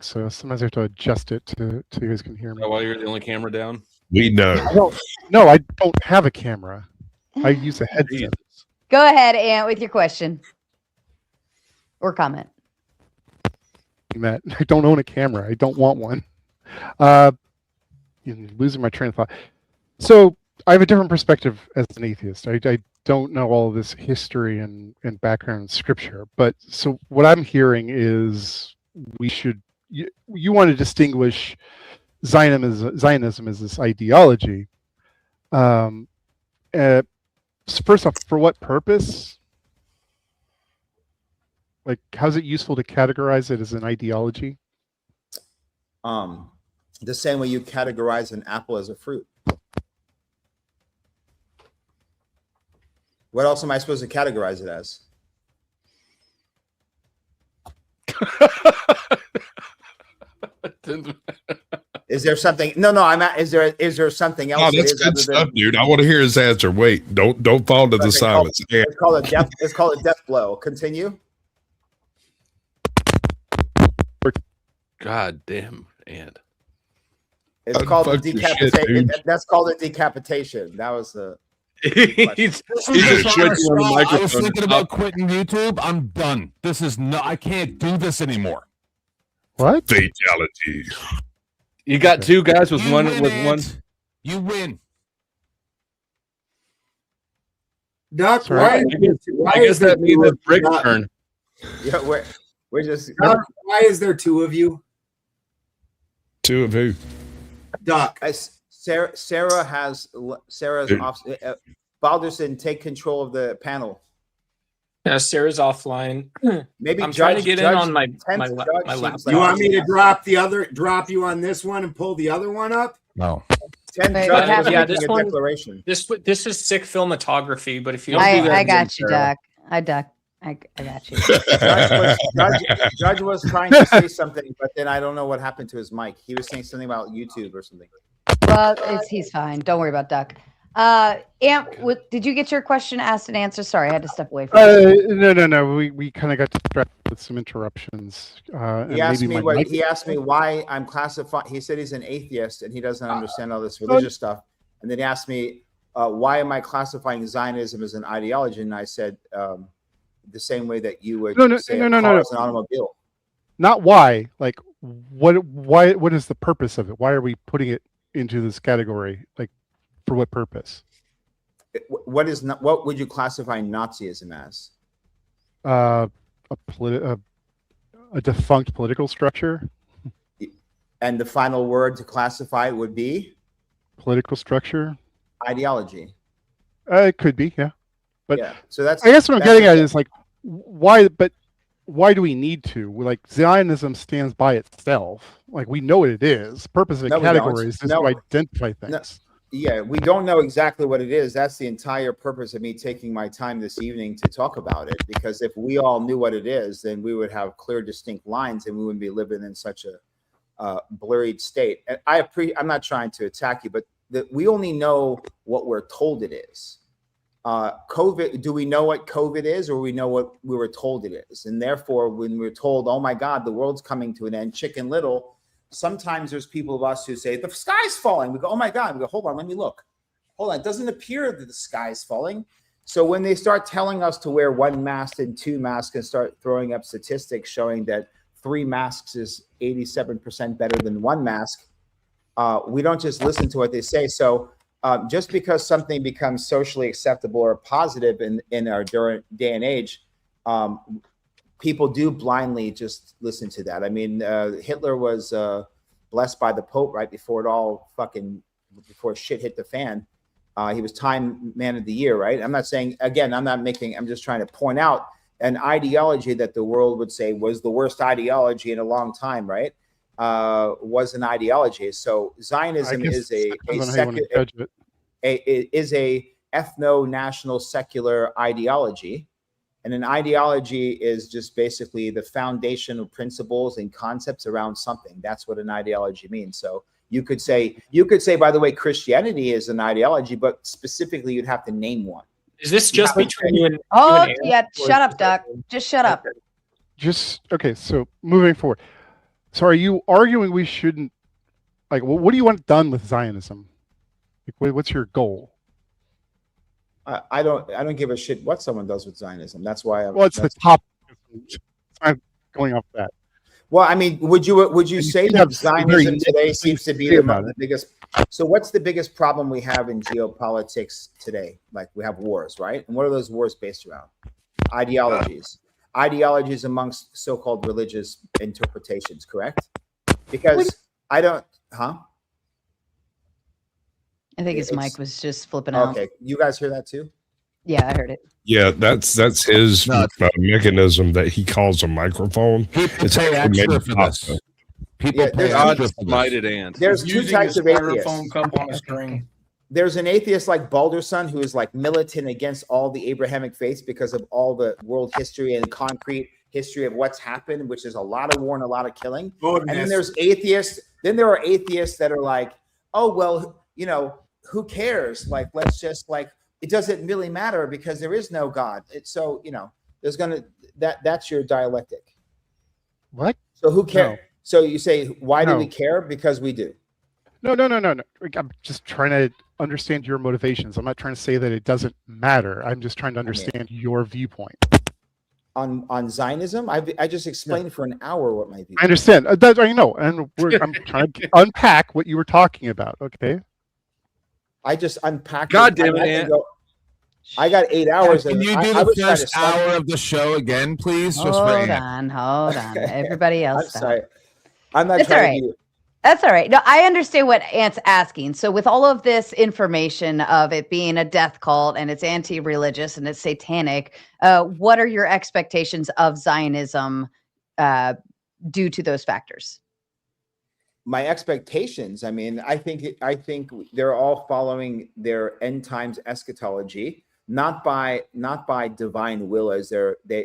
so sometimes I have to adjust it to so you guys can hear me. While you're the only camera down? We know. No, I don't have a camera. I use a headset. Go ahead, Ant, with your question or comment. Matt, I don't own a camera. I don't want one. Losing my train of thought. So I have a different perspective as an atheist. I don't know all of this history and background in scripture, but so what I'm hearing is we should. You want to distinguish Zionism as this ideology. So first off, for what purpose? Like, how's it useful to categorize it as an ideology? The same way you categorize an apple as a fruit. What else am I supposed to categorize it as? Is there something? No. Is there something else? Oh, that's good stuff, dude. I want to hear his answer. Wait, don't fall to the silence. It's called a death blow. Continue. God damn, and it's called a decapitation. That's called a decapitation. That was the. he's just switching on the microphone. I was thinking about quitting YouTube. I'm done. This is no. I can't do this anymore. What? Fatality. You got two guys with one. You win. Doc, I guess that means it's Rick's turn. Yeah, we're just. Doc, why is there two of you? Two of who? Doc. Sarah's off. Balderson, take control of the panel. Yeah, Sarah's offline. Maybe I'm trying to get in on my laptop. You want me to drop you on this one and pull the other one up? No. This one. Declaration. This is sick filmatography, but if you don't do that, I got you, Doc. I got you. Judge was trying to say something, but then I don't know what happened to his mic. He was saying something about YouTube or something. Well, he's fine. Don't worry about Doc. Ant, did you get your question asked and answered? Sorry, I had to step away from No. We kind of got distracted with some interruptions. He asked me why I'm classified. He said he's an atheist and he doesn't understand all this religious stuff. And then he asked me, why am I classifying Zionism as an ideology? And I said, the same way that you would say a car is an automobile. Not why. Like, what is the purpose of it? Why are we putting it into this category? Like, for what purpose? What would you classify Nazism as? A defunct political structure. And the final word to classify it would be? Political structure. Ideology. It could be, yeah. But yeah, so that's. I guess what I'm getting at is like, why? But why do we need to? Like, Zionism stands by itself. Like, we know what it is. The purpose of the category is just to identify things. No. Yeah, we don't know exactly what it is. That's the entire purpose of me taking my time this evening to talk about it. Because if we all knew what it is, then we would have clear, distinct lines, and we wouldn't be living in such a blurred state. And I'm not trying to attack you, but we only know what we're told it is. COVID, do we know what COVID is, or we know what we were told it is? And therefore, when we're told, oh my God, the world's coming to an end, Chicken Little, sometimes there's people of us who say, the sky's falling. We go, oh my God. We go, hold on, let me look. Hold on, it doesn't appear that the sky's falling. So when they start telling us to wear 1 mask and 2 masks and start throwing up statistics showing that 3 masks is 87% better than 1 mask, we don't just listen to what they say. So just because something becomes socially acceptable or positive in our day and age, people do blindly just listen to that. I mean, Hitler was blessed by the Pope right before before shit hit the fan. He was Time Man of the Year, right? I'm not saying, again, I'm just trying to point out an ideology that the world would say was the worst ideology in a long time, right? Was an ideology. So Zionism is a ethno-national secular ideology. And an ideology is just basically the foundational principles and concepts around something. That's what an ideology means. So you could say, by the way, Christianity is an ideology, but specifically you'd have to name one. Is this just between you and? Oh, yeah. Shut up, Doc. Just shut up. Okay. So moving forward. So are you arguing we shouldn't, like, what do you want done with Zionism? Like, what's your goal? I don't give a shit what someone does with Zionism. That's why Well, it's the top. I'm going off that. Well, I mean, would you say that Zionism today seems to be the biggest? So what's the biggest problem we have in geopolitics today? Like, we have wars, right? And what are those wars based around? Ideologies amongst so-called religious interpretations, correct? Because I think his mic was just flipping out. Okay, you guys hear that too? Yeah, I heard it. Yeah, that's his mechanism that he calls a microphone. People pay extra for this. People pay extra for this. There's two types of atheists. Cup on a string. There's an atheist like Balderson who is like militant against all the Abrahamic faiths because of all the world history and concrete history of what's happened, which is a lot of war and a lot of killing. And then there's atheists. Then there are atheists that are like, oh, well, who cares? Like, let's just it doesn't really matter because there is no God. So, there's that's your dialectic. What? So who cares? No. So you say, why do we care? Because we do. No. I'm just trying to understand your motivations. I'm not trying to say that it doesn't matter. I'm just trying to understand your viewpoint. On Zionism, I just explained for an hour what my viewpoint. I understand. That I know, and I'm trying to unpack what you were talking about. Okay. I just unpacked. God damn it! I got 8 hours. Can you do the first hour of the show again, please? Hold on. Everybody else. I'm sorry. I'm not trying to. That's all right. No, I understand what Ant's asking. So with all of this information of it being a death cult and it's anti-religious and it's satanic, what are your expectations of Zionism due to those factors? My expectations, I mean, I think they're all following their end times eschatology, not by divine will as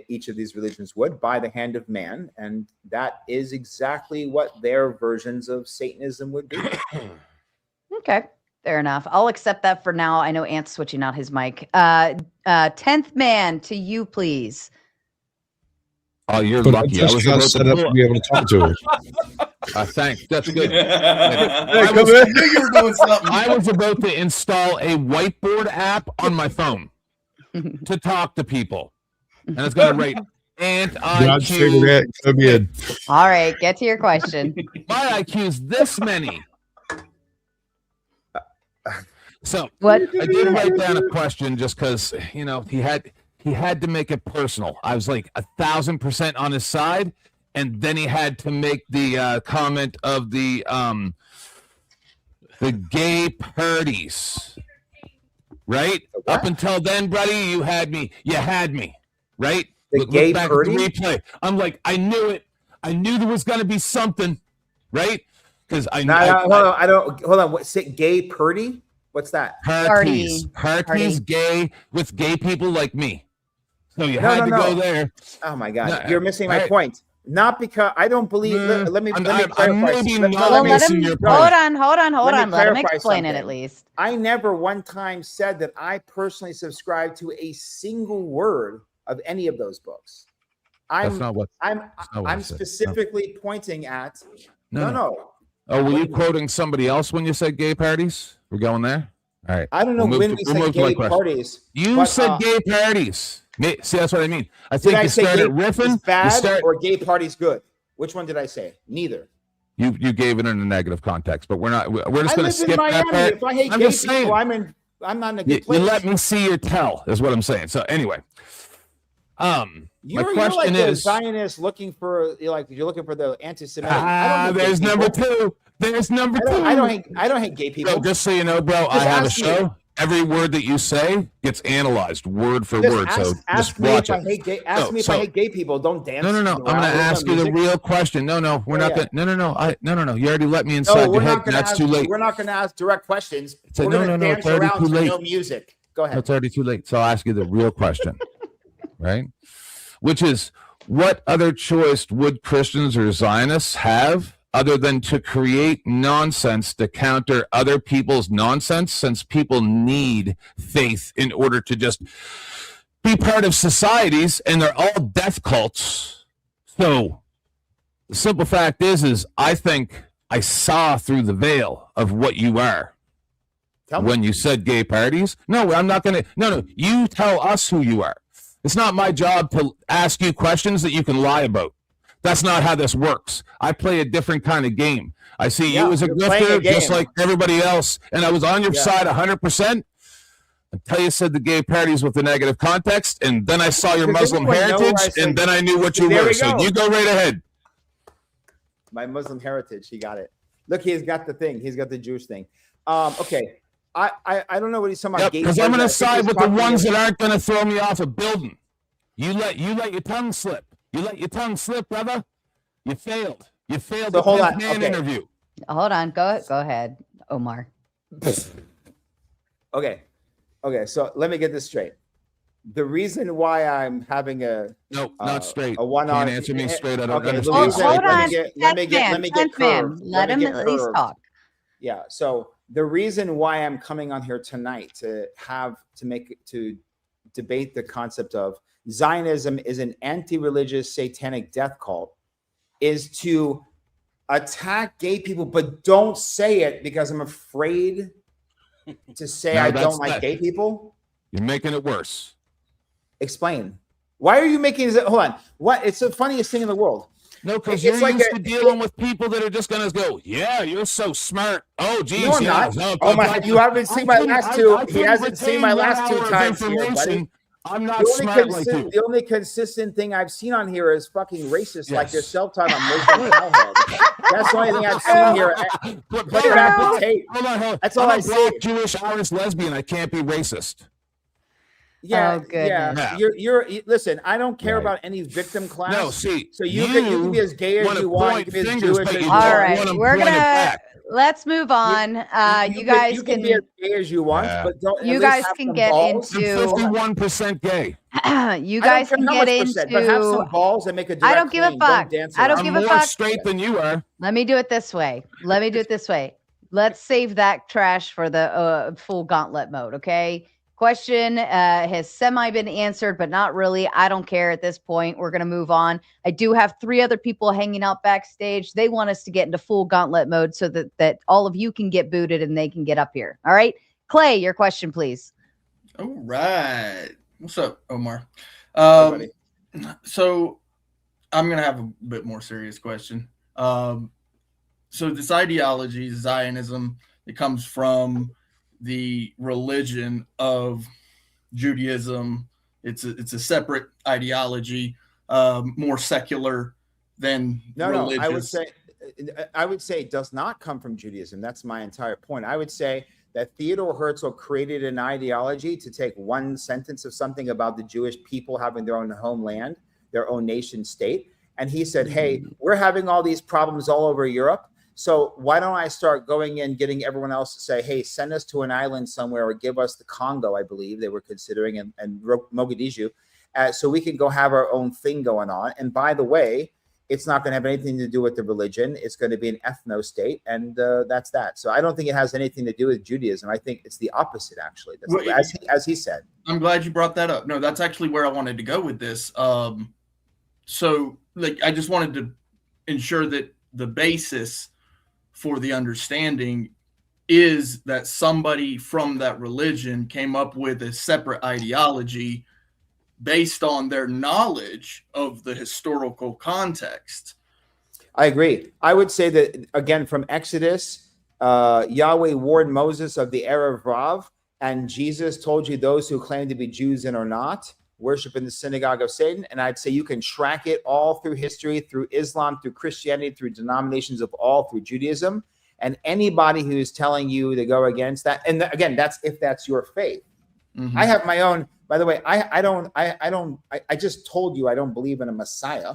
each of these religions would, by the hand of man, and that is exactly what their versions of Satanism would be. Okay, fair enough. I'll accept that for now. I know Ant's switching out his mic. 10th man, to you, please. Oh, you're lucky. I was got set up to be able to talk to him. Thanks. That's good. I was about to install a whiteboard app on my phone to talk to people, and it's going to rate IQ. All right, get to your question. My IQ is this many. So what? I did write down a question just because he had to make it personal. I was like 1,000% on his side, and then he had to make the comment of the gay parties, right? What? Up until then, buddy, you had me, right? The gay party? Replay. I'm like, I knew it. I knew there was going to be something, right? Because hold on. What's it? Gay party? What's that? Parties, gay with gay people like me. So you had to go there. Oh my God, you're missing my point. Not because I don't believe. Let me clarify. Hold on. Let him explain it at least. I never one time said that I personally subscribe to a single word of any of those books. I'm specifically pointing at. No. Oh, were you quoting somebody else when you said gay parties? We're going there. All right. I don't know when we said gay parties. You said gay parties. See, that's what I mean. I think you started riffing. Is bad or gay parties good? Which one did I say? Neither. You gave it in a negative context, but we're just going to skip that part. If I hate gay people, I'm not in a good place. You let me see your tell is what I'm saying. So anyway, you're like the Zionist looking for you're looking for the anti-Semitic. There's number two. There's number two. I don't hate gay people. Bro, just so you know, bro, I have a show. Every word that you say gets analyzed word for word. Ask me if I hate gay people. Don't dance. No. I'm going to ask you the real question. No. We're not going. No. You already let me inside your head. That's too late. We're not going to ask direct questions. We're going to dance around to no music. Go ahead. It's already too late. So I'll ask you the real question, right? Which is, what other choice would Christians or Zionists have other than to create nonsense to counter other people's nonsense, since people need faith in order to just be part of societies, and they're all death cults. So The simple fact is I think I saw through the veil of what you are. When you said gay parties. No, I'm not going to. No, you tell us who you are. It's not my job to ask you questions that you can lie about. That's not how this works. I play a different kind of game. I see you as a grifter just like everybody else, and I was on your side 100% until you said the gay parties with the negative context, and then I saw your Muslim heritage, and then I knew what you were. So you go right ahead. My Muslim heritage, he got it. Look, he's got the thing. He's got the Jewish thing. Okay. I don't know what he's talking about. Because I'm going to side with the ones that aren't going to throw me off a building. You let your tongue slip. You let your tongue slip, brother. You failed. You failed the man interview. Hold on. Go ahead, Omar. Okay. So let me get this straight. The reason why I'm having not straight. A one-on. Can't answer me straight. I don't understand. Hold on. Let me get curved. Let him at least talk. Yeah. So the reason why I'm coming on here tonight to debate the concept of Zionism is an anti-religious satanic death cult is to attack gay people, but don't say it because I'm afraid to say I don't like gay people. You're making it worse. Explain. Why are you making it? Hold on. What? It's the funniest thing in the world. No, because you're used to dealing with people that are just going to go, yeah, you're so smart. Oh, geez. No, I'm not. No, oh, my, you haven't seen my last two. He hasn't seen my last two times here, buddy. I'm not smart like you. The only consistent thing I've seen on here is fucking racist like yourself talking about Muslim cowhead. That's the only thing I've seen here. Put it back to tape. Hold on. That's all I see. Black, Jewish, Irish, lesbian. I can't be racist. Yeah, You're listen. I don't care about any victim class. No, see. So you can be as gay as you want. You can be as Jewish as you want. All right, let's move on. You guys can be as gay as you want, but don't. You guys can get into 51% gay. You guys can get into. But have some balls and make a. I don't give a fuck. I don't give a fuck. I'm more straight than you are. Let me do it this way. Let's save that trash for the full gauntlet mode. Okay. Question has semi been answered, but not really. I don't care at this point. We're going to move on. I do have 3 other people hanging out backstage. They want us to get into full gauntlet mode so that all of you can get booted and they can get up here. All right. Clay, your question, please. All right. What's up, Omar? So I'm going to have a bit more serious question. So this ideology, Zionism, it comes from the religion of Judaism. It's a separate ideology, more secular than religious. No, I would say it does not come from Judaism. That's my entire point. I would say that Theodore Herzl created an ideology to take one sentence of something about the Jewish people having their own homeland, their own nation state. And he said, hey, we're having all these problems all over Europe. So why don't I start going in, getting everyone else to say, hey, send us to an island somewhere or give us the Congo, I believe they were considering, and Mogadishu, so we can go have our own thing going on. And by the way, it's not going to have anything to do with the religion. It's going to be an ethno state. And that's that. So I don't think it has anything to do with Judaism. I think it's the opposite, actually, as he said. I'm glad you brought that up. No, that's actually where I wanted to go with this. So I just wanted to ensure that the basis for the understanding is that somebody from that religion came up with a separate ideology based on their knowledge of the historical context. I agree. I would say that, again, from Exodus, Yahweh warned Moses of the era of Rav, and Jesus told you those who claim to be Jews and are not worship in the synagogue of Satan. And I'd say you can track it all through history, through Islam, through Christianity, through denominations of all, through Judaism. And anybody who is telling you to go against that, and again, that's if that's your faith. Mm-hmm. I have my own. By the way, I just told you I don't believe in a Messiah.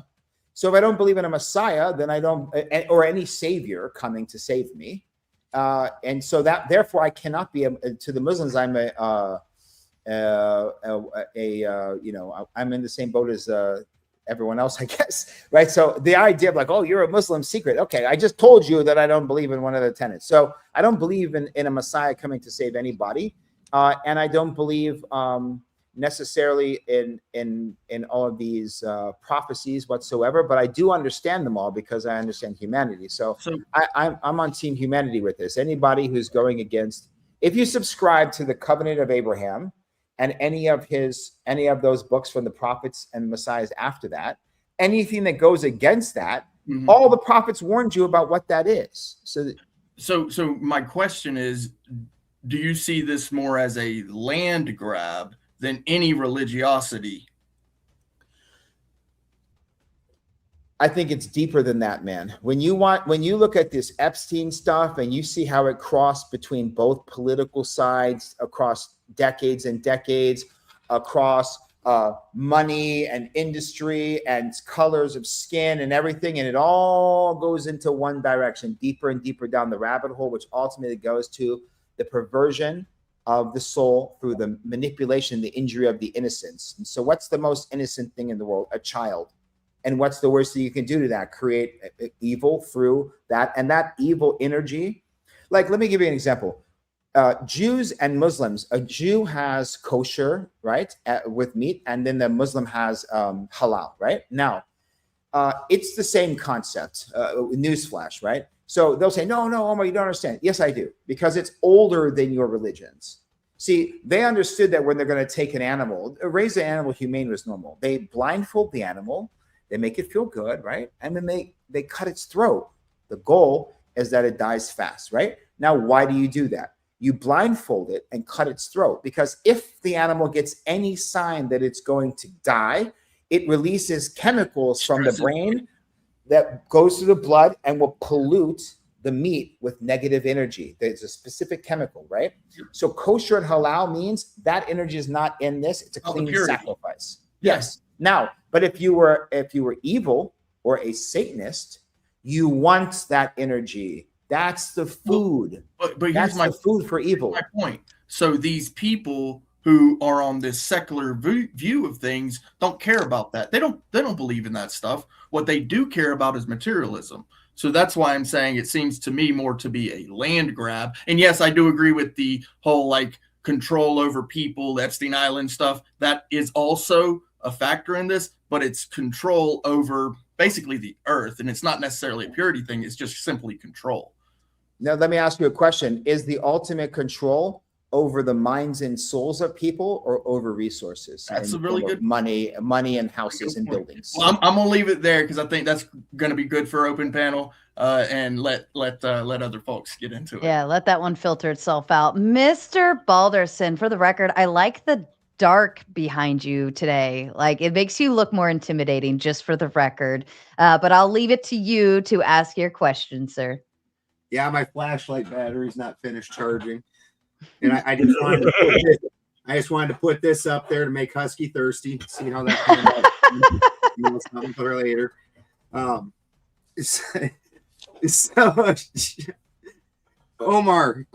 So if I don't believe in a Messiah, then I don't, or any savior coming to save me. And so that, therefore, I cannot be to the Muslims. I'm I'm in the same boat as everyone else, I guess, right? So the idea of like, oh, you're a Muslim secret. Okay, I just told you that I don't believe in one of the tenets. So I don't believe in a Messiah coming to save anybody. And I don't believe necessarily in all of these prophecies whatsoever, but I do understand them all because I understand humanity. So I'm on team humanity with this. Anybody who's going against, if you subscribe to the covenant of Abraham and any of those books from the prophets and messiahs after that, anything that goes against that, all the prophets warned you about what that is. So my question is, do you see this more as a land grab than any religiosity? I think it's deeper than that, man. When you look at this Epstein stuff and you see how it crossed between both political sides across decades and decades, across money and industry and colors of skin and everything, and it all goes into one direction, deeper and deeper down the rabbit hole, which ultimately goes to the perversion of the soul through the manipulation, the injury of the innocents. And so what's the most innocent thing in the world? A child. And what's the worst thing you can do to that? Create evil through that. And that evil energy, like, let me give you an example. Jews and Muslims, a Jew has kosher, right, with meat, and then the Muslim has halal, right? Now, it's the same concept, newsflash, right? So they'll say, no, Omar, you don't understand. Yes, I do, because it's older than your religions. See, they understood that when they're going to take an animal, raise the animal humane was normal. They blindfold the animal, they make it feel good, right? And then they cut its throat. The goal is that it dies fast, right? Now, why do you do that? You blindfold it and cut its throat, because if the animal gets any sign that it's going to die, it releases chemicals from the brain that goes through the blood and will pollute the meat with negative energy. There's a specific chemical, right? So kosher and halal means that energy is not in this. It's a clean sacrifice. Yes. Now, but if you were evil or a Satanist, you want that energy. That's the food. But here's my food for evil. My point. So these people who are on this secular view of things don't care about that. They don't believe in that stuff. What they do care about is materialism. So that's why I'm saying it seems to me more to be a land grab. And yes, I do agree with the whole like control over people, the Epstein Island stuff. That is also a factor in this, but it's control over basically the earth. And it's not necessarily a purity thing. It's just simply control. Now, let me ask you a question. Is the ultimate control over the minds and souls of people or over resources? That's a really good money and houses and buildings. Well, I'm gonna leave it there because I think that's gonna be good for open panel and let other folks get into it. Yeah, let that one filter itself out. Mr. Balderson, for the record, I like the dark behind you today. Like, it makes you look more intimidating, just for the record. But I'll leave it to you to ask your question, sir. Yeah, my flashlight battery's not finished charging. And I just wanted to put this up there to make Husky thirsty. See how that comes out. Something for later. Omar,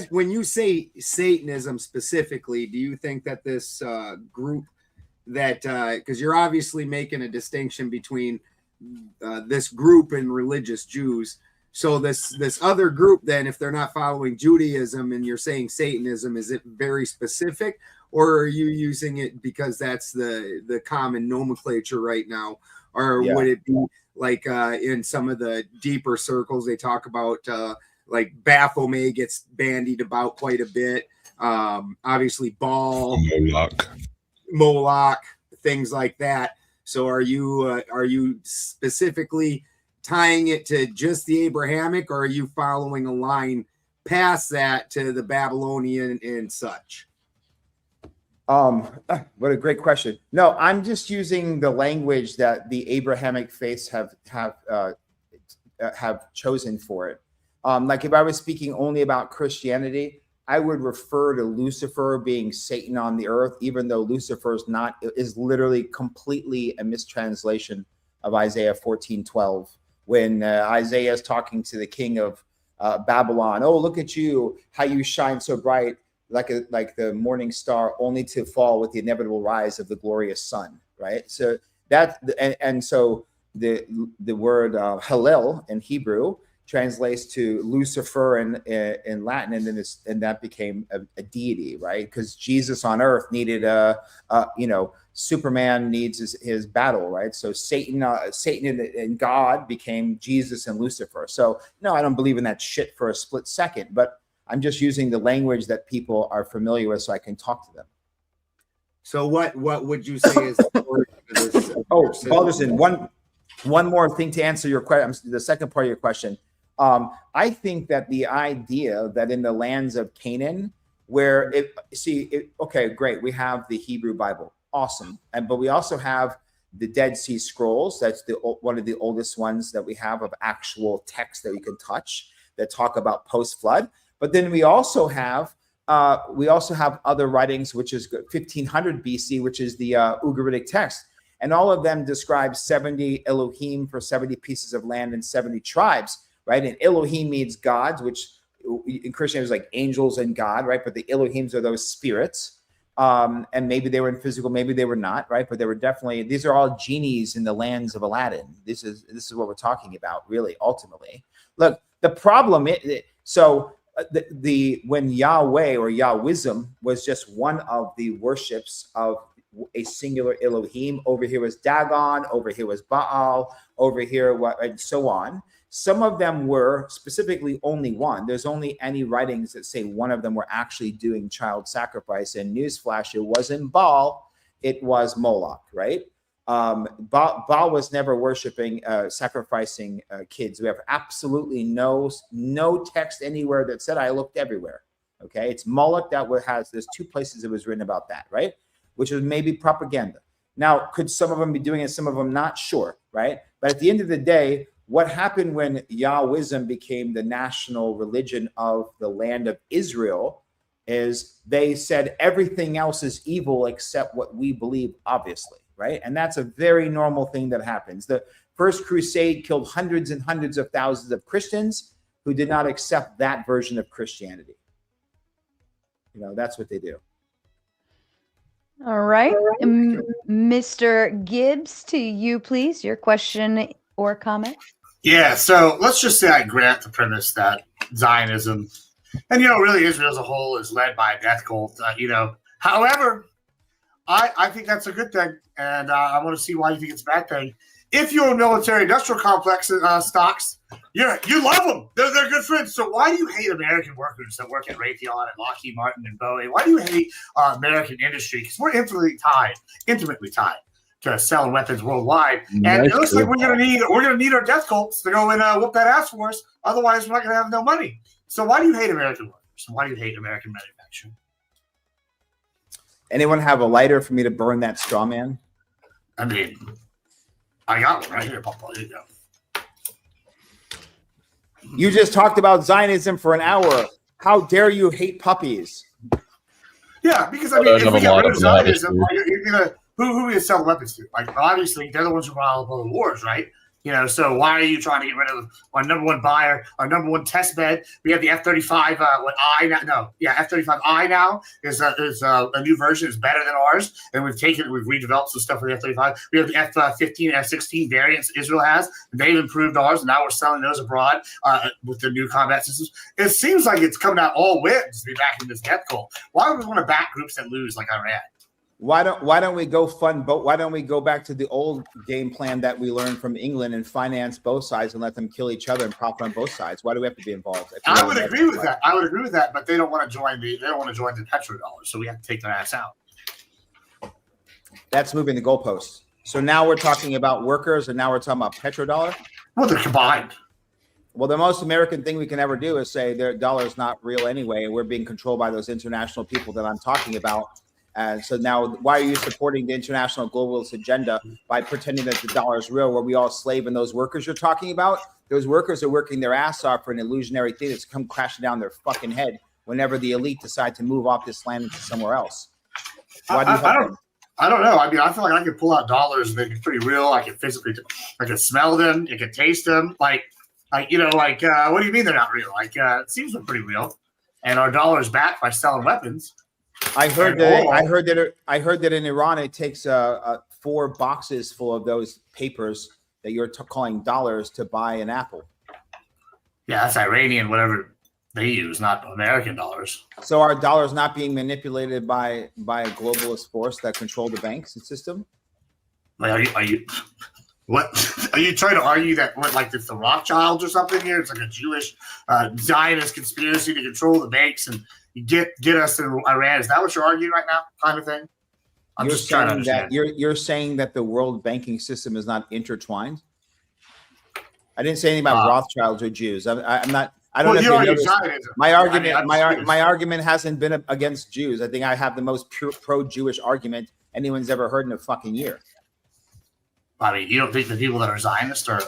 when you say Satanism specifically, do you think that this group that because you're obviously making a distinction between this group and religious Jews. So this other group, then, if they're not following Judaism and you're saying Satanism, is it very specific, or are you using it because that's the common nomenclature right now? Or would it be like in some of the deeper circles, they talk about like Baphomet gets bandied about quite a bit. Obviously Baal, Moloch, things like that. So are you specifically tying it to just the Abrahamic, or are you following a line past that to the Babylonian and such? What a great question. No, I'm just using the language that the Abrahamic faiths have chosen for it. Like if I was speaking only about Christianity, I would refer to Lucifer being Satan on the earth, even though Lucifer is literally completely a mistranslation of Isaiah 14:12. When Isaiah is talking to the king of Babylon, oh, look at you, how you shine so bright like the morning star, only to fall with the inevitable rise of the glorious sun, right? So that, and so the word Hallel in Hebrew translates to Lucifer in Latin, and then that became a deity, right? Because Jesus on earth needed Superman needs his battle, right? So Satan and God became Jesus and Lucifer. So no, I don't believe in that shit for a split second, but I'm just using the language that people are familiar with so I can talk to them. So what would you say is the origin of this? Balderson, one more thing to answer your question, the second part of your question. I think that the idea that in the lands of Canaan, where okay, great, we have the Hebrew Bible, awesome, but we also have the Dead Sea Scrolls. That's one of the oldest ones that we have of actual text that we can touch that talk about post-flood. But then we also have other writings, which is 1500 BC, which is the Ugaritic text, and all of them describe 70 Elohim for 70 pieces of land and 70 tribes. Right, and Elohim means gods, which in Christianity is like angels and God, right? But the Elohims are those spirits, and maybe they were in physical, maybe they were not, right? But they were definitely. These are all genies in the lands of Aladdin. This is what we're talking about, really. Ultimately, look, the problem is when Yahweh or Yahwism was just one of the worships of a singular Elohim. Over here was Dagon, over here was Baal, over here and so on. Some of them were specifically only one. There's only any writings that say one of them were actually doing child sacrifice. And newsflash, it wasn't Baal, it was Moloch, right? Baal was never worshiping, sacrificing kids. We have absolutely no text anywhere that said. I looked everywhere. Okay, it's Moloch there's two places it was written about that, right? Which was maybe propaganda. Now, could some of them be doing it, some of them not? Sure, right? But at the end of the day, what happened when Yahwism became the national religion of the land of Israel is they said everything else is evil except what we believe, obviously, right? And that's a very normal thing that happens. The First Crusade killed hundreds and hundreds of thousands of Christians who did not accept that version of Christianity. That's what they do. All right. Mr. Gibbs, to you, please, your question or comment. Yeah, so let's just say I grant the premise that Zionism and, really Israel as a whole is led by a death cult, However, I think that's a good thing, and I want to see why you think it's a bad thing. If your military-industrial complex stocks, you love them. They're good friends. So why do you hate American workers that work at Raytheon and Lockheed Martin and Boeing? Why do you hate American industry? Because we're intimately tied to selling weapons worldwide, and it looks like we're gonna need our death cults to go and whoop that ass for us. Otherwise, we're not gonna have no money. So why do you hate American workers? Why do you hate American manufacturing? Anyone have a lighter for me to burn that straw man? I mean, I got one right here, Papa. Here you go. You just talked about Zionism for an hour. How dare you hate puppies? Yeah, because if we get rid of Zionism, who are we to sell weapons to? Obviously, they're the ones who brought all the wars, right? So why are you trying to get rid of our number one buyer, our number one test bed? We have the F-35. F-35I now is a new version. It's better than ours, and we've redeveloped some stuff for the F-35. We have the F-15 and F-16 variants Israel has. They've improved ours, and now we're selling those abroad with the new combat systems. It seems like it's coming out all wins to be back in this death cult. Why would we want to back groups that lose like Iran? Why don't we go fund both? Why don't we go back to the old game plan that we learned from England and finance both sides and let them kill each other and profit on both sides? Why do we have to be involved? I would agree with that. But they don't want to join the petrodollar, so we have to take their ass out. That's moving the goalposts. So now we're talking about workers, and now we're talking about petrodollar. Well, they're combined. Well, the most American thing we can ever do is say their dollar is not real anyway, and we're being controlled by those international people that I'm talking about. And so now, why are you supporting the international globalist agenda by pretending that the dollar is real, where we all slave in those workers you're talking about? Those workers are working their ass off for an illusionary thing that's come crashing down their fucking head whenever the elite decide to move off this land into somewhere else. Why do you I don't know. I mean, I feel like I could pull out dollars and they'd be pretty real. I could I could smell them. I could taste them. What do you mean they're not real? It seems they're pretty real. And our dollar is backed by selling weapons. I heard that in Iran it takes 4 boxes full of those papers that you're calling dollars to buy an apple. Yeah, that's Iranian, whatever they use, not American dollars. So our dollar's not being manipulated by a globalist force that control the banks system? Like, are you what are you trying to argue that like it's the Rothschilds or something here? It's like a Jewish Zionist conspiracy to control the banks and get us in Iran. Is that what you're arguing right now, kind of thing? I'm just trying to understand. You're saying that the world banking system is not intertwined? I didn't say anything about Rothschilds or Jews. I'm not. I don't know if you noticed. My argument. My argument hasn't been against Jews. I think I have the most pro-Jewish argument anyone's ever heard in a fucking year. I mean, you don't think the people that are Zionist are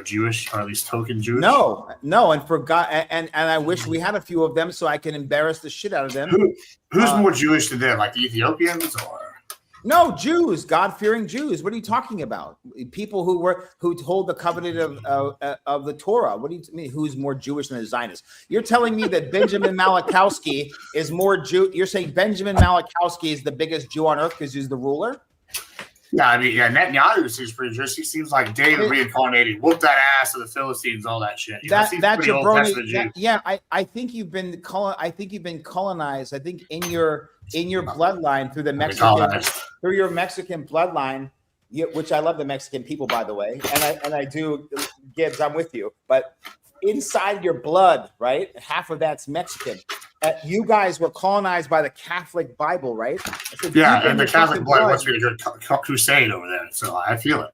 Jewish, or at least token Jewish? No, and for God, and I wish we had a few of them so I can embarrass the shit out of them. Who's more Jewish than them, like the Ethiopians, or? No, Jews, God-fearing Jews. What are you talking about? People who hold the covenant of the Torah. What do you mean? Who's more Jewish than a Zionist? You're telling me that Benjamin Malachowski is more Jew? You're saying Benjamin Malachowski is the biggest Jew on earth because he's the ruler? Yeah, I mean, Netanyahu seems pretty Jewish. He seems like David reincarnated, whooped that ass of the Philistines, all that shit. That's jabroni. Yeah, I think you've been colonized. I think in your bloodline through the Mexican bloodline, which I love the Mexican people, by the way, and I do, Gibbs, I'm with you. But inside your blood, right? Half of that's Mexican. You guys were colonized by the Catholic Bible, right? Yeah, and the Catholic blood wants me to go crusade over there, so I feel it.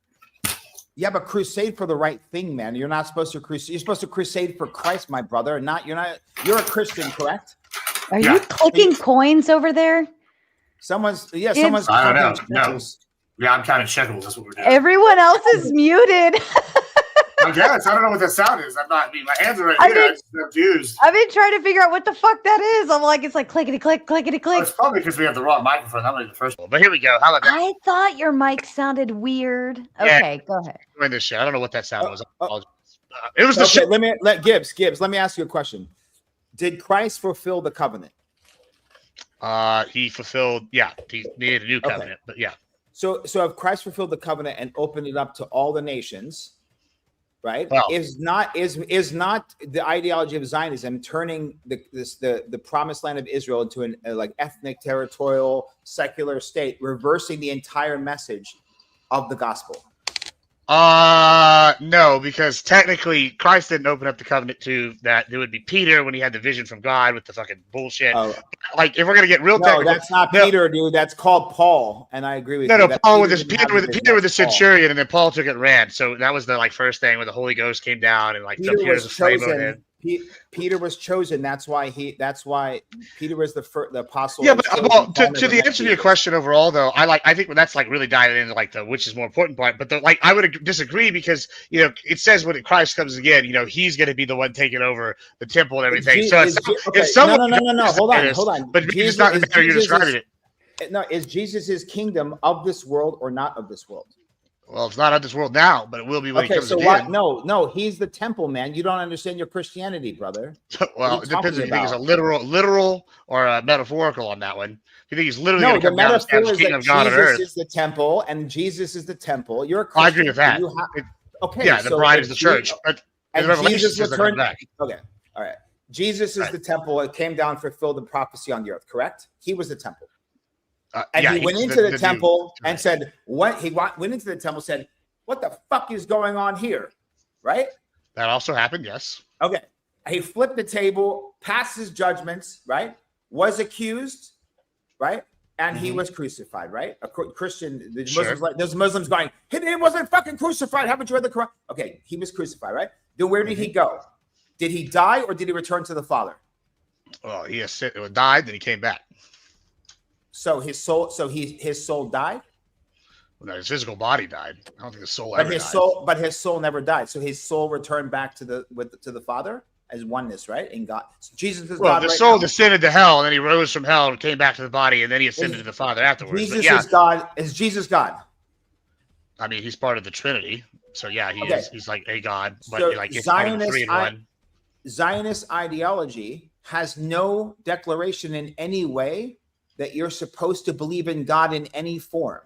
Yeah, but crusade for the right thing, man. You're not supposed to crusade. You're supposed to crusade for Christ, my brother. You're a Christian, correct? Are you clicking coins over there? Someone's. I don't know. No. Yeah, I'm counting shekels. That's what we're doing. Everyone else is muted. I guess. I don't know what that sound is. My hands are right here. I just confused. I've been trying to figure out what the fuck that is. I'm like, it's like clickety click, clickety click. Well, it's probably because we have the wrong microphone. I'm like the first one. But here we go. How about that? I thought your mic sounded weird. Okay, go ahead. This shit. I don't know what that sound was. It was the shit. Gibbs. Let me ask you a question. Did Christ fulfill the covenant? He fulfilled. Yeah, he needed a new covenant. But yeah. So if Christ fulfilled the covenant and opened it up to all the nations, right? Well, is not the ideology of Zionism turning the promised land of Israel into an like ethnic, territorial, secular state, reversing the entire message of the gospel? No, because technically Christ didn't open up the covenant to that. It would be Peter when he had the vision from God with the fucking bullshit. Like, if we're gonna get real technical, that's not Peter, dude. That's called Paul, and I agree with you. No, Paul with this Peter with the centurion, and then Paul took it and ran. So that was the first thing where the Holy Ghost came down and Peter was chosen. Peter was chosen. That's why Peter was the apostle. Yeah, but to the answer to your question overall, though, I think that's really diving into which is more important part. But I would disagree because it says when Christ comes again, he's going to be the one taking over the temple and everything. No. Hold on. But it's not the matter you're describing it. No, is Jesus his kingdom of this world or not of this world? Well, it's not of this world now, but it will be when he comes again. What? No, he's the temple, man. You don't understand your Christianity, brother. Well, it depends if you think it's a literal or a metaphorical on that one. If you think he's literally going to come down as the king of God on earth. Jesus is the temple, and Jesus is the temple. You're a Christian. I agree with that. Yeah, the bride is the church. But Jesus returned back. Okay, all right. Jesus is the temple. It came down to fulfill the prophecy on the earth, correct? He was the temple. He went into the temple and said, "What?" He went into the temple, said, "What the fuck is going on here?" Right? That also happened. Yes. Okay. He flipped the table, passed his judgments. Right? Was accused. Right? And he was crucified. Right? A Christian. There's Muslims going, "He wasn't fucking crucified." Haven't you read the Quran? Okay, he was crucified. Right? Then where did he go? Did he die or did he return to the Father? Oh, he died. Then he came back. So his soul died? Well, no, his physical body died. I don't think his soul ever died. But his soul never died. So his soul returned back to the Father as oneness, right? In God. So Jesus is God. The soul descended to hell, and then he rose from hell and came back to the body, and then he ascended to the Father afterwards. Jesus is God. Is Jesus God? I mean, he's part of the Trinity. So yeah, he's like a God, but so it's part of the 3 in 1. Zionist ideology has no declaration in any way that you're supposed to believe in God in any form.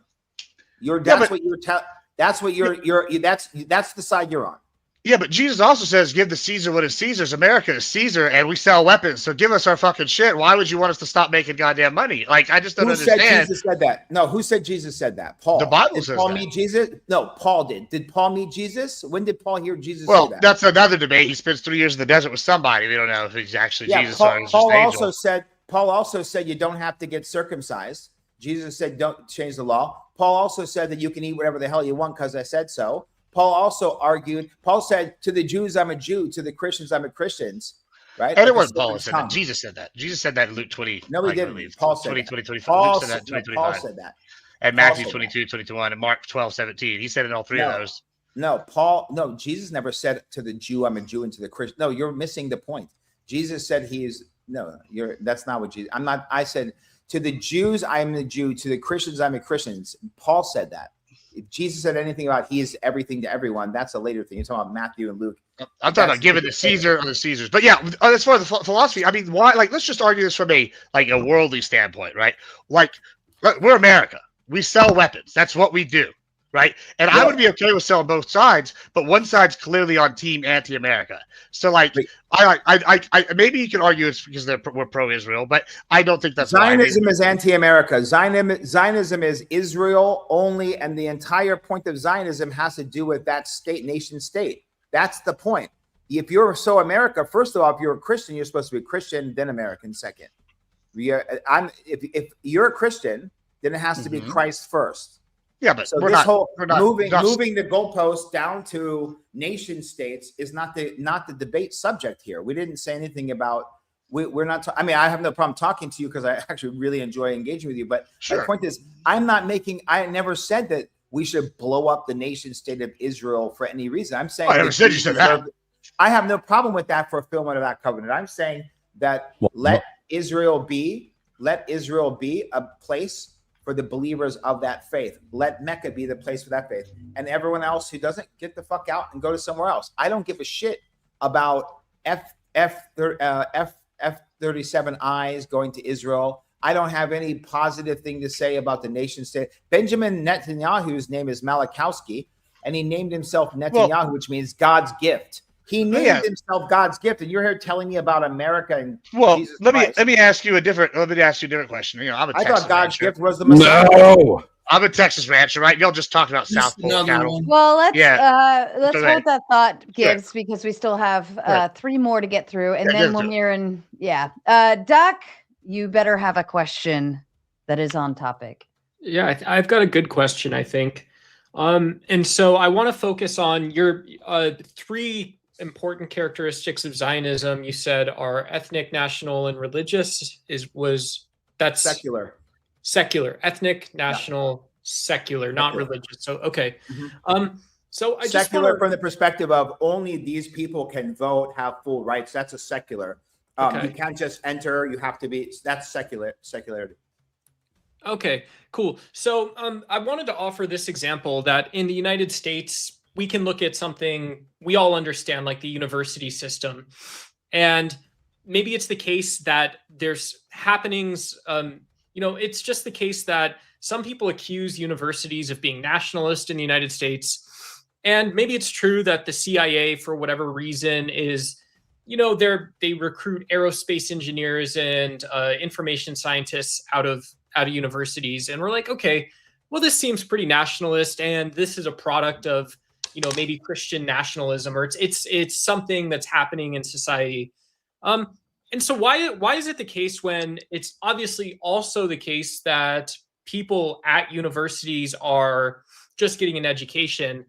That's the side you're on. Yeah, but Jesus also says, give the Caesar what is Caesar's. America is Caesar, and we sell weapons, so give us our fucking shit. Why would you want us to stop making goddamn money? Like, I just don't understand. Who said Jesus said that? No, who said Jesus said that? Paul. The Bible did says Paul that. meet Jesus? No, Paul did. Did Paul meet Jesus? When did Paul hear Jesus say Well, that? that's another debate. He spends 3 years in the desert with somebody. We don't know if he's actually Jesus or he's just an angel. Paul also said you don't have to get circumcised. Jesus said don't change the law. Paul also said that you can eat whatever the hell you want because I said so. Paul also argued. Paul said to the Jews, I'm a Jew. To the Christians, I'm a Christian. Right? And it wasn't Paul that said that. Jesus said that. Jesus said that in Luke 20. No, he didn't. Paul said 20, that. 20, 25. Paul Luke said that in 20, 25. Paul said that. And Matthew 22, 21, and Mark 12, 17. He said in all three of those. No, Jesus never said to the Jew, I'm a Jew, and to the Christian. No, you're missing the point. Jesus said that's not what Jesus, I said to the Jews, I am the Jew, to the Christians, I'm a Christian. Paul said that. If Jesus said anything about he is everything to everyone, that's a later thing. You're talking about Matthew and Luke. I'm talking about giving the Caesar or the Caesars. But yeah, as far as the philosophy, I mean, why? Like, let's just argue this from a worldly standpoint, right? Like, we're America. We sell weapons. That's what we do, right? And I would be okay with selling both sides, but one side's clearly on team anti-America. So, like, I maybe you can argue it's because we're pro-Israel, but I don't think that's Zionism is anti-America. Zionism is Israel only, and the entire point of Zionism has to do with that nation state. That's the point. If you're so America, first of all, if you're a Christian, you're supposed to be a Christian, then American second. If you're a Christian, then it has to be Christ first. Yeah, but so moving the goalposts down to nation states is not the debate subject here. We didn't say anything about we're not. I mean, I have no problem talking to you because I actually really enjoy engaging with you. But my point is, I never said that we should blow up the nation state of Israel for any reason. I'm saying I never said you said that. I have no problem with that for fulfillment of that covenant. I'm saying that let Israel be a place for the believers of that faith. Let Mecca be the place for that faith. And everyone else who doesn't, get the fuck out and go to somewhere else. I don't give a shit about F-37Is going to Israel. I don't have any positive thing to say about the nation state. Benjamin Netanyahu's name is Malachowski, and he named himself Netanyahu, which means God's gift. He named himself God's gift, and you're here telling me about America and Jesus Christ. let me ask you a different question. You know, I thought God's gift was the Messiah. No, I'm a Texas rancher, right? Y'all just talking about South Pole cattle. Well, let's hold that thought, Gibbs, because we still have 3 more to get through, and then when we're in, Duck, you better have a question that is on topic. Yeah, I've got a good question, I think, and so I want to focus on your 3 important characteristics of Zionism. You said are ethnic, national, and religious. That's secular, ethnic, national, secular, not religious. So okay. So I secular from the perspective of only these people can vote, have full rights. That's a secular. You can't just enter. You have to be. That's secularity. Okay, cool. So I wanted to offer this example that in the United States, we can look at something we all understand, like the university system. And maybe it's the case that there's happenings, it's just the case that some people accuse universities of being nationalist in the United States. And maybe it's true that the CIA, for whatever reason, is, they recruit aerospace engineers and information scientists out of universities. And we're like, okay, well, this seems pretty nationalist, and this is a product of maybe Christian nationalism, or it's something that's happening in society. And so why is it the case when it's obviously also the case that people at universities are just getting an education?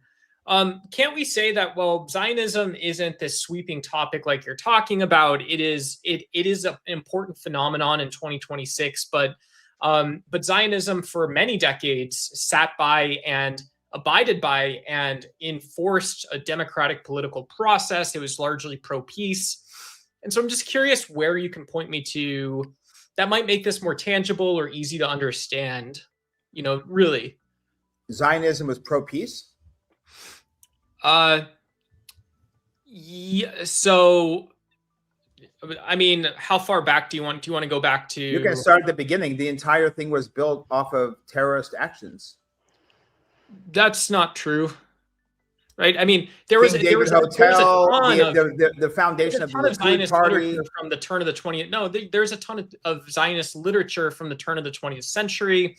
Can't we say that, well, Zionism isn't this sweeping topic like you're talking about? It is an important phenomenon in 2026, but Zionism for many decades sat by and abided by and enforced a democratic political process. It was largely pro-peace. And so I'm just curious where you can point me to that might make this more tangible or easy to understand, really. Zionism was pro-peace? Yeah, so, I mean, how far back do you want to go back to? You can start at the beginning. The entire thing was built off of terrorist actions. That's not true. right? I mean, there was King there was, David there was a Hotel, ton of the foundation there's of a ton the of Likud Zionist Party. literature from the turn of the 20th. No, there's a ton of Zionist literature from the turn of the 20th century.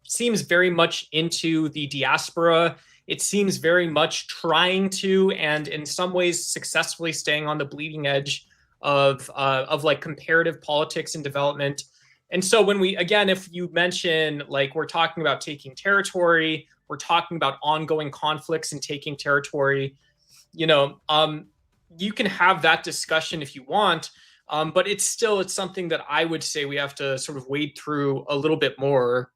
Seems very much into the diaspora. It seems very much trying to, and in some ways successfully staying on the bleeding edge of like comparative politics and development. And so when we, again, if you mention, like, we're talking about taking territory, we're talking about ongoing conflicts and taking territory, you know, you can have that discussion if you want, but it's something that I would say we have to sort of wade through a little bit more.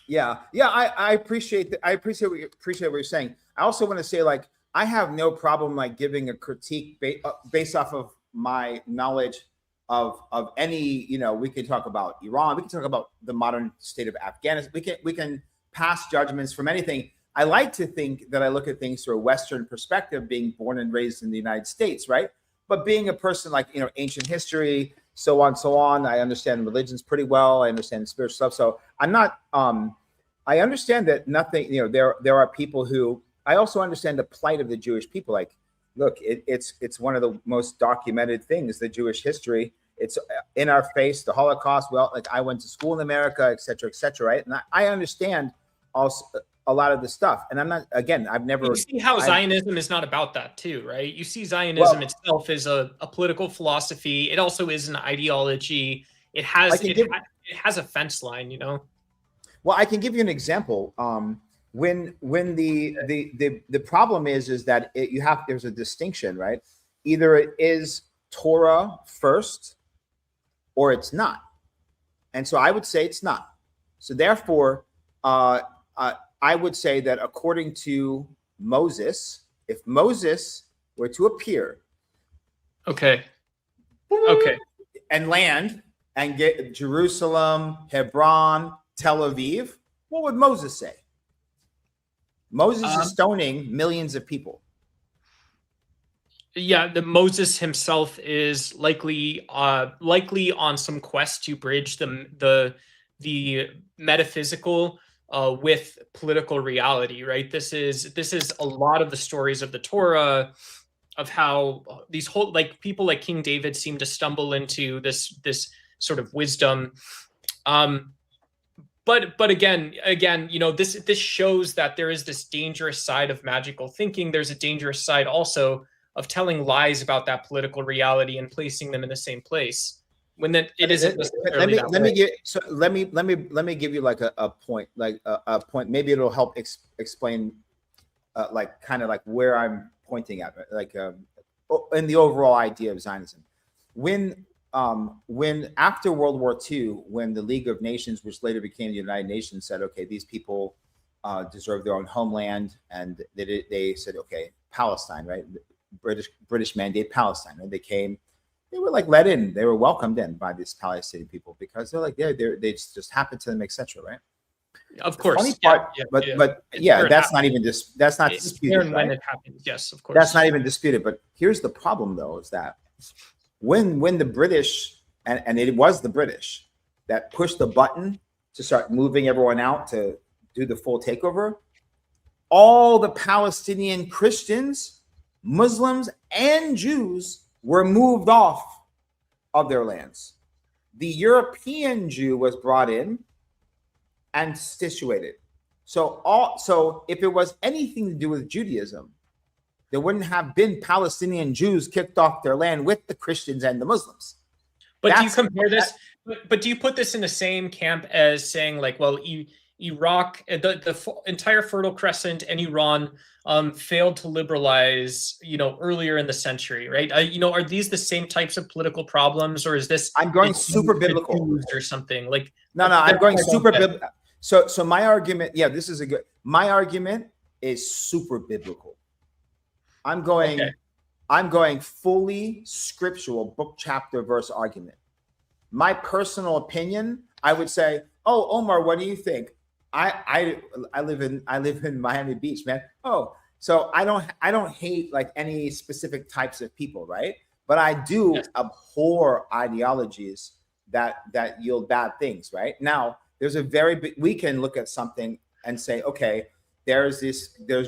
Yeah, I appreciate that. I appreciate what you're saying. I also want to say, like, I have no problem like giving a critique based off of my knowledge of any, you know, we can talk about Iran, we can talk about the modern state of Afghanistan, we can pass judgments from anything. I like to think that I look at things through a Western perspective, being born and raised in the United States, right? But being a person like, you know, ancient history, so on, I understand religions pretty well. I understand spiritual stuff. So I'm not, I understand that nothing, you know, there are people who, I also understand the plight of the Jewish people. Like, look, it's one of the most documented things, the Jewish history. It's in our face, the Holocaust. Well, like, I went to school in America, et cetera, right? And I understand also a lot of the stuff. And I'm not, again, I've never. You see how Zionism is not about that too, right? You see Zionism itself as a political philosophy. It also is an ideology. It has a fence line, you know? Well, I can give you an example. When the problem is that there's a distinction, right? Either it is Torah first or it's not. And so I would say it's not. So therefore, I would say that according to Moses, if Moses were to appear, okay, and land and get Jerusalem, Hebron, Tel Aviv, what would Moses say? Moses is stoning millions of people. Yeah, the Moses himself is likely on some quest to bridge the metaphysical with political reality, right? This is a lot of the stories of the Torah, of how these whole, like, people like King David seem to stumble into this sort of wisdom. But again, you know, this shows that there is this dangerous side of magical thinking. There's a dangerous side also of telling lies about that political reality and placing them in the same place when that it isn't necessarily that way. Let me give you like a point, like a point. Maybe it'll help explain like kind of like where I'm pointing at, like in the overall idea of Zionism. When after World War II, when the League of Nations, which later became the United Nations, said, okay, these people deserve their own homeland, and they said, okay, Palestine, right? British mandate Palestine, and they came. They were like let in. They were welcomed in by these Palestinian people because they're like they just happened to them, etc. Right? Of course. Funny part, but that's not even that's not disputed. When right? it happens, yes, of course. That's not even disputed. But here's the problem, though, is that when the British and it was the British that pushed the button to start moving everyone out to do the full takeover, all the Palestinian Christians, Muslims, and Jews were moved off of their lands. The European Jew was brought in and situated. So if it was anything to do with Judaism, there wouldn't have been Palestinian Jews kicked off their land with the Christians and the Muslims. But do you compare this? But do you put this in the same camp as saying, like, well, Iraq, the entire Fertile Crescent and Iran failed to liberalize, you know, earlier in the century, right? You know, are these the same types of political problems, or is this? I'm going super biblical or something like. No, I'm going super biblical. So my argument, this is a good. My argument is super biblical. I'm going fully scriptural, book, chapter, verse argument. My personal opinion, I would say, oh, Omar, what do you think? I live in Miami Beach, man. Oh, so I don't hate like any specific types of people, right? But I do abhor ideologies that yield bad things, right? Now, there's a very big, we can look at something and say, okay, there's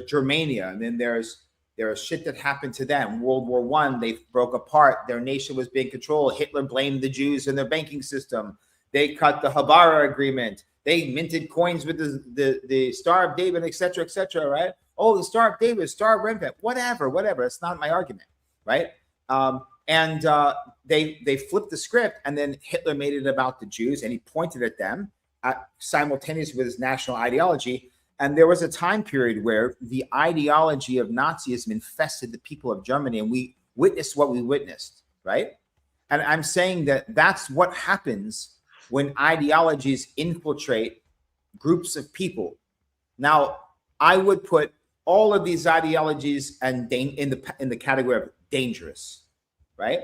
Germania, and then there's There was shit that happened to them. World War I, they broke apart. Their nation was being controlled. Hitler blamed the Jews in their banking system. They cut the Habara Agreement. They minted coins with the Star of David, et cetera, right? Oh, the Star of David, Star of Rembrandt, whatever. It's not my argument, right? They flipped the script, and then Hitler made it about the Jews, and he pointed at them simultaneously with his national ideology. And there was a time period where the ideology of Nazism infested the people of Germany, and we witnessed what we witnessed, right? And I'm saying that that's what happens when ideologies infiltrate groups of people. Now, I would put all of these ideologies in the category of dangerous, right?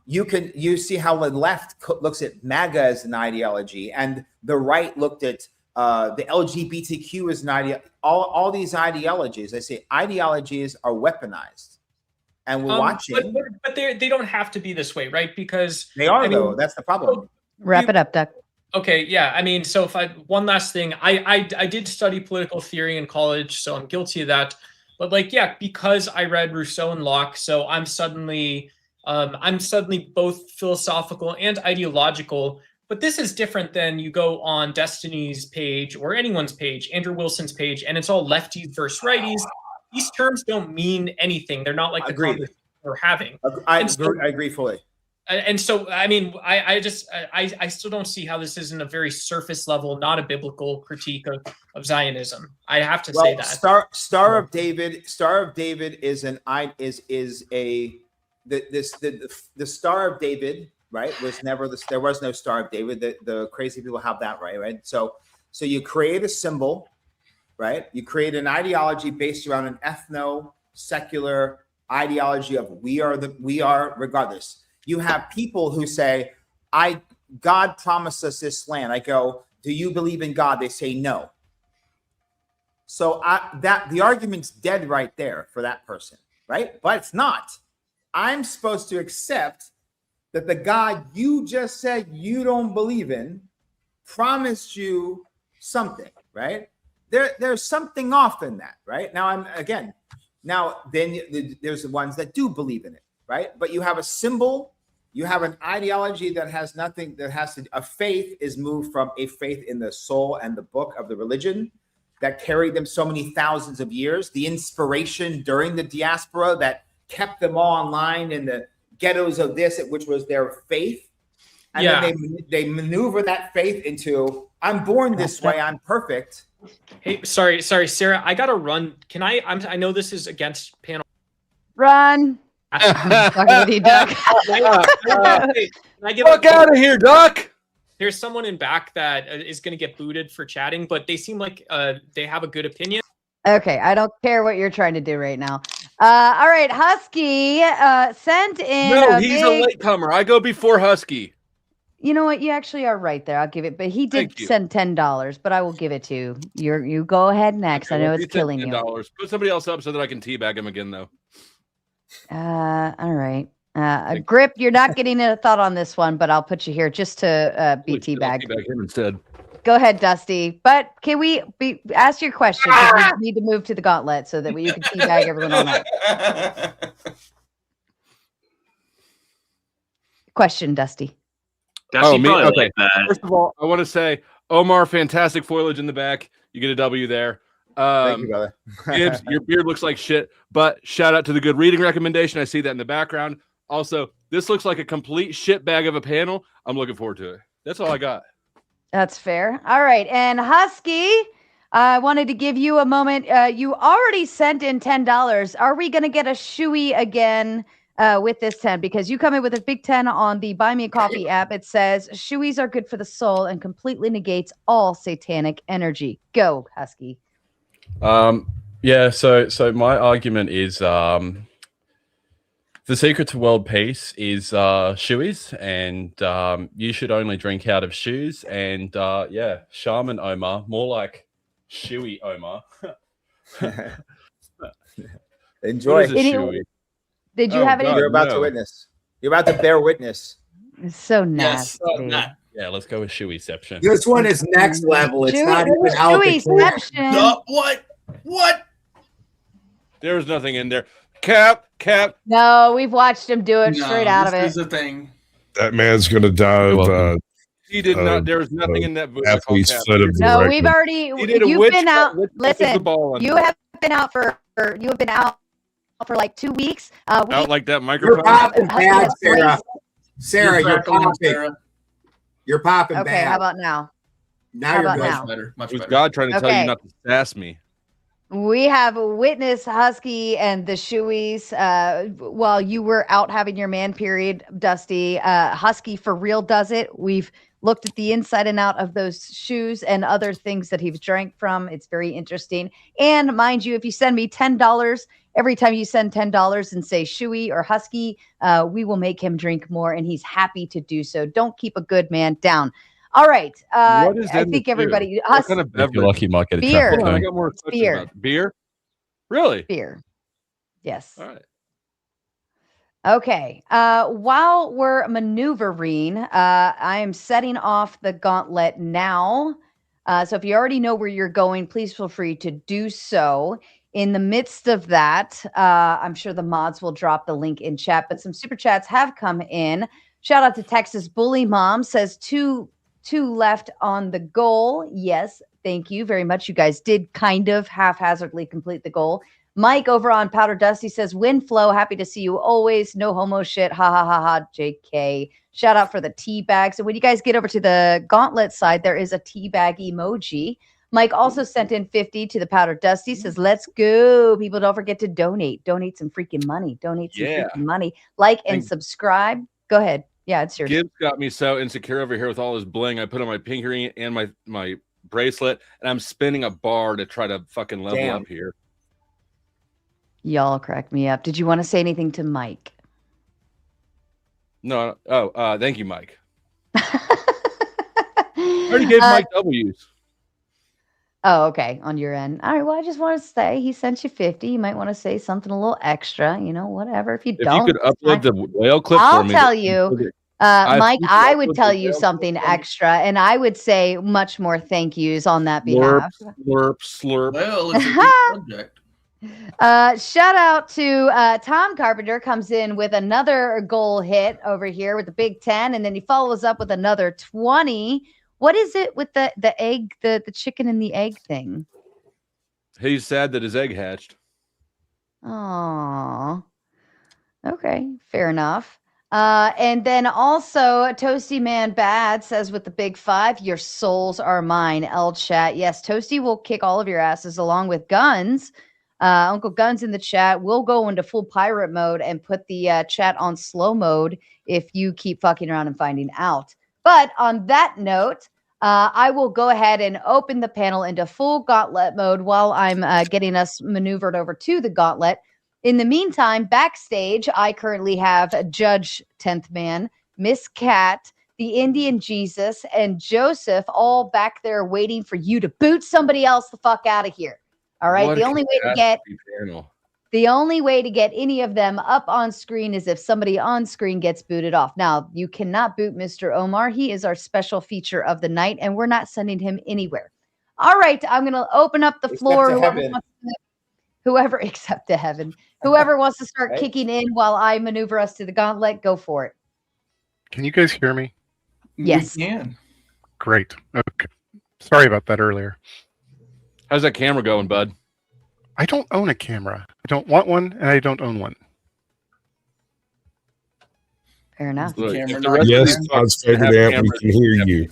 You see how the left looks at MAGA as an ideology, and the right looked at the LGBTQ as an ideology. All these ideologies, I say ideologies are weaponized, and we're watching. But they don't have to be this way, right? Because they are, though. That's the problem. Wrap it up, Duck. Okay, yeah. I mean, so one last thing, I did study political theory in college, so I'm guilty of that. But like, yeah, because I read Rousseau and Locke, so I'm suddenly both philosophical and ideological. But this is different than you go on Destiny's page or anyone's page, Andrew Wilson's page, and it's all lefties versus righties. These terms don't mean anything. They're not like the conversation we're having. I agree fully. And so, I mean, I still don't see how this isn't a very surface level, not a biblical critique of Zionism. I have to say that. Star of David is the Star of David, right? There was no Star of David. The crazy people have that right? So you create a symbol, right? You create an ideology based around an ethno-secular ideology of we are regardless. You have people who say, God promised us this land. I go, do you believe in God? They say no. So the argument's dead right there for that person, right? But it's not. I'm supposed to accept that the God you just said you don't believe in promised you something, right? There's something off in that, right? There's the ones that do believe in it, right? But you have a symbol, you have an ideology that has nothing, a faith is moved from a faith in the soul and the book of the religion that carried them so many thousands of years, the inspiration during the diaspora that kept them all online in the ghettos of this, which was their faith. And then they maneuver that faith into, I'm born this way, I'm perfect. Hey, sorry, Sarah, I gotta run. Can I know this is against panel. Run. Fucking with you, Duck. Fuck out of here, Duck. There's someone in back that is going to get booted for chatting, but they seem like they have a good opinion. Okay, I don't care what you're trying to do right now. All right, Husky sent in. No, he's a latecomer. I go before Husky. You know what? You actually are right there. I'll give it. But he did send $10, but I will give it to you. You go ahead next. Okay, I know it's killing you. Put somebody else up so that I can teabag him again, though. All right. Grip, you're not getting a thought on this one, but I'll put you here just to be teabagged. Teabag him instead. Go ahead, Dusty. But can we ask your question? We need to move to the gauntlet so that you can teabag everyone all night. Question, Dusty. Dusty me? Okay. Like that. First of all, I want to say, Omar, fantastic foliage in the back. You get a W there. Thank you, brother. GIBBS, your beard looks like shit, but shout out to the good reading recommendation. I see that in the background. Also, this looks like a complete shit bag of a panel. I'm looking forward to it. That's all I got. That's fair. All right. And Husky, I wanted to give you a moment. You already sent in $10. Are we going to get a shoey again with this 10? Because you come in with a big 10 on the Buy Me a Coffee app. It says shoeys are good for the soul and completely negates all satanic energy. Go, Husky. Yeah, so my argument is the secret to world peace is shoeys, and you should only drink out of shoes. And yeah, Shaman Omar, more like shoey Omar. Enjoy. Did you have any? You're about to witness. You're about to bear witness. It's so nasty. Yes. Yeah, let's go with shoeyception. This one is next level. It's not even shoeyception. What? There was nothing in there. Cap. No, we've watched him do it straight out of it. This is a thing. That man's going to die of He did not. There was nothing in that book. I call athlete's Cap. foot of No, the we've rectum. already. He did a You've witch been cut. out. Witch cut is the Listen, ball you under. have been out for. You have been out for like 2 weeks. Out like that You're microphone. popping bad, Sarah. Sarah, you're crackling, popping. Sarah. You're popping Okay, bad. how about now? Now how you're about good. now? Much better. Much Was better. God trying to tell Okay. you not to sass me? We have witnessed Husky and the Shoeys while you were out having your man period, Dusty. Husky for real does it. We've looked at the inside and out of those shoes and other things that he's drank from. It's very interesting. And mind you, if you send me $10, every time you send $10 and say Shoey or Husky, we will make him drink more, and he's happy to do so. Don't keep a good man down. All right. What is I in the think beer? everybody. What kind of If you're beverage? lucky, you might get a Beer. traffic Hold on, I cone. got more questions Beer. about beer. Really? Beer. Yes. All right. Okay. While we're maneuvering, I am setting off the gauntlet now. So if you already know where you're going, please feel free to do so. In the midst of that, I'm sure the mods will drop the link in chat, but some super chats have come in. Shout out to Texas Bully Mom, says two left on the goal. Yes, thank you very much. You guys did kind of haphazardly complete the goal. Mike over on Powder Dusty says, win flow, happy to see you always. No homo shit. Ha ha ha ha. JK. Shout out for the tea bags. And when you guys get over to the gauntlet side, there is a tea bag emoji. Mike also sent in 50 to the Powder Dusty, says, let's go. People, don't forget to donate. Donate some freaking money. Donate some Yeah. freaking money. Like and And- subscribe. Go ahead. Yeah, it's yours. Gibbs got me so insecure over here with all his bling. I put on my pinky ring and my bracelet, and I'm spinning a bar to try to fucking level Damn. up here. Y'all crack me up. Did you want to say anything to Mike? No. Oh, thank you, Mike. I already gave Mike W's. Oh, okay. On your end. All right. Well, I just want to say he sent you 50. You might want to say something a little extra, whatever. If you If don't, you could it's fine. upload the whale clip I'll for me. tell you, I Mike, think I that's would what tell the you whale something clip for me. extra, and I would say much more thank yous on that Slurp, behalf. slurp, slurp. Well, it's a big subject. Shout out to Tom Carpenter, comes in with another goal hit over here with the Big 10, and then he follows up with another 20. What is it with the egg, the chicken and the egg thing? He's sad that his egg hatched. Oh, okay, fair enough. And then also Toasty Man Bad says with the big 5, your souls are mine. L chat. Yes, Toasty will kick all of your asses along with Guns. Uncle Guns in the chat. We'll go into full pirate mode and put the chat on slow mode if you keep fucking around and finding out. But on that note, I will go ahead and open the panel into full gauntlet mode while I'm getting us maneuvered over to the gauntlet. In the meantime, backstage, I currently have Judge 10th Man, Miss Cat, the Indian Jesus, and Joseph all back there waiting for you to boot somebody else the fuck out of here. All right. What The a only way to get any of them up on screen is if somebody on screen gets booted off. Now, you cannot boot Mr. Omar. He is our special feature of the night, and we're not sending him anywhere. All right, I'm going to open up the floor. Whoever except to heaven. Whoever wants to start kicking in while I maneuver us to the gauntlet, go for it. Can you guys hear me? Yes. We can. Great. Okay. Sorry about that earlier. How's that camera going, bud? I don't own a camera. I don't want one, and I don't own one. Fair enough. Look, camera if not the rest of Yes, these God's folks have favorite amp, we cameras, can hear you.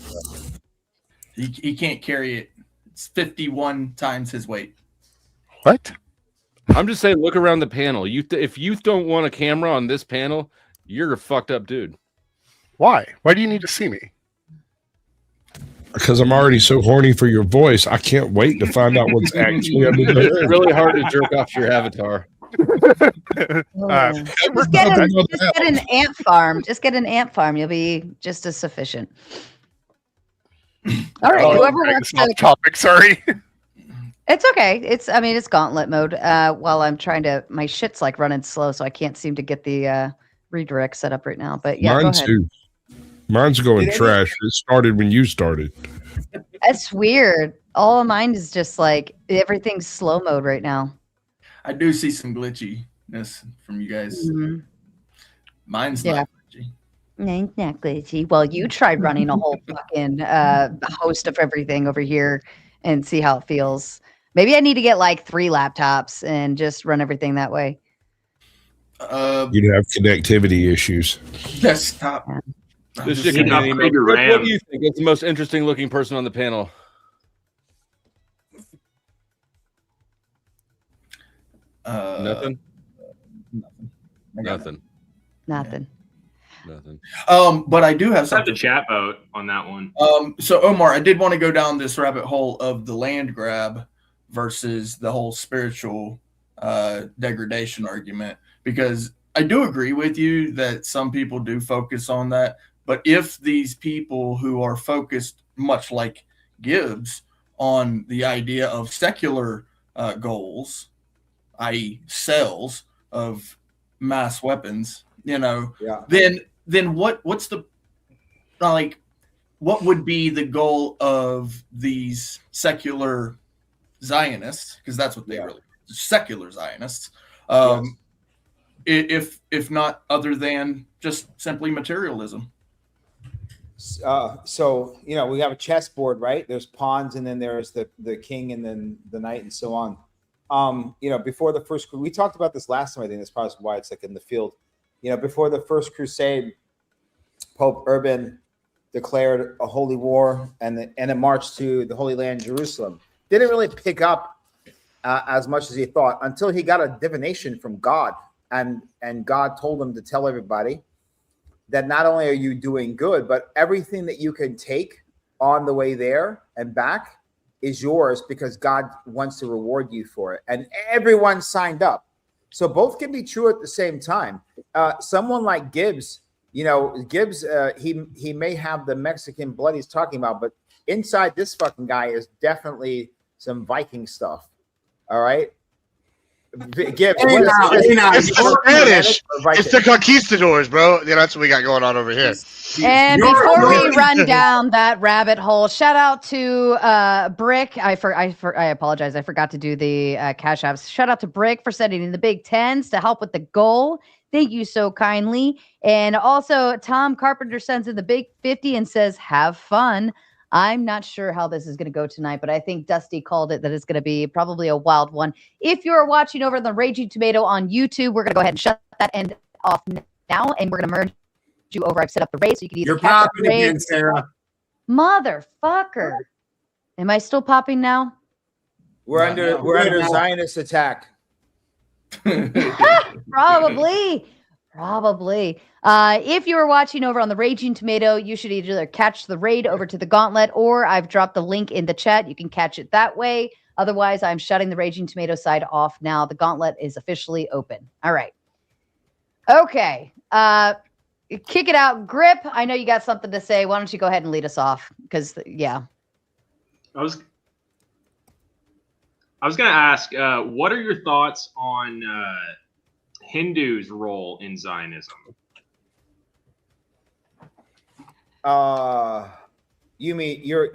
He can't carry it. It's 51 times his weight. What? I'm just saying, look around the panel. If you don't want a camera on this panel, you're a fucked up dude. Why? Why do you need to see me? Because I'm already so horny for your voice, I can't wait to find out what's actually under the It's hood. really hard to jerk off your avatar. Just get an ant farm. Just get an ant farm. You'll be just as sufficient. All right. Whoever wants to. Topic. Sorry. It's okay. It's gauntlet mode. While I'm trying to, my shit's like running slow, so I can't seem to get the redirect set up right now. But yeah, Mine go ahead. too. Mine's going trash. It started when you started. That's weird. All of mine is just like everything's slow mode right now. I do see some glitchiness from you guys. Mhm. Mine's Yeah. not glitchy. Ain't that glitchy? Well, you tried running a whole fucking host of everything over here and see how it feels. Maybe I need to get like 3 laptops and just run everything that way. You'd have connectivity issues. Desktop. This Just shit need can to be upgrade your What RAM. do you think is the most interesting looking person on the panel? Nothing. Nothing. Nothing. Nothing. But I do have Have something. the chat vote on that one. So Omar, I did want to go down this rabbit hole of the land grab versus the whole spiritual degradation argument, because I do agree with you that some people do focus on that. But if these people who are focused, much like GIBBS, on the idea of secular goals, i.e., sales of mass weapons, then what's the what would be the goal of these secular Zionists? Because that's what they really are, secular Zionists. If not other than just simply materialism. So we have a chessboard, right? There's pawns, and then there's the king, and then the knight, and so on. Before the first, we talked about this last time. I think that's probably why it's like in the field. Before the first crusade, Pope Urban declared a holy war and a march to the Holy Land, Jerusalem. Didn't really pick up as much as he thought until he got a divination from God, and God told him to tell everybody that not only are you doing good, but everything that you can take on the way there and back is yours, because God wants to reward you for it. And everyone signed up. So both can be true at the same time. Someone like GIBBS, GIBBS, he may have the Mexican blood he's talking about, but inside this fucking guy is definitely some Viking stuff. All right. GIBBS, it's Spanish. It's the conquistadors, bro. That's what we got going on over here. And before we run down that rabbit hole, shout out to Brick. I apologize. I forgot to do the cash apps. Shout out to Brick for sending in the big tens to help with the goal. Thank you so kindly. And also Tom Carpenter sends in the big 50 and says, have fun. I'm not sure how this is going to go tonight, but I think Dusty called it that it's going to be probably a wild one. If you're watching over the Raging Tomato on YouTube, we're going to go ahead and shut that end off now, and we're going to merge you over. I've set up the raid so you can either catch the raid. Again, Sarah. Motherfucker. Am I still popping now? We're under Zionist attack. Probably. If you are watching over on the Raging Tomato, you should either catch the raid over to the Gauntlet, or I've dropped the link in the chat. You can catch it that way. Otherwise, I'm shutting the Raging Tomato side off now. The Gauntlet is officially open. All right. Okay. Kick it out. Grip, I know you got something to say. Why don't you go ahead and lead us off? Because, yeah. I was going to ask, what are your thoughts on Hindus' role in Zionism? You mean you're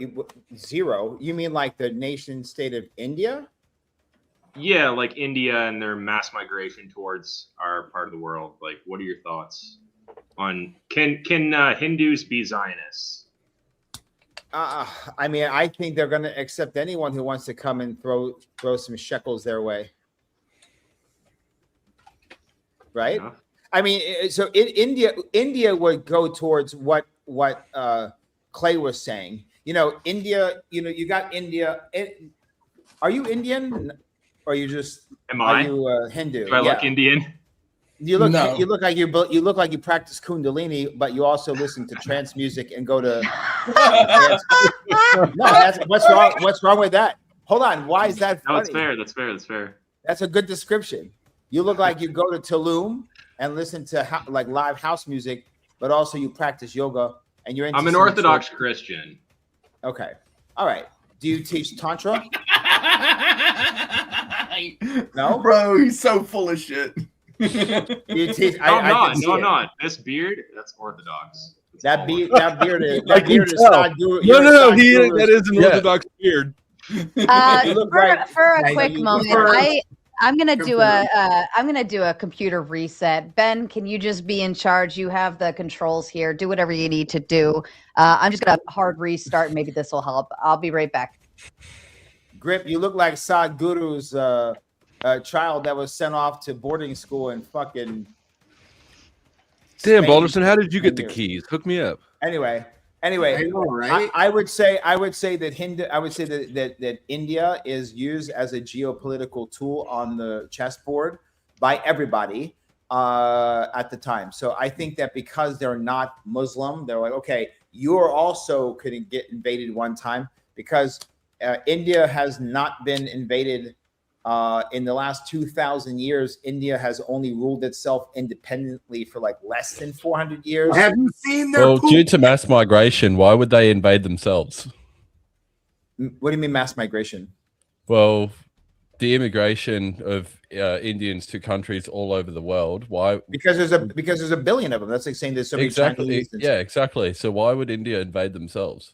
zero? You mean like the nation state of India? Yeah, like India and their mass migration towards our part of the world. Like, what are your thoughts on can Hindus be Zionists? I mean, I think they're going to accept anyone who wants to come and throw some shekels their way. Right? Yeah. I mean, so India would go towards what Clay was saying. India. You got India. Are you Indian, or are you just? Are you Hindu? Do I look Indian? You look. No. You look like you look like you practice Kundalini, but you also listen to trance music and go to. No, what's wrong. What's wrong with that? Hold on. Why is that funny? No, that's fair. That's a good description. You look like you go to Tulum and listen to like live house music, but also you practice yoga and you're into I'm an Orthodox Christian. Okay. All right. Do you teach Tantra? No? Bro, he's so full of shit. You teach, I'm not. This beard, that's Orthodox. That beard is not No, that is an Orthodox beard. For a quick moment, I'm gonna do a computer reset. Ben, can you just be in charge? You have the controls here. Do whatever you need to do. I'm just gonna hard restart. Maybe this will help. I'll be right back. Grip, you look like Sadhguru's child that was sent off to boarding school and fucking. Damn, Spain. Balderson, how did you get the keys? Hook me up. Anyway, I know, right? I would say that India is used as a geopolitical tool on the chessboard by everybody at the time. So I think that because they're not Muslim, they're like, okay, you're also could get invaded one time because India has not been invaded. In the last 2,000 years, India has only ruled itself independently for like less than 400 years. Have you seen their Well, due to mass migration, why would they invade themselves? What do you mean mass migration? Well, the immigration of Indians to countries all over the world. Why? Because there's a billion of them. That's like saying there's so many Chinese. Yeah, exactly. So why would India invade themselves?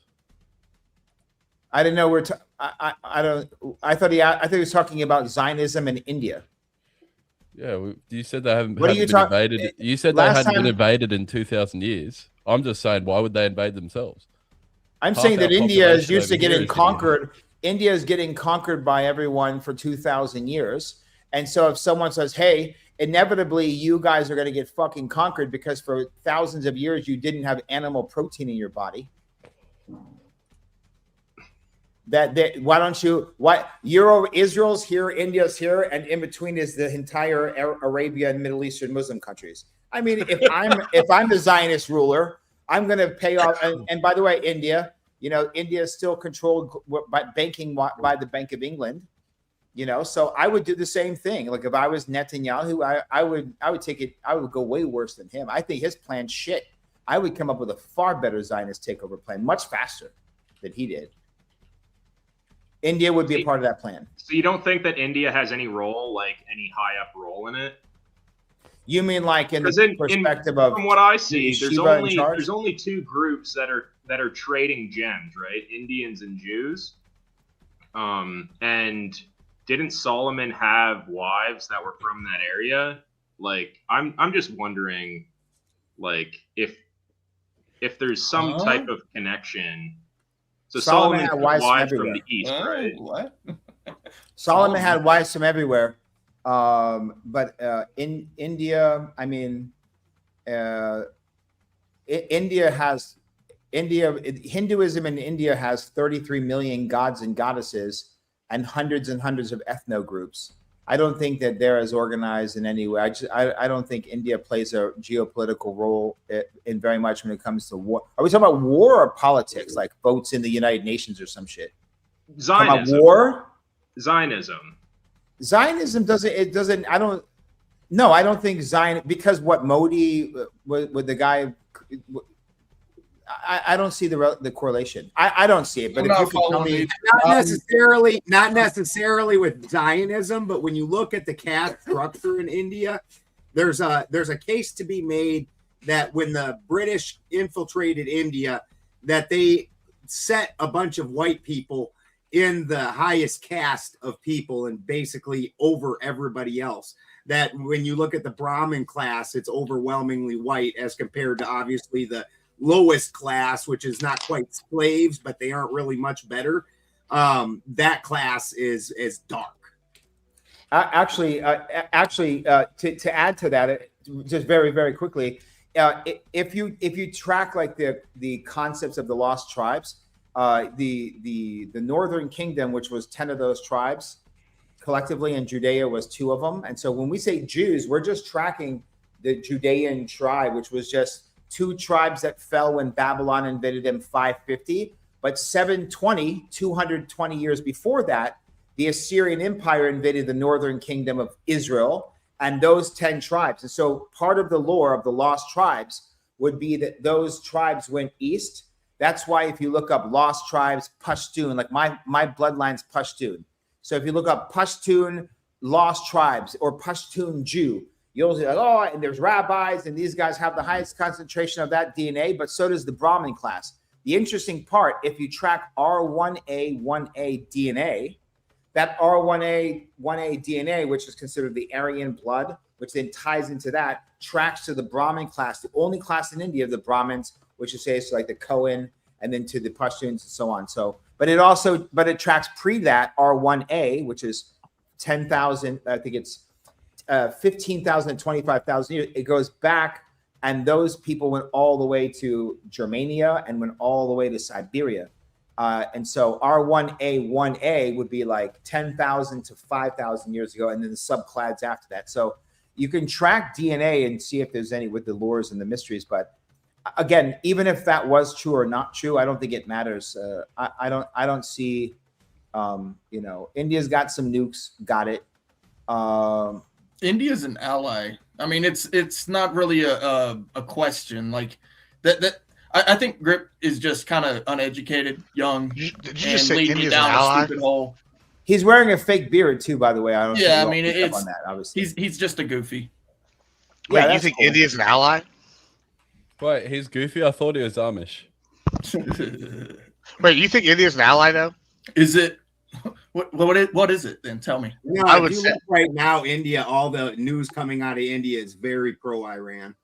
I didn't know I thought he was talking about Zionism in India. Yeah, you said they haven't. What are you been invaded. You said they hadn't been time- invaded in 2,000 years. I'm just saying, why would they invade themselves? I'm Half saying that our India is population used to over here getting is conquered. India is getting conquered by everyone for 2,000 years. And so if someone says, hey, inevitably you guys are going to get fucking conquered because for thousands of years you didn't have animal protein in your body. Why don't you? Israel's here, India's here, and in between is the entire Arabia and Middle Eastern Muslim countries. I mean, if I'm the Zionist ruler, I'm going to pay off. And by the way, India is still controlled by banking by the Bank of England. So I would do the same thing. Like if I was Netanyahu, I would take it. I would go way worse than him. I think his plan shit. I would come up with a far better Zionist takeover plan, much faster than he did. India would be a part of that plan. So you don't think that India has any role, like any high up role in it? You mean like in the perspective of from what I see, there's Shiva only two groups that are trading gems, right? Indians and Jews. And didn't Solomon have wives that were from that area? Like I'm just wondering, like if there's some type of connection. So Solomon had wives from the east, right? What? Solomon had wives from everywhere. But in India, I mean, Hinduism in India has 33 million gods and goddesses and hundreds of ethno groups. I don't think that they're as organized in any way. I don't think India plays a geopolitical role in very much when it comes to war. Are we talking about war or politics, like votes in the United Nations or some shit? Zionism. War? Zionism doesn't. I don't think Zion, because what Modi with the guy. I don't see the correlation. I don't see it. But if you can tell me, not necessarily with Zionism, but when you look at the caste structure in India, there's a case to be made that when the British infiltrated India, that they set a bunch of white people in the highest caste of people and basically over everybody else. That when you look at the Brahmin class, it's overwhelmingly white as compared to obviously the lowest class, which is not quite slaves, but they aren't really much better. That class is dark. Actually, to add to that, just very, very quickly, if you track like the concepts of the lost tribes, the Northern Kingdom, which was 10 of those tribes collectively, and Judea was 2 of them. And so when we say Jews, we're just tracking the Judean tribe, which was just 2 tribes that fell when Babylon invaded them 550, but 220 years before that, the Assyrian Empire invaded the northern kingdom of Israel and those 10 tribes. And so part of the lore of the lost tribes would be that those tribes went east. That's why if you look up lost tribes, Pashtun, like my bloodline's Pashtun. So if you look up Pashtun lost tribes or Pashtun Jew, you'll say, oh, and there's rabbis, and these guys have the highest concentration of that DNA, but so does the Brahmin class. The interesting part, if you track R1A1A DNA, that R1A DNA, which is considered the Aryan blood, which then ties into that, tracks to the Brahmin class, the only class in India, the Brahmins, which is say like the Kohen, and then to the Pashtuns and so on. So, but it tracks pre that R1A, which is 10,000. I think it's 15,000 and 25,000 years. It goes back, and those people went all the way to Germania and went all the way to Siberia. And so R1A would be like 10,000 to 5,000 years ago, and then the subclads after that. So you can track DNA and see if there's any with the lures and the mysteries. But again, even if that was true or not true, I don't think it matters. I don't see, India's got some nukes, got it. India's an ally. I mean, it's not really a question like that. I think Grip is just kind of uneducated, young, Did you and just say leading India's down an ally? a stupid hole. He's wearing a fake beard too, by the way. I don't. Yeah, know I mean, if you picked it's up on that, obviously. he's just a goofy. Wait, Yeah, you think India's an ally? Wait, he's goofy? I thought he was Amish. Wait, you think India's an ally though? Is it? What is it then? Tell me. No, I if would you say- look right now, India, all the news coming out of India is very pro-Iran.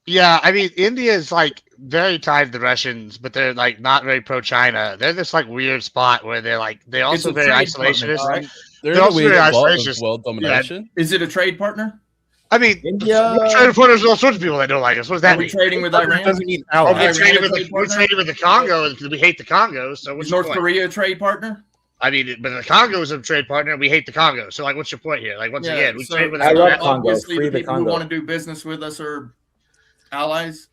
Yeah, I mean, India is like very tied to the Russians, but they're like not very pro-China. They're this like weird spot where they're also a very trade isolationist. partner, right? They're They're in a also weird very spot of isolationist. world domination. Is it a trade partner? I mean, India. we're trading for there's all sorts of people that don't like us. What does Are that we mean? trading with It Iran? doesn't mean Oh, ally. we're Iran trading a with trade we're partner? trading with the Congo because we hate the Congo. So what's Is your North point? Korea a trade partner? I mean, but the Congo is a trade partner, and we hate the Congo. So like, what's your point here? Like once again, we so- trade with. I so love Congo. obviously Free the the people Congo. who want to do business with us are allies.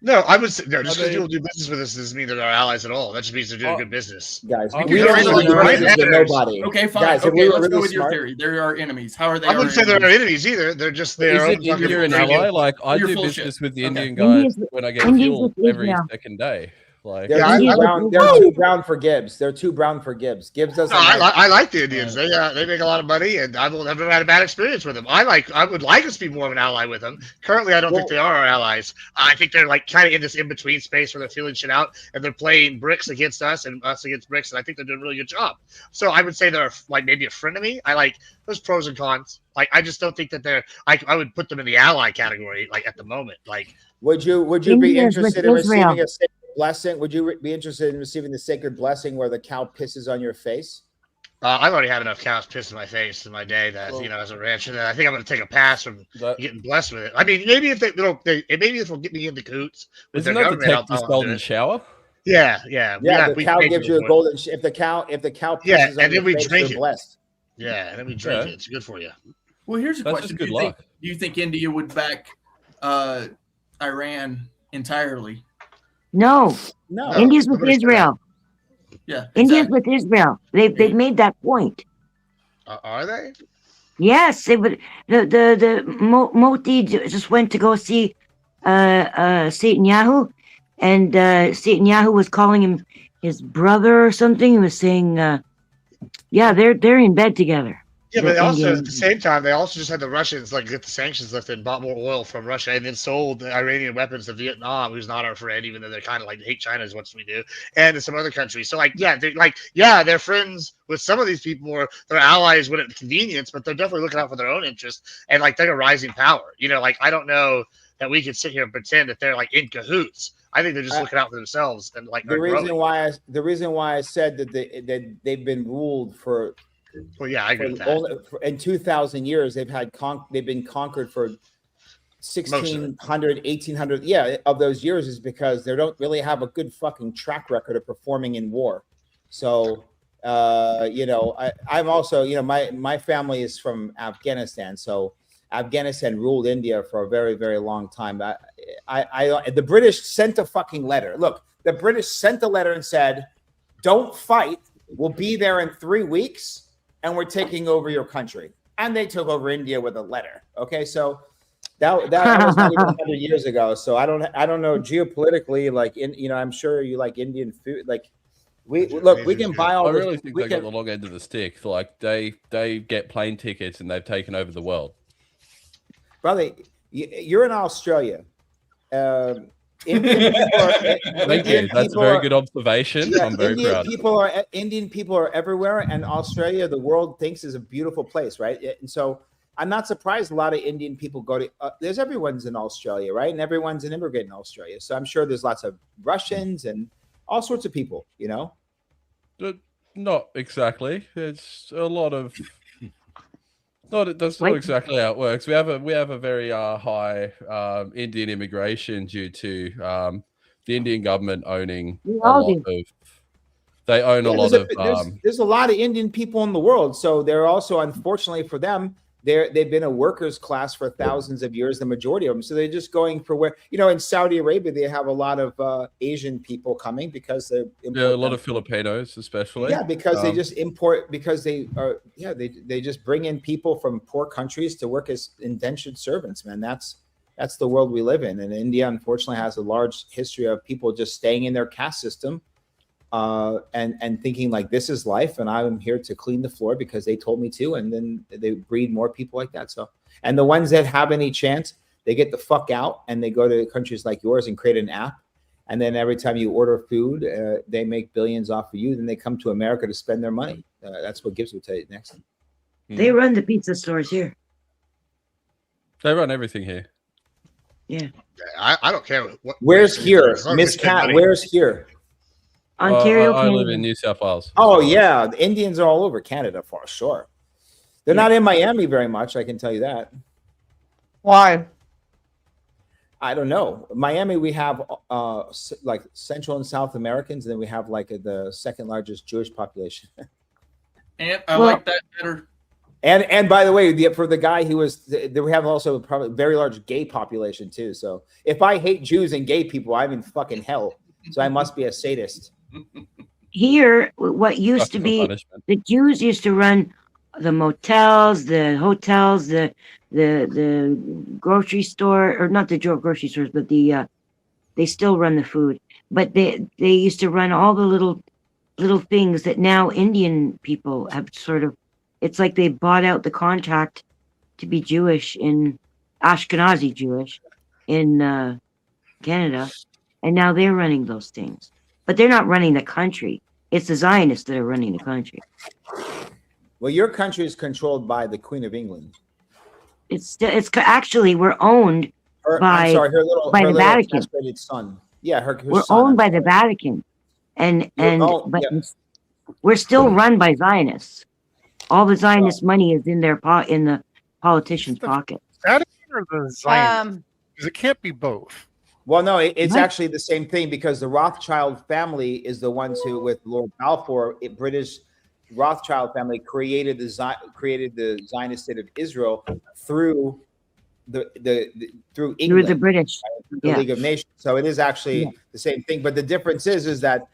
No, I would say no. Just Are because they- people do business with us doesn't mean they're our allies at all. That just means they're doing good business. Guys, I'm we just don't saying really they're do our business with enemies. nobody. Okay, fine. Guys, if okay, we were let's go really with your smart- theory. They're our enemies. How are they? I wouldn't our say they're our enemies? enemies either. They're just their own Isn't India an fucking ally? Like, I You're do full of business shit. with the Okay. Indian guys India's- when I get India's fuel with every Israel. second day. Like, They're, Yeah, too, I- brown, they're too brown for Gibbs. They're too brown for Gibbs. Gibbs doesn't. No, like- I like the Indians. They make a lot of money, and I've never had a bad experience with them. I would like us to be more of an ally with them. Currently, I don't think they are our allies. I think they're like kind of in this in between space where they're feeling shit out and they're playing bricks against us and us against bricks, and I think they're doing a really good job. So I would say they're like maybe a frenemy. There's pros and cons. Like I just don't think that they're. I would put them in the ally category. Like at the moment, like Would you be India's with interested in receiving Israel. a sacred blessing? Would you be interested in receiving the sacred blessing where the cow pisses on your face? I've already had enough cows piss in my face in my day that as a rancher that I think I'm going to take a pass from getting blessed with it. I mean, maybe if maybe this will get me into coots with isn't their that the government. Texas golden shower? Yeah. Yeah, the we cow paid gives for you it. a golden. If the cow pisses Yeah, on and your then we face, drink you're it. blessed. Yeah, and then we drink it. It's good for you. Well, here's a That's question: just good do you think, luck. do you think India would back Iran entirely? No, No, India's with nobody's Israel. Yeah, India's exactly. with Israel. They've made that point. Are they? Yes, they would. The Modi just went to go see Netanyahu, and Netanyahu was calling him his brother or something. He was saying, "Yeah, they're in bed together." Yeah, but The also Indian- at the same time, they also just had the Russians get the sanctions lifted and bought more oil from Russia, and then sold the Iranian weapons to Vietnam, who's not our friend, even though they're kind of hate China as much as we do, and to some other countries. So they're friends with some of these people, or they're allies when it's convenience, but they're definitely looking out for their own interests, and they're a rising power. I don't know that we could sit here and pretend that they're in cahoots. I think they're just looking out for themselves and the reason why I said that they've been ruled for. Well, yeah, I agree with that. In 2,000 years, they've been conquered for 1,600, 1,800. Yeah, of those years is because they don't really have a good fucking track record of performing in war. So, I'm also, my family is from Afghanistan. So Afghanistan ruled India for a very, very long time. The British sent a fucking letter. Look, the British sent a letter and said, "Don't fight. We'll be there in 3 weeks. And we're taking over your country." And they took over India with a letter. Okay, so that was not even 100 years ago. So I don't know geopolitically. I'm sure you like Indian food. We can buy all. I really think they got the long end of the stick. They get plane tickets and they've taken over the world. Brother, you're in Australia. Indian people are, Thank you. That's a very good observation. Yeah, I'm very Indian proud. Indian people are everywhere, and Australia, the world thinks is a beautiful place, right? And so I'm not surprised a lot of Indian people go to. There's everyone's in Australia, right? And everyone's an immigrant in Australia, so I'm sure there's lots of Russians and all sorts of people, you know. Not exactly. It's a lot of. That's not exactly how it works. We have a very high Indian immigration due to the Indian government owning a lot of. They own a lot of. There's a lot of Indian people in the world, so they're also, unfortunately for them, they've been a workers class for thousands of years, the majority of them. So they're just going for where, you know, in Saudi Arabia they have a lot of Asian people coming because they're a lot of Filipinos, especially. Yeah, because they just import, because they are, they just bring in people from poor countries to work as indentured servants, man. That's the world we live in. And India, unfortunately, has a large history of people just staying in their caste system and thinking like, this is life, and I'm here to clean the floor because they told me to, and then they breed more people like that. So, and the ones that have any chance, they get the fuck out and they go to countries like yours and create an app. And then every time you order food, they make billions off of you. Then they come to America to spend their money. That's what GIBBS will tell you next. They run the pizza stores here. They run everything here. Yeah. I don't care. Where's here, Miss Cat? Where's here? Ontario, I live in New South Wales. Oh yeah, the Indians are all over Canada for sure. They're not in Miami very much, I can tell you that. Why? I don't know. Miami, we have like Central and South Americans, and then we have like the second largest Jewish population. And I like that better. And by the way, for the guy who was, we have also probably a very large gay population too. So if I hate Jews and gay people, I'm in fucking hell. So I must be a sadist. Here, what used to be, the Jews used to run the motels, the hotels, the grocery store, or not the grocery stores, but they still run the food. But they used to run all the little things that now Indian people have sort of, it's like they bought out the contract to be Jewish in Ashkenazi Jewish in Canada, and now they're running those things. But they're not running the country. It's the Zionists that are running the country. Well, your country is controlled by the Queen of England. It's actually, we're owned by the Vatican. Son. Yeah, her we're son, owned by the Vatican, but we're still run by Zionists. All the Zionist money is in in the politicians' pockets. Vatican or the Zionists? Because it can't be both. Well, no, it's actually the same thing, because the Rothschild family is the ones who, with Lord Balfour, British Rothschild family created the Zionist state of Israel through through England, through the British, through the League of Nations. So it is actually the same thing, but the difference is that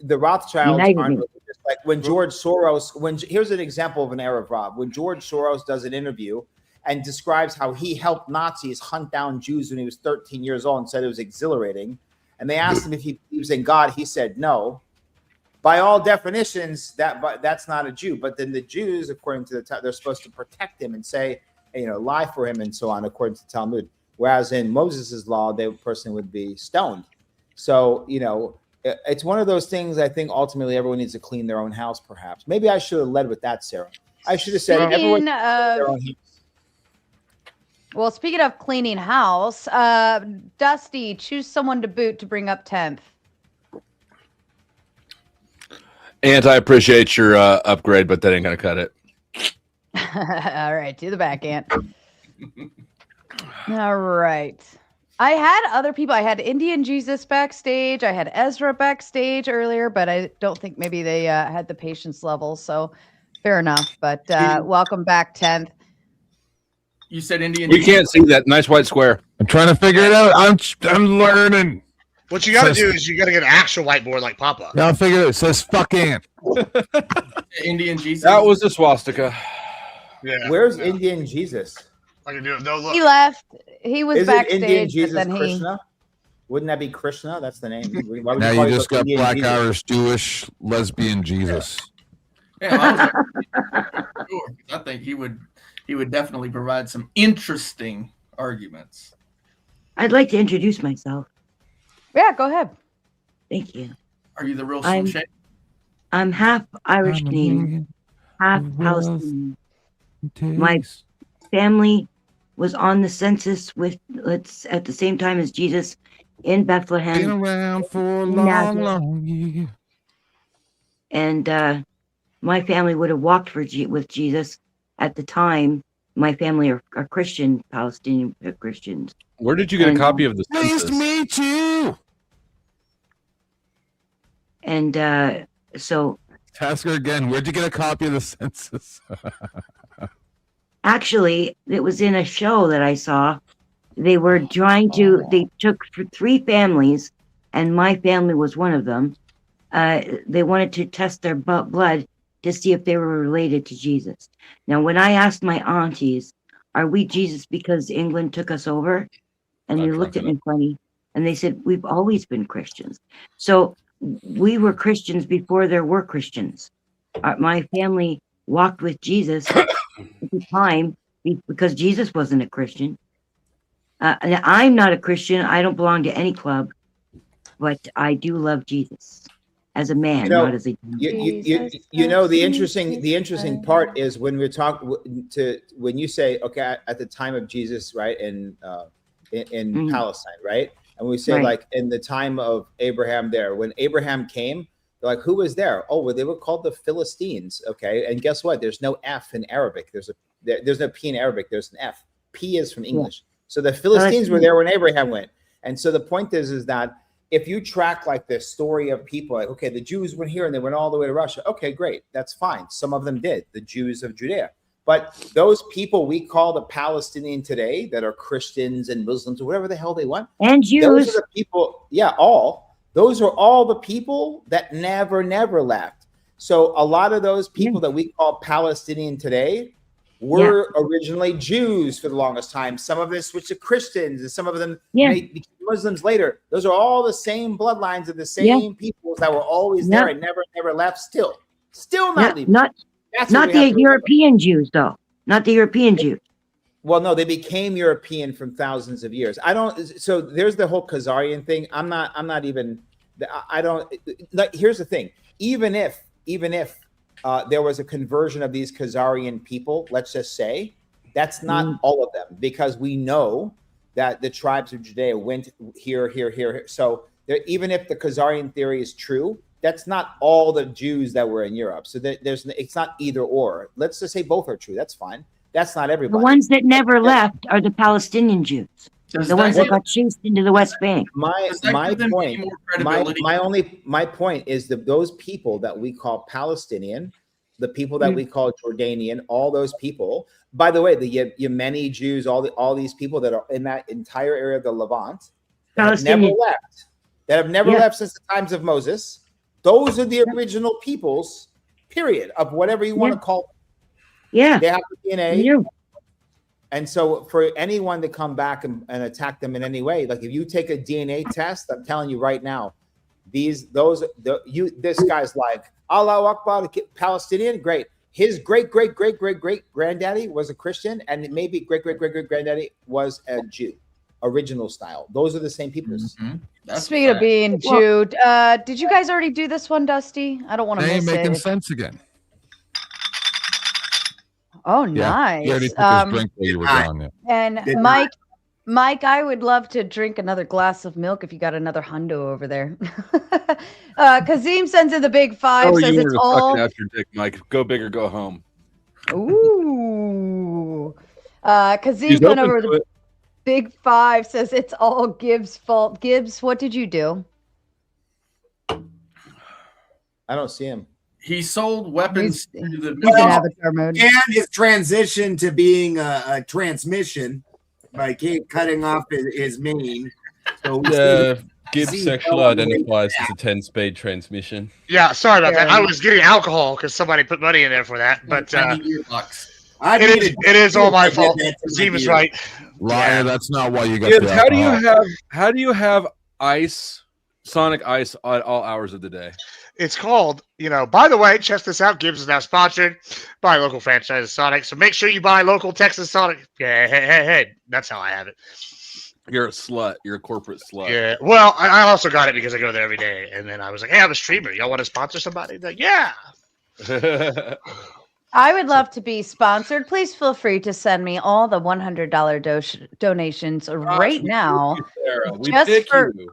the Rothschilds aren't religious. Like when George Soros, here's an example of an Arab Rob. When George Soros does an interview and describes how he helped Nazis hunt down Jews when he was 13 years old and said it was exhilarating, and they asked him if he believes in God, he said no. By all definitions, that's not a Jew. But then the Jews, according to they're supposed to protect him and say, lie for him and so on, according to Talmud. Whereas in Moses' law, the person would be stoned. So, it's one of those things. I think ultimately everyone needs to clean their own house, perhaps. Maybe I should have led with that, Sarah. I should have said everyone their own house. Well, speaking of cleaning house, Dusty, choose someone to boot to bring up 10th. And I appreciate your upgrade, but that ain't gonna cut it. All right, to the back, Ant. All right. I had other people. I had Indian Jesus backstage. I had Ezra backstage earlier, but I don't think maybe they had the patience level. So fair enough. But welcome back, 10th. You said Indian. You can't see that nice white square. I'm trying to figure it out. I'm learning. What you got to do is you got to get an actual whiteboard like Papa. Now figure it. It says fucking Indian Jesus. That was a swastika. Yeah. Where's Indian Jesus? I can do it. No, look. He left. He was Isn't backstage. Indian Jesus but then Krishna? Wouldn't that be Krishna? That's the name. Now you just got Black Jesus? Irish Jewish lesbian Jesus. Yeah, sure. I think he would definitely provide some interesting arguments. I'd like to introduce myself. Yeah, go ahead. Thank you. Are you the real Slim Shady? I'm half Irish I'm a Canadian, man half of wealth Palestinian. and My taste. family was on the census at the same time as Jesus in Been Bethlehem, around for a in long, Nazareth, long year. and my family would have walked with Jesus at the time. My family are Christian, Palestinian Christians. Where did you get a And, copy of the Nice to census? meet you. And so Ask her again. Where'd you get a copy of the census? actually, it was in a show that I saw. They were they took for 3 families, and my family was one of them. They wanted to test their blood to see if they were related to Jesus. Now, when I asked my aunties, are we Jesus because England took us over? And they looked at me funny, and they said, we've always been Christians. So we were Christians before there were Christians. My family walked with Jesus at the time because Jesus wasn't a Christian. And I'm not a Christian. I don't belong to any club, but I do love Jesus as a man, You know, not as a the interesting part is when we're when you say, okay, at the time of Jesus, right, in Palestine, right, and we say, Right. like, in the time of Abraham, there, when Abraham came, they're like, who was there? Oh, well, they were called the Philistines. Okay, and guess what? There's no F in Arabic. There's no P in Arabic. There's an F. P is from English. So the Philistines were there when Abraham went. And so the point is that if you track like the story of people, like, okay, the Jews went here and they went all the way to Russia. Okay, great. That's fine. Some of them did, the Jews of Judea. But those people we call the Palestinian today that are Christians and Muslims or whatever the hell they want. And Jews. Those are the people, those are all the people that never left. So a lot of those people that we call Palestinian today were originally Jews for the longest time. Some of them switched to Christians, and some of them became Muslims later. Those are all the same bloodlines of the same peoples that were always there and never left. Still not leaving. Not the European Jews, though. Not the European Jews. Well, no, they became European from thousands of years. So there's the whole Khazarian thing. Here's the thing. Even if there was a conversion of these Khazarian people, let's just say, that's not all of them, because we know that the tribes of Judea went here. So even if the Khazarian theory is true, that's not all the Jews that were in Europe. So it's not either or. Let's just say both are true. That's fine. That's not everybody. The ones that never left are the Palestinian Jews. The ones that got chased into the West Bank. My point is that those people that we call Palestinian, the people that we call Jordanian, all those people, by the way, the Yemeni Jews, all these people that are in that entire area of the Levant, that have never left since the times of Moses, those are the original peoples, period, of whatever you want to call them. Yeah. They have the DNA. And so for anyone to come back and attack them in any way, like if you take a DNA test, I'm telling you right now, this guy's like, Allahu Akbar, Palestinian, great. His great granddaddy was a Christian, and maybe great granddaddy was a Jew, original style. Those are the same people. Speaking of being Jew, did you guys already do this one, Dusty? I don't want to miss They ain't making it. sense again. Oh, nice. He already took his drink while you were gone. Yeah. And Mike, I would love to drink another glass of milk if you got another hundo over there. Kazim sends in the big 5, says it's all. Out your dick, Mike. Go big or go home. Ooh. Kazim sent over the big 5, says it's all Gibbs' fault. Gibbs, what did you do? I don't see him. He sold weapons to the He's in avatar mode. And his transition to being a transmission by cutting off his main. So Gibbs sexually identifies as a 10-speed transmission. Yeah, sorry about that. I was getting alcohol because somebody put money in there for that. But it is all my fault. Steve is right. Liar, that's not why you got Gibbs, the how do you have ice, Sonic Ice, at all hours of the day? It's called, by the way, check this out. Gibbs is now sponsored by local franchise Sonic. So make sure you buy local Texas Sonic. Yeah, hey. That's how I have it. You're a slut. You're a corporate slut. Yeah. Well, I also got it because I go there every day, and then I was like, "Hey, I'm a streamer. Y'all want to sponsor somebody?" They're like, yeah. I would love to be sponsored. Please feel free to send me all the $100 donations right now. Sarah. We Just pick for- you.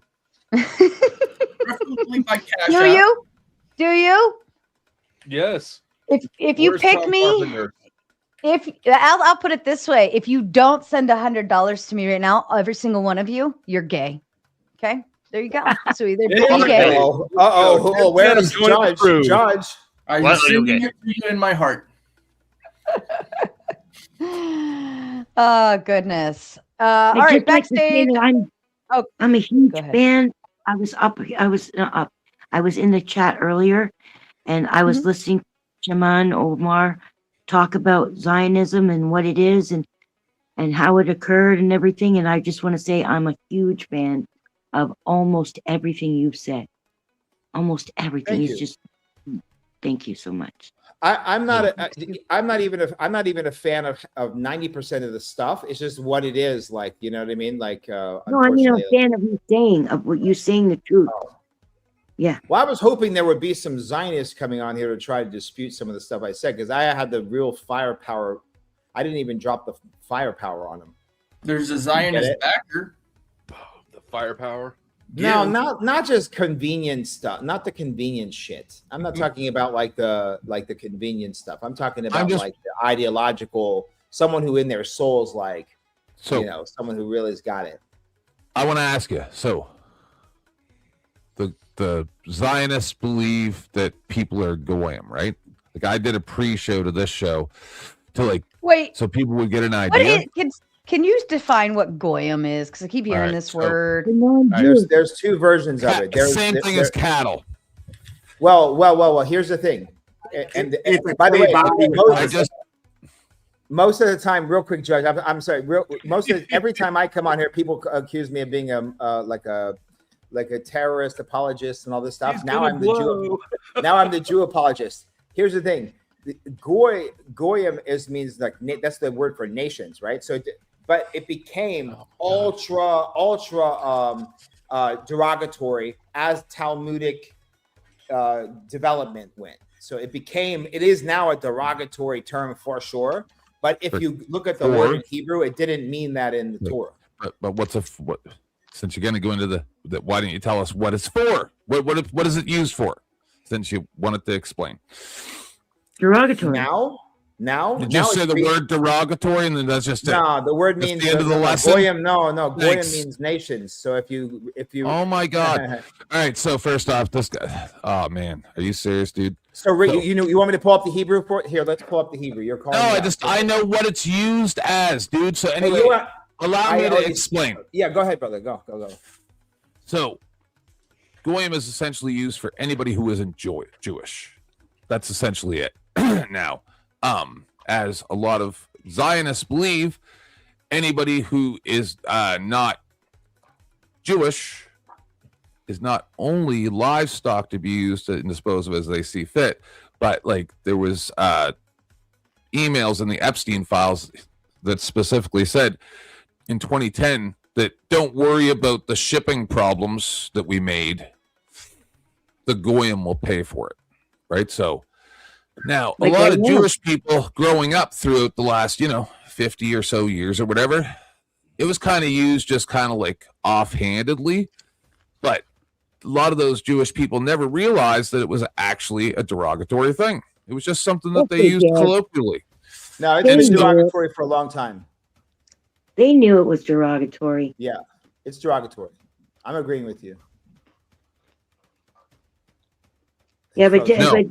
Preferably by Cash Do App. you? Do you? Yes. If you Where's pick Tom me, Carpenter? if I'll put it this way, if you don't send $100 to me right now, every single one of you, you're gay. Okay, there you go. So either be gay. Uh-oh. Where's Join the Judge? crew. Judge. I'm What? sending it to you in my heart. Oh goodness. All I'd right, just like to say backstage. that Oh, I'm a huge go ahead. fan. I was in the chat earlier, and I was Mhm. listening to Shaman Omar talk about Zionism and what it is and how it occurred and everything. And I just want to say I'm a huge fan of almost everything you've said. Almost everything. Thank It's you. just thank you so much. I'm not even a fan of 90% of the stuff. It's just what it is, like, you know what I mean? Like, No, I mean I'm a fan of you saying of what you're saying the truth. Yeah. Well, I was hoping there would be some Zionists coming on here to try to dispute some of the stuff I said, because I had the real firepower. I didn't even drop the firepower on them. There's a Zionist backer. The firepower. No, not just convenient stuff, not the convenient shit. I'm not talking about like the convenient stuff. I'm talking about like the ideological, someone who in their soul's like, So- you know, someone who really's got it. I want to ask you. So, the Zionists believe that people are goyim, right? Like I did a pre-show to this show to like Wait. so people would get an What idea. can you define what goyim is? Because I keep hearing Alright, this so- word. There's two versions of it. There's Same thing as cattle. Well. Here's the thing, and It's a by the way, body most of the time, real quick, Judge. I'm sorry. Every time I come on here, people accuse me of being like a terrorist apologist and all this stuff. Now I'm the Jew apologist. Here's the thing: goyim means like that's the word for nations, right? So, but it became ultra derogatory as Talmudic development went. So it is now a derogatory term for sure. But if you look at the word in Hebrew, it didn't mean that in the Torah. But what? Since you're going to go into the why don't you tell us what it's for? What is it used for? Since you wanted to explain. Derogatory. Now you just say the word derogatory, and then that's just it. No, the word means the end of the lesson. Goyim, no, goyim Thanks. means nations. So if you Oh my God! All right, so first off, this guy. Oh man, are you serious, dude? So Rick, you want me to pull up the Hebrew for it? Here, let's pull up the Hebrew. You're calling. No, I know what it's used as, dude. So anyway, allow me to explain. Yeah, go ahead, brother. Go. So, goyim is essentially used for anybody who isn't Jewish. That's essentially it. Now, as a lot of Zionists believe, anybody who is not Jewish is not only livestock to be used and disposed of as they see fit, but like there was emails in the Epstein files that specifically said in 2010 that don't worry about the shipping problems that we made. The goyim will pay for it, right? So now a lot of Jewish people growing up throughout the last, 50 or so years or whatever, it was kind of used just kind of like offhandedly, but a lot of those Jewish people never realized that it was actually a derogatory thing. It was just something that they used colloquially. No, it's been derogatory for a long time. They knew it was derogatory. Yeah, it's derogatory. I'm agreeing with you. Yeah, but anyway,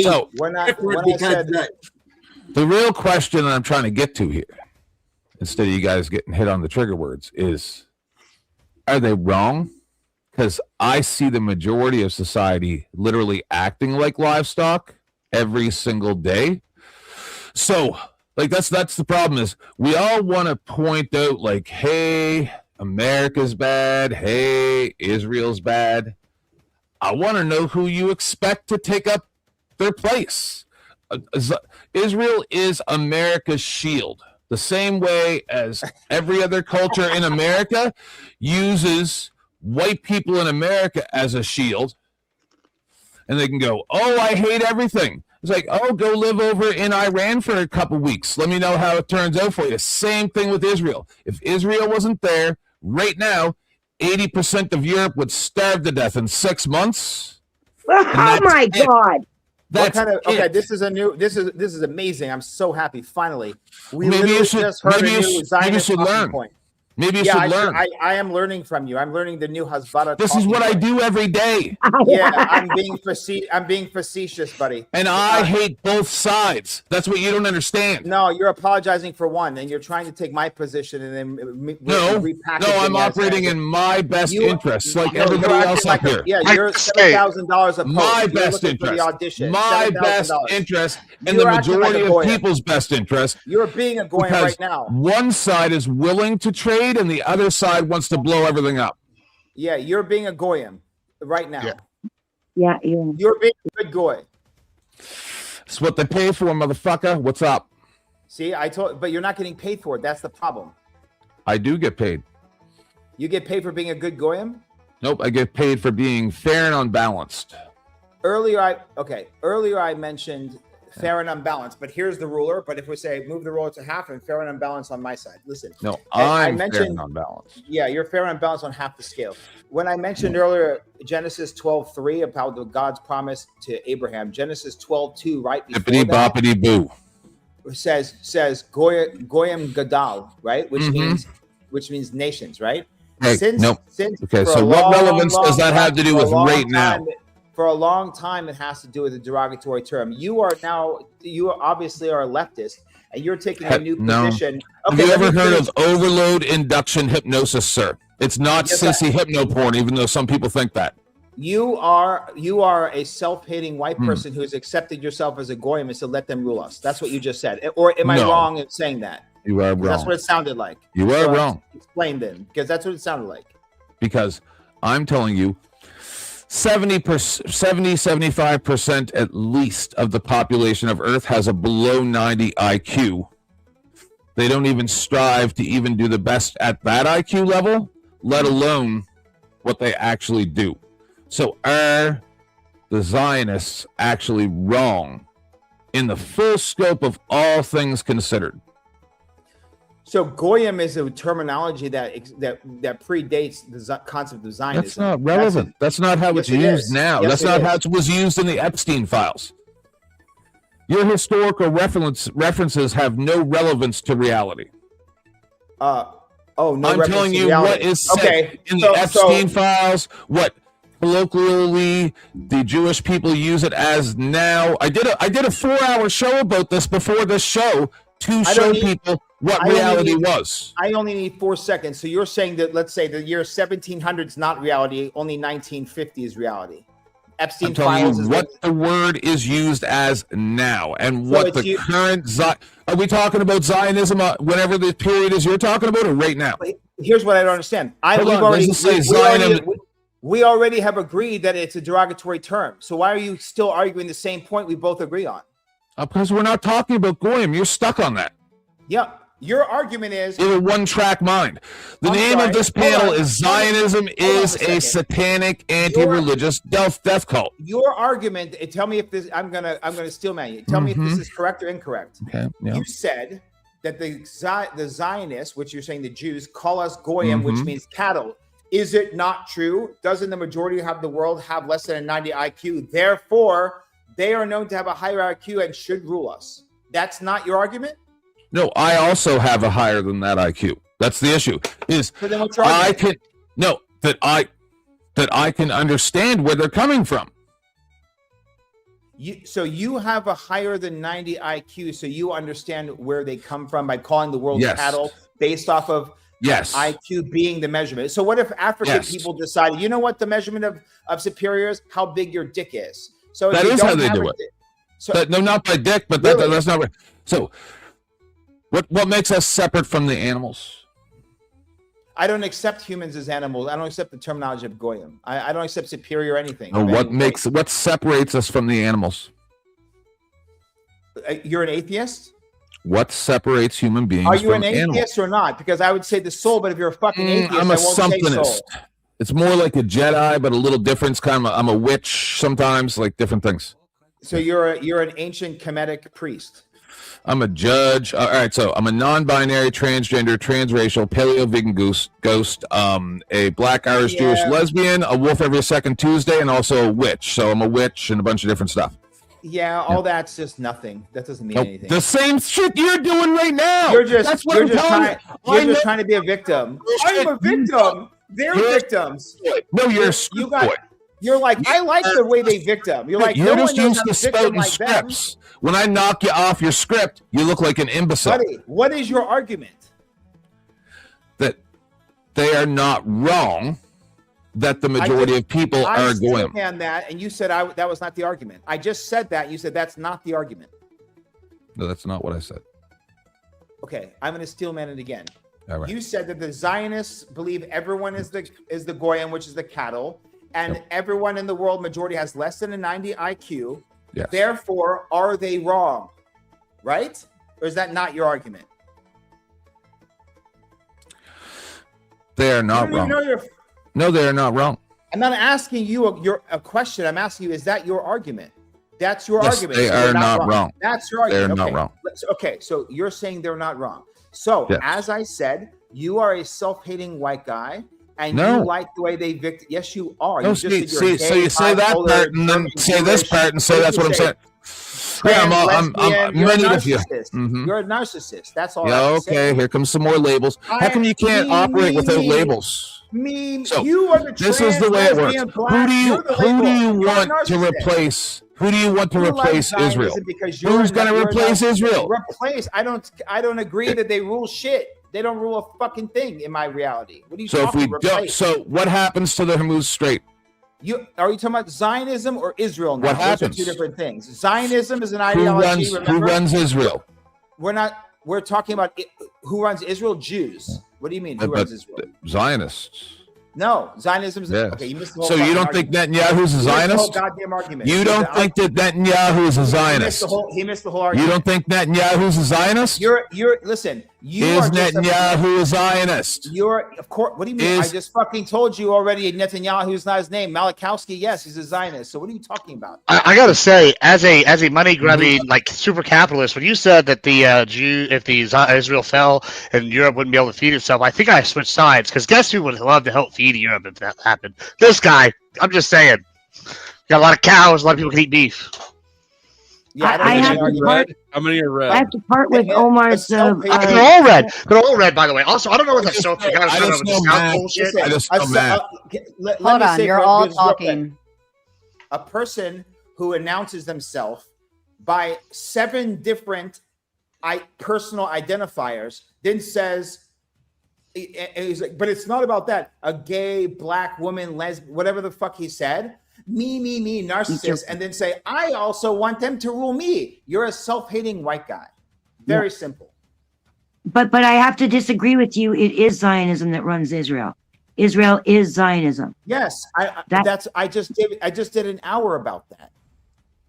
so the real question that I'm trying to get to here, instead of you guys getting hit on the trigger words, is are they wrong? Because I see the majority of society literally acting like livestock every single day. So, like that's the problem is we all want to point out like, hey, America's bad. Hey, Israel's bad. I want to know who you expect to take up their place. Israel is America's shield. the same way as every other culture in America uses white people in America as a shield. And they can go, oh, I hate everything. It's like, oh, go live over in Iran for a couple weeks. Let me know how it turns out for you. Same thing with Israel. If Israel wasn't there right now, 80% of Europe would starve to death in 6 months. Oh my God. That's okay, it. this is amazing. I'm so happy. Finally, we Maybe literally you should- just heard maybe a you new should- Zionist maybe you should talking learn. point. Maybe you Yeah, should learn. I am learning from you. I'm learning the new Hasbara. This is what I do every day. Yeah, I'm being facetious, buddy. And I hate both sides. That's what you don't understand. No, you're apologizing for one, and you're trying to take my position and then No, repackage no, I'm operating in my best interests, like everybody else up here. Yeah, you're $7,000 a post. My You're best looking for the interest. audition. My best $7,000. interest, and You're the acting like majority a of goyim. people's best interest. You're being a goyim because right now. one side is willing to trade, and the other side wants to blow everything up. Yeah, you're being a goyim right now. Yeah. You're being a good goy. That's what they pay for, motherfucker. What's up? See, but you're not getting paid for it. That's the problem. I do get paid. You get paid for being a good goyim? Nope, I get paid for being fair and unbalanced. Earlier I mentioned fair and unbalanced, but here's the ruler. But if we say move the ruler to half and fair and unbalanced on my side, listen. No, I I'm fair mentioned and unbalanced. Yeah, you're fair and unbalanced on half the scale. When I mentioned earlier Genesis 12:3 about God's promise to Abraham, Genesis 12:2 right before Bippity that boppity boo. says Goyim Gadal, right, which Mhm. means nations, right? Hey, nope. Okay, for so a what long, relevance long does that have to do for a with long right now? time- For a long time, it has to do with a derogatory term. You obviously are a leftist, and you're taking a new No. position. Have you let ever me heard finish. of overload induction hypnosis, sir? It's not Yes, sissy hypno porn, even though some people think that. You are a self-hating white Hmm. person who has accepted yourself as a goyim and said, "Let them rule us." That's what you just said. Or am I No. wrong in saying that? You are That's wrong. what it sounded like. You are wrong. Explain then, because that's what it sounded like. Because I'm telling you, 75% at least of the population of Earth has a below 90 IQ. They don't even strive to even do the best at that IQ level, let alone what they actually do. So are the Zionists actually wrong in the full scope of all things considered? So goyim is a terminology that predates the concept of Zionism. That's not relevant. That's not how Yes, it's it used is. now. Yes, That's it not is. how it was used in the Epstein files. Your historical references have no relevance to reality. No I'm reference telling to you reality. what is said Okay, in the Epstein files, what colloquially the Jewish people use it as now. I did a 4-hour show about this before this show to I show don't need- people what I only reality need- was. I only need 4 seconds. So you're saying that, let's say, the year 1700 is not reality, only 1950 is reality. Epstein I'm telling files you is what the word is used as now, and So what it's the current are we talking about Zionism? Whatever the period is you're talking about, or right now? Here's what I don't understand. Hold on, does it say We already have agreed that it's a derogatory term. So why are you still arguing the same point we both agree on? Because we're not talking about Goyim. You're stuck on that. Yeah. Your argument is You have a one-track mind. The I'm name sorry. of this Hold panel on. is Zionism is Hold on a second. satanic, anti-religious death cult. Your argument. Tell me if this. I'm gonna steal man you. Tell me if this is correct or incorrect. Okay. Yeah. You said that the Zionists, which you're saying the Jews, call us goyim, which means cattle. Is it not true? Doesn't the majority of the world have less than a 90 IQ? Therefore, they are known to have a higher IQ and should rule us. That's not your argument? No, I also have a higher than that IQ. That's the issue. Is So then what's your I argument? that I can understand where they're coming from. So you have a higher than 90 IQ, so you understand where they come from by calling the world Yes. cattle based off of Yes. IQ being the measurement. So what if African Yes. people decided, you know what the measurement of superiors, how big your dick is? So if That you is how don't they have do a it. dick- So No, not by dick, but Really? that's not right. So what makes us separate from the animals? I don't accept humans as animals. I don't accept the terminology of goyim. I don't accept superior anything. Or of what separates us from the animals? You're an atheist? What separates human beings Are you from an atheist animals? or not? Because I would say the soul, but if you're a fucking atheist, I'm I a won't say somethingist. soul. It's more like a Jedi, but a little different. It's kind of I'm a witch sometimes, like different things. So you're an ancient Kemetic priest. I'm a judge. All right, so I'm a non-binary, transgender, transracial, paleo-vegan ghost, a black Irish Jewish lesbian, a wolf every second Tuesday, and also a witch. So I'm a witch and a bunch of different stuff. Yeah, all that's just nothing. That doesn't mean anything. The same shit you're doing right now. You're just That's what you're I'm just telling trying, you. you're just trying to be a victim. I'm a victim. They're victims. No, you're you got. You're like, I like the way they victim. You're like, you're no just one knows used how to to victim spouting like them. scripts. When I knock you off your script, you look like an imbecile. Buddy, what is your argument? That they are not wrong. That the majority of people are going. I that, and you said that was not the argument. I just said that. You said that's not the argument. No, that's not what I said. Okay, I'm going to steel man it again. All right. You said that the Zionists believe everyone is the goyim, which is the cattle, and everyone in the world majority has less than a 90 IQ. Yes. Therefore, are they wrong? Right? Or is that not your argument? They are not wrong. No, they are not wrong. I'm not asking you a question. I'm asking you, is that your argument? That's your Yes, argument. they So are not wrong. That's your argument. They're okay. not wrong. Okay, so you're saying they're not wrong. So, Yes. as I said, you are a self-hating white guy, and No. you like the way they victim. Yes, you are. No, You just see, said you're so gay, you say that bipolar, part and then say this Jewish. part and say What that's did what you I'm say? saying. Yeah, I'm Lesbian, you're a many of you. narcissist. Mhm. You're a narcissist. That's all. I Yeah, have to okay. say. Here comes some more labels. How come you can't operate without labels? So, You are the this is the way it works. lesbian, Who black, do you you're the who do label. you You're a want to narcissist. replace? Who do you want to You like replace Zionism Israel? because you're Who's going to you're replace not- Israel? Replace? I don't agree that they rule shit. They don't rule a fucking thing in my reality. What are you So if talking we about? don't, so what happens to the Hormuz Strait? Are you talking about Zionism or Israel now? What happens? Those are two different things. Zionism is an Who ideology. runs? Who remember? runs Israel? We're talking about who runs Israel? Jews. What do you mean? Who But runs Israel? Zionists. No, Zionism is Yes. okay. You missed the whole So you fucking don't think argument. Netanyahu's a You missed the whole Zionist? goddamn argument. You don't think that Netanyahu is a Zionist? He missed the whole You argument. don't think Netanyahu's a Zionist? Listen. You Is are just Netanyahu a Zionist? You're of course. What do you mean? I just fucking told you already. Netanyahu's not his name. Malachowski, yes, he's a Zionist. So what are you talking about? I gotta say, as a money grubbing like super capitalist, when you said that the Israel fell and Europe wouldn't be able to feed itself, I think I switched sides because guess who would love to help feed Europe if that happened? This guy. I'm just saying. Got a lot of cows. A lot of people can eat beef. Yeah, I have to part. How many are red? I have to part with Omar's. They're all red. They're all red, by the way. Also, I don't know what that soap you I just know Matt. bullshit. I just know Matt. Hold on, you're all talking. A person who announces themselves by 7 different personal identifiers, then says, he's like, but it's not about that. A gay, black woman, lesbian, whatever the fuck he said. Me, narcissist, and then say, I also want them to rule me. You're a self-hating white guy. Very simple. But I have to disagree with you. It is Zionism that runs Israel. Israel is Zionism. Yes, I just did an hour about that.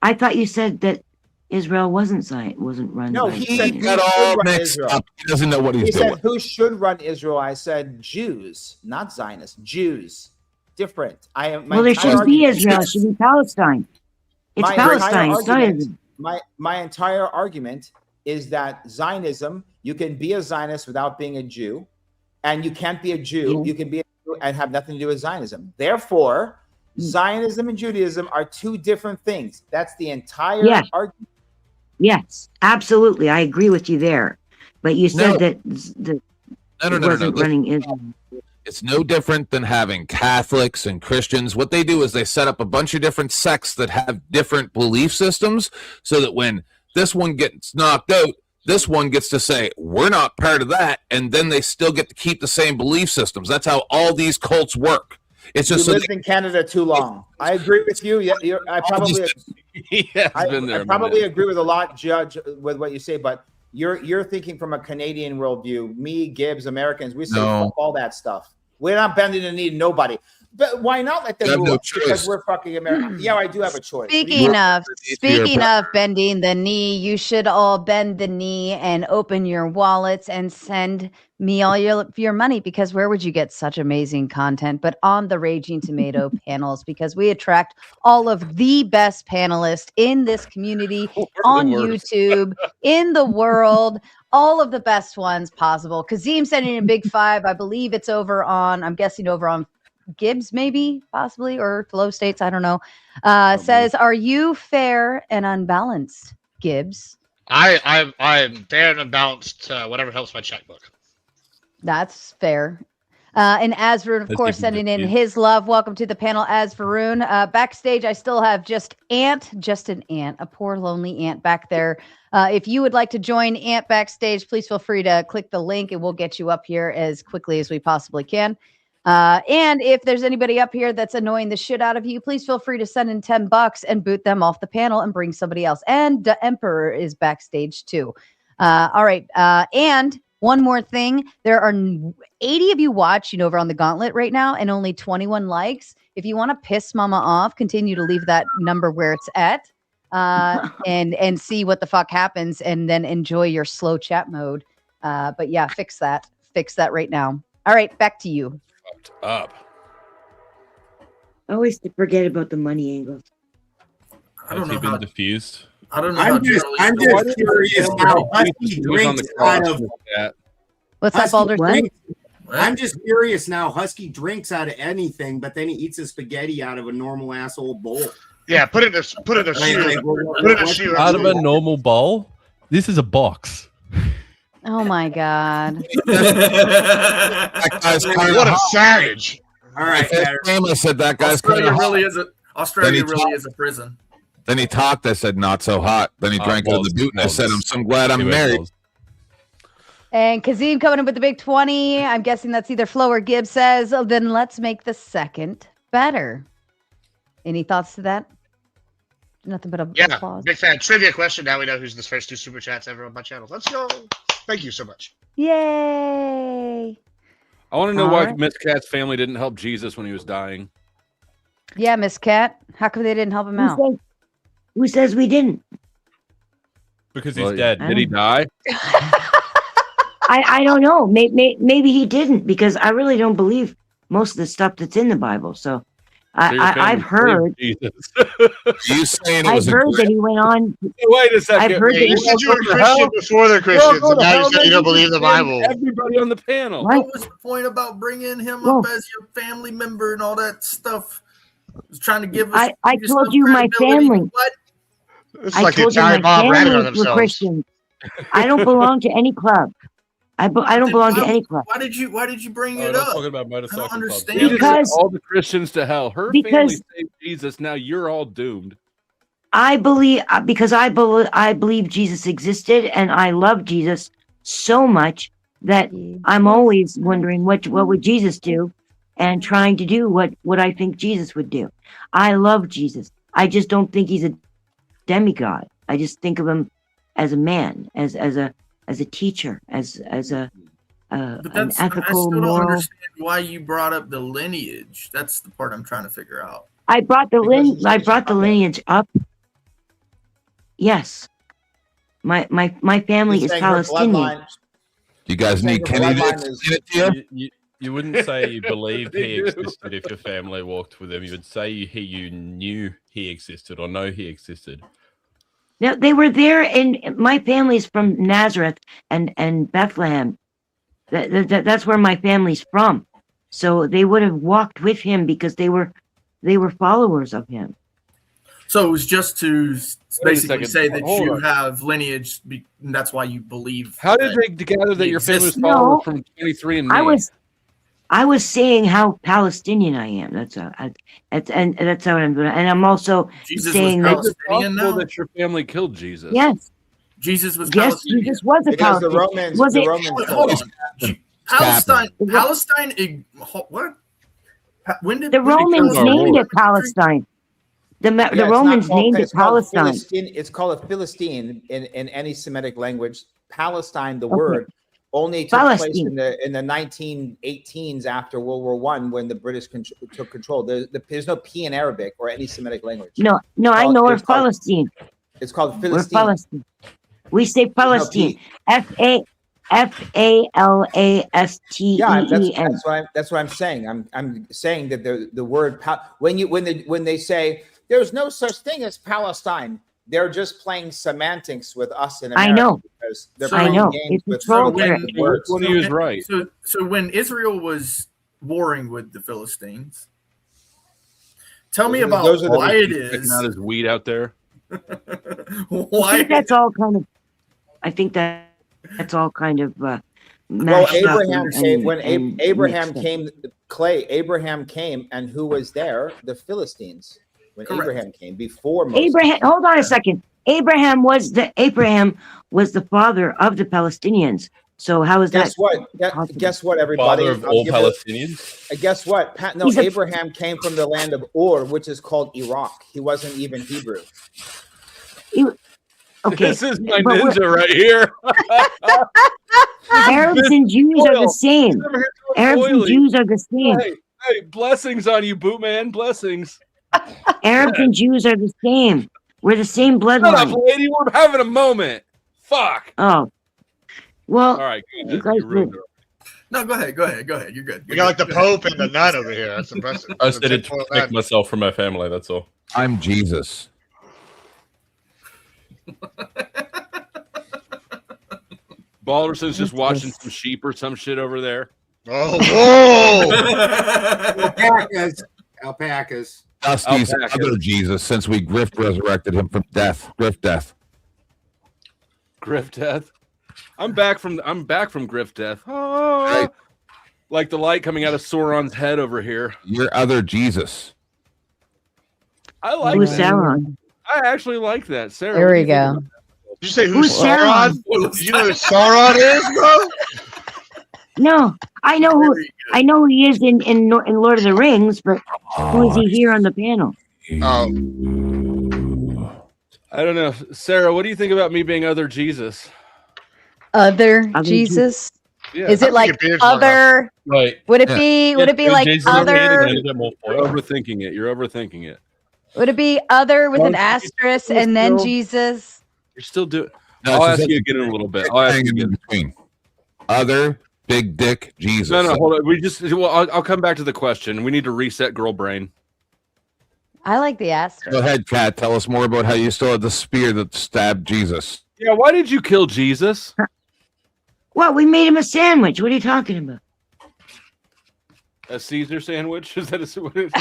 I thought you said that Israel wasn't run. No, by he said Zionism. who should run mixed Israel. up. He doesn't know what he's He doing. said who should run Israel. I said Jews, not Zionists. Jews. Different. Well, there shouldn't be Israel. It should be Palestine. It's Palestine. It's Zionism. My entire argument is that Zionism, you can be a Zionist without being a Jew, and you can't be a Jew. Yeah. You can be a Jew and have nothing to do with Zionism. Therefore, Zionism and Judaism are 2 different things. That's the entire argument. Yes, absolutely. I agree with you there. But you said that it wasn't running Israel. It's no different than having Catholics and Christians. What they do is they set up a bunch of different sects that have different belief systems so that when this one gets knocked out, this one gets to say, we're not part of that. And then they still get to keep the same belief systems. That's how all these cults work. It's just you lived in Canada too long. I agree with you. Yeah, I probably I probably agree with a lot, Judge, with what you say, but you're thinking from a Canadian worldview. Me, Gibbs, Americans, we say fuck all that stuff. We're not bending the knee to nobody. But why not let them You have rule no us? Because choice. we're fucking America. Yeah, I do have a choice. Speaking of bending the knee, you should all bend the knee and open your wallets and send me all your money, because where would you get such amazing content but on the Raging Tomato panels, because we attract all of the best panelists in this community, on YouTube, in the world, all of the best ones possible. Kazim sending a big 5. I believe it's over on, I'm guessing over on GIBBS, maybe, possibly, or Flow States, I don't know. Says, are you fair and unbalanced, GIBBS? I'm fair and unbalanced. Whatever helps my checkbook. That's fair. And Asvarun, of That's course, even sending in diffused. his love. Welcome to the panel, Asvarun. Backstage, I still have just an ant, a poor lonely ant back there. If you would like to join Ant backstage, please feel free to click the link and we'll get you up here as quickly as we possibly can. And if there's anybody up here that's annoying the shit out of you, please feel free to send in $10 and boot them off the panel and bring somebody else. And the Emperor is backstage too. All right. And one more thing, there are 80 of you watching over on the Gauntlet right now and only 21 likes. If you want to piss Mama off, continue to leave that number where it's at, and see what the fuck happens, and then enjoy your slow chat mode. But yeah, fix that right now. All right, back to you. Up. I always forget about the money angles. Has he been diffused? I don't know. I'm just curious how Husky drinks out of. What's up, Alderson? I'm just curious now. Husky drinks out of anything, but then he eats a spaghetti out of a normal asshole bowl. Yeah, put it in a shoe. Put it in a shoe. Out of a normal bowl? This is a box. Oh my god. That guy's kind What a savage. All right, I said that guy's kind Australia of really hot. is a Australia really is a prison. Then he talked. I said, not so hot. Then he drank it in the boot, and I said, I'm so glad I'm married. And Kazim coming in with the big 20. I'm guessing that's either Flo or Gibbs says, oh, then let's make the second better. Any thoughts to that? Nothing but a applause. Big fan. Trivia question. Now we know who's the first 2 super chats ever on my channel. Let's go. Thank you so much. Yay. I want to know All why right. Miss Cat's family didn't help Jesus when he was dying. Yeah, Miss Cat. How come they didn't help him out? Who says we didn't? Because he's dead. Did he die? I don't know. Maybe he didn't, because I really don't believe most of the stuff that's in the Bible. So I've heard. You saying it I've was a heard that he went on. Wait a second. I've heard that You said you were he Christian before they're Christians, and now you said you don't believe the Bible. Everybody on the panel. Right. What was the point about bringing him Well, up as your family member and all that stuff? Was trying to give us. I told you my family. What? It's I like the told you my Italian mob ratted on family were themselves. Christians. I don't belong to any club. I don't belong to any club. Why did you bring Oh, it we're up? talking about motorcycle clubs. understand. Jesus Because- sent all the Christians to hell. Her because- family saved Jesus. Now you're all doomed. I believe because I believe Jesus existed, and I love Jesus so much that I'm always wondering what would Jesus do, and trying to do what I think Jesus would do. I love Jesus. I just don't think he's a demigod. I just think of him as a man, as a teacher, as But an that's, I ethical, still don't moral. understand why you brought up the lineage. That's the part I'm trying to figure out. I brought the lineage up. Yes, my family He's is saying her Palestinian. bloodline- You guys need Saying Kenny her to bloodline is- explain it to you? You wouldn't say you believed They he do. existed if your family walked with him. You would say you knew he existed or know he existed. Now, they were there, and my family's from Nazareth and Bethlehem. That's where my family's from. So they would have walked with him because they were followers of him. So it was just to basically second. say that Hold you on. have lineage, and that's why you believe. How did that they gather that he your family was exists? followers No. from 23 and me? I was saying how Palestinian I am. That's how I'm doing. And I'm also Jesus saying was that Palestinian now? that your family killed Jesus. yes, Jesus was yes, Palestinian. Jesus was a Because the Palestinian. Romans, Was the it? Romans Wait, told hold us. on. Palestine. What? When did The Romans our named Lord. it Palestine. The Yeah, it's Romans not called- named it it's called Palestine. Philistine. It's called a Philistine in any Semitic language. Palestine, the Okay. word, only took place Palestine. in the 1918s after World War I when the British took control. There's no P in Arabic or any Semitic language. No, I know we're Palestine. It's called We're Philistine. Palestine. We say Palestine. P. F-A-L-A-S-T-E-E-N. Yeah, that's what I'm saying. I'm saying that the word when they say there's no such thing as Palestine, they're just playing semantics with us in America. I know. Because they're I playing know. games It's with a troll words. What he was right. So when Israel was warring with the Philistines, tell me about why it is. Out his weed out there. Why? I think that's all kind of. I think that's all kind of. Well, mashed up Abraham came when and Abraham mixed up. came. Clay. Abraham came, and who was there? The Philistines. When Correct. Abraham came, before Moses. Abraham. Hold on a second. Abraham was the father of the Palestinians. So how is Guess that? what? Guess what, everybody? Father of all Palestinians. Guess what? No, He's a- Abraham came from the land of Ur, which is called Iraq. He wasn't even Hebrew. Okay. This is my but ninja right here. Arabs and Jews are the same. Arabs and Jews are the same. Hey, blessings on you, boot man. Blessings. Arabs and Jews are the same. We're the same Shut up, bloodline. lady. We're having a moment. Fuck. Oh, well. All right. You guys ruined did- No, go ahead. You're good. We got like the Pope and the nun over here. That's impressive. I just needed to protect myself from my family. That's all. I'm Jesus. Balderson's just watching some sheep or some shit over there. Oh, whoa! Alpacas. Dusty's Alpacas. other Jesus, since we grift resurrected him from death. Grift death. Griff death. I'm back from Griff death. Oh, like the light coming out of Sauron's head over here. Your other Jesus. I like Who's that. Sauron? I actually like that. Sarah. There what do we you think go. about Did you say Who's who's Sauron? Did you know who Sauron is, bro? No, I know who he is in Lord of the Rings, but who is he here on the panel? Oh, I don't know. Sarah, what do you think about me being other Jesus? Other Jesus? Yeah. Is it like other? Right. Would it be? Would it be like other? You're overthinking it. You're overthinking it. Would it be other with an Don't you asterisk think and then still- Jesus? You're still doing. No, I'll she ask said- you again in a little bit. I'll ask you Hanging in again. between. Other big dick Jesus. No, hold on. I'll come back to the question. We need to reset girl brain. I like the asterisk. Go ahead, Kat. Tell us more about how you still had the spear that stabbed Jesus. Yeah, why did you kill Jesus? What? We made him a sandwich. What are you talking about? A Caesar sandwich? Is that what it's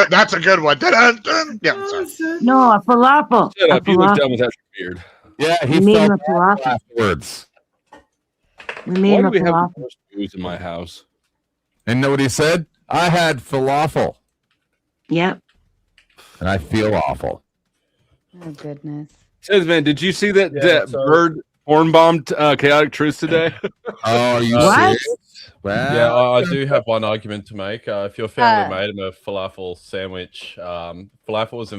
That's a good one. Dun-dun-dun. Yeah, I'm sorry. No, a falafel. Shut A up. You look falafel. dumb without your beard. Yeah, We he made him felt a falafel. afterwards. We made Why him do a we have falafel. the worst booze in my house? And know what he said? I had falafel, Yep. and I feel awful. Oh goodness. Says man, did you see that, Yeah, that so- bird horn bombed Chaotic Truth today? Oh, are you What? serious? Well, Yeah, I do have one argument to make. If your family made him a falafel sandwich, falafel was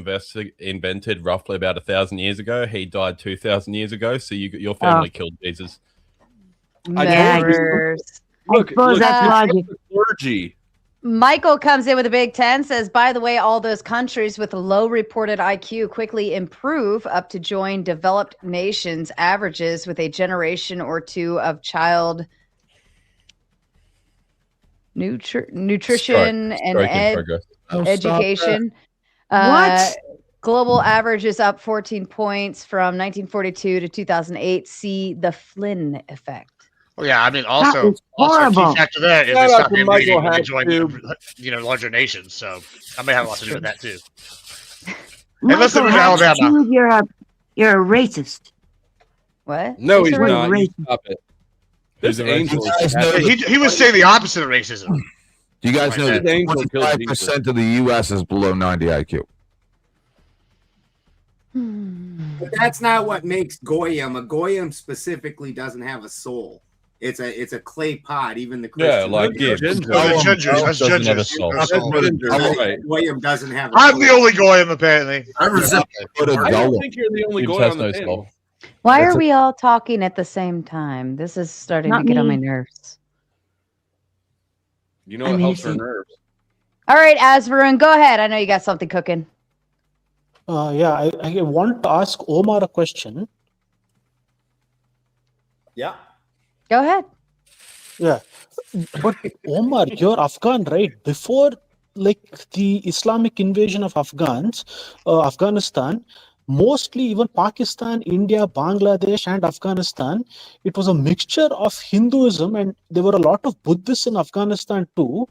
invented roughly about 1,000 years ago. He died 2,000 years ago, so your family killed Jesus. Murderers. Look, suppose that's logic. Clergy. Michael comes in with a big 10, says, by the way, all those countries with low reported IQ quickly improve up to join developed nations averages with a generation or two of child nutrition and Strike in progress. Oh, stop education. What? Global average is up 14 points from 1942 to 2008. See the Flynn effect. Well, yeah, I mean, That also is horrible. key factor there is Shout it's out not to him Michael leading to Hack, join, larger nations. So I may have a lot to do with that too. Michael listen to Hatch, Alabama. dude, you're a racist. What? No, he's You're not. You racist. stop it. This Who's a angel. racist? is- You guys know He was saying the opposite of racism. Do you guys know Like that angel killed 25% of the U.S. is below 90 IQ? But that's not what makes Goyim. A Goyim specifically doesn't have a soul. It's a clay pot. Even the Yeah, Christian like GIBBS. Oh, the gingers. That's Doesn't have a gingers. soul. That's all. That's right. Goyim doesn't have. A I'm soul. the only Goyim, apparently. I resent Go to I don't Gollum. think you're the only Gibbs guy has on the no panel. soul. Why That's are a- we all talking at the same time? This is starting to Not get on my me. nerves. You know I'm it helps her innocent. nerves. All right, Asvarun, go ahead. I know you got something cooking. Yeah, I want to ask Omar a question. Yeah. Go ahead. Yeah, but Omar, you're Afghan, right? Before like the Islamic invasion of Afghanistan, mostly even Pakistan, India, Bangladesh, and Afghanistan, it was a mixture of Hinduism, and there were a lot of Buddhists in Afghanistan too.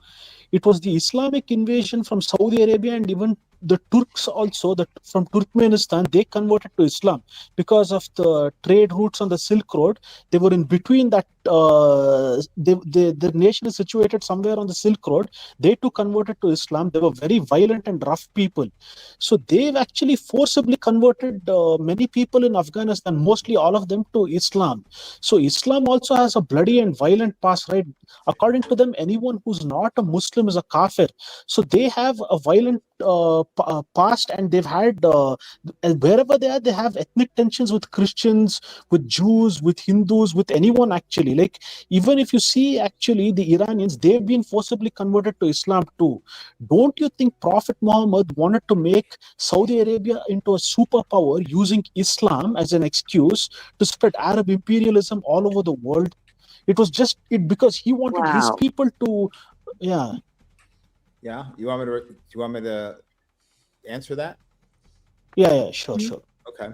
It was the Islamic invasion from Saudi Arabia and even the Turks also, that from Turkmenistan, they converted to Islam because of the trade routes on the Silk Road. They were in between that. The nation is situated somewhere on the Silk Road. They too converted to Islam. They were very violent and rough people. So they've actually forcibly converted many people in Afghanistan, mostly all of them, to Islam. So Islam also has a bloody and violent past, right? According to them, anyone who's not a Muslim is a kafir. So they have a violent past, and they've had wherever they are, they have ethnic tensions with Christians, with Jews, with Hindus, with anyone actually. Like even if you see actually the Iranians, they've been forcibly converted to Islam too. Don't you think Prophet Muhammad wanted to make Saudi Arabia into a superpower using Islam as an excuse to spread Arab imperialism all over the world? It was just it because he wanted his Wow. people to, yeah. Yeah. You want me to answer that? Yeah, sure. Okay.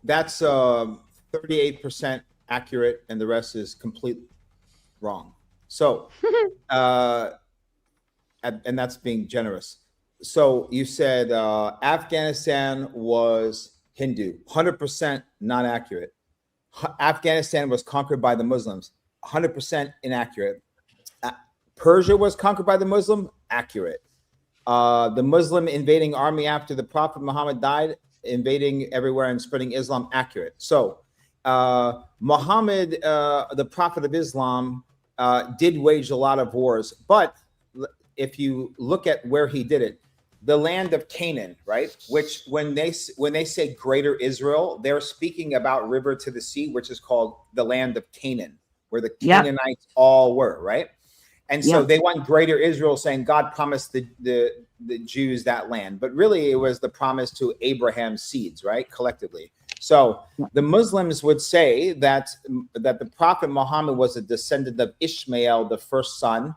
That's 38% accurate, and the rest is complete wrong. So, and that's being generous. So you said Afghanistan was Hindu, 100% not accurate. Afghanistan was conquered by the Muslims, 100% inaccurate. Persia was conquered by the Muslim, accurate. The Muslim invading army after the Prophet Muhammad died, invading everywhere and spreading Islam, accurate. So Muhammad, the Prophet of Islam, did wage a lot of wars, but if you look at where he did it, the land of Canaan, right? Which when they say Greater Israel, they're speaking about river to the sea, which is called the land of Canaan, where the Canaanites all were, right? And so they want Greater Israel, saying God promised the Jews that land, but really it was the promise to Abraham's seeds, right? Collectively. So the Muslims would say that the Prophet Muhammad was a descendant of Ishmael, the first son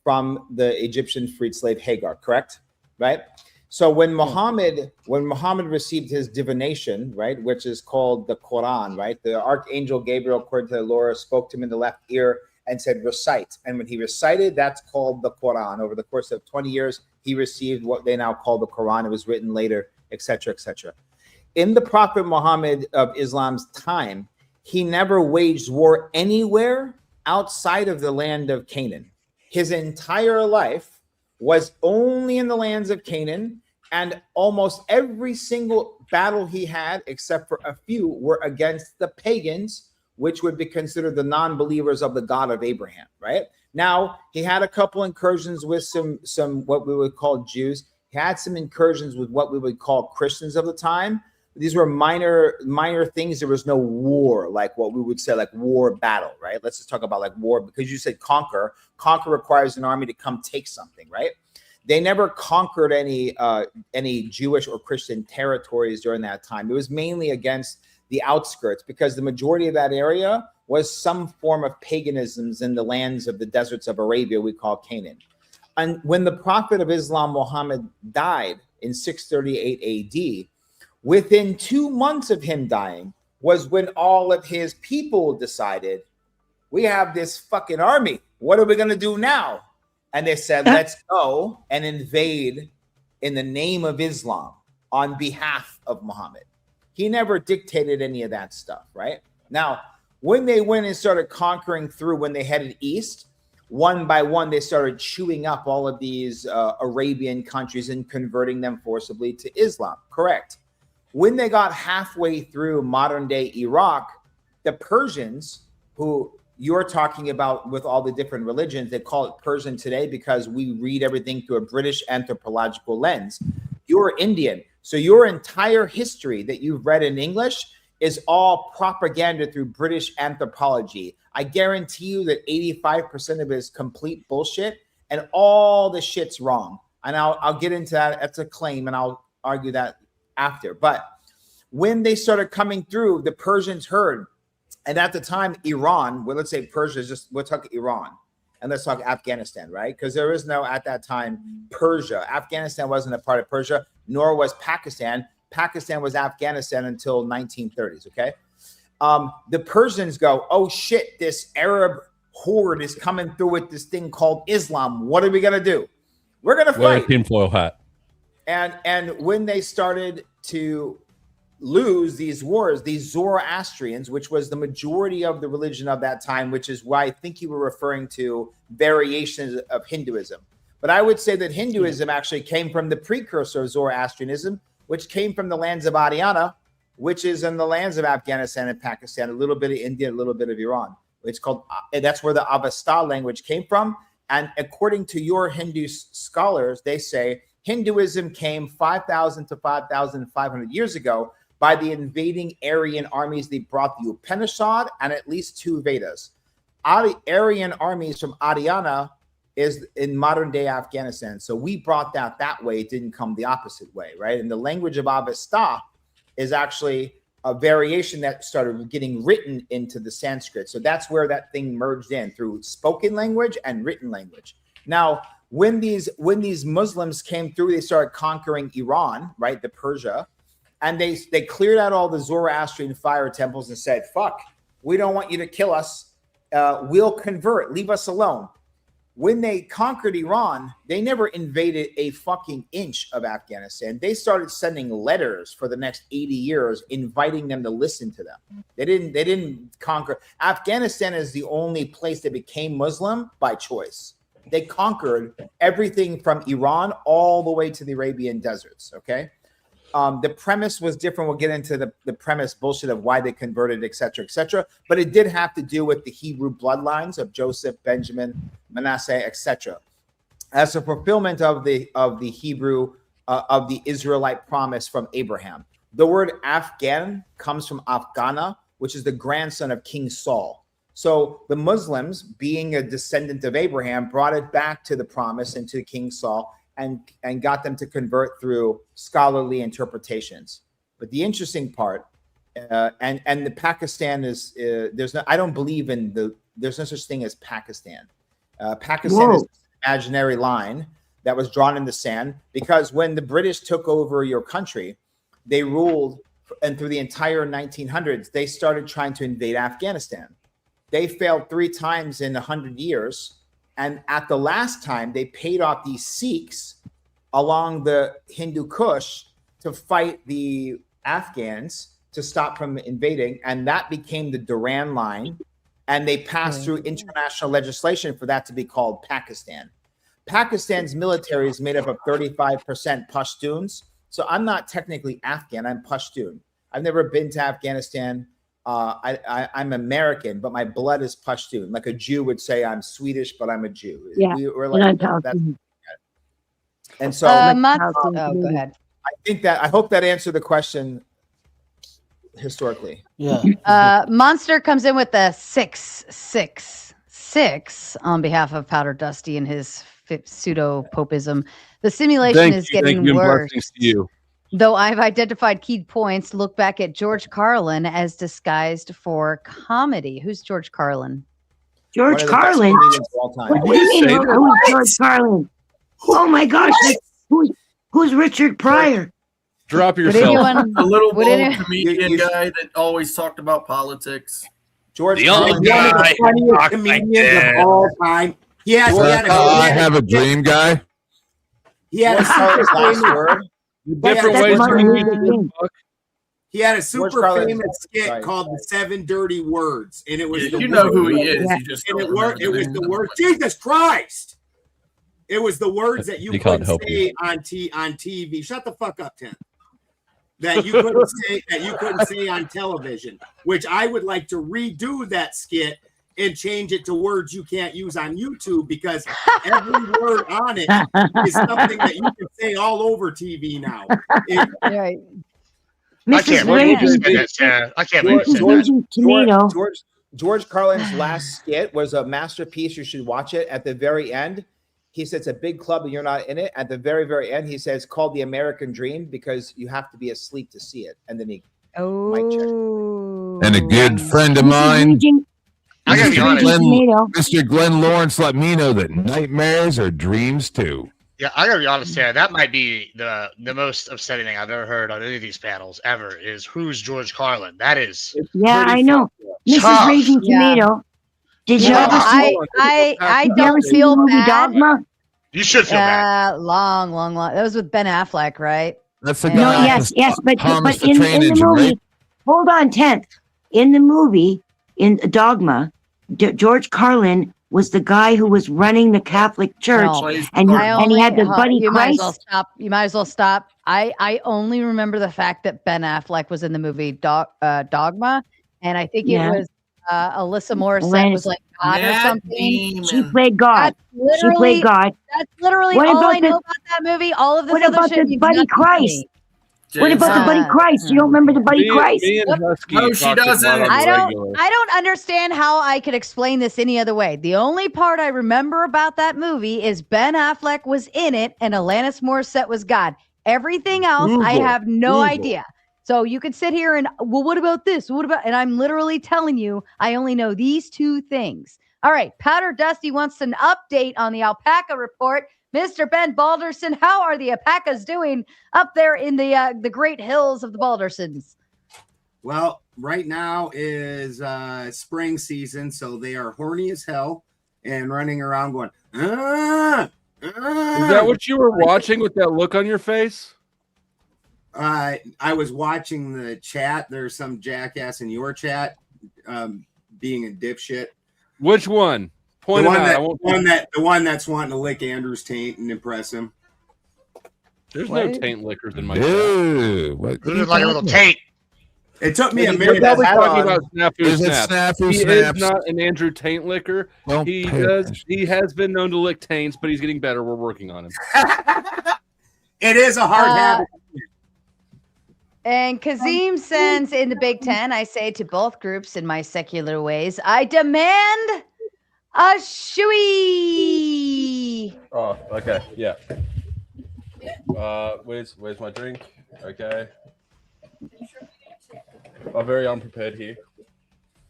from the Egyptian freed slave Hagar, correct? Right? So when Muhammad received his divination, right, which is called the Quran, right? The archangel Gabriel, according to the Lord, spoke to him in the left ear and said, recite. And when he recited, that's called the Quran. Over the course of 20 years, he received what they now call the Quran. It was written later, etc., etc. In the Prophet Muhammad of Islam's time, he never waged war anywhere outside of the land of Canaan. His entire life was only in the lands of Canaan, and almost every single battle he had, except for a few, were against the pagans, which would be considered the non-believers of the God of Abraham, right? Now, he had a couple incursions with some what we would call Jews. He had some incursions with what we would call Christians of the time. These were minor things. There was no war, like what we would say, like war battle, right? Let's just talk about like war, because you said conquer. Conquer requires an army to come take something, right? They never conquered any Jewish or Christian territories during that time. It was mainly against the outskirts, because the majority of that area was some form of paganisms in the lands of the deserts of Arabia we call Canaan. And when the Prophet of Islam, Muhammad, died in 638 AD, within 2 months of him dying was when all of his people decided, we have this fucking army. What are we going to do now? And they said, let's go and invade in the name of Islam on behalf of Muhammad. He never dictated any of that stuff, right? Now, when they went and started conquering through, when they headed east, one by one, they started chewing up all of these Arabian countries and converting them forcibly to Islam, correct? When they got halfway through modern day Iraq, the Persians, who you're talking about with all the different religions, they call it Persian today because we read everything through a British anthropological lens. You're Indian. So your entire history that you've read in English is all propaganda through British anthropology. I guarantee you that 85% of it is complete bullshit, and all the shit's wrong. And I'll get into that. That's a claim, and I'll argue that after. But when they started coming through, the Persians heard, and at the time, Iran, well, let's say Persia is just, we'll talk Iran, and let's talk Afghanistan, right? Because there is no, at that time, Persia. Afghanistan wasn't a part of Persia, nor was Pakistan. Pakistan was Afghanistan until 1930s, okay? The Persians go, oh shit, this Arab horde is coming through with this thing called Islam. What are we gonna do? We're gonna Wear a fight. tinfoil hat. And when they started to lose these wars, these Zoroastrians, which was the majority of the religion of that time, which is why I think you were referring to variations of Hinduism. But I would say that Hinduism actually came from the precursor of Zoroastrianism, which came from the lands of Haryana, which is in the lands of Afghanistan and Pakistan, a little bit of India, a little bit of Iran. It's called, that's where the Avesta language came from. And according to your Hindu scholars, they say Hinduism came 5,000 to 5,500 years ago by the invading Aryan armies. They brought the Upanishad and at least 2 Vedas. Aryan armies from Haryana is in modern day Afghanistan. So we brought that way. It didn't come the opposite way, right? And the language of Avesta is actually a variation that started getting written into the Sanskrit. So that's where that thing merged in through spoken language and written language. Now, when these Muslims came through, they started conquering Iran, right? The Persia, and they cleared out all the Zoroastrian fire temples and said, fuck, we don't want you to kill us. We'll convert, leave us alone. When they conquered Iran, they never invaded a fucking inch of Afghanistan. They started sending letters for the next 80 years, inviting them to listen to them. They didn't conquer. Afghanistan is the only place that became Muslim by choice. They conquered everything from Iran all the way to the Arabian deserts, okay? The premise was different. We'll get into the premise bullshit of why they converted, et cetera, but it did have to do with the Hebrew bloodlines of Joseph, Benjamin, Manasseh, etc. As a fulfillment of the Hebrew, of the Israelite promise from Abraham. The word Afghan comes from Afghana, which is the grandson of King Saul. So the Muslims, being a descendant of Abraham, brought it back to the promise and to King Saul, and got them to convert through scholarly interpretations. But the interesting part, and the Pakistan is there's no such thing as Pakistan. Pakistan is an imaginary line that was drawn in the sand because when the British took over your country, they ruled, and through the entire 1900s, they started trying to invade Afghanistan. They failed 3 times in 100 years. And at the last time, they paid off these Sikhs along the Hindu Kush to fight the Afghans to stop from invading. And that became the Durand Line. And they passed through international legislation for that to be called Pakistan. Pakistan's military is made up of 35% Pashtuns. So I'm not technically Afghan, I'm Pashtun. I've never been to Afghanistan. I'm American, but my blood is Pashtun. Like a Jew would say, I'm Swedish, but I'm a Jew. Yeah, we're like, and so, go ahead. I hope that answered the question historically. Yeah. Monster comes in with a 666 on behalf of Powder Dusty and his pseudo popism. The simulation is getting worse. To you. Though I've identified key points, look back at George Carlin as disguised for comedy. Who's George Carlin? George Carlin? What do you mean? Who's George Carlin? Oh my gosh! Who's Richard Pryor? Drop yourself. A little bald comedian guy that always talked about politics. George The old guy. One of the funniest comedians of all time. Yes, I have a dream guy. He had a super famous. He had a super famous skit called "The 7 Dirty Words," and it was you know who he is. You just and it was the word Jesus Christ. It was the words that you couldn't say on TV. Shut the fuck up, Tim. That you couldn't say on television. Which I would like to redo that skit and change it to words you can't use on YouTube because every word on it is something that you can say all over TV now. Right. I can't believe you said that, Sarah. I can't believe you said that. George Carlin's last skit was a masterpiece. You should watch it. At the very end, he says, a big club and you're not in it. At the very, very end, he says, called the American Dream because you have to be asleep to see it. And then he mic check. And a good friend of mine, Mr. Glenn Lawrence, let me know that nightmares are dreams too. Yeah, I gotta be honest, Sarah. That might be the most upsetting thing I've ever heard on any of these panels ever. Is who's George Carlin? That is. Yeah, I know. Mrs. Raging Tomato. Did you ever see? I don't feel bad. Dogma? You should feel bad. Long. That was with Ben Affleck, right? That's the No, yes, but in the movie, right? hold on, 10th. In the movie, in Dogma, George Carlin was the guy who was running the Catholic Church, and he had the buddy Christ. You might as well stop. I only remember the fact that Ben Affleck was in the movie Dogma, and I think it was Alyssa Morissette was like God or something. She played God. She played God. That's literally What all about I know about that movie. All of this What other about shit the buddy Christ? What about the buddy Christ? You don't remember the buddy Christ? No, she doesn't. I don't understand how I could explain this any other way. The only part I remember about that movie is Ben Affleck was in it and Alanis Morissette was God. Everything else, I have no idea. So you could sit here and, well, what about this? What about, and I'm literally telling you, I only know these two things. All right. Powder Dusty wants an update on the alpaca report. Mr. Ben Balderson, how are the alpacas doing up there in the great hills of the Baldersons? Well, right now is spring season, so they are horny as hell and running around going, Is that what you were watching with that look on your face? I was watching the chat. There's some jackass in your chat being a dipshit. Which one? Point the one that's wanting to lick Andrew's taint and impress him. There's no taint lickers in my chat. There's like a little taint. It took me a minute. You're probably talking about Is it Snafu Snap. Snafu He Snaps? is not an Andrew taint licker. He has been known to lick taints, but he's getting better. We're working on him. It is a hard habit. And Kazim sends in the Big Ten, I say to both groups in my secular ways, I demand a shoey. Oh, okay, yeah. Where's my drink? Okay. I'm very unprepared here.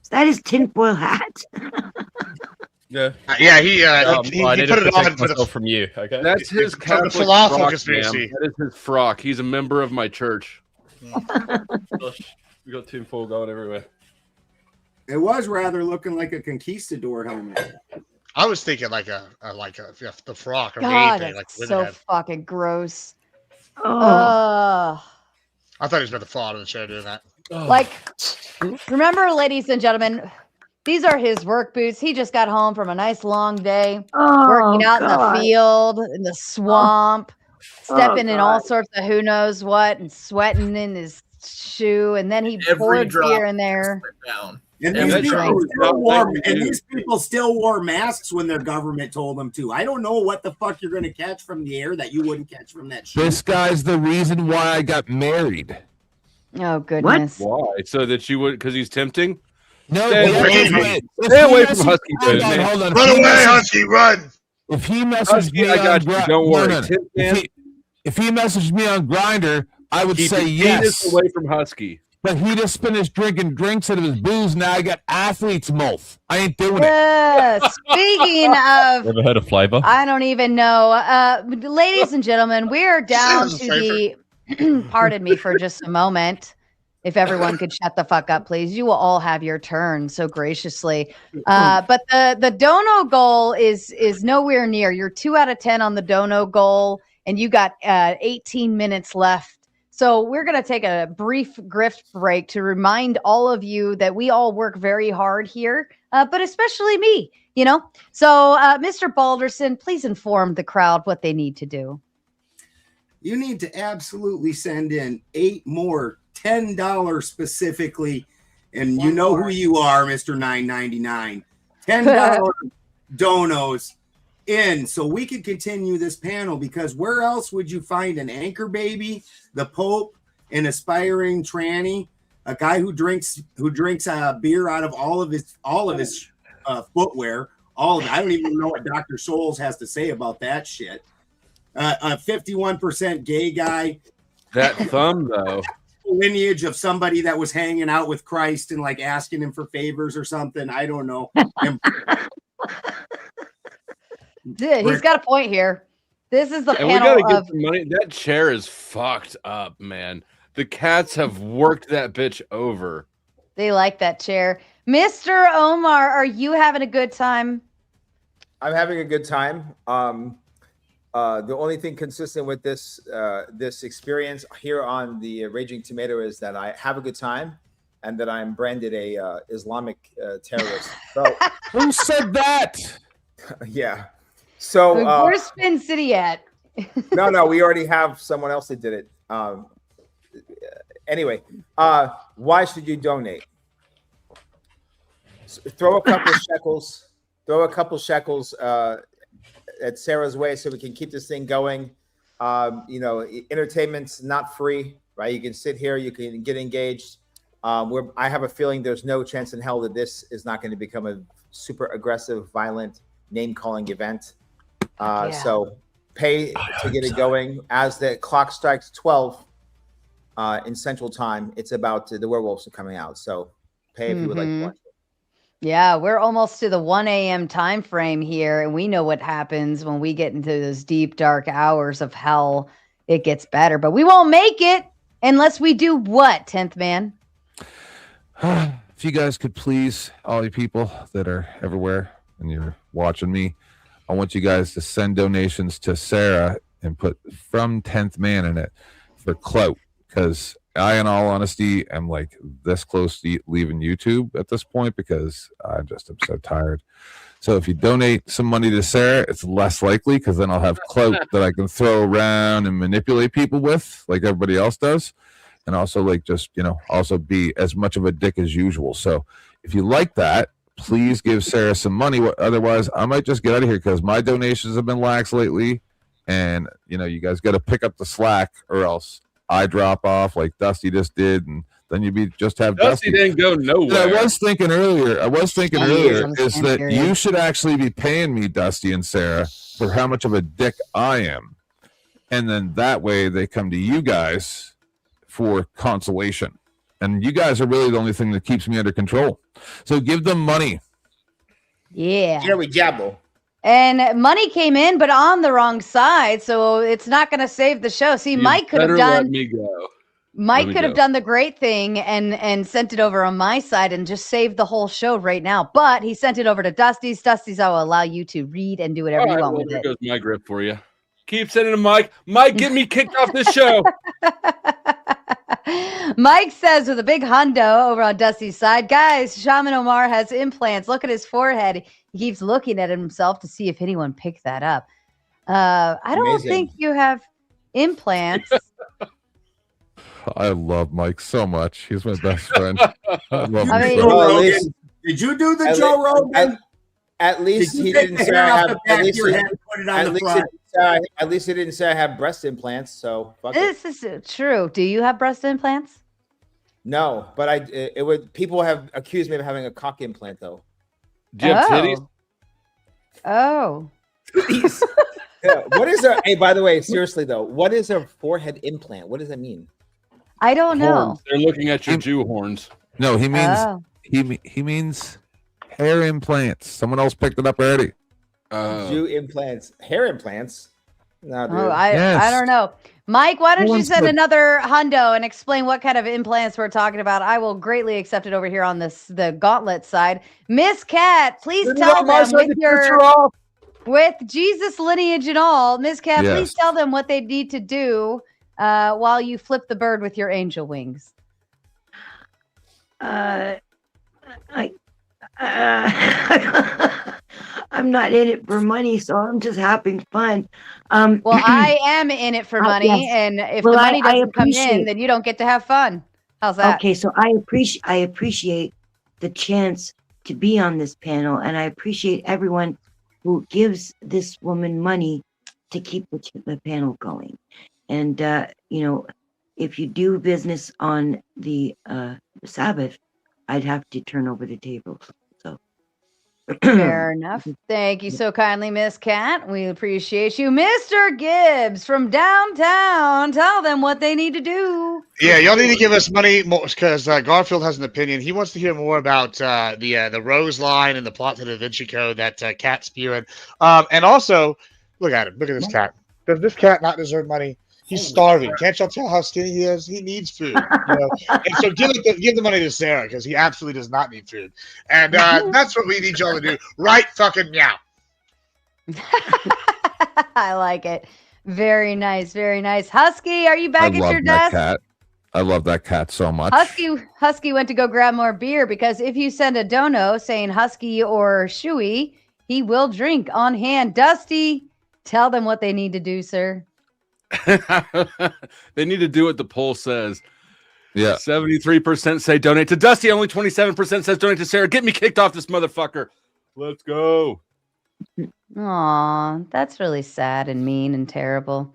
Is that his tinfoil hat? Yeah. Yeah, he I need put to it on protect for myself from you. Okay. That's his Catholic falafel frock, conspiracy. ma'am. That is his frock. He's a member of my church. Gosh, we got tinfoil going everywhere. It was rather looking like a conquistador helmet. I was thinking like the frock or God, maid thing, like that's so fucking gross. I thought he was about to fall out of the chair doing that. Like, remember, ladies and gentlemen, these are his work boots. He just got home from a nice long day, working out in the field, in the swamp, stepping in all sorts of who knows what, and sweating in his shoe, and then he poured beer in there. And these people still wore masks when their government told them to. I don't know what the fuck you're going to catch from the air that you wouldn't catch from that shit. This guy's the reason why I got married. Oh, goodness. Why? So that you would, because he's tempting? No, Stay away from Husky. Hold on. Run away, Husky, run. If he messaged me on don't worry. If he messaged me on Grindr, I would say yes. Away from Husky. But he just finished drinking drinks out of his booze. Now I got athlete's mouth. I ain't doing it. Speaking of, Ever heard of flavor? I don't even know. Ladies and gentlemen, we're down to the, pardon me for just a moment. If everyone could shut the fuck up, please. You will all have your turn so graciously. But the dono goal is nowhere near. You're 2 out of 10 on the dono goal, and you got 18 minutes left. So we're going to take a brief grift break to remind all of you that we all work very hard here, but especially me, you know. So, Mr. Balderson, please inform the crowd what they need to do. You need to absolutely send in 8 more $10 specifically, and you know who you are, Mr. 999. $10 donos in so we can continue this panel, because where else would you find an anchor baby, the Pope, an aspiring tranny, a guy who drinks beer out of all of his footwear, all of it. I don't even know what Dr. Souls has to say about that shit. A 51% gay guy. That thumb though. Lineage of somebody that was hanging out with Christ and like asking him for favors or something. I don't know. He's got a point here. This is the And we panel gotta get of some money. That chair is fucked up, man. The cats have worked that bitch over. they like that chair. Mr. Omar, are you having a good time? I'm having a good time. The only thing consistent with this this experience here on the Raging Tomato is that I have a good time, and that I'm branded a Islamic terrorist. So who said that? Yeah. So Where's Spin City at? no, we already have someone else that did it. Anyway, why should you donate? Throw a couple shekels. Throw a couple shekels at Sarah's way so we can keep this thing going. Entertainment's not free, right? You can sit here, you can get engaged. I have a feeling there's no chance in hell that this is not going to become a super aggressive, violent, name-calling event. So pay to get it going. As the clock strikes 12 in Central Time, it's about the werewolves are coming out. So pay if you would like to watch. Yeah, we're almost to the 1 a.m. time frame here, and we know what happens when we get into those deep, dark hours of hell. It gets better, but we won't make it unless we do what, 10th man? If you guys could please, all you people that are everywhere and you're watching me, I want you guys to send donations to Sarah and put from 10th man in it for clout, because I, in all honesty, am like this close to leaving YouTube at this point because I'm so tired. So if you donate some money to Sarah, it's less likely because then I'll have clout that I can throw around and manipulate people with like everybody else does. And also also be as much of a dick as usual. So if you like that, please give Sarah some money. Otherwise, I might just get out of here because my donations have been lax lately. And, you guys got to pick up the slack or else I drop off like Dusty just did, and then you'd just have Dusty didn't go nowhere. I was thinking earlier is that you should actually be paying me, Dusty and Sarah, for how much of a dick I am. And then that way they come to you guys for consolation. And you guys are really the only thing that keeps me under control. So give them money. Yeah. Here we jabble. And money came in, but on the wrong side, so it's not going to save the show. See, Mike could have done. Let me go. Mike could have done the great thing and sent it over on my side and just saved the whole show right now. But he sent it over to Dusty's. Dusty's I will allow you to read and do whatever you want with there it. goes my grip for you. Keep sending to Mike. Mike, get me kicked off this show. Mike says with a big hundo over on Dusty's side, guys, Shaman Omar has implants. Look at his forehead. He keeps looking at himself to see if anyone picked that up. I don't think you have implants. I love Mike so much. He's my best friend. I love him. Did you do the Joe Rogan? At least he didn't say I have. At least he didn't say I have breast implants. So This is true. Do you have breast implants? No, but people have accused me of having a cock implant though. Do you have titties? Oh. Titties. Yeah. What is a? Hey, by the way, seriously though, what is a forehead implant? What does that mean? I don't know. Horns. They're looking at your Jew horns. No, he means he means hair implants. Someone else picked it up already. Jew implants, hair implants. No, dude. I don't know. Mike, why don't you send another hundo and explain what kind of implants we're talking about? I will greatly accept it over here on the gauntlet side. Miss Cat, please tell them with Jesus lineage and all. Miss Cat, please tell them what they need to do while you flip the bird with your angel wings. I'm not in it for money, so I'm just having fun. Well, I am in it for money, yes. and if the money doesn't come in, then you don't get to have fun. How's that? Okay, so I appreciate the chance to be on this panel, and I appreciate everyone who gives this woman money to keep the panel going. And if you do business on the Sabbath, I'd have to turn over the tables. So fair enough. Thank you so kindly, Miss Cat. We appreciate you. Mr. Gibbs from downtown, tell them what they need to do. Yeah, y'all need to give us money because Garfield has an opinion. He wants to hear more about the Rose line and the plot to the Da Vinci Code that Cat's spewing. And also, look at him. Look at this cat. Does this cat not deserve money? He's starving. Can't y'all tell how skinny he is? He needs food. And so give the money to Sarah because he absolutely does not need food. And that's what we need y'all to do. Right fucking meow. I like it. Very nice. Very nice. Husky, are you back at your desk? Cat. I love that cat so much. Husky went to go grab more beer because if you send a dono saying Husky or Shuey, he will drink on hand. Dusty, tell them what they need to do, sir. They need to do what the poll says. Yeah. 73% say donate to Dusty. Only 27% says donate to Sarah. Get me kicked off this motherfucker. Let's go. Aw, that's really sad and mean and terrible.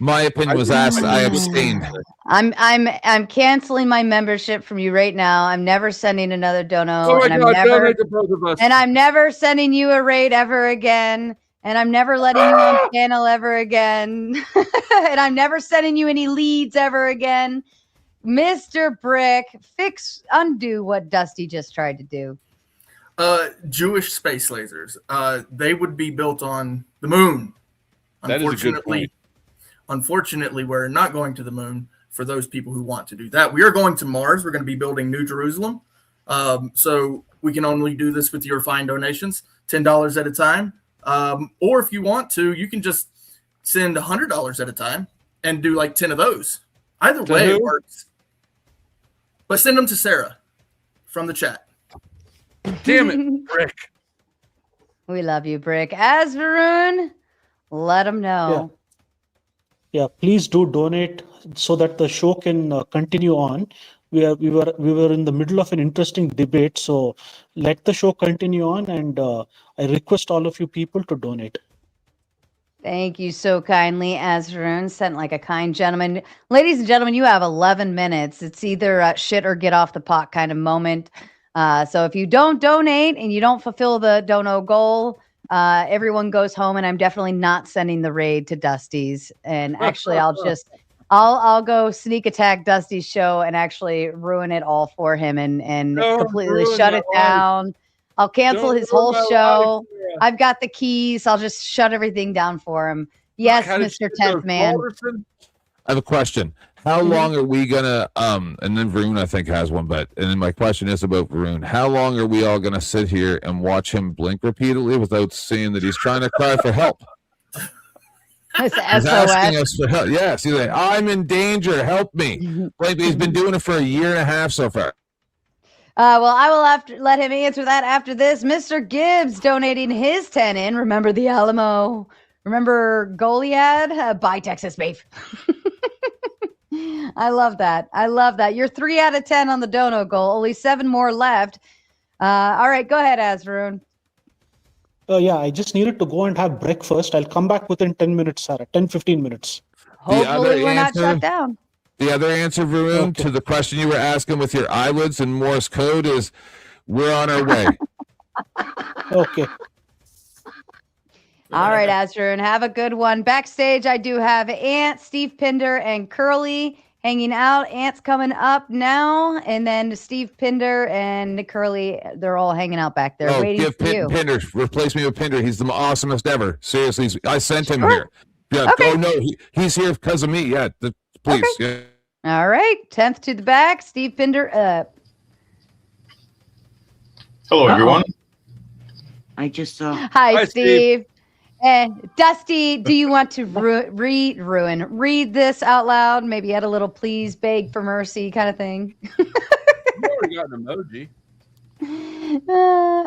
My opinion was asked. I abstained. I'm canceling my membership from you right now. I'm never sending another dono. Oh my and God, I'm never, donate to both of us. and I'm never sending you a raid ever again. And I'm never letting you on panel ever again. And I'm never sending you any leads ever again. Mr. Brick, undo what Dusty just tried to do. Jewish space lasers. They would be built on the moon. That is a good point. Unfortunately, we're not going to the moon for those people who want to do that. We are going to Mars. We're going to be building New Jerusalem. So we can only do this with your fine donations, $10 at a time. Or if you want to, you can just send $100 at a time and do like 10 of those. Either way, it works. But send them to Sarah from the chat. Damn it, Brick. We love you, Brick. Asvaroon, let them know. Yeah, please do donate so that the show can continue on. We were in the middle of an interesting debate, so let the show continue on, and I request all of you people to donate. Thank you so kindly, Asvaroon, sent like a kind gentleman. Ladies and gentlemen, you have 11 minutes. It's either shit or get off the pot kind of moment. So if you don't donate and you don't fulfill the dono goal, everyone goes home, and I'm definitely not sending the raid to Dusty's. And actually, I'll go sneak attack Dusty's show and actually ruin it all for him and completely shut it down. I'll cancel his whole show. I've got the keys. I'll just shut everything down for him. Yes, Mr. 10th Man. I have a question. How long are we gonna and then Varun I think has one, and then my question is about Varun. How long are we all gonna sit here and watch him blink repeatedly without seeing that he's trying to cry for help? He's asking us for help. Yes, he's like, I'm in danger, help me. Like he's been doing it for a year and a half so far. Well, I will let him answer that after this. Mr. Gibbs donating his 10 in. Remember the Alamo. Remember Goliad? Bye, Texas, babe. I love that. I love that. You're 3 out of 10 on the dono goal. Only 7 more left. All right, go ahead, Asvaroon. Yeah, I just needed to go and have breakfast. I'll come back within 10 minutes, Sarah. 10, 15 minutes. Hopefully we're not shut down. The other answer, Varun, to the question you were asking with your eyelids and Morse code is, we're on our way. Okay. All right, Asvaroon, have a good one. Backstage, I do have Ant, Steve Pinder, and Curly hanging out. Ant's coming up now, and then Steve Pinder and Curly, they're all hanging out back there waiting for you. Pinder. Replace me with Pinder. He's the awesomest ever. Seriously, I sent him here. Yeah. Okay. Oh, no, he's here because of me. Yeah, please. Okay. Yeah. All right, 10th to the back, Steve Pinder up. Hello, everyone. I just saw. Hi, Steve. And Dusty, do you want to read this out loud? Maybe add a little please, beg for mercy kind of thing. You already got an emoji.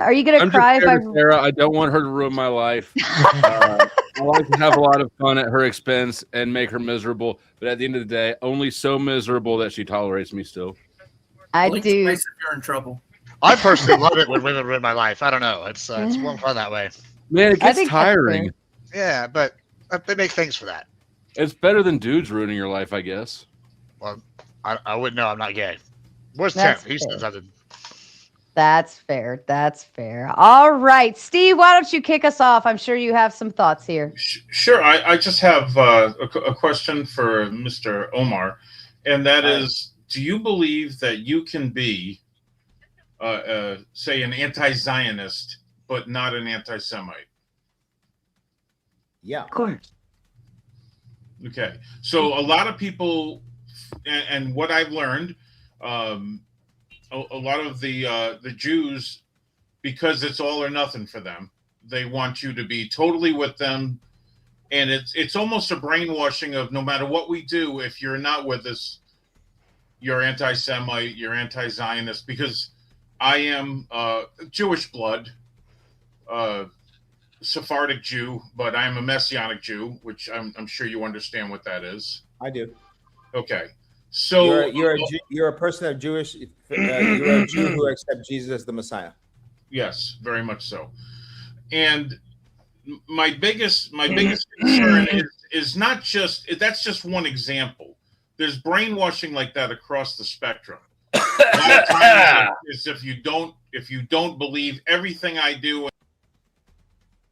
Are you going to cry if I... Sarah, I don't want her to ruin my life. I like to have a lot of fun at her expense and make her miserable. But at the end of the day, only so miserable that she tolerates me still. I do. If you're in trouble. I personally love it when women ruin my life. I don't know. It's more fun that way. Man, it I gets think that's tiring. Yeah, but they make things for that. It's better than dudes ruining your life, I guess. Well, I wouldn't know. I'm not gay. Where's That's Tim? He said fair. something. That's fair. That's fair. All right, Steve, why don't you kick us off? I'm sure you have some thoughts here. Sure. I just have a question for Mr. Omar, and that is, do you believe that you can be, say, an anti-Zionist, but not an anti-Semite? Yeah. Of course. Okay. So a lot of people, and what I've learned, a lot of the Jews, because it's all or nothing for them, they want you to be totally with them, and it's almost a brainwashing of no matter what we do, if you're not with us, you're anti-Semite, you're anti-Zionist. Because I am Jewish blood, Sephardic Jew, but I'm a Messianic Jew, which I'm sure you understand what that is. I do. Okay. So you're a person of Jewish. You're a Jew who accepts Jesus as the Messiah. Yes, very much so. And my biggest concern is not just that's just one example. There's brainwashing like that across the spectrum. A lot of times is if you don't believe everything I do.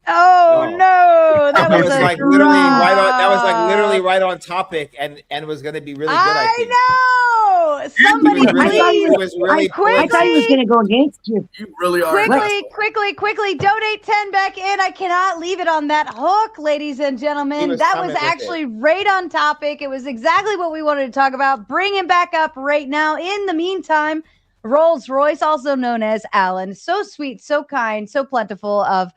Oh no, that was like literally right on. That was like literally right on topic, and was going to be really good. I think. know. Somebody please. I thought he was going to go against you. You really are. Quickly, donate 10 back in. I cannot leave it on that hook, ladies and gentlemen. That was actually right on topic. It was exactly what we wanted to talk about. Bring him back up right now. In the meantime, Rolls Royce, also known as Alan, so sweet, so kind, so plentiful of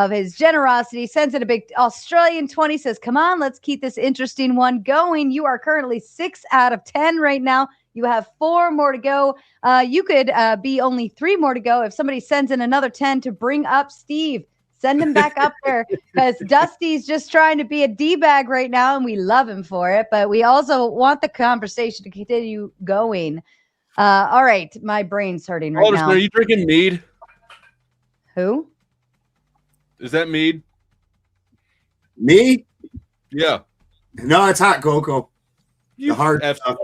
his generosity, sends in a big Australian 20, says, come on, let's keep this interesting one going. You are currently 6 out of 10 right now. You have 4 more to go. You could be only 3 more to go if somebody sends in another 10 to bring up Steve. Send him back up there, because Dusty's just trying to be a D-bag right now, and we love him for it, but we also want the conversation to continue going. All right, my brain's hurting right now. Are you drinking mead? Who? Is that mead? Me? Yeah. No, it's hot cocoa. You hard stuff.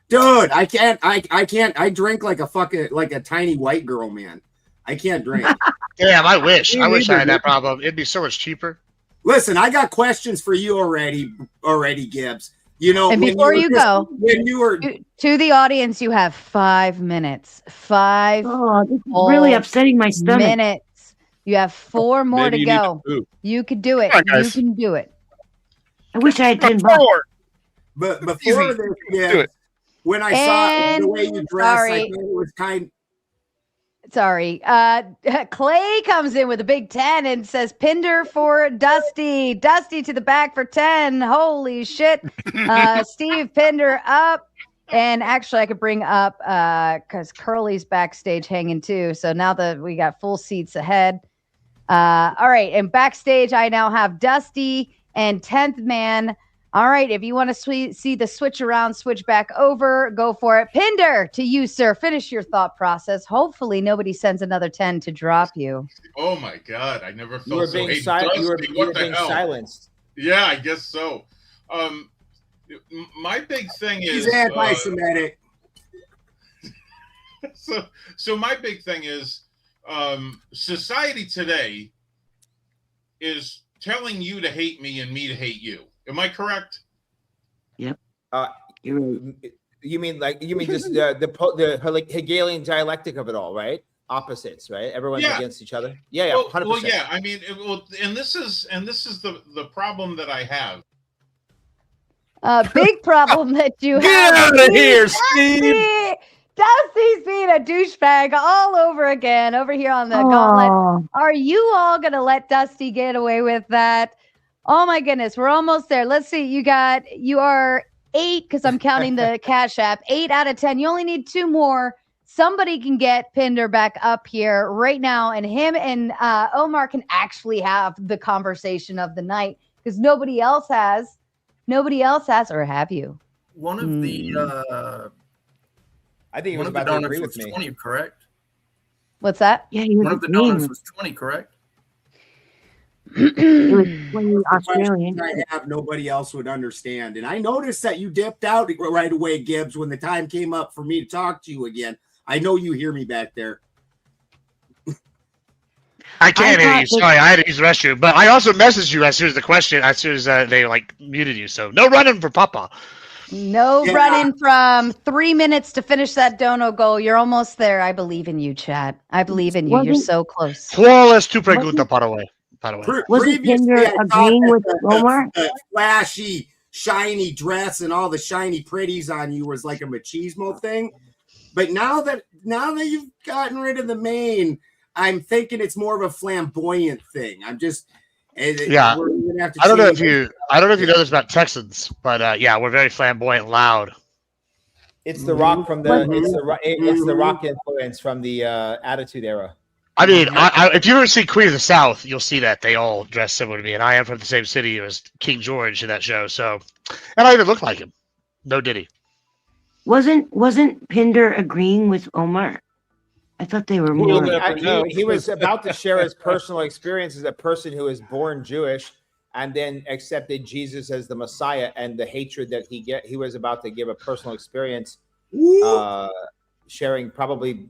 Dude, I can't. I drink like a tiny white girl, man. I can't drink. Damn, I wish I had that problem. It'd be so much cheaper. Listen, I got questions for you already, Gibbs. You know, and before you go, when you were to the audience, you have 5 minutes. 5. Oh, this is really upsetting my stomach. Minutes. You have 4 more to go. You could do it. You can do it. I wish I had 10 bucks. But before this, when I saw the way you dressed, I thought it was kind. Sorry. Clay comes in with a big 10 and says Pinder for Dusty. Dusty to the back for 10. Holy shit. Steve Pinder up. And actually, I could bring up because Curly's backstage hanging too. So now that we got full seats ahead. All right. And backstage, I now have Dusty and 10th man. All right. If you want to see the switch around, switch back over, go for it. Pinder, to you, sir. Finish your thought process. Hopefully, nobody sends another 10 to drop you. Oh, my God. I never felt you were so being silenced. Yeah, I guess so. My big thing is... He's anti-Semitic. So my big thing is society today is telling you to hate me and me to hate you. Am I correct? Yep. You mean just the Hegelian dialectic of it all, right? Opposites, right? Everyone's against each other. Yeah, 100%. Well, yeah. I mean, and this is the problem that I have. Big problem that you have. Get out of here, Steve. Dusty's being a douchebag all over again over here on the gauntlet. Are you all going to let Dusty get away with that? Oh my goodness, we're almost there. Let's see. You are 8 because I'm counting the Cash App. 8 out of 10. You only need 2 more. Somebody can get Pinder back up here right now, and him and Omar can actually have the conversation of the night because nobody else has, or have you? One of the I think he One was of the about to agree donors with was me. 20, correct? What's that? Yeah, he was One of the agreeing donors with was 20, correct? it was 20 The Australian. question I have, nobody else would understand. And I noticed that you dipped out right away, Gibbs, when the time came up for me to talk to you again. I know you hear me back there. I can't hear thought you. Sorry, I had to use the restroom. But I also messaged you as soon as they like muted you. So no running for Papa. No Yeah. running from 3 minutes to finish that dono goal. You're almost there. I believe in you, Chad. I believe in you. You're Wasn't- so close. Flawless tu pregunta, by the way. Wasn't Previously, Pinder I thought agreeing that with Omar? the flashy, shiny dress and all the shiny pretties on you was like a machismo thing. But now that you've gotten rid of the mane, I'm thinking it's more of a flamboyant thing. I'm just Yeah. we're gonna have to I don't know if change you know this about Texans, but yeah, we're very flamboyant and loud. It's the rock from the it's the rock influence from the Attitude Era. I mean, if you ever see Queen of the South, you'll see that they all dress similar to me, and I am from the same city as King George in that show. So, and I even look like him. No diddy. Wasn't Pinder agreeing with Omar? I thought they were more. He was about to share his personal experience as a person who is born Jewish and then accepted Jesus as the Messiah, and the hatred that he was about to give a personal experience, sharing probably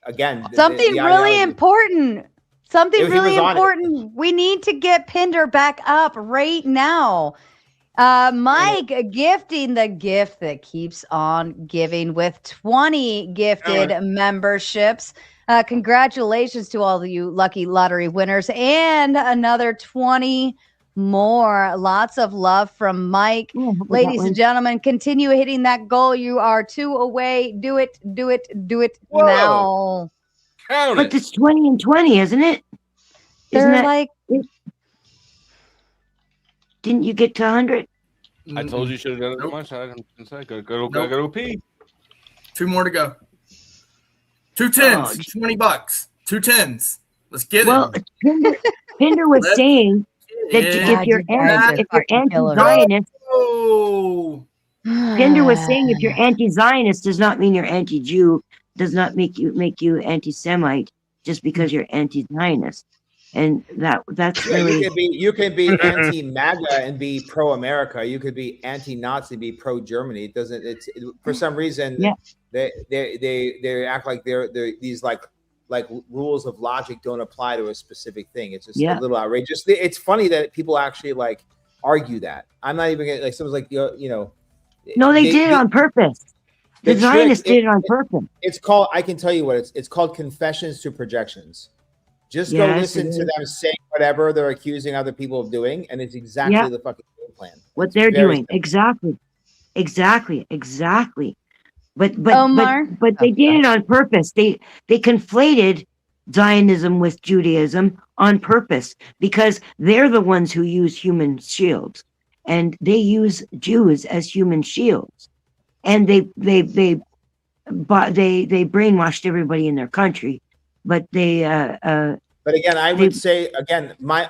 again Something the really ideology. important. Something He was really on it. important. We need to get Pinder back up right now. Mike gifting the gift that keeps on giving with 20 gifted memberships. Congratulations to all of you lucky lottery winners and another 20 more. Lots of love from Mike. Ladies and gentlemen, continue hitting that goal. You are 2 away. Do it now. Count But it's 20 and 20, isn't it? Isn't They're that like, didn't you get to 100? I told you you should have done it on my side. I'm just saying, go pee. 2 more to go. 2 tens, $20. 2 tens. Let's get Well, it. Pinder was saying that if you're anti-Zionist, Pinder was saying if you're anti-Zionist does not mean you're anti-Jew, does not make you anti-Semite just because you're anti-Zionist, and that's really you can be anti-MAGA and be pro-America. You could be anti-Nazi, be pro-Germany. It doesn't. For some reason they act like they're these like rules of logic don't apply to a specific thing. It's just a little outrageous. It's funny that people actually like argue that. I'm not even gonna someone's like no, they did it on purpose. The Zionists did it on purpose. It's called. I can tell you what it's called. Confessions to projections. Just go listen to them saying whatever they're accusing other people of doing, and it's exactly the fucking game plan. What they're doing, exactly. But they did it on purpose. They conflated Zionism with Judaism on purpose because they're the ones who use human shields, and they use Jews as human shields, and they brainwashed everybody in their country, but they. But again, I would say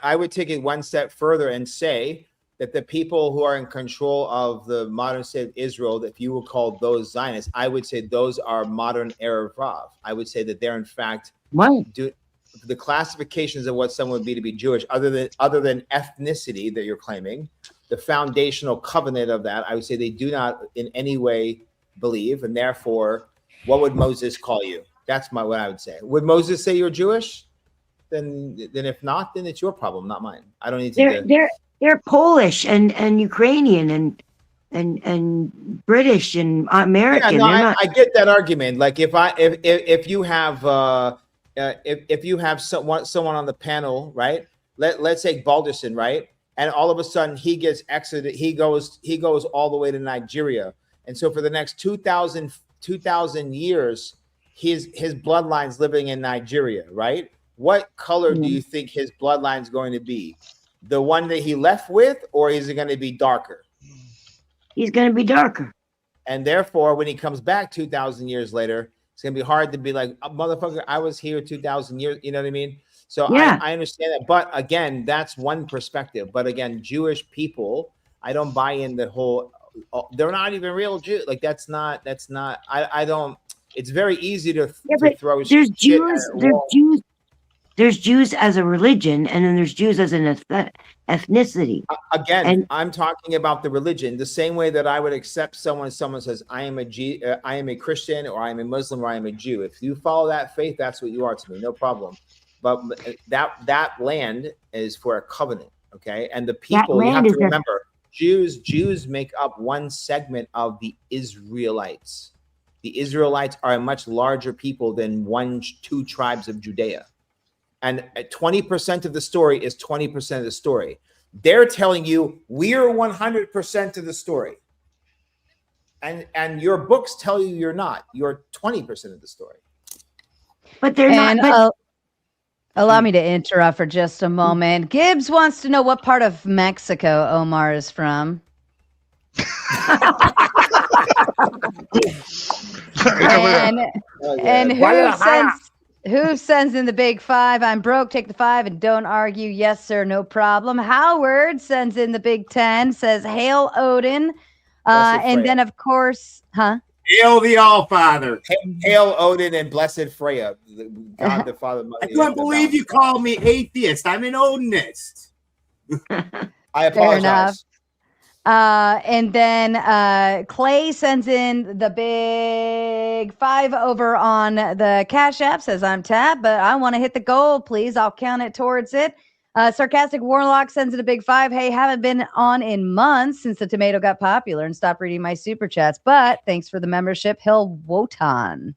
I would take it one step further and say that the people who are in control of the modern state of Israel, if you will call those Zionists, I would say those are modern Arab Rav. I would say that they're in fact the classifications of what someone would be to be Jewish, other than ethnicity that you're claiming, the foundational covenant of that, I would say they do not in any way believe, and therefore, what would Moses call you? That's what I would say. Would Moses say you're Jewish? Then if not, then it's your problem, not mine. I don't need to. They're Polish and Ukrainian and British and American. Yeah, no, I get that argument. Like if you have someone on the panel, right? Let's say Balderson, right? And all of a sudden he gets exited. He goes all the way to Nigeria, and so for the next 2,000 years, his bloodline's living in Nigeria, right? What color do you think his bloodline's going to be? The one that he left with, or is it going to be darker? He's going to be darker. And therefore, when he comes back 2,000 years later, it's going to be hard to be like, oh, motherfucker, I was here 2,000 years. You know what I mean? So I understand that. But again, that's one perspective. But again, Jewish people, I don't buy in the whole they're not even real Jews. Like that's not. I don't. It's very easy to but throw there's shit at Jews. a There's wall. Jews. There's Jews as a religion, and then there's Jews as an ethnicity. Again, And I'm talking about the religion. The same way that I would accept someone says, I am a Christian, or I am a Muslim, or I am a Jew. If you follow that faith, that's what you are to me, no problem. But that land is for a covenant, okay? And the people, you have to remember, Jews make up one segment of the Israelites. The Israelites are a much larger people than 1-2 tribes of Judea. And 20% of the story is 20% of the story. They're telling you we're 100% of the story. And your books tell you you're not. You're 20% of the story. But they're not. Allow me to interrupt for just a moment. Gibbs wants to know what part of Mexico Omar is from. and who sends in the big 5? I'm broke, take the 5 and don't argue. Yes, sir, no problem. Howard sends in the big 10, says, Hail Odin. And then, of course, Hail the All-Father. Hail Odin and blessed Freya, God the Father. I can't believe you called me atheist. I'm an Odinist. I apologize. Fair enough. And then Clay sends in the big 5 over on the Cash App, says I'm tapped, but I want to hit the goal, please. I'll count it towards it. Sarcastic Warlock sends in a big 5. Hey, haven't been on in months since the tomato got popular and stopped reading my super chats, but thanks for the membership, Hill Wotan.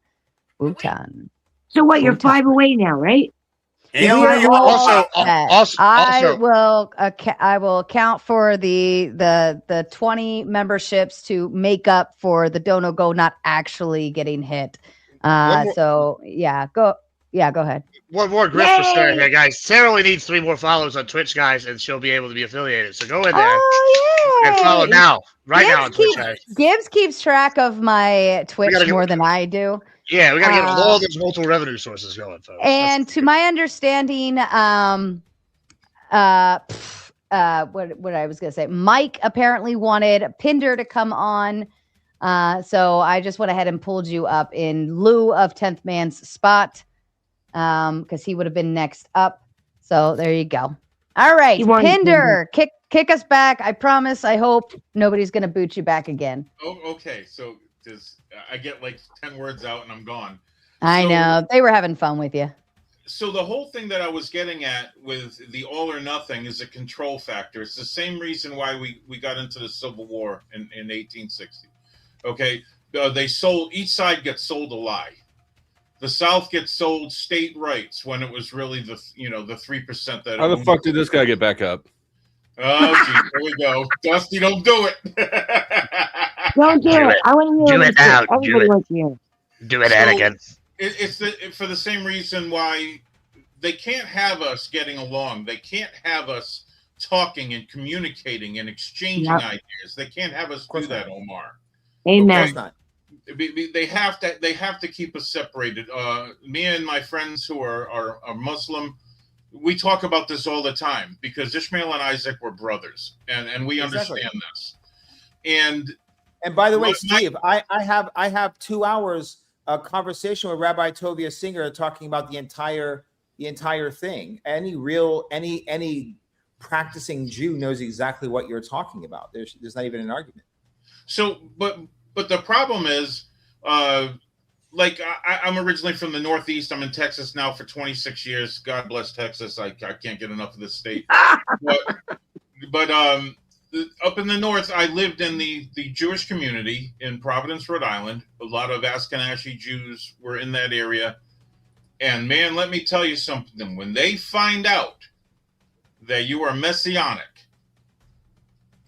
So what? You're 5 away now, right? Also, I will account for the 20 memberships to make up for the Dono Go not actually getting hit. So yeah, go ahead. One more grift for Sarah here, guys. Sarah only needs 3 more followers on Twitch, guys, and she'll be able to be affiliated. So go in there and follow now, now on Twitch, guys. Gibbs keeps track of my Twitch more than I do. Yeah, we got to get all those multiple revenue sources going, folks. And to my understanding, what I was going to say, Mike apparently wanted Pinder to come on. So I just went ahead and pulled you up in lieu of 10th Man's spot, because he would have been next up. So there you go. All right, Pinder, kick us back. I promise. I hope nobody's going to boot you back again. Oh, okay. So I get like 10 words out and I'm gone. I know. They were having fun with you. So the whole thing that I was getting at with the all or nothing is a control factor. It's the same reason why we got into the Civil War in 1860. Okay, each side gets sold a lie. The South gets sold state rights when it was really the 3% that. How the fuck did this guy get back up? Oh, geez, here we go. Dusty, don't do it. Don't do it. I want to hear it now. Everybody wants to hear. Do it, Anakin. It's for the same reason why they can't have us getting along. They can't have us talking and communicating and exchanging ideas. They can't have us do that, Omar. Amen. Okay? They have to keep us separated. Me and my friends who are Muslim, we talk about this all the time because Ishmael and Isaac were brothers, and we understand this. And by the way, Steve, I have 2 hours of conversation with Rabbi Tovia Singer talking about the entire thing. Any practicing Jew knows exactly what you're talking about. There's not even an argument. So, but the problem is, I'm originally from the Northeast. I'm in Texas now for 26 years. God bless Texas. I can't get enough of this state. but up in the north, I lived in the Jewish community in Providence, Rhode Island. A lot of Ashkenazi Jews were in that area. And man, let me tell you something. When they find out that you are Messianic.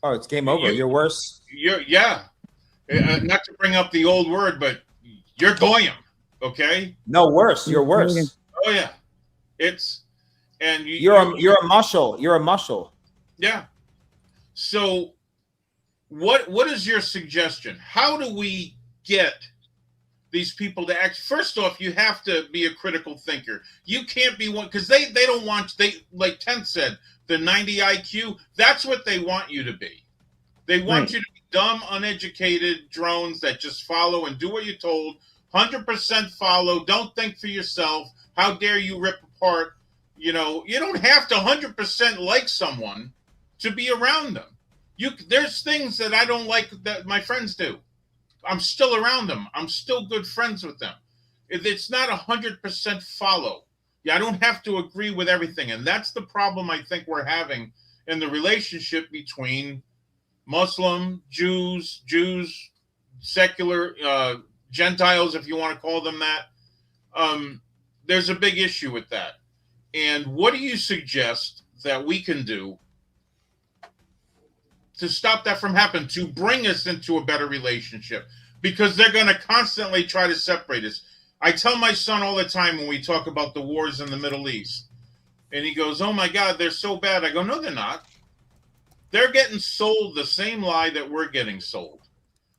Oh, it's game over. You're worse. Not to bring up the old word, but you're goyim, okay? No, worse. You're worse. Oh yeah, you're a mushel. You're a mushel. Yeah. So, what is your suggestion? How do we get these people to act? First off, you have to be a critical thinker. You can't be one because they don't want like 10 said the 90 IQ. That's what they want you to be. They want you to be dumb, uneducated drones that just follow and do what you're told. 100% follow. Don't think for yourself. How dare you rip apart? You know, you don't have to 100% like someone to be around them. There's things that I don't like that my friends do. I'm still around them. I'm still good friends with them. It's not 100% follow. Yeah, I don't have to agree with everything. And that's the problem I think we're having in the relationship between Muslim, Jews, secular, Gentiles, if you want to call them that. There's a big issue with that. And what do you suggest that we can do to stop that from happening, to bring us into a better relationship? Because they're going to constantly try to separate us. I tell my son all the time when we talk about the wars in the Middle East, and he goes, "Oh my God, they're so bad." I go, "No, they're not. They're getting sold the same lie that we're getting sold.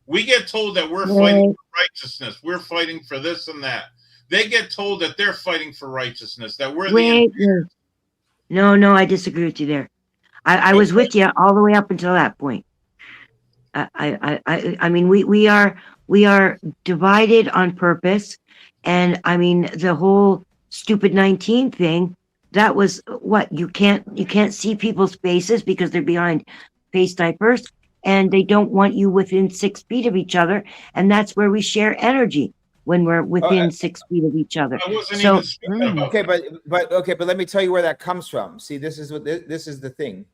We get told that we're fighting for righteousness. We're fighting for this and that. They get told that they're fighting for righteousness, that we're the No, I disagree with you there. I was with you all the way up until that point. I mean, we are divided on purpose, and I mean the whole stupid 19 thing. That was what you can't see people's faces because they're behind face diapers, and they don't want you within 6 feet of each other, and that's where we share energy when we're within 6 feet of each other. So okay, but let me tell you where that comes from. See, this is the thing.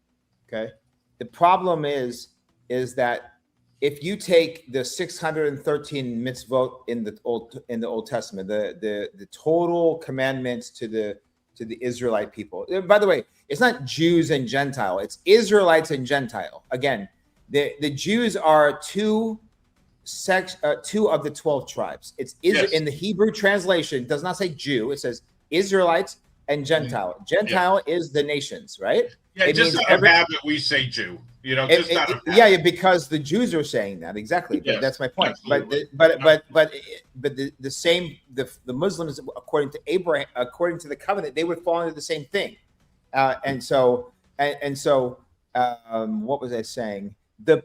Okay, the problem is that if you take the 613 mitzvot in the Old Testament, the total commandments to the Israelite people. By the way, it's not Jews and Gentile; it's Israelites and Gentile. Again, the Jews are two of the 12 tribes. It's in the Hebrew translation. It does not say Jew; it says Israelites and Gentile. Gentile is the nations, right? Yeah, it just out of habit, we say Jew. You know, just out of yeah, because the Jews are saying that exactly. But that's my point. Absolutely. But the same the Muslims, according to Abraham, according to the covenant, they would fall into the same thing. And so what was I saying? The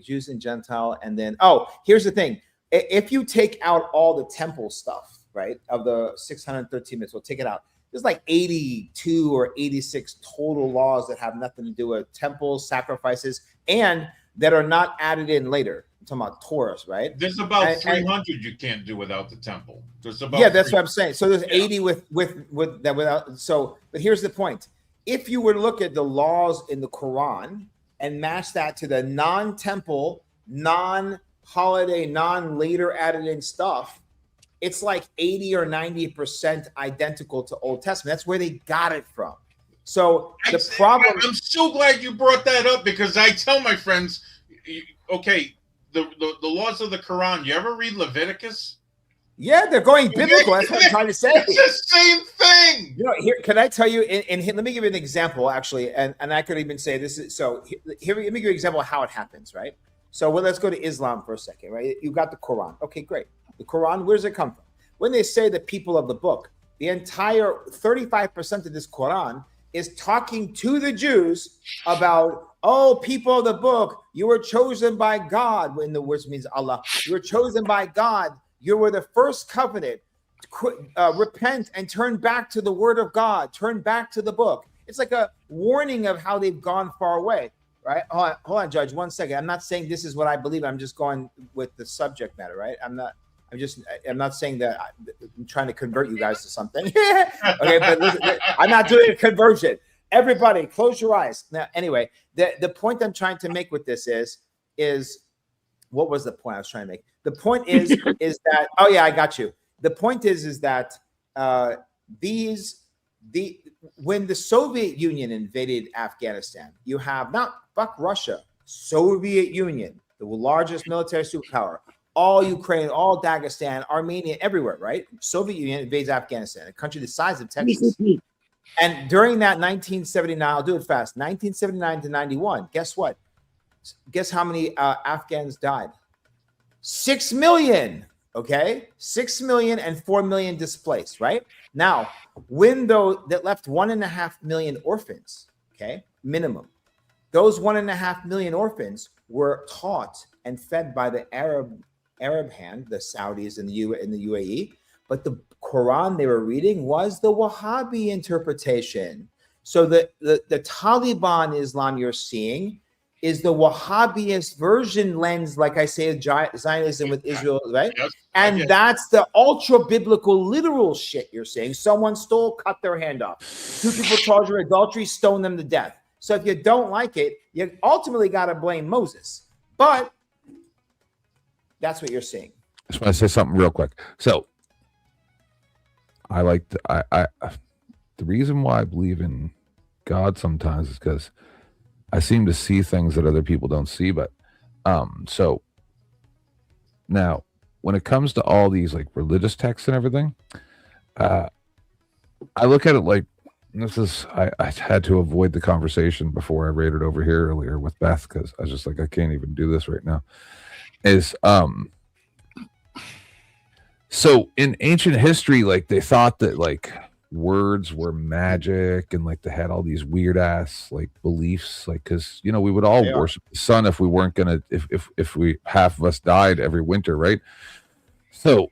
Jews and Gentile, and then here's the thing: if you take out all the temple stuff, right, of the 613 mitzvot, take it out. There's like 82 or 86 total laws that have nothing to do with temples, sacrifices, and that are not added in later. I'm talking about Taurus, right? There's about 300 you can't do without the temple. There's about that's what I'm saying. So there's 80 with that without. So, but here's the point: if you were to look at the laws in the Quran and match that to the non-temple, non-holiday, non-later added in stuff, it's like 80 or 90% identical to Old Testament. That's where they got it from. So the problem. I'm so glad you brought that up, because I tell my friends, okay, the laws of the Quran. You ever read Leviticus? Yeah, they're going biblical. That's what I'm trying to say. It's the same thing. You know, here, can I tell you? And let me give you an example, actually, and I could even say this is so. Here, let me give you an example of how it happens, right? So, let's go to Islam for a second, right? You got the Quran. Okay, great. The Quran, where does it come from? When they say the people of the book, the entire 35% of this Quran is talking to the Jews about, people of the book, you were chosen by God. When the words means Allah, you were chosen by God. You were the first covenant. Repent and turn back to the word of God. Turn back to the book. It's like a warning of how they've gone far away, right? Hold on, Judge, 1 second. I'm not saying this is what I believe. I'm just going with the subject matter, right? I'm not saying that I'm trying to convert you guys to something. Okay, but listen, I'm not doing a conversion. Everybody, close your eyes. Now, anyway, the point I'm trying to make with this is what was the point I was trying to make? The point is that I got you. The point is that when the Soviet Union invaded Afghanistan, you have not fuck Russia, Soviet Union, the largest military superpower. All Ukraine, all Dagestan, Armenia, everywhere, right? Soviet Union invades Afghanistan, a country the size of Texas. And during that 1979, I'll do it fast, 1979 to 91, guess what? Guess how many Afghans died? 6 million, okay? 6 million and 4 million displaced, right? Now, that left 1.5 million orphans, okay? Minimum. Those 1.5 million orphans were taught and fed by the Arab hand, the Saudis and the UAE, but the Quran they were reading was the Wahhabi interpretation. So the Taliban Islam you're seeing is the Wahhabiist version lens, like I say, of Zionism with Israel, right? Yes, and that's the ultra biblical literal shit you're saying. Someone stole, cut their hand off. 2 people charged with adultery, stone them to death. So if you don't like it, you ultimately got to blame Moses. But that's what you're seeing. I just want to say something real quick. So I like to, the reason why I believe in God sometimes is because I seem to see things that other people don't see. But so now when it comes to all these like religious texts and everything, I look at it like, this is, I had to avoid the conversation before I raided over here earlier with Beth, because I was just like, I can't even do this right now. Is so in ancient history, like they thought that like words were magic, and like they had all these weird ass like beliefs, like because you know we would all worship the sun if we weren't gonna, if we, half of us died every winter, right? So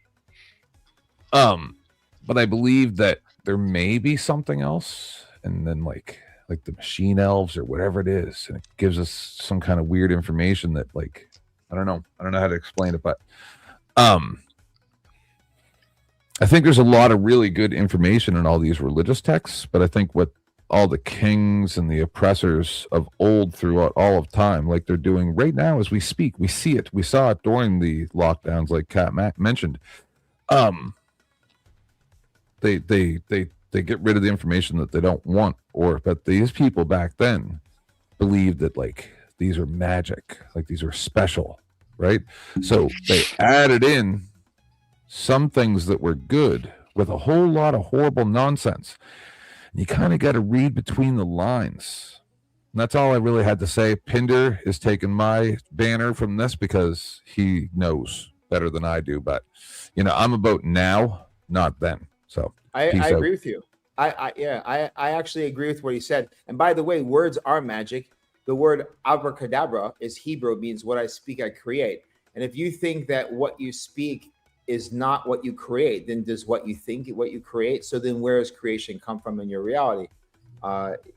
but I believe that there may be something else, and then like the machine elves or whatever it is, and it gives us some kind of weird information that like I don't know how to explain it, but I think there's a lot of really good information in all these religious texts, but I think what all the kings and the oppressors of old throughout all of time, like they're doing right now as we speak, we see it, we saw it during the lockdowns, like Kat mentioned. They get rid of the information that they don't want, but these people back then believed that like these are magic, like these are special, right? So they added in some things that were good with a whole lot of horrible nonsense. And you kind of got to read between the lines. And that's all I really had to say. Pinder is taking my banner from this because he knows better than I do. But, you know, I'm about now, not then. So I agree with you. I actually agree with what he said. And by the way, words are magic. The word abracadabra is Hebrew, means what I speak, I create. And if you think that what you speak is not what you create, then does what you think what you create? So then where does creation come from in your reality?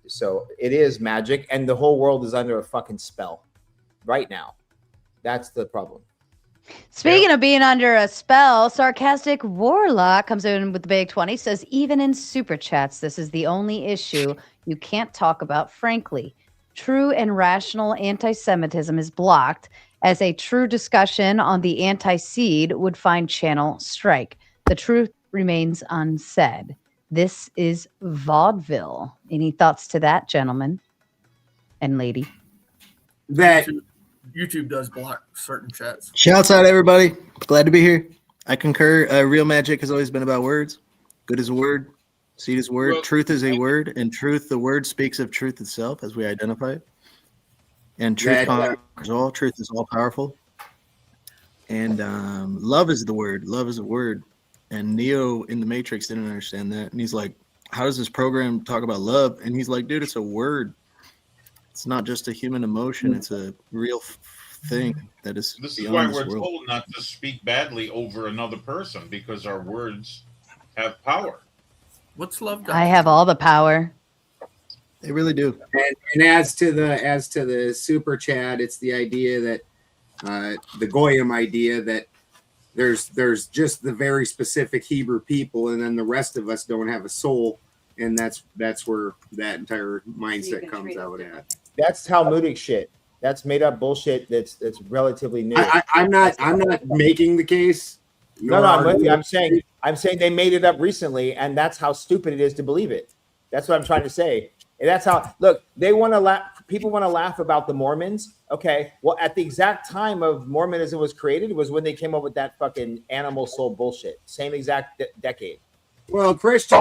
So it is magic, and the whole world is under a fucking spell right now. That's the problem. Speaking of being under a spell, Sarcastic Warlock comes in with the big 20, says, even in super chats, this is the only issue you can't talk about frankly. True and rational anti-Semitism is blocked, as a true discussion on the anti-seed would find channel strike. The truth remains unsaid. This is vaudeville. Any thoughts to that, gentlemen and lady? That YouTube does block certain chats. Shouts out, everybody. Glad to be here. I concur. Real magic has always been about words. Good is a word. Seed is a word. Well, truth is a word. And truth, the word speaks of truth itself as we identify it. And truth conquers all. Truth is all powerful. And love is the word. Love is a word. And Neo in the Matrix didn't understand that. And he's like, how does this program talk about love? And he's like, dude, it's a word. It's not just a human emotion. It's a real thing that is This is beyond why this we're world. told not to speak badly over another person, because our words have power. What's love? I have all the power. They really do. And as to the super chat, it's the idea that the Goyim idea that there's just the very specific Hebrew people, and then the rest of us don't have a soul, and that's where that entire mindset comes out at. That's Talmudic shit. That's made up bullshit. That's relatively new. I'm not making the case. No, I'm with you. I'm saying they made it up recently, and that's how stupid it is to believe it. That's what I'm trying to say. And that's how, look, they want to laugh. People want to laugh about the Mormons. Okay. Well, at the exact time of Mormonism was created was when they came up with that fucking animal soul bullshit. Same exact decade. Well, Christians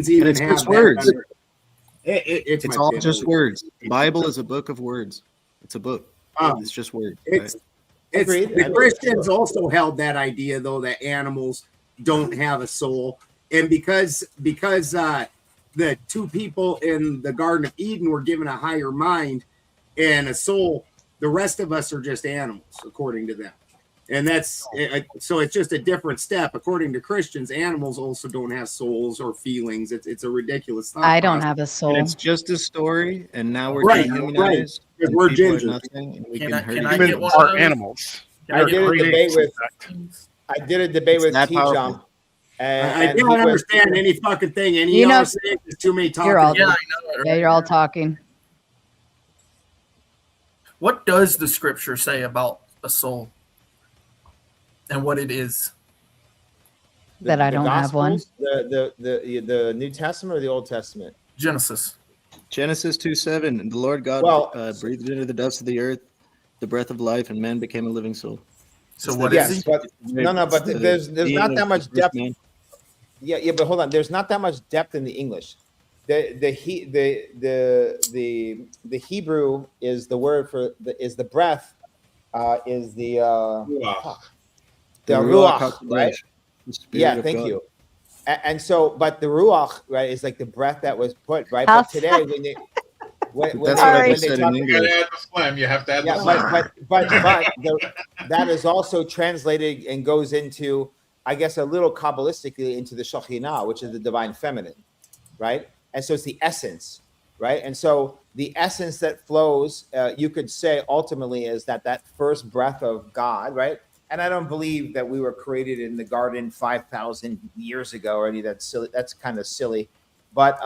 even it's have just that words. under- It's all just words. The Bible is a book of words. It's a book. It's just words. It's Agreed. the Christians also held that idea though that animals don't have a soul, and because the 2 people in the Garden of Eden were given a higher mind and a soul, The rest of us are just animals, according to them. And that's so it's just a different step. According to Christians, animals also don't have souls or feelings. It's a ridiculous thought. I don't have a soul. And it's just a story, and now we're Right, dehumanized. right. And We're people are ginger. nothing, and we Can can I- hurt can each I other. get one are of those? animals. I did a debate with It's that powerful. T-Jump. I And he don't was- understand any fucking thing. Any You y'all know- are saying there's too many talking. You're all, Yeah, I know it, yeah, right? you're all talking. What does the scripture say about a soul and what it is? That I don't have one. Gospels, the New Testament or the Old Testament? Genesis. Genesis 2:7. And the Lord God breathed into the dust of the earth the breath of life, and man became a living soul. So what is he? But but there's not that much depth. Yeah, but hold on. There's not that much depth in the English. The Hebrew is the word for the breath, is the ruach, right? Yeah, thank you. And so, but the ruach, right, is like the breath that was put, right? But today, when they talk, You gotta add the phlegm. You have to add the but phlegm. that is also translated and goes into, I guess, a little kabbalistically into the Shekhinah, which is the divine feminine, right? And so it's the essence, right? And so the essence that flows, you could say ultimately is that first breath of God, right? And I don't believe that we were created in the garden 5,000 years ago or any of that silly. That's kind of silly. But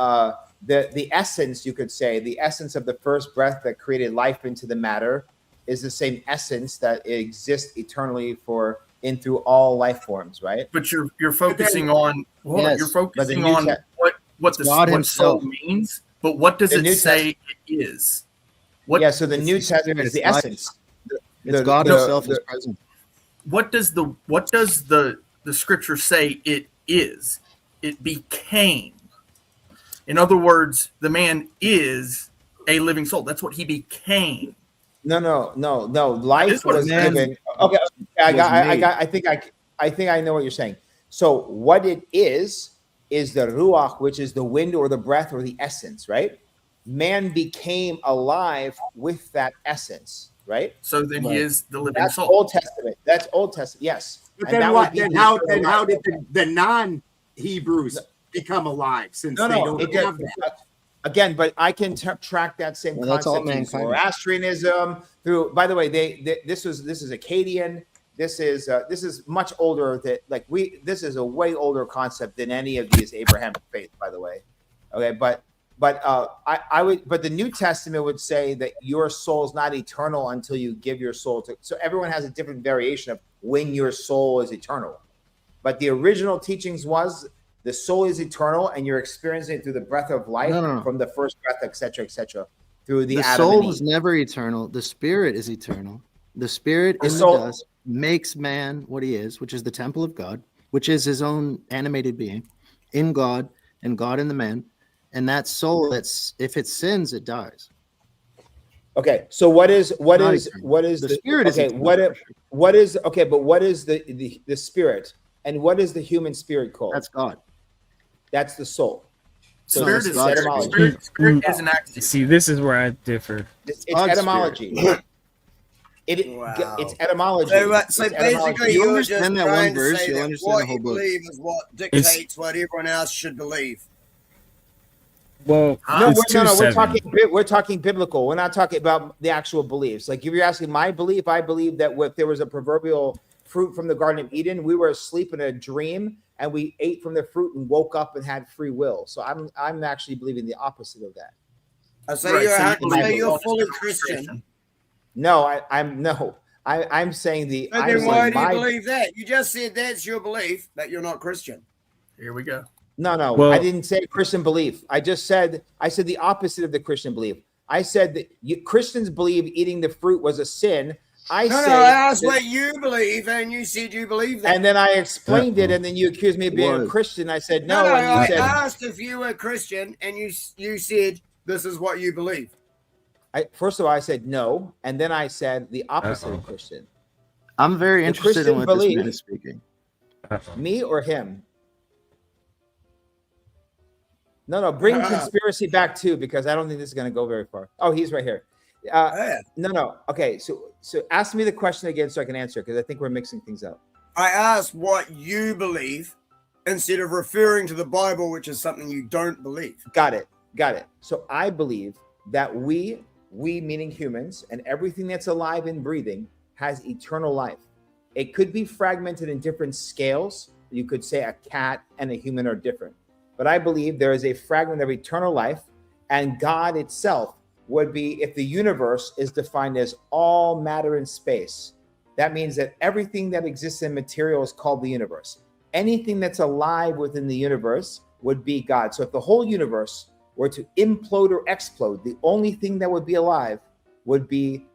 the essence, you could say, the essence of the first breath that created life into the matter is the same essence that exists eternally in through all life forms, right? But you're focusing on you're focusing on what the God what himself. soul means, but what does The it New say it is? So the New Testament is the essence. It's God himself is present. What does the scripture say it is? It became. In other words, the man is a living soul. That's what he became. No. Life was given. Okay, I think I know what you're saying. So what it is the ruach, which is the wind or the breath or the essence, right? Man became alive with that essence, right? So then he is the living That's soul. Old Testament. That's Old Testament. Yes. But And then that what? would be Then the how? eternal Then how life. did the non-Hebrews become alive? Since they don't have that. Again, but I can track that same Well, that's all concept through mankind. Zoroastrianism. Through, by the way, this is Akkadian. This is much older. This is a way older concept than any of these Abrahamic faith, by the way. Okay, but the New Testament would say that your soul is not eternal until you give your soul to. So everyone has a different variation of when your soul is eternal. But the original teachings was the soul is eternal, and you're experiencing it through the breath of life from the first breath, etc., through the Adam soul and is Eve. never eternal. The spirit is eternal. The spirit The in the soul- dust makes man what he is, which is the temple of God, which is his own animated being in God and God in the man. And that soul, that's if it sins, it dies. Okay, so what is The spirit is okay? eternal. What is okay? But what is the spirit, and what is the human spirit called? That's God. That's the soul. So Spirit this is is God's etymology. spirit is an axiom. See, this is where I differ. It's God's etymology. It's etymology. So It's basically, etymology. you're just understand that trying one verse, to say you'll that understand what the whole you book. believe is what dictates what everyone else should believe. Well, No, it's we're 2-7. we're talking biblical. We're not talking about the actual beliefs. Like if you're asking my belief, I believe that if there was a proverbial fruit from the Garden of Eden, we were asleep in a dream and we ate from the fruit and woke up and had free will. So I'm actually believing the opposite of that. So you're fully Christian. No, I'm saying the. So then why do you believe that? You just said that's your belief, that you're not Christian. Here we go. No, Well- I didn't say Christian belief. I said the opposite of the Christian belief. I said that Christians believe eating the fruit was a sin. I asked that- what you believe, and you said you believe that. and then I explained it, and then you accused me of being a Christian. I said no, and you I said asked if you were Christian, and you said this is what you believe. first of all I said no, and then I said the opposite of Christian. I'm very The interested in Christian what this belief- man is speaking. Me or him? No, bring conspiracy back too, because I don't think this is going to go very far. Oh, he's right here. No. Okay, so ask me the question again so I can answer, because I think we're mixing things up. I asked what you believe instead of referring to the Bible, which is something you don't believe. Got it. So I believe that we meaning humans, and everything that's alive and breathing has eternal life. It could be fragmented in different scales. You could say a cat and a human are different. But I believe there is a fragment of eternal life, and God itself would be, if the universe is defined as all matter and space, that means that everything that exists in material is called the universe. Anything that's alive within the universe would be God. So if the whole universe were to implode or explode, the only thing that would be alive would be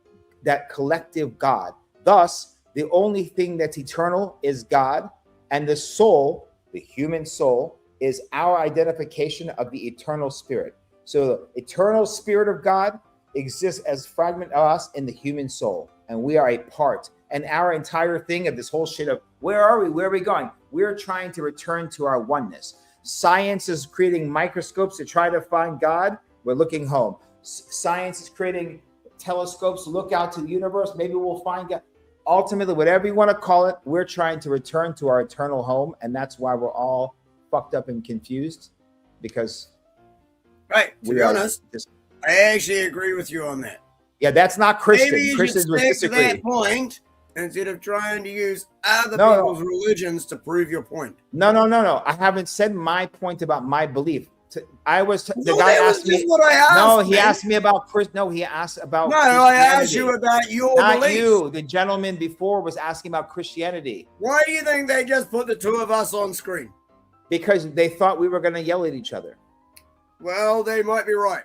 that collective God. Thus, the only thing that's eternal is God, and the soul, the human soul, is our identification of the eternal spirit. So the eternal spirit of God exists as fragment of us in the human soul, and we are a part. And our entire thing of this whole shit of where are we? Where are we going? We're trying to return to our oneness. Science is creating microscopes to try to find God. We're looking home. Science is creating telescopes to look out to the universe. Maybe we'll find God. Ultimately, whatever you want to call it, we're trying to return to our eternal home. And that's why we're all fucked up and confused, because to be honest, I actually agree with you on that. Yeah, that's not Christian. Maybe you Christians should would stick disagree. to that point instead of trying to use other people's religions to prove your point. No. I haven't said my point about my belief. The guy asked me. What I asked, no, he man. asked me about Chris. No, he asked about. No, I asked you about your Not beliefs. you. The gentleman before was asking about Christianity. Why do you think they just put the two of us on screen? Because they thought we were going to yell at each other. Well, they might be right.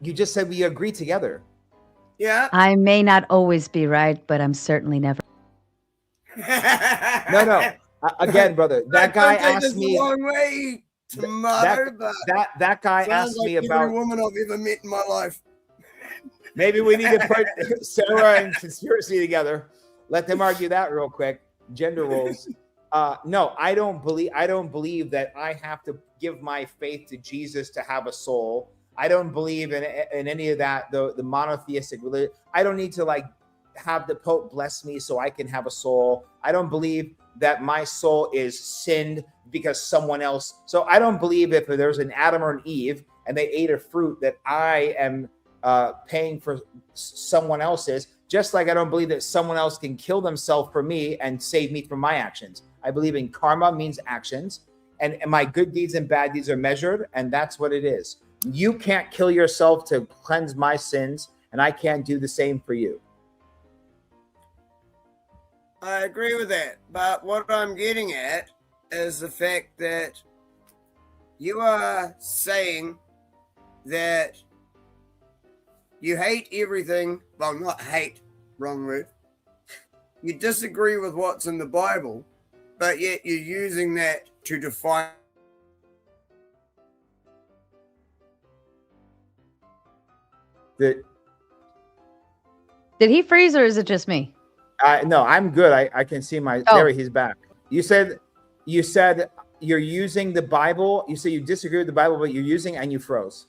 You just said we agree together. Yeah. I may not always be right, but I'm certainly never. No. Again, brother, that guy asked me. A long way, tomato, that guy asked me every about. woman I've ever met in my life. Maybe we need to put Sarah and conspiracy together. Let them argue that real quick. Gender roles. No, I don't believe that I have to give my faith to Jesus to have a soul. I don't believe in any of that. The monotheistic religion. I don't need to have the Pope bless me so I can have a soul. I don't believe that my soul is sinned because someone else. So I don't believe if there's an Adam or an Eve and they ate a fruit that I am paying for someone else's. Just like I don't believe that someone else can kill themselves for me and save me from my actions. I believe in karma means actions, and my good deeds and bad deeds are measured, and that's what it is. You can't kill yourself to cleanse my sins, and I can't do the same for you. I agree with that, but what I'm getting at is the fact that you are saying that you hate everything. Well, not hate, wrong word. You disagree with what's in the Bible, but yet you're using that to define. Did he freeze or is it just me? No, I'm good. I can see there he's back. You said you're using the Bible. You say you disagree with the Bible, but you're using and you froze.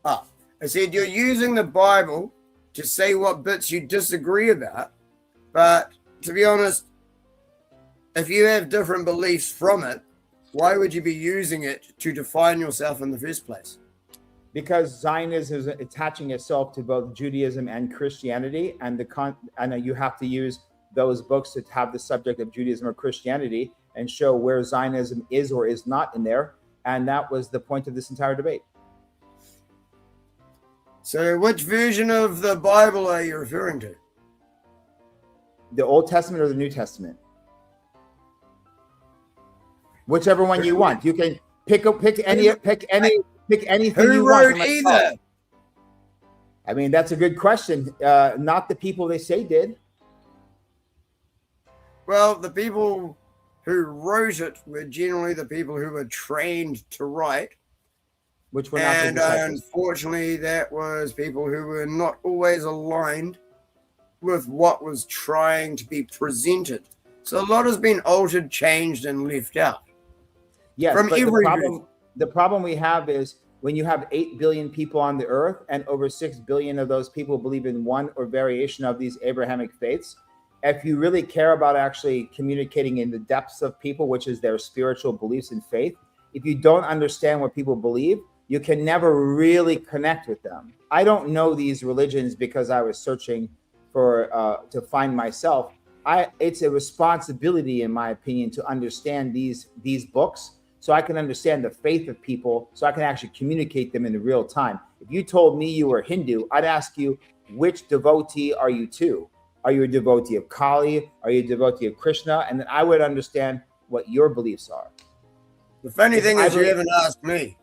I said you're using the Bible to say what bits you disagree about, but to be honest, if you have different beliefs from it, why would you be using it to define yourself in the first place? Because Zionism is attaching itself to both Judaism and Christianity, and you have to use those books to have the subject of Judaism or Christianity and show where Zionism is or is not in there, and that was the point of this entire debate. So which version of the Bible are you referring to? The Old Testament or the New Testament? Whichever one you want. You can pick anything Who you wrote want. either? I mean, that's a good question. Not the people they say did. Well, the people who wrote it were generally the people who were trained to write. Which were not the and disciples. unfortunately, that was people who were not always aligned with what was trying to be presented. So a lot has been altered, changed, and left out. Yes, from but every the problem we have is when you have 8 billion people on the earth and over 6 billion of those people believe in one or variation of these Abrahamic faiths, if you really care about actually communicating in the depths of people, which is their spiritual beliefs and faith, if you don't understand what people believe, you can never really connect with them. I don't know these religions because I was searching for to find myself. It's a responsibility, in my opinion, to understand these books so I can understand the faith of people, so I can actually communicate them in real time. If you told me you were Hindu, I'd ask you, which devotee are you to? Are you a devotee of Kali? Are you a devotee of Krishna? And then I would understand what your beliefs are. The funny thing is, you haven't asked me.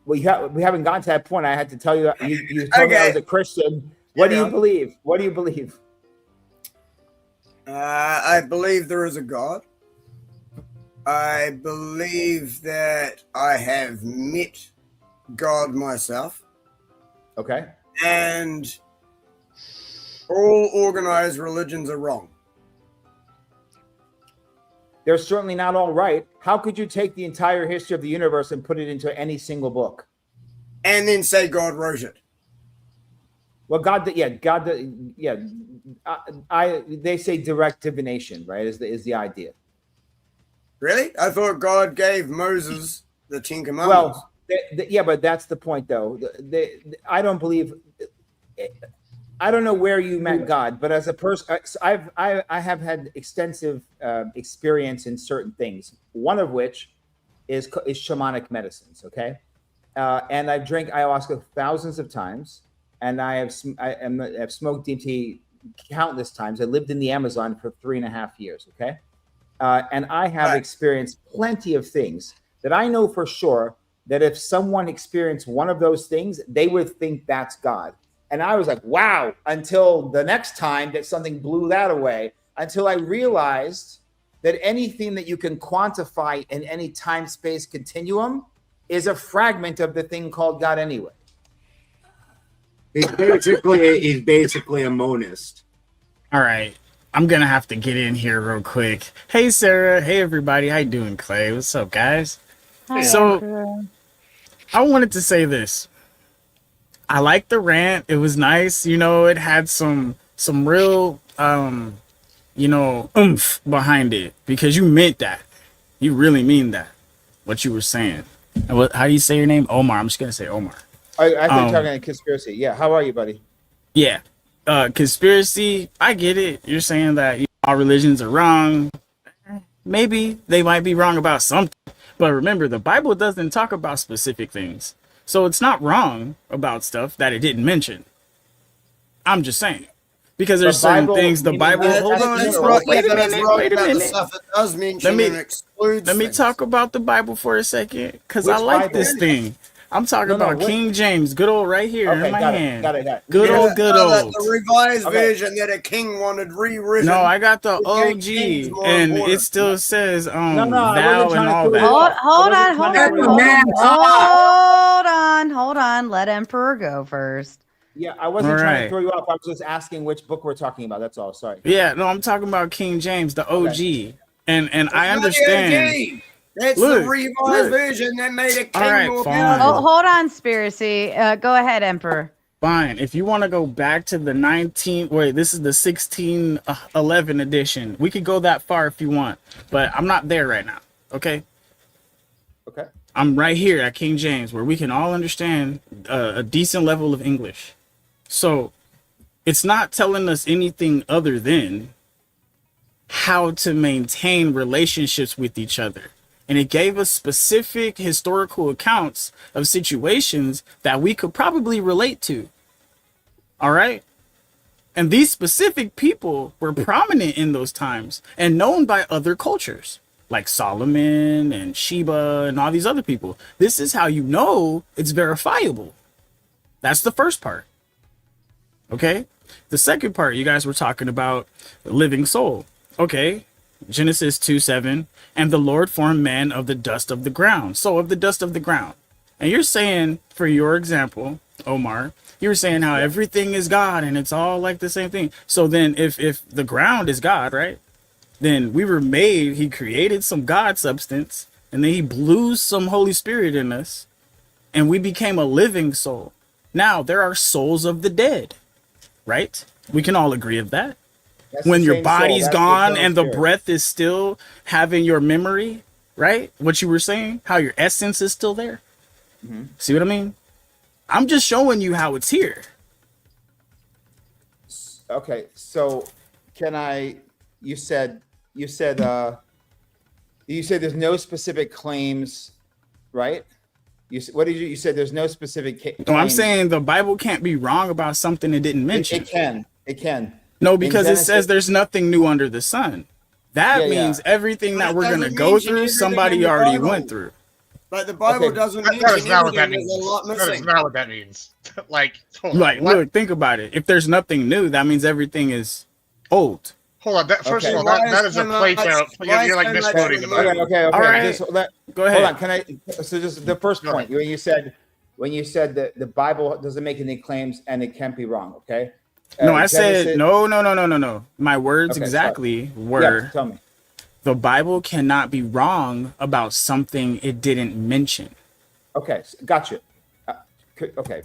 We haven't gotten to that point. I had to tell you. You told me I was a Christian. What do you believe? What do you believe? I believe there is a God. I believe that I have met God myself. Okay. And all organized religions are wrong. They're certainly not all right. How could you take the entire history of the universe and put it into any single book? And then say God wrote it. Well, they say direct divination, right? Is the idea. Really? I thought God gave Moses the 10 Commandments. Well, yeah, but that's the point, though. I don't believe. I don't know where you met God, but as a person, I have had extensive experience in certain things. One of which is shamanic medicines. Okay, and I've drank ayahuasca thousands of times, and I've smoked DMT countless times. I lived in the Amazon for 3.5 years. Okay, and I have experienced plenty of things that I know for sure that if someone experienced one of those things, they would think that's God. And I was like, wow, until the next time that something blew that away, until I realized that anything that you can quantify in any time-space continuum is a fragment of the thing called God anyway. He's basically a monist. All right. I'm going to have to get in here real quick. Hey, Sarah. Hey, everybody. How you doing, Clay? What's up, guys? Hi, so Emperor. I wanted to say this. I liked the rant. It was nice. You know, it had some real, oomph behind it because you meant that. You really mean that, what you were saying. And how do you say your name? Omar. I'm just going to say Omar. I think talking a conspiracy. Yeah. How are you, buddy? Yeah. Conspiracy. I get it. You're saying that all religions are wrong. Maybe they might be wrong about something. But remember, the Bible doesn't talk about specific things. So it's not wrong about stuff that it didn't mention. I'm just saying. Because there's certain things the Bible... Hold on. Wait a minute. Stuff it does mention and excludes let me things. talk about the Bible for a second. Because I like this thing. I'm talking about King James. Good old right here in my hand. Got it. Good old. The revised version that a king wanted rewritten. No, I got the OG, and it still says thou and all that. Hold on. Let Emperor go first. Yeah, I wasn't trying to throw you off. I was just asking which book we're talking about. That's all. Sorry. Yeah, no, I'm talking about King James, the OG, and I understand. That's the revised version that made a king more fine. Oh, hold on, Spiracy. Go ahead, Emperor. Fine. If you want to go back to the 1611 edition, we could go that far if you want, but I'm not there right now. Okay. Okay. I'm right here at King James, where we can all understand a decent level of English. So it's not telling us anything other than how to maintain relationships with each other. And it gave us specific historical accounts of situations that we could probably relate to. All right. And these specific people were prominent in those times and known by other cultures like Solomon and Sheba and all these other people. This is how you know it's verifiable. That's the first part. Okay. The second part, you guys were talking about the living soul. Okay. Genesis 2:7, and the Lord formed man of the dust of the ground. So of the dust of the ground. And you're saying, for your example, Omar, you were saying how everything is God and it's all like the same thing. So then if the ground is God, right? Then we were made, he created some God substance and then he blew some Holy Spirit in us, and we became a living soul. Now there are souls of the dead, right? We can all agree of that. That's When the your same soul. body's That's the gone eternal and the spirit. breath is still having your memory, right? What you were saying, how your essence is still there. Mhm. See what I mean? I'm just showing you how it's here. Okay, so can I? You said there's no specific claims, right? What did you? You said there's no specific No, I'm claims. saying the Bible can't be wrong about something it didn't mention. It can. It can. No, In because it says Genesis- there's nothing new under the sun. That Yeah, means yeah. everything that But it we're gonna doesn't go mention through, everything somebody in the already Bible. went through. But the Bible doesn't That mention is not what that everything. There's means. a lot That is missing. not what that means. Like, hold on. Like, What? look, think about it. If there's nothing new, that means everything is old. Hold on. First Okay. of all, Why that is is a so Plato. much- why You're like so much misquoting the Bible. Okay. All right. Just Go ahead. Hold on. Can I? So just the first Go point when you said that the Bible doesn't make any claims and it can't be wrong. Okay. No, I said Genesis- no. My words Okay, exactly sorry. were Yeah, tell me. the Bible cannot be wrong about something it didn't mention. Okay, gotcha. Okay. You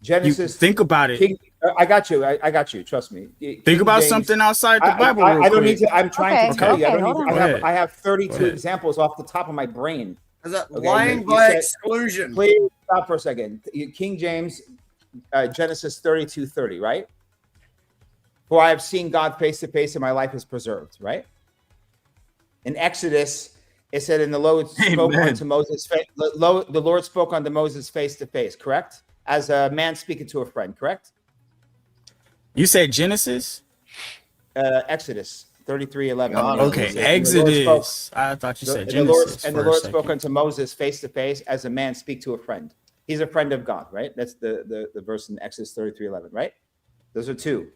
Genesis. think about it. I got you. I got you. Trust me. Think about something outside the Bible. I real don't quick. need to. I'm trying to tell you. I don't hold need. on. To, Go ahead. I have 32 Go ahead. examples off the top of my brain. Is that Okay, lying you by said- exclusion? Please stop for a second. King James, Genesis 32:30, right? For I have seen God face to face, and my life is preserved. Right. In Exodus, it said, "And the Lord spoke Amen. unto Moses. The Lord spoke unto Moses face to face." Correct. As a man speaking to a friend. Correct. You said Genesis? Exodus 33:11. Okay, And the Lord Exodus. I thought you said Genesis. And for the a Lord second. spoke unto Moses face to face as a man speak to a friend. He's a friend of God, right? That's the verse in Exodus 33:11, right? Those are two.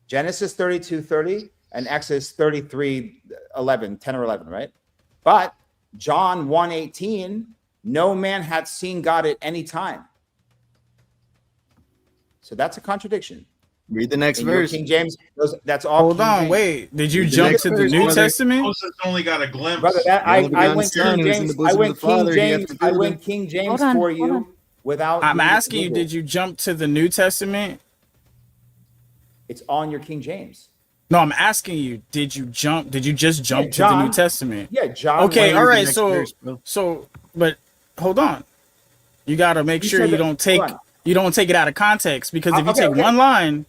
Genesis 32:30 and Exodus 33:11, 10 or 11, right? But John 1:18, no man hath seen God at any time. So that's a contradiction. Read the next In your verse. King James, that's all. Hold King on, James. wait. Did you Read the jump next to the verse, New brother. Testament? Moses only got a glimpse. Brother, that The only I begotten went Son King who is in James. the bosom of the Father, he hath I revealed went him. King James Hold on, for hold you on. without. I'm Google. asking you, did you jump to the New Testament? It's on your King James. No, I'm asking you, did you just jump to the John. New Testament? Yeah, John. Okay, all read the right. next So, verse, bro. but hold on. You got to make You sure said you that- don't take hold on. you don't take it out of context, because if you Okay, take okay. one line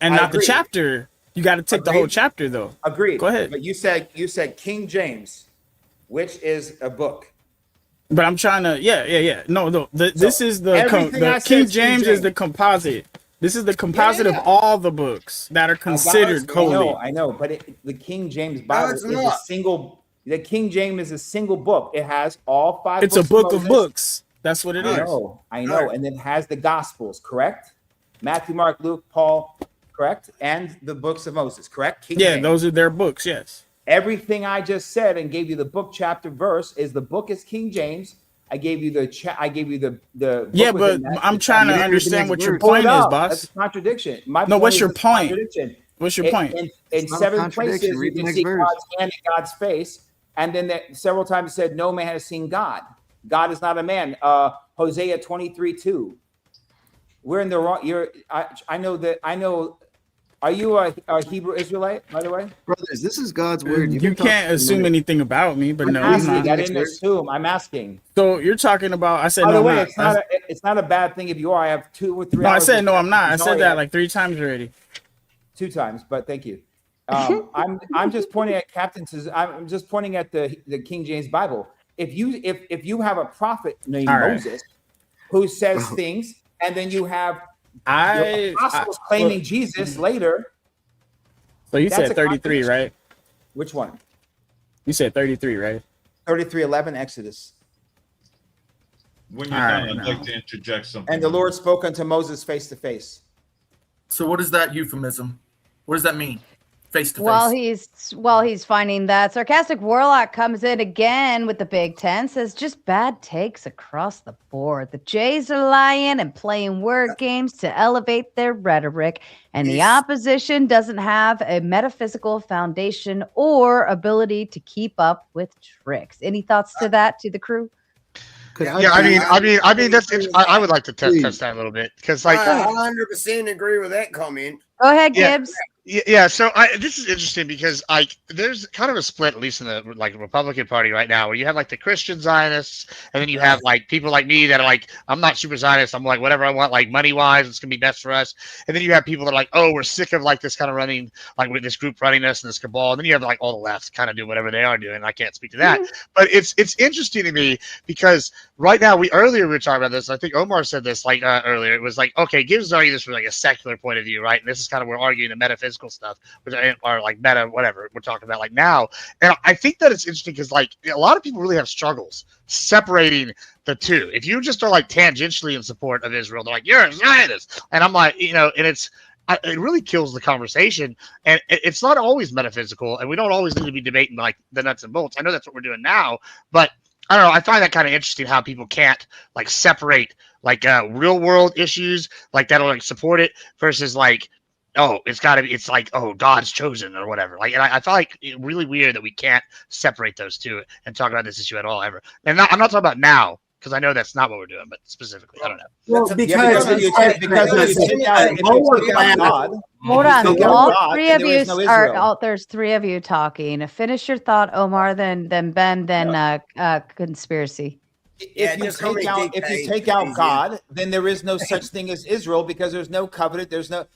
and I not the agree. chapter, you got to take the whole Agreed. chapter though. Agreed. Go ahead. But you said King James, which is a book. But I'm trying to, yeah. No. This is the everything I said King is King James is James. the composite. This is the composite yeah. of all the books that are considered holy. I know, but the King James Bible it's is a not. single. The King James is a single book. It has all five. It's a books book of Moses. books. That's what it is. I know, and it has the Gospels, correct? Matthew, Mark, Luke, Paul, correct, and the books of Moses, correct? King Yeah, James. those are their books. Yes. Everything I just said and gave you the book, chapter, verse is the book is King James. I gave you the the Yeah, book but within that. I'm trying to Read the understand next what your verse. Pull it point is, up. boss. That's a contradiction. My No, point what's is your it's a point? contradiction. What's your point? In It's not a 7 contradiction. places Read you the can next see verse. God's hand and God's face, and then several times it said no man has seen God. God is not a man. Hosea 23:2. We're in the wrong. I know that. I know. Are you a Hebrew Israelite, by the way? Brothers, this is God's word. You can talk can't to assume me. anything about me, but I'm no, I'm asking. not. I didn't assume. I'm asking. So you're talking about? I said By no, the I'm way, not. it's not a bad thing if you are. I have 2 or 3 No, I hours. said of no, I'm not. I practice. said No, that yeah. like 3 times already. 2 times, but thank you. I'm just pointing at I'm just pointing at the King James Bible. If you have a prophet named All right. Moses who says things, and then you have your apostles claiming look. Jesus later. So you That's said a 33, contradiction. right? Which one? You said 33, right? 33:11 Exodus. When you're All done, right, I'd no. like to interject something. And the Lord spoke unto Moses face to face. So what is that euphemism? What does that mean? face to While face. he's finding that, Sarcastic Warlock comes in again with the Big Ten, says just bad takes across the board. The Jays are lying and playing word games to elevate their rhetoric, and the opposition doesn't have a metaphysical foundation or ability to keep up with tricks. Any thoughts to that, to the crew? Yeah, I mean, that's. I would like to touch that a little bit because, like, I 100% agree with that comment. Go ahead, Yeah. Gibbs. Yeah, so this is interesting because there's kind of a split, at least in the Republican Party right now, where you have like the Christian Zionists, and then you have like people like me that are like, I'm not super Zionist, I'm like whatever I want, like money wise, it's gonna be best for us. And then you have people that are like, oh, we're sick of like this kind of running, like with this group running us and this cabal. And then you have like all the left kind of do whatever they are doing. I can't speak to that, but it's interesting to me because right now we were talking about this. I think Omar said this like earlier. It was like, okay, Gibbs is arguing this from like a secular point of view, right? And this is kind of we're arguing the metaphysical stuff, which are like meta, whatever we're talking about like now. And I think that it's interesting because like a lot of people really have struggles separating the two. If you just are like tangentially in support of Israel, they're like, you're a Zionist. And I'm like, and it really kills the conversation. And it's not always metaphysical, and we don't always need to be debating like the nuts and bolts. I know that's what we're doing now, but I don't know. I find that kind of interesting how people can't like separate like real world issues like that'll like support it versus like, oh, it's like, oh, God's chosen or whatever. Like, and I feel like it's really weird that we can't separate those two and talk about this issue at all ever. And I'm not talking about now because I know that's not what we're doing, but specifically, I don't know. Well, because if you take out God, Hold on. take out All God, three then of there you is no are. Israel. There's three of you talking. Finish your thought, Omar. Then Ben. Then conspiracy. If you take out God, then there is no such thing as Israel because there's no covenant.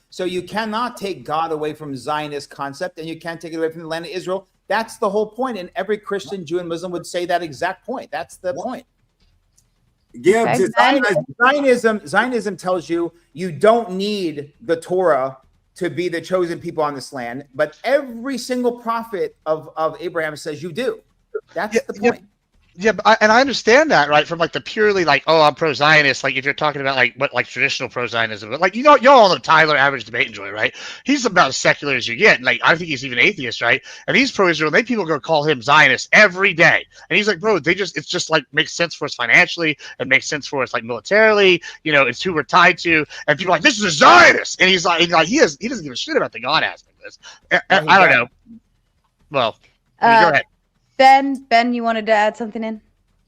So you cannot take God away from Zionist concept, and you can't take it away from the land of Israel. That's the whole point, and every Christian, Jew, and Muslim would say that exact point. That's the point. Gibbs, Zionism tells you don't need the Torah to be the chosen people on this land, but every single prophet of Abraham says you do. That's the point. Yeah, but I understand that, right? From like the purely like, oh, I'm pro-Zionist. Like if you're talking about like what like traditional pro-Zionism, but like y'all all know Tyler, average debate enjoy, right? He's about as secular as you get. Like I think he's even atheist, right? And he's pro-Israel. And they people go call him Zionist every day, and he's like, bro, it's just like makes sense for us financially. It makes sense for us like militarily. It's who we're tied to. And people are like, this is a Zionist, and he's like he doesn't give a shit about the God aspect of this. I don't know. Well, go ahead. Ben, you wanted to add something in?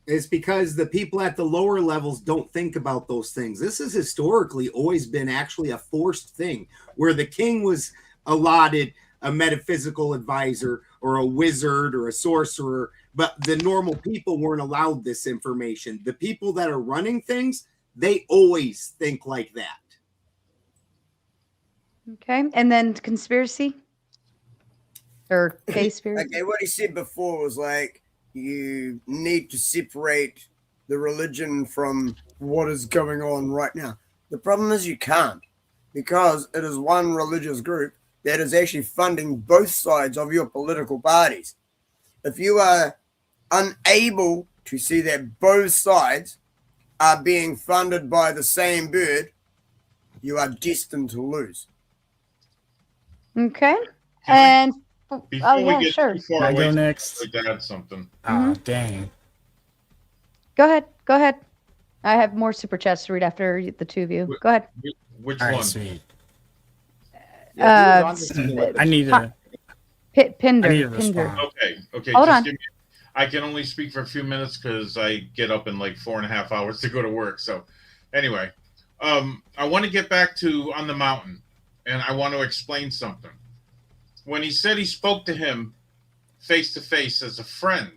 It's because the people at the lower levels don't think about those things. This has historically always been actually a forced thing where the king was allotted a metaphysical advisor or a wizard or a sorcerer, but the normal people weren't allowed this information. The people that are running things, they always think like that. Okay, and then conspiracy or conspiracy. Okay, what he said before was like you need to separate the religion from what is going on right now. The problem is you can't, because it is one religious group that is actually funding both sides of your political parties. If you are unable to see that both sides are being funded by the same bird, you are destined to lose. Okay. And Before we yeah, get sure. too far I away, go next? I'd like to add something. Oh, dang. Go ahead. I have more super chats to read after the two of you. Go ahead. Which All right, one? sweet. I need a Pinder. response. Okay. Hold just on. give me, I can only speak for a few minutes because I get up in like 4.5 hours to go to work. So anyway, I want to get back to on the mountain, and I want to explain something. When he said he spoke to him face to face as a friend,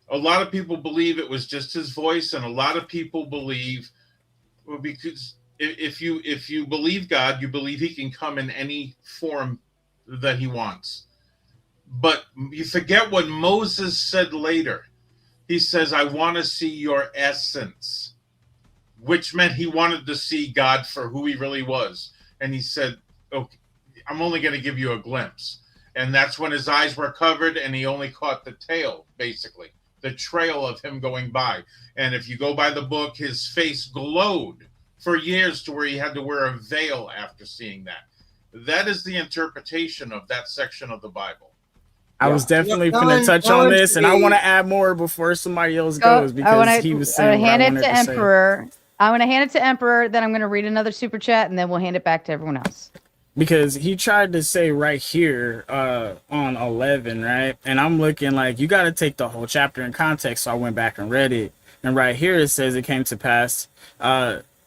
a lot of people believe it was just his voice, and a lot of people believe, well, because if you believe God, you believe he can come in any form that he wants. But you forget what Moses said later. He says, I want to see your essence, which meant he wanted to see God for who he really was. And he said, okay, I'm only going to give you a glimpse. And that's when his eyes were covered and he only caught the tail, basically, the trail of him going by. And if you go by the book, his face glowed for years to where he had to wear a veil after seeing that. That is the interpretation of that section of the Bible. I was definitely going to touch on this, and I want to add more before somebody else goes, because he was saying what I wanted to say. I'm going to hand it to Emperor, then I'm going to read another super chat, and then we'll hand it back to everyone else. Because he tried to say right here on 11, right? And I'm looking like, you got to take the whole chapter in context, so I went back and read it. And right here it says, it came to pass,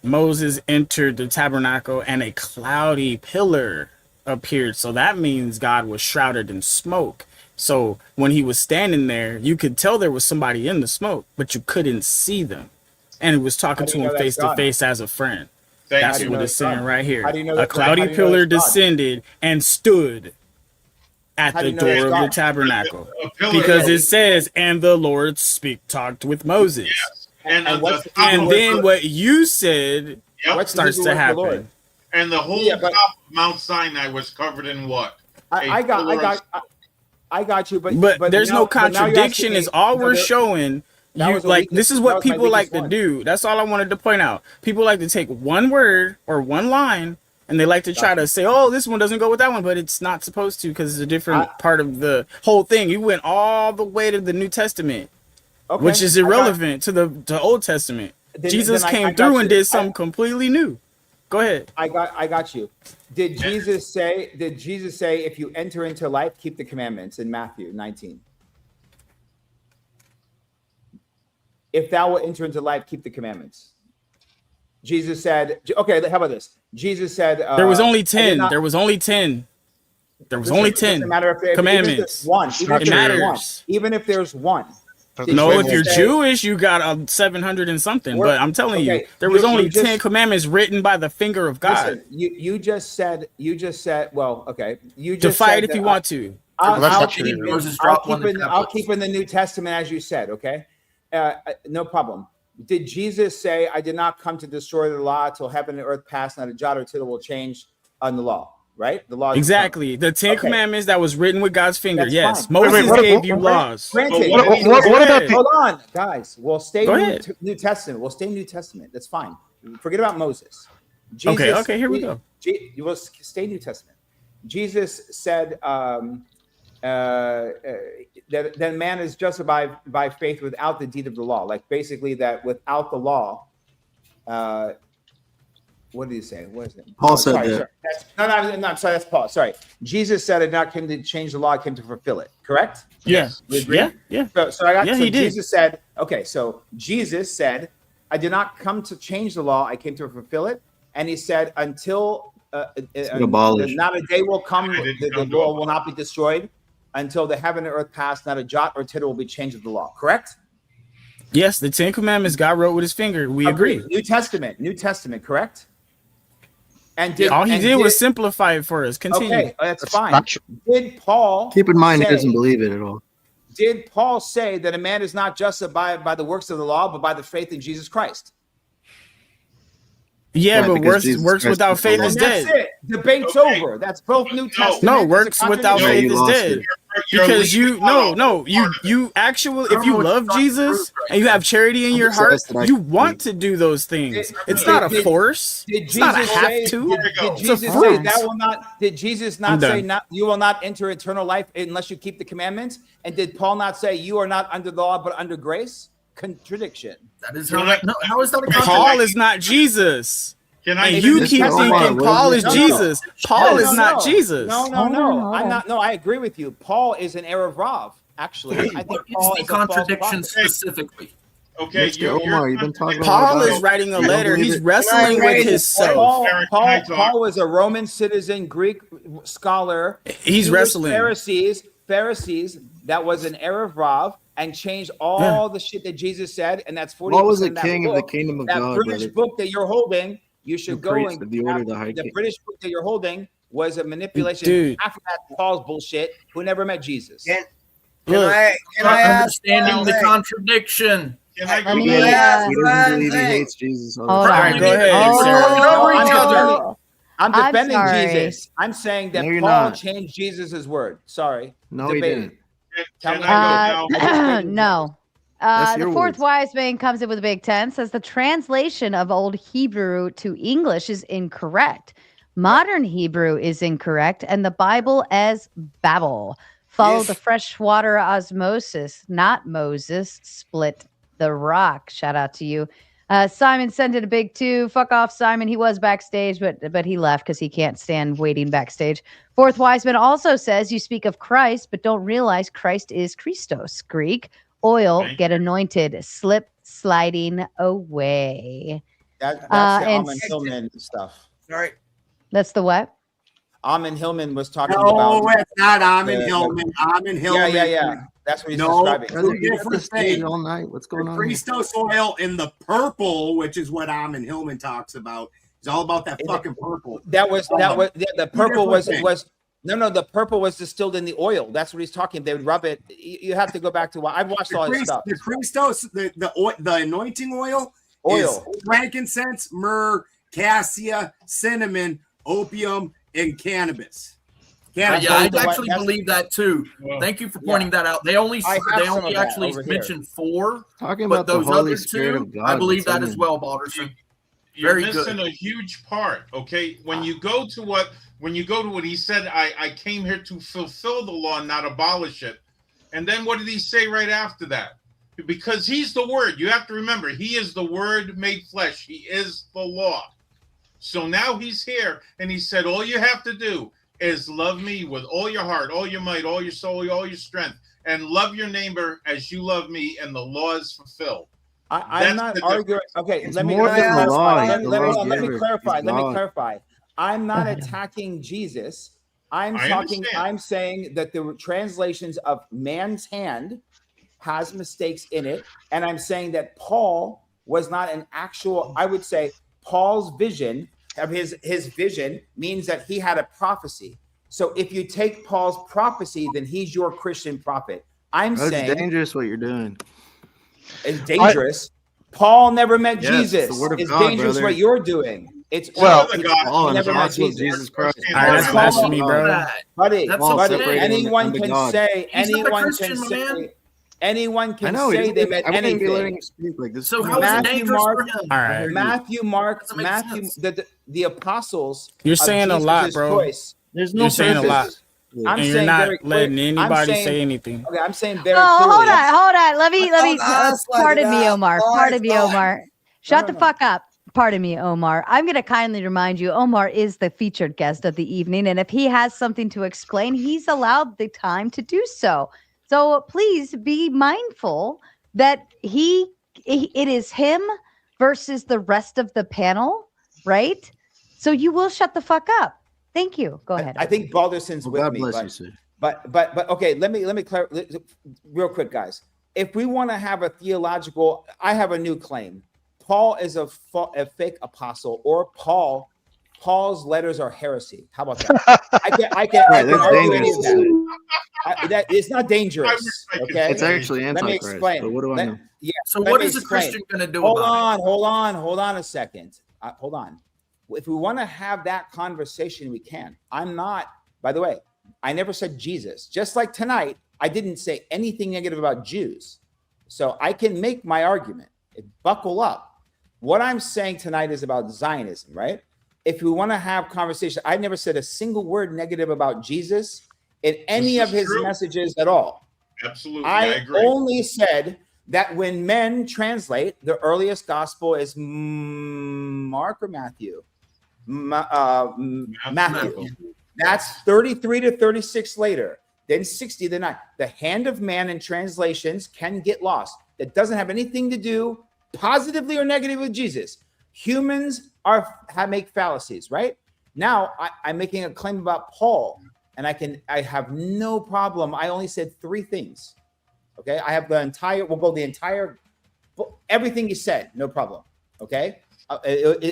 Moses entered the tabernacle, and a cloudy pillar appeared. So that means God was shrouded in smoke. So when he was standing there, you could tell there was somebody in the smoke, but you couldn't see them. And it was talking to him face to face as a friend. That's what it's saying right here. A cloudy pillar descended and stood at the door of the tabernacle. Because it says, and the Lord talked with Moses. Yes. And then what you said starts to happen. And the whole top of Mount Sinai was covered in what? I got you, but there's no contradiction. Is all we're showing. You like this is what people like to do. That's all I wanted to point out. People like to take one word or one line, and they like to try to say, "Oh, this one doesn't go with that one," but it's not supposed to, because it's a different part of the whole thing. You went all the way to the New Testament, which is irrelevant to the Old Testament. Jesus came through and did something completely new. Go ahead. I got you. Did Jesus say, if you enter into life, keep the commandments in Matthew 19? If thou will enter into life, keep the commandments. Jesus said, okay, how about this? Jesus said, there was only 10. There was only 10. There was only 10 commandments. It matters. Even if there's one. No, if you're Jewish, you got 700 and something. But I'm telling you, there was only 10 commandments written by the finger of God. Listen, you just said, well, okay. You just to fight if you want to. I'll keep in the New Testament as you said, okay? No problem. Did Jesus say, I did not come to destroy the law till heaven and earth pass, not a jot or tittle will change on the law? Right? The law. Exactly. The 10 commandments that was written with God's finger. That's Moses gave you laws. Granted. What about hold on, guys. We'll stay New Testament. We'll stay New Testament. That's fine. Forget about Moses. Jesus, okay, here we go. You will stay New Testament. Jesus said that man is justified by faith without the deed of the law. Like basically that without the law, what did he say? What is it? Paul said that. No, I'm sorry. That's Paul. Sorry. Jesus said, "I not came to change the law; I came to fulfill it." Correct? Yes. Yeah. So I got. Yeah, he did. Jesus said, "Okay." So Jesus said, "I did not come to change the law; I came to fulfill it." And he said, "Until not a day will come, the law will not be destroyed until the heaven and earth pass. Not a jot or tittle will be changed of the law." Correct? Yes, the 10 commandments God wrote with his finger. We agree. New Testament. Correct? And all he did was simplify it for us. Continue. Okay, that's fine. Did Paul keep in mind he doesn't believe it at all? Did Paul say that a man is not justified by the works of the law, but by the faith in Jesus Christ? Yeah, but works without faith is dead. That's it. Debate's over. That's both New Testament. No, works without faith is dead. Because you actually, if you love Jesus and you have charity in your heart, you want to do those things. It's not a force. It's not a have to. Did Jesus say that will not? Did Jesus not say you will not enter eternal life unless you keep the commandments? And did Paul not say you are not under the law but under grace? Contradiction. That is how is that a contradiction? Paul is not Jesus. And you keep thinking Paul is Jesus. Paul is not Jesus. No. I'm not. No, I agree with you. Paul is an Erev Rav. Actually, I think Paul is a contradiction specifically. Okay, you've been talking. Paul is writing a letter. He's wrestling with himself. Paul was a Roman citizen, Greek scholar. He's wrestling. Pharisees. That was an Erev Rav. And changed all the shit that Jesus said, and that's 40%. What was the king of the kingdom of that God? That British book that you're holding, you should go and the British book that you're holding was a manipulation. Dude. After that, Paul's bullshit, who never met Jesus. Can I understanding the contradiction? He doesn't believe he hates Jesus. All right, go ahead. I'm defending Jesus. I'm saying that Paul changed Jesus' word. Sorry. No, he didn't. No. The fourth wise man comes in with a big 10, says the translation of Old Hebrew to English is incorrect. Modern Hebrew is incorrect, and the Bible as Babel. Follow the freshwater osmosis, not Moses. Split the rock. Shout out to you. Simon sent in a big 2. Fuck off, Simon. He was backstage, but he left because he can't stand waiting backstage. Fourth Wiseman also says you speak of Christ, but don't realize Christ is Christos. Greek. Oil, get anointed. Slip sliding away. That's the and Amon Hillman stuff. Sorry. That's the what? Amon Hillman was talking No, about. it's not Amon Hillman. Amon Hillman. Yeah. That's what he's describing. Two different things. all night. What's going on? Christos oil in the purple, which is what Amon Hillman talks about. It's all about that fucking purple. That was the purple was No, the purple was distilled in the oil. That's what he's talking. They would rub it. You have to go back to I've watched all this stuff. The Christos, the anointing oil is frankincense, myrrh, cassia, cinnamon, opium, and cannabis. Yeah, I actually believe that too. Thank you for pointing that out. They only actually mentioned 4, Talking but about the those Holy other Spirit 2, of God, I believe what's that in as it? well, Balderson. You're Very missing good. a huge part. Okay, when you go to what he said, I came here to fulfill the law, not abolish it. And then what did he say right after that? Because he's the word. You have to remember, he is the word made flesh. He is the law. So now he's here, and he said, all you have to do is love me with all your heart, all your might, all your soul, all your strength, and love your neighbor as you love me, and the law is fulfilled. I'm not arguing. Okay, let me clarify. I'm not attacking Jesus. I'm saying that the translations of man's hand has mistakes in it, and I'm saying that Paul was not an actual. I would say Paul's vision of his vision means that he had a prophecy. So if you take Paul's prophecy, then he's your Christian prophet. That's dangerous what you're doing. It's dangerous. Paul never met Jesus. The word of It's God, dangerous brother. what you're doing. It's Paul and the gospel of Jesus Christ. That's blasphemy, bro. Buddy, separating anyone unto can God. say, He's not a anyone Christian, can my say, man. anyone can I know, say they met I wouldn't be letting anything. him speak like this. So how is it dangerous for him? All right. Matthew, the apostles. You're of saying a lot, Jesus' bro. choice. There's no You're saying a lot. I'm and you're saying not very letting clear- I'm anybody saying- say anything. Okay, I'm saying very Oh, clearly. hold on. Let me. us like Pardon me, that. Omar. Boys, Pardon me, boys. Omar. Shut the fuck up. Pardon me, Omar. I'm going to kindly remind you, Omar is the featured guest of the evening, and if he has something to explain, he's allowed the time to do so. So please be mindful that it is him versus the rest of the panel, right? So you will shut the fuck up. Thank you. Go ahead. I think Balderson's with God me. bless but, you, sir. But okay, let me clarify real quick, guys. If we want to have a theological, I have a new claim. Paul is a fake apostle, or Paul's letters are heresy. How about that? I can argue any of that. That it's not dangerous. Okay, It's actually Let me antichrist. explain. But what do I know? Yeah. So let what me is a explain. Christian going to do Hold about it? Hold on a second. Hold on. If we want to have that conversation, we can. I'm not. By the way, I never said Jesus. Just like tonight, I didn't say anything negative about Jews. So I can make my argument. Buckle up. What I'm saying tonight is about Zionism, right? If we want to have conversation, I never said a single word negative about Jesus in any of his messages at all. Absolutely, I agree. only said that when men translate, the earliest gospel is Mark or Matthew? Matthew. That's 33 to 36 later. Then 60 to 9. The hand of man in translations can get lost. That doesn't have anything to do positively or negatively with Jesus. Humans make fallacies, right? Now I'm making a claim about Paul, and I have no problem. I only said 3 things. Okay, I have everything he said, no problem. Okay,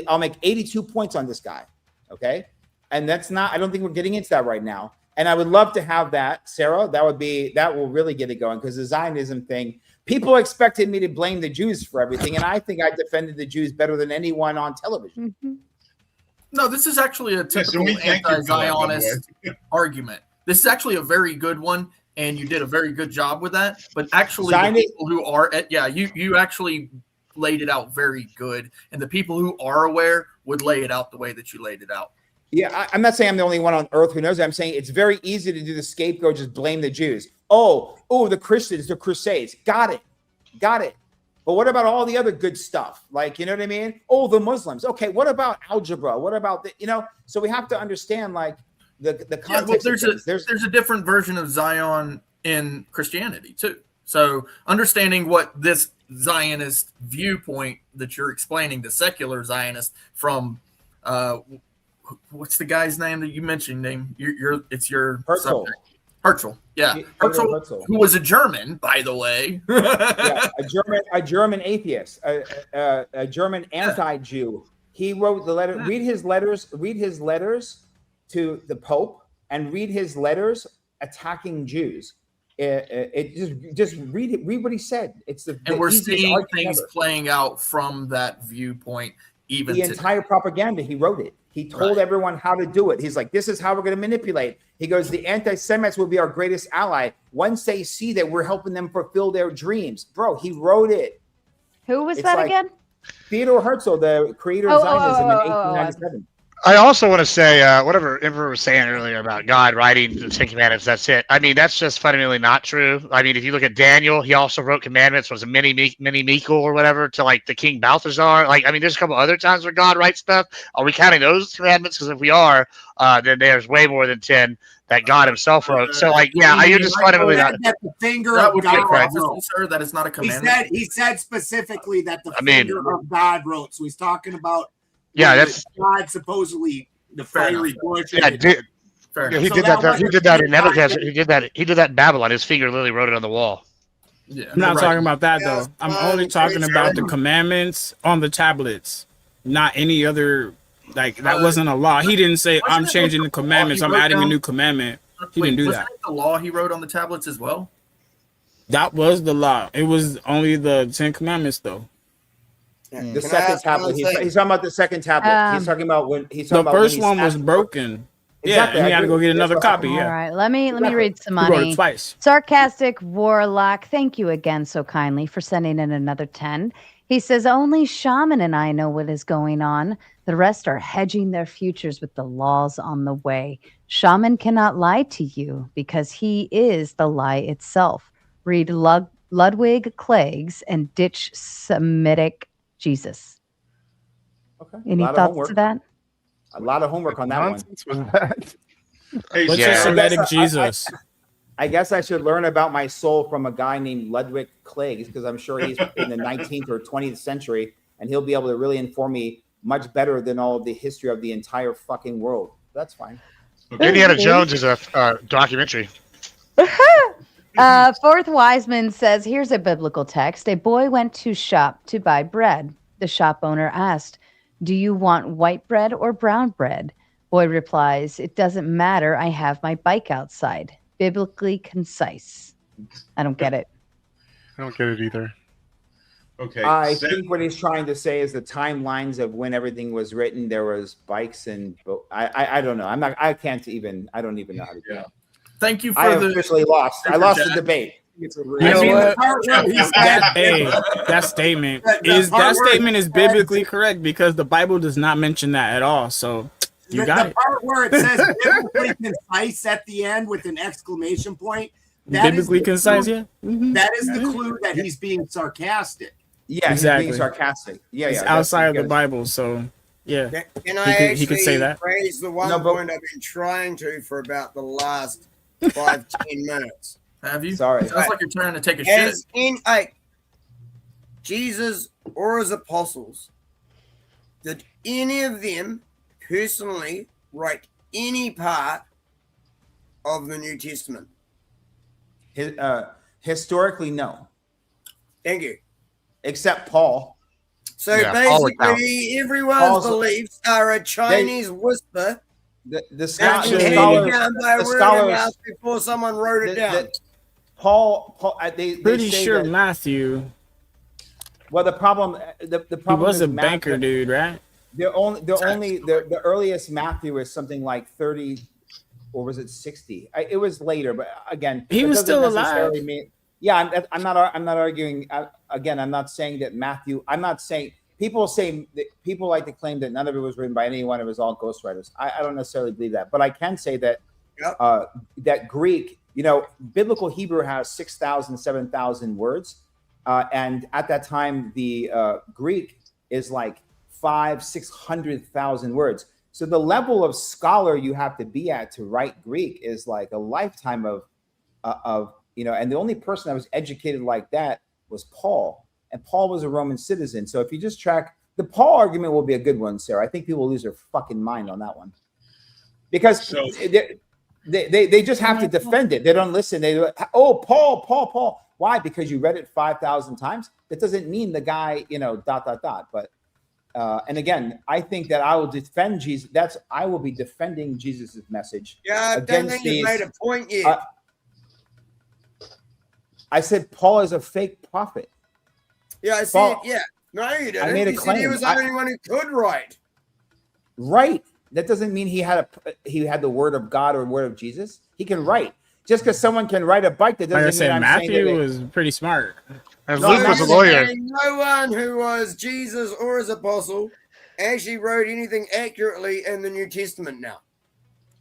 I'll make 82 points on this guy. Okay, and I don't think we're getting into that right now. And I would love to have that, Sarah. That will really get it going, because the Zionism thing, people expected me to blame the Jews for everything, and I think I defended the Jews better than anyone on television. Mm-hmm. No, this is actually a typical anti-Zionist argument. This is actually a very good one, and you did a very good job with that. But actually, the people who are you actually laid it out very good, and the people who are aware would lay it out the way that you laid it out. Yeah, I'm not saying I'm the only one on earth who knows it. I'm saying it's very easy to do the scapegoat, just blame the Jews. Oh, the Christians, the Crusades. Got it. But what about all the other good stuff? Like, you know what I mean? Oh, the Muslims. Okay, what about algebra? What about the, so we have to understand like the context. There's a different version of Zion in Christianity too. So understanding what this Zionist viewpoint that you're explaining, the secular Zionist from what's the guy's name that you mentioned? It's your Herzl. Herzl, yeah, Herzl, who was a German, by the way. Yeah, a German atheist, a German anti-Jew. He wrote the letter. Read his letters to the Pope, and read his letters attacking Jews. Just read it. Read what he said. And we're seeing things playing out from that viewpoint. Even the entire propaganda, he wrote it. He told everyone how to do it. He's like, this is how we're going to manipulate. He goes, the anti-Semites will be our greatest ally once they see that we're helping them fulfill their dreams. Bro, he wrote it. Who was that again? Theodor Herzl, the creator of Zionism in 1897. I also want to say, whatever Emperor was saying earlier about God writing the Ten Commandments, that's it. I mean, that's just fundamentally not true. I mean, if you look at Daniel, he also wrote commandments, was a mini Michael or whatever, to like the King Balthazar. Like, I mean, there's a couple other times where God writes stuff. Are we counting those commandments? Because if we are, then there's way more than 10 that God himself wrote. So, like, yeah, you're just fundamentally not. That the finger of God wrote. Sir, that is not a commandment. He said specifically that the finger of God wrote. So he's talking about. Yeah, that's God supposedly the fiery bush. Yeah, he did that. He did that in Nebuchadnezzar. He did that in Babylon. His finger literally wrote it on the wall. Yeah, I'm not talking about that though. I'm only talking about the commandments on the tablets, not any other. Like that wasn't a law. He didn't say I'm changing the commandments. I'm adding a new commandment. He didn't do that. The law he wrote on the tablets as well. That was the law. It was only the 10 Commandments though. The second tablet. He's talking about the second tablet. He's talking about when he's talking the about first one was broken. Exactly. Yeah, and he had to go get another copy. Yeah. All right, let me read some He wrote money. it twice. Sarcastic Warlock, thank you again so kindly for sending in another 10. He says only Shaman and I know what is going on. The rest are hedging their futures with the laws on the way. Shaman cannot lie to you because he is the lie itself. Read Ludwig Cleggs and ditch Semitic Jesus. Okay. Any thoughts to that? A lot of homework on that one. Was that? What's your Semitic Jesus? I guess I should learn about my soul from a guy named Ludwig Cleggs, because I'm sure he's in the 19th or 20th century, and he'll be able to really inform me much better than all of the history of the entire fucking world. That's fine. Indiana Jones is a documentary. Fourth Wiseman says, here's a biblical text. A boy went to shop to buy bread. The shop owner asked, do you want white bread or brown bread? Boy replies, it doesn't matter. I have my bike outside. Biblically concise. I don't get it. I don't get it either. Okay. I think what he's trying to say is the timelines of when everything was written. There was bikes and I don't know. I don't even know how to do it. Thank you for I officially lost. I lost the debate. That statement is biblically correct because the Bible does not mention that at all. So you got the part where it says biblically concise at the end with an exclamation point. Biblically concise, yeah. Mm-hmm. That is the clue that he's being sarcastic. Yeah, exactly. He's being sarcastic. Yeah, it's outside of the Bible, so yeah. He could say that. Raise the one point I've been trying to for about the last 5-10 minutes. Have you? Sorry. Sounds like you're trying to take a As shit. in Jesus or his apostles, did any of them personally write any part of the New Testament? Historically, no. Thank you. Except Paul. So basically, everyone's beliefs are a Chinese whisper. The scholars before someone wrote it down. Paul, they pretty say sure that, Matthew. Well, the problem he was a banker dude, right? The earliest Matthew is something like 30, or was it 60? It was later, but again, he was still alive. I'm not arguing. Again, I'm not saying that Matthew. I'm not saying people say that people like to claim that none of it was written by anyone. It was all ghostwriters. I don't necessarily believe that, but I can say that that Greek, biblical Hebrew has 6,000, 7,000 words, and at that time the Greek is like 500,000-600,000 words. So the level of scholar you have to be at to write Greek is like a lifetime of and the only person that was educated like that was Paul, and Paul was a Roman citizen. So if you just track the Paul argument, will be a good one, Sarah. I think people will lose their fucking mind on that one because they just have to defend it. They don't listen. They Paul. Why? Because you read it 5,000 times. That doesn't mean the guy But and again, I think that I will defend Jesus. I will be defending Jesus's message. Yeah, I don't think you made a point yet. I said Paul is a fake prophet. Yeah, I see it. Yeah. No, you didn't. I made a You claim. said he was the only one who could write. Right. That doesn't mean he had the word of God or word of Jesus. He can write. Just because someone can ride a bike, that Like I doesn't said, mean I'm Matthew saying that was pretty smart. And No, Luke was a I'm lawyer. saying no one who was Jesus or his apostle actually wrote anything accurately in the New Testament now.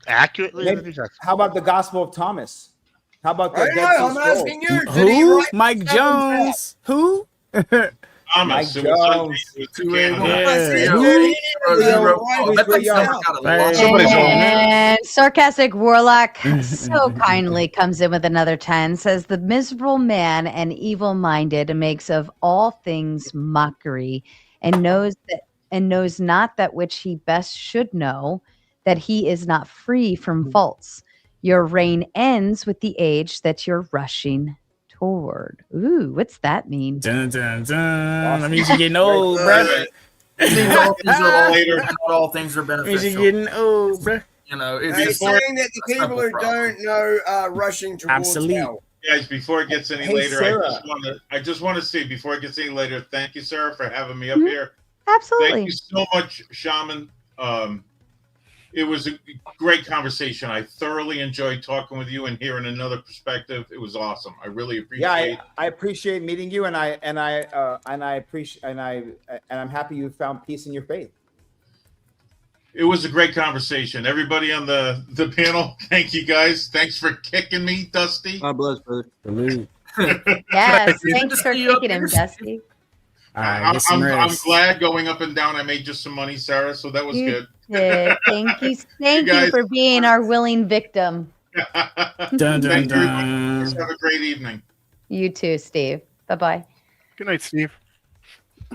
Accurately? How about the Gospel of Thomas? How about the I Dead know, Sea I'm Scrolls? asking you. Did he Who? write Mike seven Jones. Who? Mike Thomas. It was Jones. it was the canon. And Sarcastic Warlock so kindly comes in with another 10, says the miserable man and evil-minded makes of all things mockery and knows not that which he best should know, that he is not free from faults. Your reign ends with the age that you're rushing toward. Ooh, what's that mean? Dun, dun, dun. That means you're getting old, bruh. It means all things are later, not all things are Means beneficial. you're getting old, bruh. He's saying that the people who don't know are rushing towards hell. Guys, before it gets any Hey, later, Sarah. I just want to say before it gets any later, thank you, Sarah, for having me up here. Absolutely. Thank you so much, Shaman. It was a great conversation. I thoroughly enjoyed talking with you and hearing another perspective. It was awesome. I really appreciate. I appreciate meeting you, and I'm happy you found peace in your faith. It was a great conversation. Everybody on the panel, thank you guys. Thanks for kicking me, Dusty. God bless, brother. Yes, thanks for kicking him, Dusty. I'm glad going up and down. I made just some money, Sarah, so that was good. Thank you. Thank you guys- for being our willing victim. Dun, dun, Thank you. dun. Guys have a great evening. You too, Steve. Bye-bye. Good night, Steve.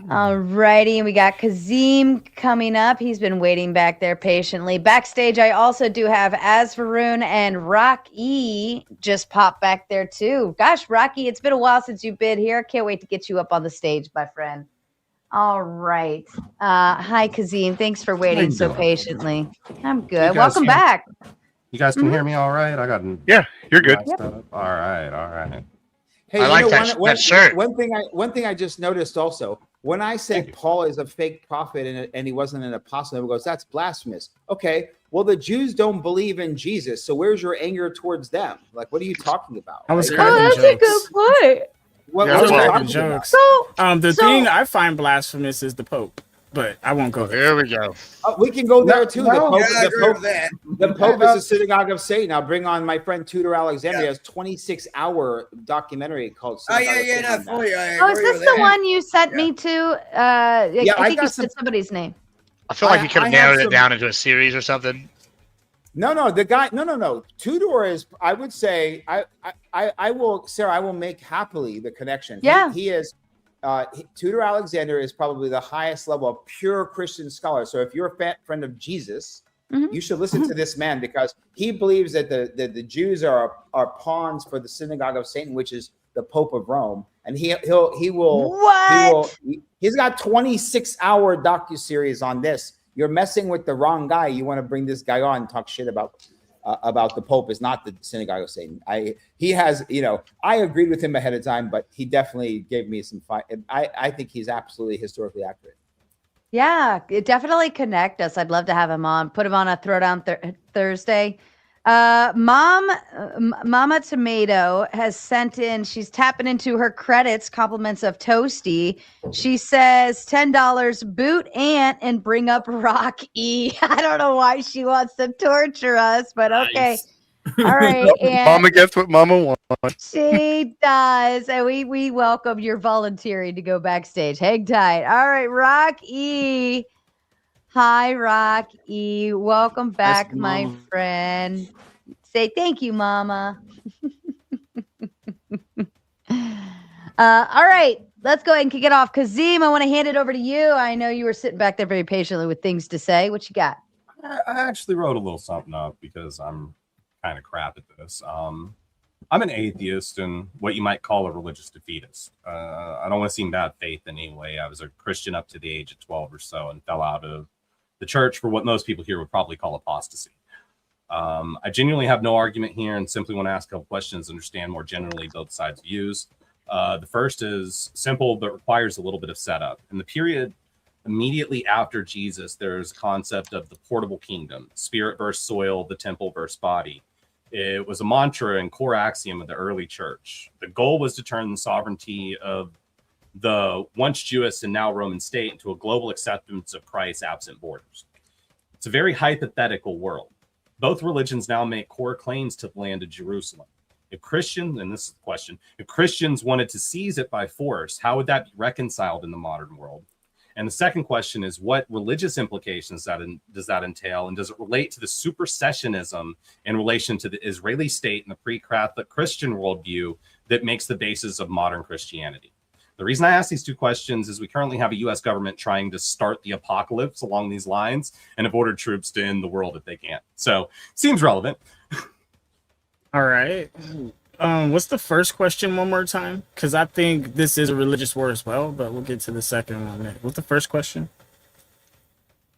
All righty, and we got Kazim coming up. He's been waiting back there patiently. Backstage, I also do have Asvaroon and Rocky just popped back there too. Gosh, Rocky, it's been a while since you've been here. Can't wait to get you up on the stage, my friend. All right. Hi, Kazim. Thanks for waiting so patiently. I'm good. guys Welcome hear- back. You guys can hear me all right? I got Yeah, you're good. All right, all right. Hey, I you like know, that one shirt. One thing I just noticed also, when I said Paul is a fake prophet and he wasn't an apostle, everyone goes, that's blasphemous. Okay, well, the Jews don't believe in Jesus, so where's your anger towards them? Like, what are you talking about? I was Right? cracking That's a good point. What I are was you cracking talking jokes. about? The thing I find blasphemous is the Pope, but I won't go there. Here we go. We can go there too. Yeah, I agree with that. The Pope is a synagogue of Satan. I'll bring on my friend Tudor Alexander. He has 26-hour documentary called Oh, Synagogue yeah, of no, Satan. fully. I Oh, is agree this with the that. one you sent me to? I I think you got said somebody's name. I feel like you could I have have narrowed it some- down into a series or something. No, the guy. No. Tudor is. I would say. I will, Sarah. I will make happily the connection. Yeah. He is. Tudor Alexander is probably the highest level of pure Christian scholar. So if you're a friend of Jesus, you should listen to this man because he believes that the Jews are pawns for the synagogue of Satan, which is the Pope of Rome, and he will. What? He's got 26-hour docuseries on this. You're messing with the wrong guy. You want to bring this guy on and talk shit about the Pope is not the synagogue of Satan. He has, I agreed with him ahead of time, but he definitely gave me some fight. I think he's absolutely historically accurate. Yeah, definitely connect us. I'd love to have him on. Put him on a Throwdown Thursday. Mama Tomato has sent in, she's tapping into her credits, compliments of Toasty. She says $10, boot Ant and bring up Rock E. I don't know why she wants to torture us, but okay. All right. And Mama gets what Mama wants. she does. And we welcome your volunteering to go backstage. Hang tight. All right, Rock E. Hi, Rock E. Welcome back, my Mama. friend. Say thank you, Mama. All right, let's go ahead and kick it off. Kazim, I want to hand it over to you. I know you were sitting back there very patiently with things to say. What you got? I actually wrote a little something up because I'm kind of crap at this. I'm an atheist and what you might call a religious defeatist. I don't want to seem bad faith in any way. I was a Christian up to the age of 12 or so and fell out of the church for what most people here would probably call apostasy. I genuinely have no argument here and simply want to ask a couple questions, understand more generally both sides' views. The first is simple but requires a little bit of setup. In the period immediately after Jesus, there's a concept of the portable kingdom, spirit versus soil, the temple versus body. It was a mantra and core axiom of the early church. The goal was to turn the sovereignty of the once Jewish and now Roman state into a global acceptance of Christ's absent borders. It's a very hypothetical world. Both religions now make core claims to the land of Jerusalem. If Christians, and this is the question, if Christians wanted to seize it by force, how would that be reconciled in the modern world? And the second question is, what religious implications does that entail? And does it relate to the supersessionism in relation to the Israeli state and the pre-Catholic Christian worldview that makes the basis of modern Christianity? The reason I ask these two questions is we currently have a U.S. government trying to start the apocalypse along these lines and have ordered troops to end the world if they can't. So, seems relevant. All right. What's the first question one more time? Because I think this is a religious war as well, but we'll get to the second one next. What's the first question?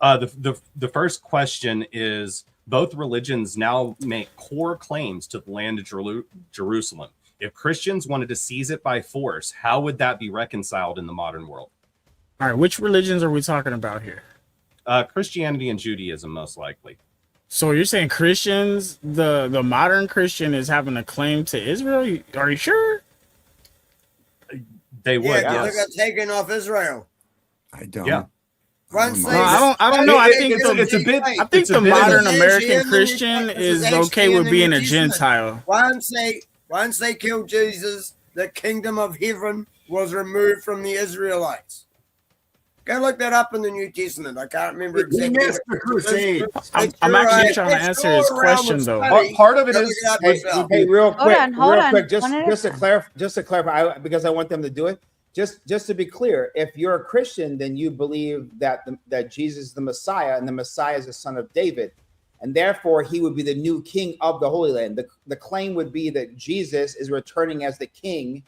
The first question is, both religions now make core claims to the land of Jerusalem. If Christians wanted to seize it by force, how would that be reconciled in the modern world? All right, which religions are we talking about here? Christianity and Judaism, most likely. So you're saying Christians, the modern Christian is having a claim to Israel? Are you sure? They would. Yeah, Yes. they got taken off Israel. I don't. Yeah. I don't know. I think the modern American Christian is okay with being a Gentile. Once they killed Jesus, the kingdom of heaven was removed from the Israelites. Go look that up in the New Testament. I can't remember exactly. He missed the crusade. I'm actually trying to answer his question, though. Part of it is, hey, real quick, just to clarify, because I want them to do it. Just to be clear, if you're a Christian, then you believe that that Jesus is the Messiah, and the Messiah is the son of David, and therefore he would be the new king of the Holy Land. The claim would be that Jesus is returning as the king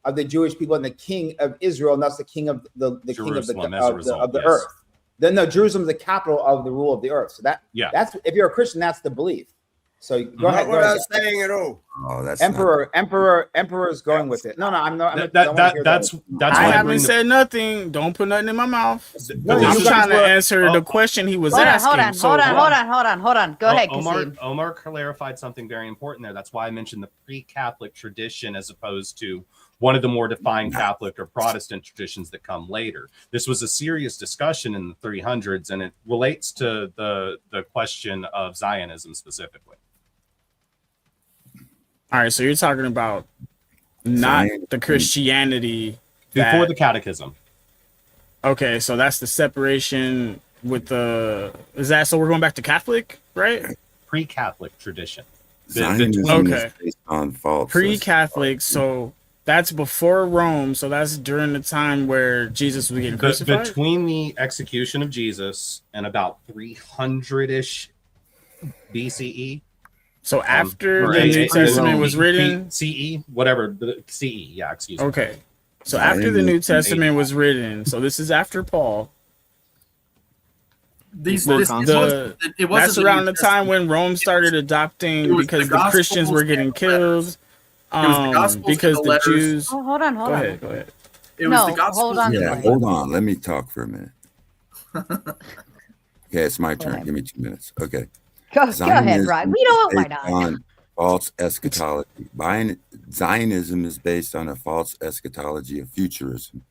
of the Jewish people and the king of Israel, and that's the king of the king of the earth. Then Jerusalem is the capital of the rule of the earth. So that's if you're a Christian, that's the belief. So go ahead. Not what I was saying at all. Oh, that's Emperor is going with it. No, I'm not. That's I haven't said nothing. Don't put nothing in my mouth. I'm trying to answer the question he was asking. Hold on. Go ahead, Kasim. Omar clarified something very important there. That's why I mentioned the pre-Catholic tradition as opposed to one of the more defined Catholic or Protestant traditions that come later. This was a serious discussion in the 300s, and it relates to the question of Zionism specifically. All right, so you're talking about not the Christianity before the Catechism. Okay, so that's the separation with the. Is that so? We're going back to Catholic, right? Pre-Catholic tradition. Zionism is based on false. Pre-Catholic, so that's before Rome. So that's during the time where Jesus was getting crucified. Between the execution of Jesus and about 300-ish BCE. So after the New Testament was written, CE, whatever, CE, yeah, excuse me. Okay, so after the New Testament was written, so this is after Paul. That's around the time when Rome started adopting because the Christians were getting killed. Because the Jews. Oh, hold on. Go ahead. Hold on. Yeah, hold on. Let me talk for a minute. Okay, it's my turn. Give me 2 minutes. Okay. Go ahead, Rod. We know it. Why not? On false eschatology. Zionism is based on a false eschatology of futurism,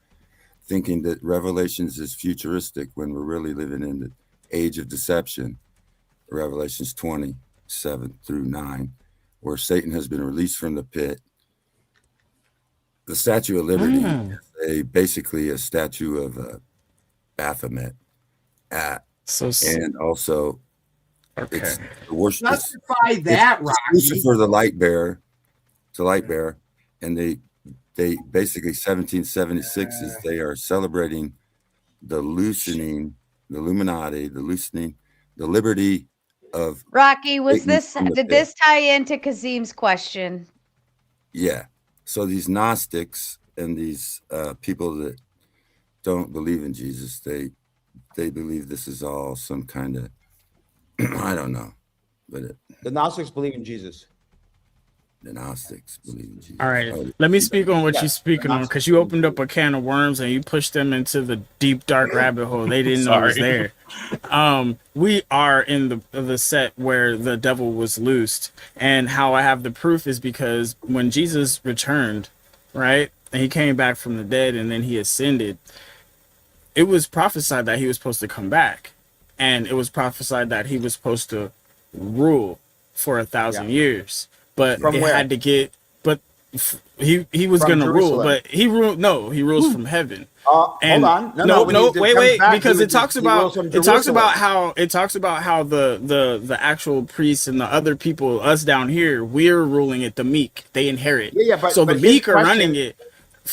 thinking that Revelations is futuristic when we're really living in the age of deception. Revelations 20:7-9, where Satan has been released from the pit. The Statue of Liberty is basically a statue of Baphomet. And also, it's the worship. Justify that, Rocky. Lucifer, the light bearer, and they basically 1776 is they are celebrating the loosening, the Illuminati, the loosening, the liberty of Rocky, was Satan this from the did pit. this tie into Kazim's question? Yeah. So these Gnostics and these people that don't believe in Jesus, they believe this is all some kind of I don't know, but The Gnostics believe in Jesus. The Gnostics believe in Jesus. All right, let me speak on what you're speaking on, because you opened up a can of worms and you pushed them into the deep dark rabbit hole they didn't know was there. We are in the set where the devil was loosed, and how I have the proof is because when Jesus returned, right, and he came back from the dead and then he ascended, it was prophesied that he was supposed to come back, and it was prophesied that he was supposed to rule for 1,000 years. But From it where? had to get, but he was From going to rule, Jerusalem. but he ruled. No, he rules from heaven. Hold on. No, when he wait, comes back, because he it talks rules about from it talks Jerusalem. about how the actual priests and the other people, us down here, we're ruling it. The meek, they inherit. But so the his meek are question- running it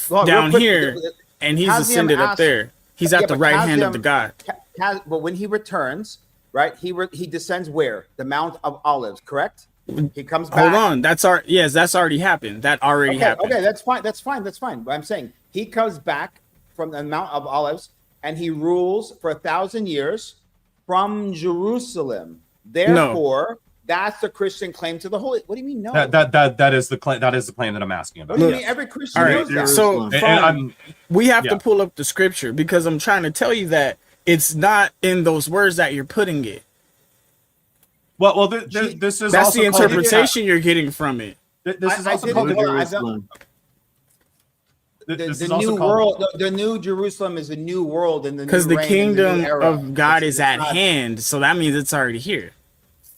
Well, down real quick, here, and he's Kazim ascended up asked- there. He's at the but right hand of the Kazim- God. But when he returns, right, he descends where? The Mount of Olives, correct? He comes back. Hold on, that's already happened. That already happened. Okay, that's fine. But I'm saying he comes back from the Mount of Olives and he rules for 1,000 years from Jerusalem. Therefore, that's the Christian claim to the holy. What do you mean? No. That is the claim. That is the claim that I'm asking about. What do you mean? Every Christian All knows right, that. so And we have yeah. to pull up the scripture, because I'm trying to tell you that it's not in those words that you're putting it. Well, this is That's also the called- interpretation you're getting from it. This is I also did called it, hold on, I don't- This the is also new called- world, the new Jerusalem is a new world, and Because the kingdom of God is at not- hand, so that means it's already here.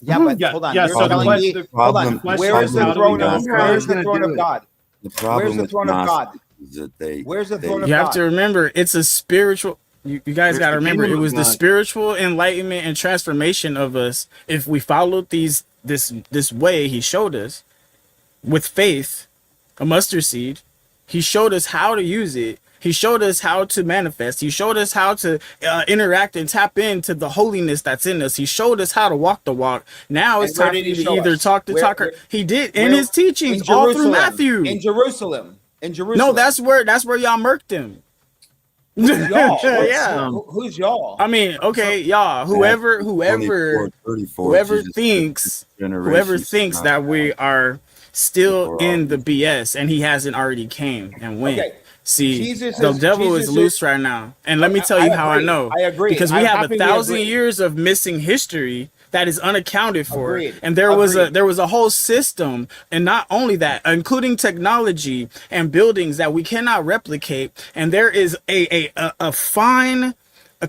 Yeah, but hold on. You're telling me, hold on. Where's the throne of God? The problem Where's the with throne of God? Gnostics is that they Where's the throne of You God? have to remember, it's a spiritual. You guys It's got to the remember, it kingdom of was the God. spiritual enlightenment and transformation of us. If we followed this way he showed us, with faith, a mustard seed, he showed us how to use it. He showed us how to manifest. He showed us how to interact and tap into the holiness that's in us. He showed us how to walk the walk. Now it's And where time for did he you to show either us? talk the Where- talker. where- He did in where- his teachings in all through Jerusalem. Matthew. In Jerusalem. No, that's where y'all murked him. Y'all. Yeah. Who's y'all? I mean, okay, y'all. Whoever 34, Jesus thinks, generation whoever thinks not that we are still in the BS and he hasn't already came and went. Okay. See, Jesus the is- devil Jesus is loose right now. And let me tell you how I agree. know. I agree. Because we I'm have happy we 1,000 agree. years of missing history that is unaccounted for. Agreed. And there was Agreed. a whole system, and not only that, including technology and buildings that we cannot replicate. And there is a fine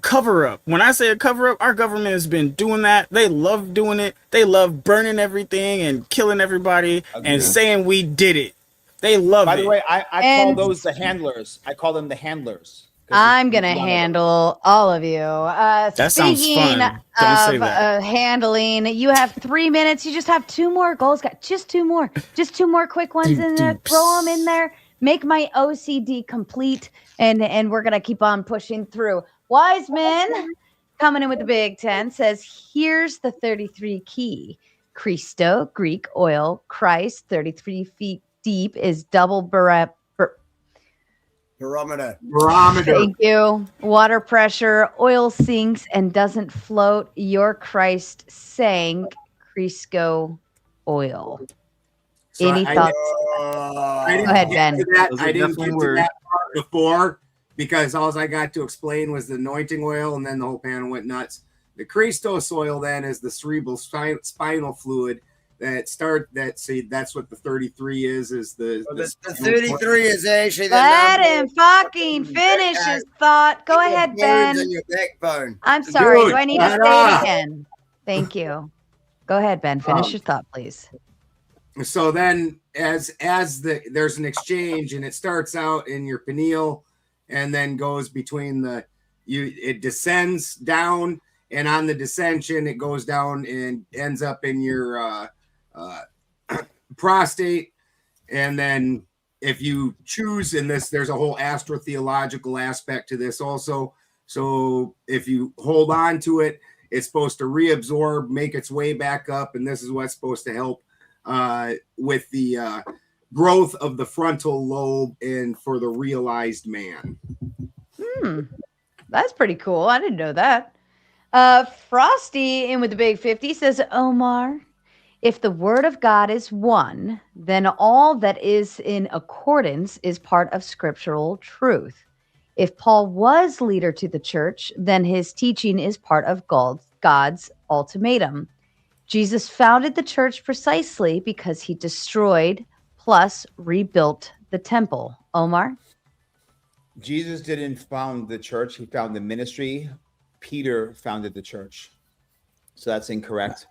cover up. When I say a cover up, our government has been doing that. They love doing it. They love burning everything and killing everybody and saying we did it. They love By it. the way, I call And- those the handlers. I call them the handlers. I'm gonna handle all of you. That sounds Speaking fun. Don't say of that. handling, you have 3 minutes. You just have 2 more goals. Got just 2 more. Just 2 more quick ones in there. Throw them in there. Make my OCD complete, and we're gonna keep on pushing through. Wiseman coming in with the Big 10 says, "Here's the 33 key: Christo, Greek oil, Christ, 33 feet deep is double Barometer. Thank you. Water pressure, oil sinks and doesn't float. Your Christ sank. Crisco oil. So Any I- thoughts? I didn't Go ahead, get Ben. to that- Those are I didn't definitely get to words. that part before because all I got to explain was the anointing oil, and then the whole panel went nuts. The Christosoil then is the cerebral spinal fluid that's what the 33 is the 33 is actually the Let number him fucking finish his thought. Go ahead, bones Ben. in your backbone. I'm sorry. Dude, Do I need to shut say it up. again? Thank you. Go ahead, Ben. Finish your thought, please. So then there's an exchange, and it starts out in your pineal and then goes between it descends down, and on the descension it goes down and ends up in your prostate. And then if you choose in this, there's a whole astrotheological aspect to this also. So if you hold on to it, it's supposed to reabsorb, make its way back up, and this is what's supposed to help with the growth of the frontal lobe and for the realized man. That's pretty cool. I didn't know that. Frosty in with the big 50 says, Omar, if the word of God is one, then all that is in accordance is part of scriptural truth. If Paul was leader to the church, then his teaching is part of God's ultimatum. Jesus founded the church precisely because he destroyed plus rebuilt the temple. Omar? Jesus didn't found the church. He founded the ministry. Peter founded the church. So that's incorrect.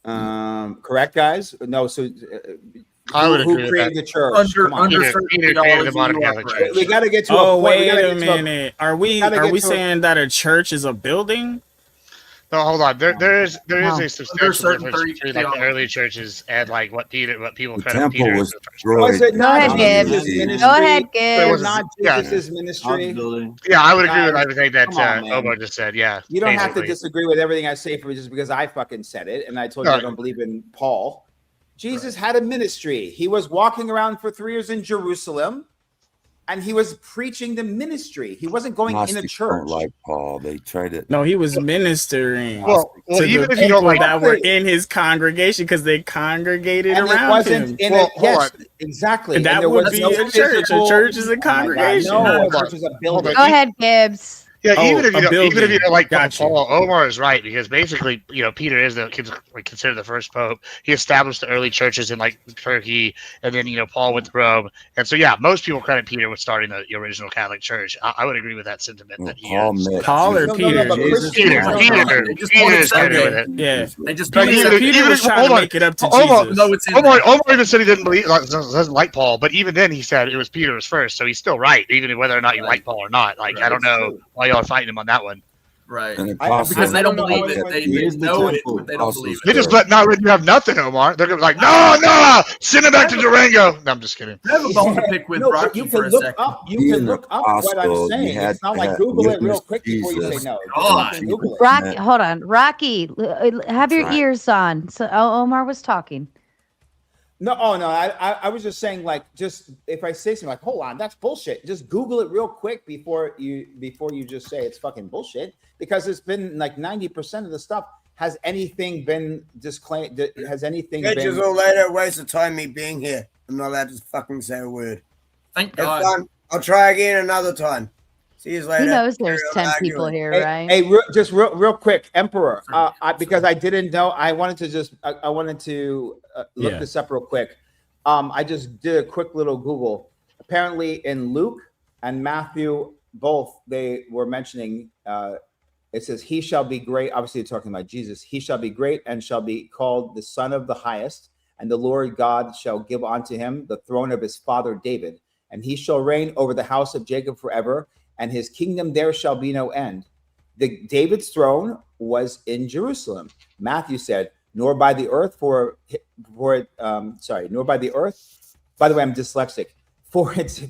Correct, guys? No, so I would who agree with created that. the church? Under Come on. Peter created the modern Catholic Church. Oh, We got to get to a point. wait We gotta a get to a- minute. Are we we gotta get to a- saying that a church is a building? No, hold on. There is Wow. a substantial difference between like the early churches and like what people The credit temple Peter. was as the first destroyed. pope. Was it not Go ahead, Jesus' Gibbs. ministry? Go ahead, It Gibbs. was not Jesus' ministry. Yeah, I would agree with Guys, everything that come on, man. Omar just said. Yeah, You don't have to basically. disagree with everything I say for just because I fucking said it, and I told you I don't believe in Paul. Jesus had a ministry. He was walking around for 3 years in Jerusalem, and he was preaching the ministry. He wasn't going in a Gnostics church. don't like Paul. They try to. No, he was ministering Well, to even the if you don't people like- that were in his congregation because they congregated And it around wasn't him. in Well, a, hold yes, on. exactly. And that there would was be no a church. physical- A church is Oh a my God, congregation. no, Hold a on. church is a building. Go ahead, Gibbs. Yeah, Oh, even if a you building. don't like Got you. Paul, Omar is right because basically, Peter is considered the first pope. He established the early churches in like Turkey, and then Paul went to Rome, and so yeah, most people credit Peter with starting the original Catholic Church. I would agree with that sentiment. Well, That he Paul is. met Paul or No, Peter? but Jesus. Christians don't- Peter is credited with it. Yeah. They just But Peter, Peter was trying to make it up to Omar, Jesus. No, it's in Omar there. even said he didn't believe, doesn't like Paul, but even then he said it was Peter was first, so he's still right, even whether or not you like Paul or not. Like I don't know why y'all are fighting him on that one. Right. An Because apostle. they don't know believe how it. anyone- They He is the know it, temple. but they don't believe They it. just not letting you have nothing, Omar. They're gonna be like, no, send him back to Durango. No, I'm just kidding. I have a bone to pick with No, but Rocky you for can a look second. up. You Be can an look up what I'm apostle, you saying. had It's not to like have Google it real witnessed quick before you Jesus. say no. God. You can Google it. Rocky, hold on. Rocky, have your Right. ears on. So Omar was talking. No, oh no, I was just saying, like, just if I say something like, hold on, that's bullshit. Just Google it real quick before you just say it's fucking bullshit, because it's been like 90% of the stuff. Has anything been disclaimed? Has anything Catch been? us all later. Waste of time me being here. I'm not allowed to fucking say a word. Thank Have God. fun. I'll try again another time. See you later. He knows there's Carry on 10 people arguing. here, Hey, right? hey, just real quick, Emperor. Because I didn't know, I wanted to just I wanted to look Yeah. this up real quick. I just did a quick little Google. Apparently, in Luke and Matthew, both they were mentioning. It says, "He shall be great." Obviously, talking about Jesus. He shall be great and shall be called the Son of the Highest. And the Lord God shall give unto him the throne of his father David, and he shall reign over the house of Jacob forever, and his kingdom there shall be no end. David's throne was in Jerusalem. Matthew said, "Nor by the earth nor by the earth." By the way, I'm dyslexic. For its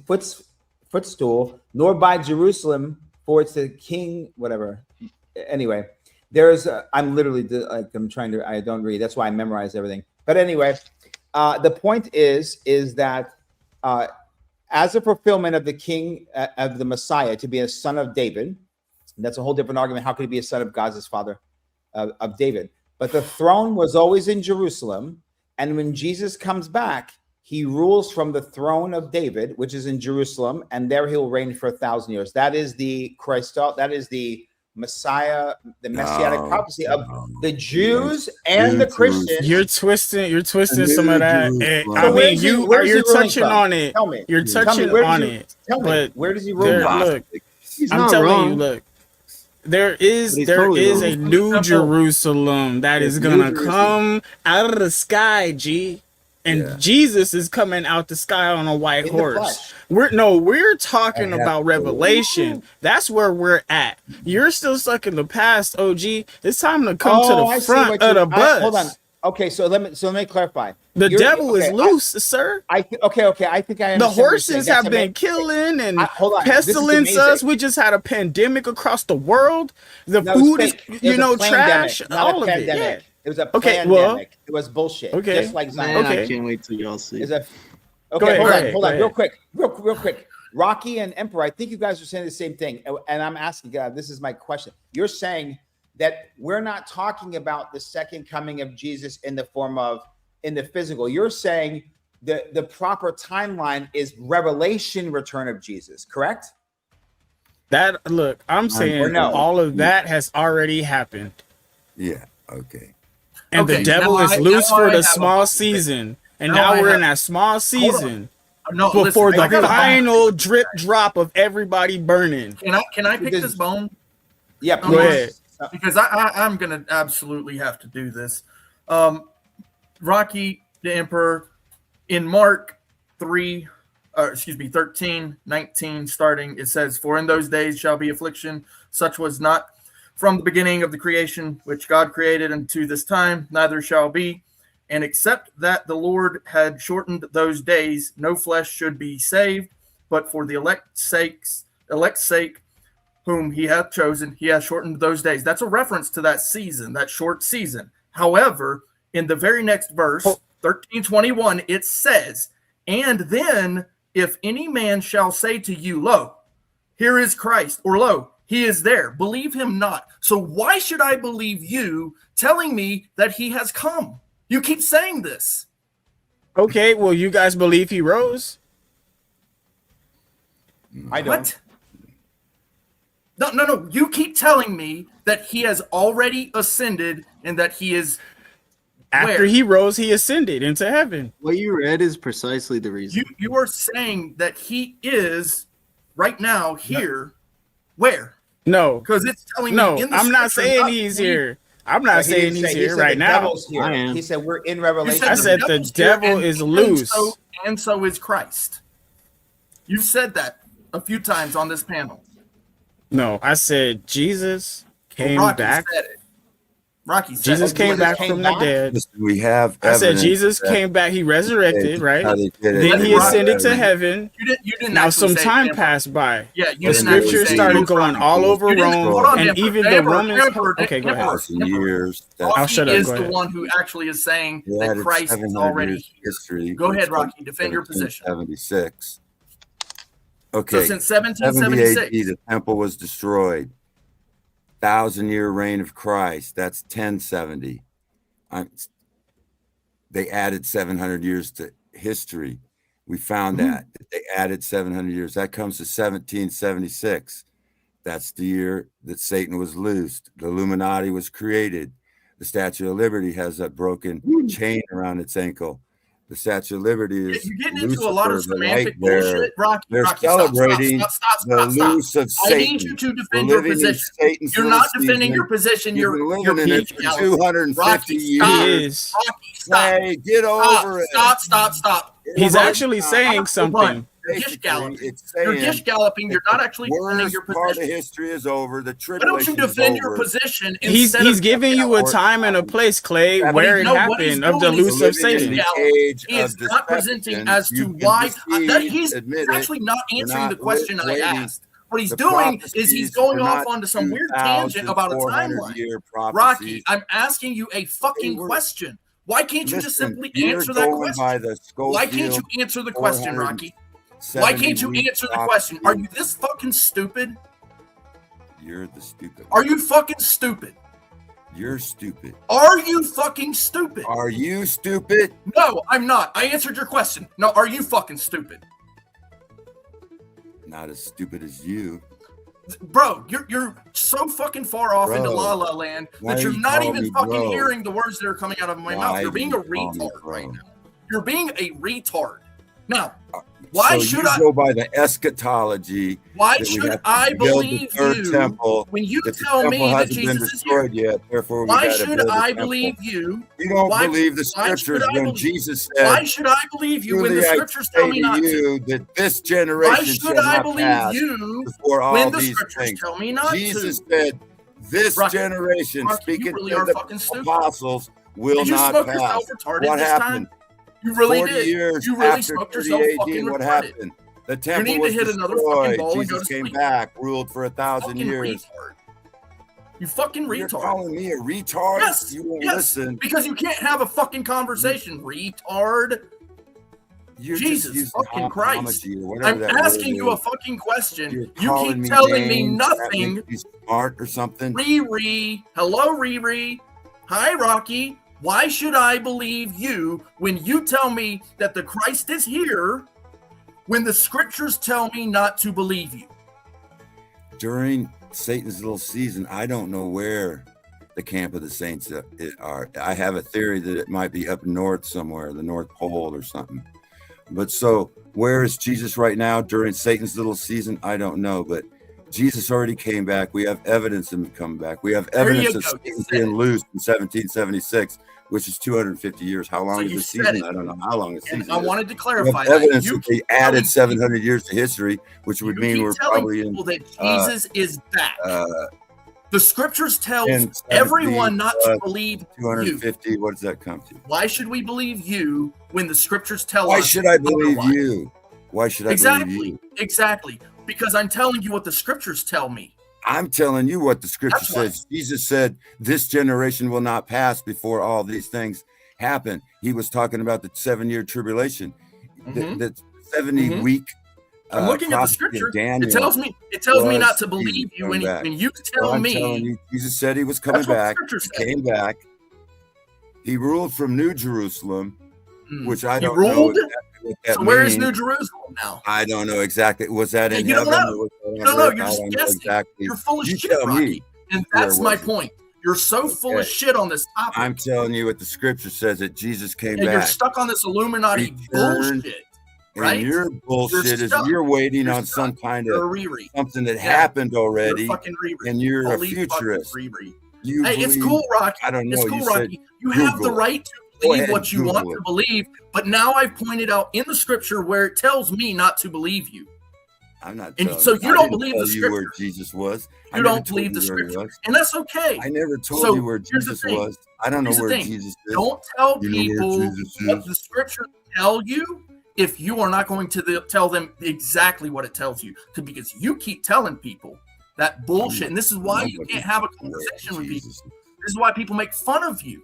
footstool, nor by Jerusalem, for it's the king. Whatever. Anyway, I'm literally like I'm trying to. I don't read. That's why I memorize everything. But anyway, the point is that as a fulfillment of the king of the Messiah to be a son of David, that's a whole different argument. How could he be a son of God, his father of David? But the throne was always in Jerusalem, and when Jesus comes back, he rules from the throne of David, which is in Jerusalem, and there he'll reign for 1,000 years. That is the Christ. That is the Messiah, the messianic No, prophecy of no. the Jews and the Christians. You're twisting some of that. And, So I mean, where's he you're ruling touching from? on it. Tell me. You're Tell me, touching where does on he- it. tell me, but where does he rule there, from? look, He's I'm not telling wrong. you, look. There is But he's totally wrong. a new Jerusalem that There's is new gonna Jerusalem. come out of the sky, G. And Yeah. Jesus is coming out the sky on a white In the horse. flesh. We're talking I have about to- Revelation. That's where we're at. You're still stuck in the past, OG. It's time to come to I the see front what of you- the bus. hold on. Okay, so let me clarify. The You're- devil is okay, loose, sir. okay. I think I The understand what you're saying. horses That's have been amazing. killing and Hold on. This is pestilence amazing. us. We just had a pandemic across the world. The No, food it's is, fake. It was a trash. pandemic, not All a of it. Yeah. pandemic. It was a Okay, pandemic. well, It was bullshit. okay. Just like Man, Zionism. I can't wait till y'all see. Is a Go okay. ahead, hold go on, ahead, hold go on, ahead. real quick. Rocky and Emperor, I think you guys are saying the same thing, and I'm asking. This is my question. You're saying that we're not talking about the second coming of Jesus in the form of in the physical. You're saying the proper timeline is Revelation, return of Jesus, correct? That look, I'm Or saying no? all of that has already happened. Yeah. Okay. And Okay, the devil now is I- loose now I for the have a small point. season. And Now now I we're have- in that small season No, before listen, I the got a- final drip drop of everybody burning. Can I pick this bone? Yeah, Go ahead. Because I'm gonna absolutely have to do this. Rocky the Emperor in Mark 13:19 starting, it says, "For in those days shall be affliction, such was not from the beginning of the creation which God created unto this time, neither shall be. And except that the Lord had shortened those days, no flesh should be saved, but for the elect's sake, whom he hath chosen, he hath shortened those days." That's a reference to that season, that short season. However, in the very next verse, 13:21, it says, "And then if any man shall say to you, Lo, here is Christ, or Lo, he is there, believe him not." So why should I believe you telling me that he has come? You keep saying this. Okay, well, you guys believe he rose? I don't. What? No. You keep telling me that he has already ascended and that he is After where? he rose, he ascended into heaven. What you read is precisely the reason. You are saying that he is right now here. Where? No. Because it's telling No, me in the I'm not scripture, saying he's here. I'm not But he saying didn't he's say- he here said right the now. devil's here. I am. He said we're in You Revelation. I said the devil's here, devil and- is and loose. so is Christ. You've said that a few times on this panel. No, I said Jesus came Rocky back. said it. Rocky said Jesus it. came back from the dead. Listen, we have. I said evidence Jesus that came back. He resurrected, right? how they did it. Then he We have ascended to evidence. heaven. You didn't Now actually some say time it, passed by. Yeah, you The didn't scriptures actually say started it. going all over You didn't- Rome, hold on, and Emperor, even the Emperor, Romans. Emperor, Okay, go ahead. 1,000 years. That's I'll shut up. Is Go the ahead. one who actually is saying we that added Christ is 700 already years here. history. Go ahead, from Rocky. Defend your position. 1776. Okay. So since 1776, 70 AD, the temple was destroyed. 1,000-year reign of Christ. That's 1070. They added 700 years to history. We found that they added 700 years. That comes to 1776. That's the year that Satan was loosed. The Illuminati was created. The Statue of Liberty has that broken chain around its ankle. The Statue of Liberty is you're getting into a lot of Lucifer, the semantic light bearer. bullshit, Rocky. They're Rocky, celebrating stop, the loose of I Satan. need you to We're defend your living in position. Satan's You're little not defending season. your position. You've You're been living in it for 250 Rocky, stop. years. Rocky, stop. Hey, get over it. Stop. He's Hold on. actually saying Hold on. something. You're gish galloping. It's You're saying gish galloping. You're not actually defending worst your part of position. history is over. The Why tribulation don't you defend is your over. position He's instead of giving you a time and a place, Clay, What where he- it no, what he's happened of the doing is loose of living in Satan. the age He is of not presenting deception. as to You can why deceive, he's admit it. actually not We're answering not the question I waiting. asked. What he's The doing is he's prophecies going were off not onto some weird tangent about a 2,400-year timeline. prophecies. Rocky, I'm asking you a fucking They were- question. Why can't you just Listen, simply you're answer that going by question? the Why can't you Schofield answer the question, Rocky? Why can't you answer the question? Are you this fucking stupid? You're the stupid. Are you fucking stupid? You're stupid. Are you fucking stupid? Are you stupid? No, I'm not. I answered your question. No, are you fucking stupid? Not as stupid as you. bro, you're so fucking far off into Bro, La La Land why that are you're you not calling even me fucking bro? hearing the words that are coming out of my mouth. Why You're do being a you call me retard bro? right now. You're being a retard. Now, why So should you I go by the eschatology? Why that we should have to I build believe the third you temple, when you that the tell temple me that hasn't been Jesus is here? destroyed yet? Therefore, we Why got to should build a I temple. believe you? You don't Why- believe the why should scriptures I when believe- Jesus said, Why should I believe you when "Truly the I scriptures say tell me to not to? you that this Why generation should shall I not believe pass you before all when the these scriptures things." tell me not Jesus to? said, "This Rocky, generation," Rocky, you speaking really to are the fucking stupid. apostles, will Did you not smoke pass. yourself retarded What this happened? time? You really 40 did. years You really after smoked 30 yourself AD, fucking what retarded. happened? The temple need to was hit another fucking destroyed. ball and go Jesus to came sleep. back, ruled for 1,000 Fucking years. retard. You fucking retard. You're calling me a retard? Yes, You won't yes, listen. because you can't have a fucking conversation, retard. You're just Jesus using fucking Christ. homology or whatever I'm that asking word you a is. fucking question. You're You calling keep me telling me names. That nothing. makes you smart or something. Riri. Hello, Riri. Hi, Rocky. Why should I believe you when you tell me that the Christ is here when the scriptures tell me not to believe you? During Satan's little season, I don't know where the camp of the saints are. I have a theory that it might be up north somewhere, the North Pole or something. But so where is Jesus right now during Satan's little season? I don't know, but Jesus already came back. We have evidence of him coming back. We have evidence of Satan being loosed in 1776, which is 250 years. How long is you the said season? it. I don't know how long the And season I is. wanted to We clarify have that. evidence You that they keep telling added 700 years to history, which would mean keep we're telling probably in people that Jesus is back. The scriptures tells 1070 everyone not to plus believe you. 250. What does that come to? Why should we believe you when the scriptures tell Why us should I believe otherwise? you? Why should I Exactly, believe you? exactly. Because I'm telling you what the scriptures tell me. I'm telling you what the scripture That's why. says. Jesus said, "This generation will not pass before all these things happen." He was talking about the 7-year tribulation, the 70-week. I'm looking at the scripture. It tells me not to believe you when you tell I'm me. telling you, Jesus said he was coming That's what the back. scripture He came back. He ruled from New Jerusalem, which I He don't ruled? know exactly what that So where is means. New Jerusalem now? I don't know exactly. Was that in You don't heaven? know. Or was that You on don't know. earth? You're I just don't know guessing. exactly. You're full of You shit, tell Rocky. me. And where that's my was it? point. You're so full of Okay. shit on this topic. I'm telling you what the scripture says, that Jesus came and you're back. stuck on this Illuminati Returned, bullshit. Right? And your bullshit is stuck. you're waiting You're on some stuck. kind You're of a Riri. something that Yeah. happened already, You're fucking Riri. and you're Holy a futurist. fucking Riri. You Hey, it's believe- cool, Rocky. I don't know. It's cool, you said Rocky. You have the Google it. right to Go believe ahead what and you want Google to it. believe, but now I've pointed out in the scripture where it tells me not to believe you. I'm not. And telling so you you don't didn't believe tell the you where scripture. Jesus was. I You never don't told believe you the where he scripture. was. And that's okay. I never told So you where here's the Jesus thing. was. I don't know Here's the where thing. Jesus is. Don't tell You know where people Jesus what is? the scriptures tell you if you are not going to tell them exactly what it tells you. Because you keep telling people that bullshit. And this is why you can't have a conversation with people. This is why people make fun of you.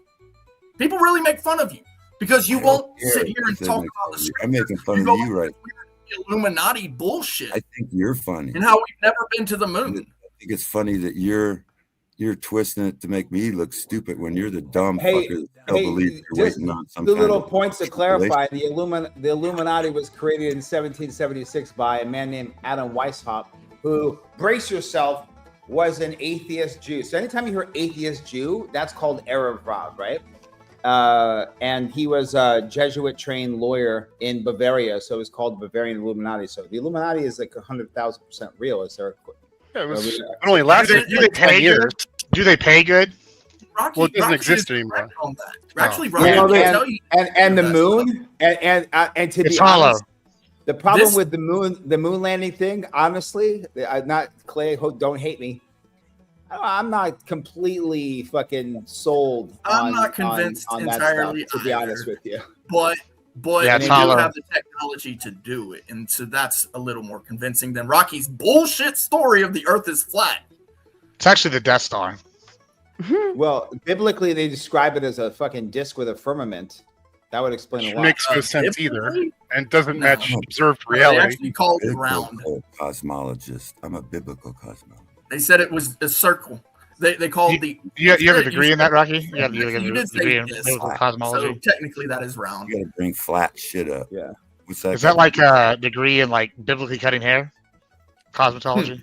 People really make fun of you because you won't sit here and talk about the scripture. I'm making fun You of go you, right? Illuminati bullshit I think you're funny. and how we've never been to the moon. I think it's funny that you're twisting it to make me look stupid when you're the dumb Hey, fucker that still hey, believes you're just waiting on some two kind little of points to tribulation. clarify. The Illuminati was created in 1776 by a man named Adam Weishaupt, who, brace yourself, was an atheist Jew. So anytime you hear atheist Jew, that's called Erev Rav, right? And he was a Jesuit-trained lawyer in Bavaria, so it was called Bavarian Illuminati. So the Illuminati is like 100,000% real. Is there? Yeah, it was it only lasted Do they pay 10 years. good? Do they pay good? Rocky, Well, it doesn't Rocky exist is anymore. correct on that. Oh. Actually, Rocky, Yeah, I can tell you. and the moon and to It's be hollow. honest, the problem This- with the moon landing thing, honestly, I'm not Clay. Don't hate me. I'm not completely fucking sold. I'm on, not convinced on that entirely stuff, to be honest with you. But Yeah, they it's do hollow. have the technology to do it, and so that's a little more convincing than Rocky's bullshit story of the Earth is flat. It's actually the Death Star. Well, biblically, they describe it as a fucking disc with a firmament. That would explain a Which lot. makes no sense either, and doesn't No. match observed They reality. actually called it Biblical round. cosmologist. I'm a biblical cosmologist. They said it was a circle. They called the. You have a it degree in that, Rocky? You have You a did say degree in this. biblical So cosmology? technically, that is round. You gotta bring flat shit up. Yeah. What's that? Is that like a degree in like biblically cutting hair? cosmetology.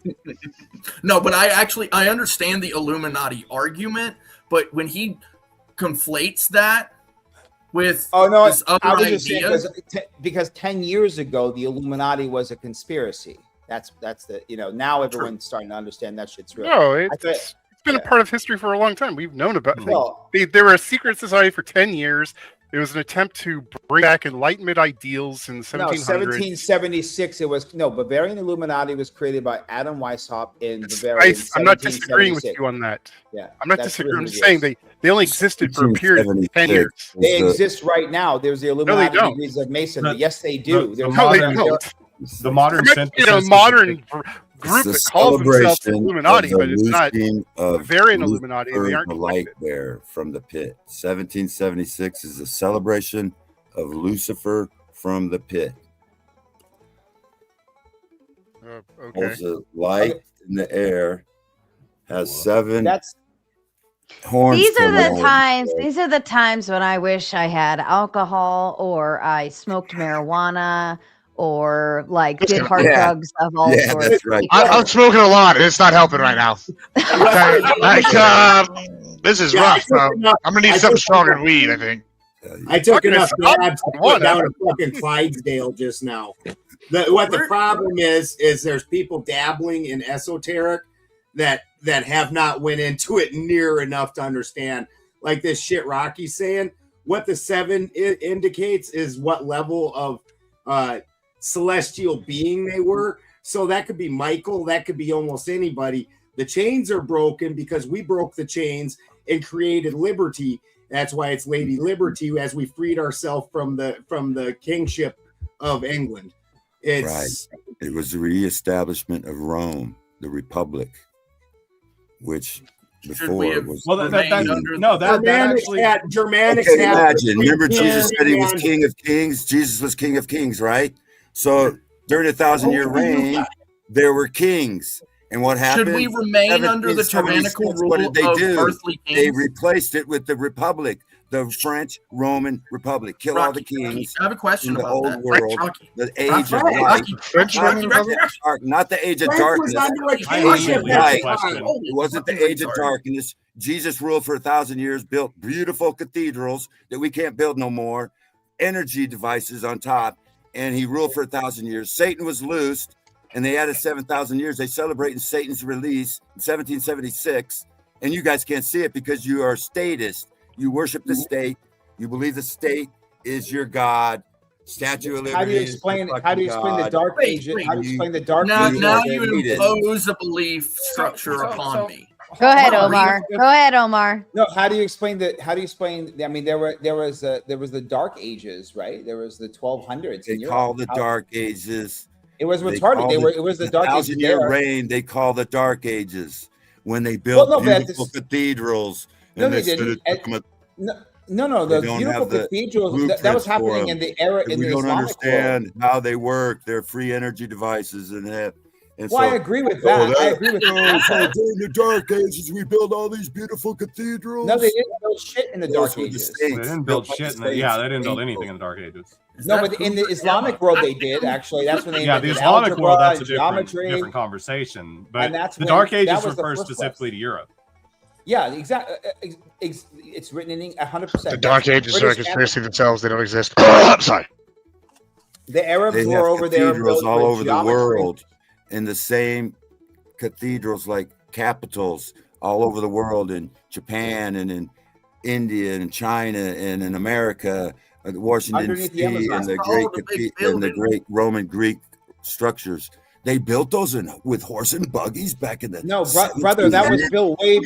No, but I understand the Illuminati argument, but when he conflates that with this other I was idea, just saying because 10 years ago the Illuminati was a conspiracy. That's the now everyone's starting to understand that shit's real. No, it's been a part of history for a long time. We've known about it. They were a secret society for 10 years. It was an attempt to bring back Enlightenment ideals in the 1700s. No, 1776. It was Bavarian Illuminati was created by Adam Weishaupt in Bavaria. I'm not disagreeing with you on that. Yeah, I'm not disagreeing. I'm just saying they only existed for a period of 10 years. They exist right now. There's the Illuminati don't. degrees of Masonry. Yes, they do. The modern modern group that calls themselves Illuminati, but it's not Bavarian Illuminati. They aren't the light bearer from the pit. 1776 is a celebration of Lucifer from the pit. Okay. There's a light in the air, has 7 horns. These are coming the out. times. These are the times when I wish I had alcohol, or I smoked marijuana, or like did hard drugs of all sorts. That's right. I'm smoking a lot, and it's not helping right now. This is rough, bro. I'm gonna need something stronger than weed, I think. I took enough dabs to put down a fucking Clydesdale just now. What the problem is there's people dabbling in esoteric that have not went into it near enough to understand. Like this shit Rocky's saying, what the 7 indicates is what level of celestial being they were. So that could be Michael, that could be almost anybody. The chains are broken because we broke the chains and created liberty. That's why it's Lady Liberty, as we freed ourselves from the kingship of England. It's right. It was the reestablishment of Rome, the Republic, which before it was. Well, that actually. Germanics okay, imagine. Remember, Jesus said he was King of Kings. Jesus was King of Kings, right? So during the 1,000-year reign, there were kings. And what happened? Should we remain under the tyrannical rule what did they of do? earthly kings? They replaced it with the Republic, the French Roman Republic. Kill all the kings. I have a question in the about old that. world. The age of light. Not the age of darkness. It wasn't the age of darkness. Jesus ruled for 1,000 years, built beautiful cathedrals that we can't build no more, energy devices on top, and he ruled for 1,000 years. Satan was loosed. And they added 7,000 years. They celebrated Satan's release in 1776. And you guys can't see it because you are statist. You worship the state. You believe the state is your God. Statue of Liberty. How do you explain the Dark Ages? How do you explain the Dark Ages? Now you impose a belief structure upon me. Go ahead, Omar. Go ahead, Omar. No, how do you explain? I mean, there was the Dark Ages, right? There was the 1200s. They call the Dark Ages. It was retarded. It was the Dark Ages. 1,000-year reign. They call the Dark Ages when they built beautiful cathedrals. No, they didn't. No. The beautiful cathedrals that was happening in the era in the Islamic world. We don't understand how they work. They're free energy devices and that. And well, I agree with that. I agree with that. So during the Dark Ages, we built all these beautiful cathedrals. No, they didn't build shit in the Dark Ages. They didn't build shit. They didn't build anything in the Dark Ages. No, but in the Islamic world, they did actually. That's when they the Islamic world. That's a different conversation. But the Dark Ages refers specifically to Europe. Yeah, exactly. It's written in 100%. The Dark Ages are a conspiracy themselves. They don't exist. I'm sorry. The Arabs were over there. Cathedrals all over the world. In the same cathedrals, like capitals all over the world, in Japan and in India and China and in America, Washington D.C. and the great Roman Greek structures. They built those with horse and buggies back in the brother. That was built way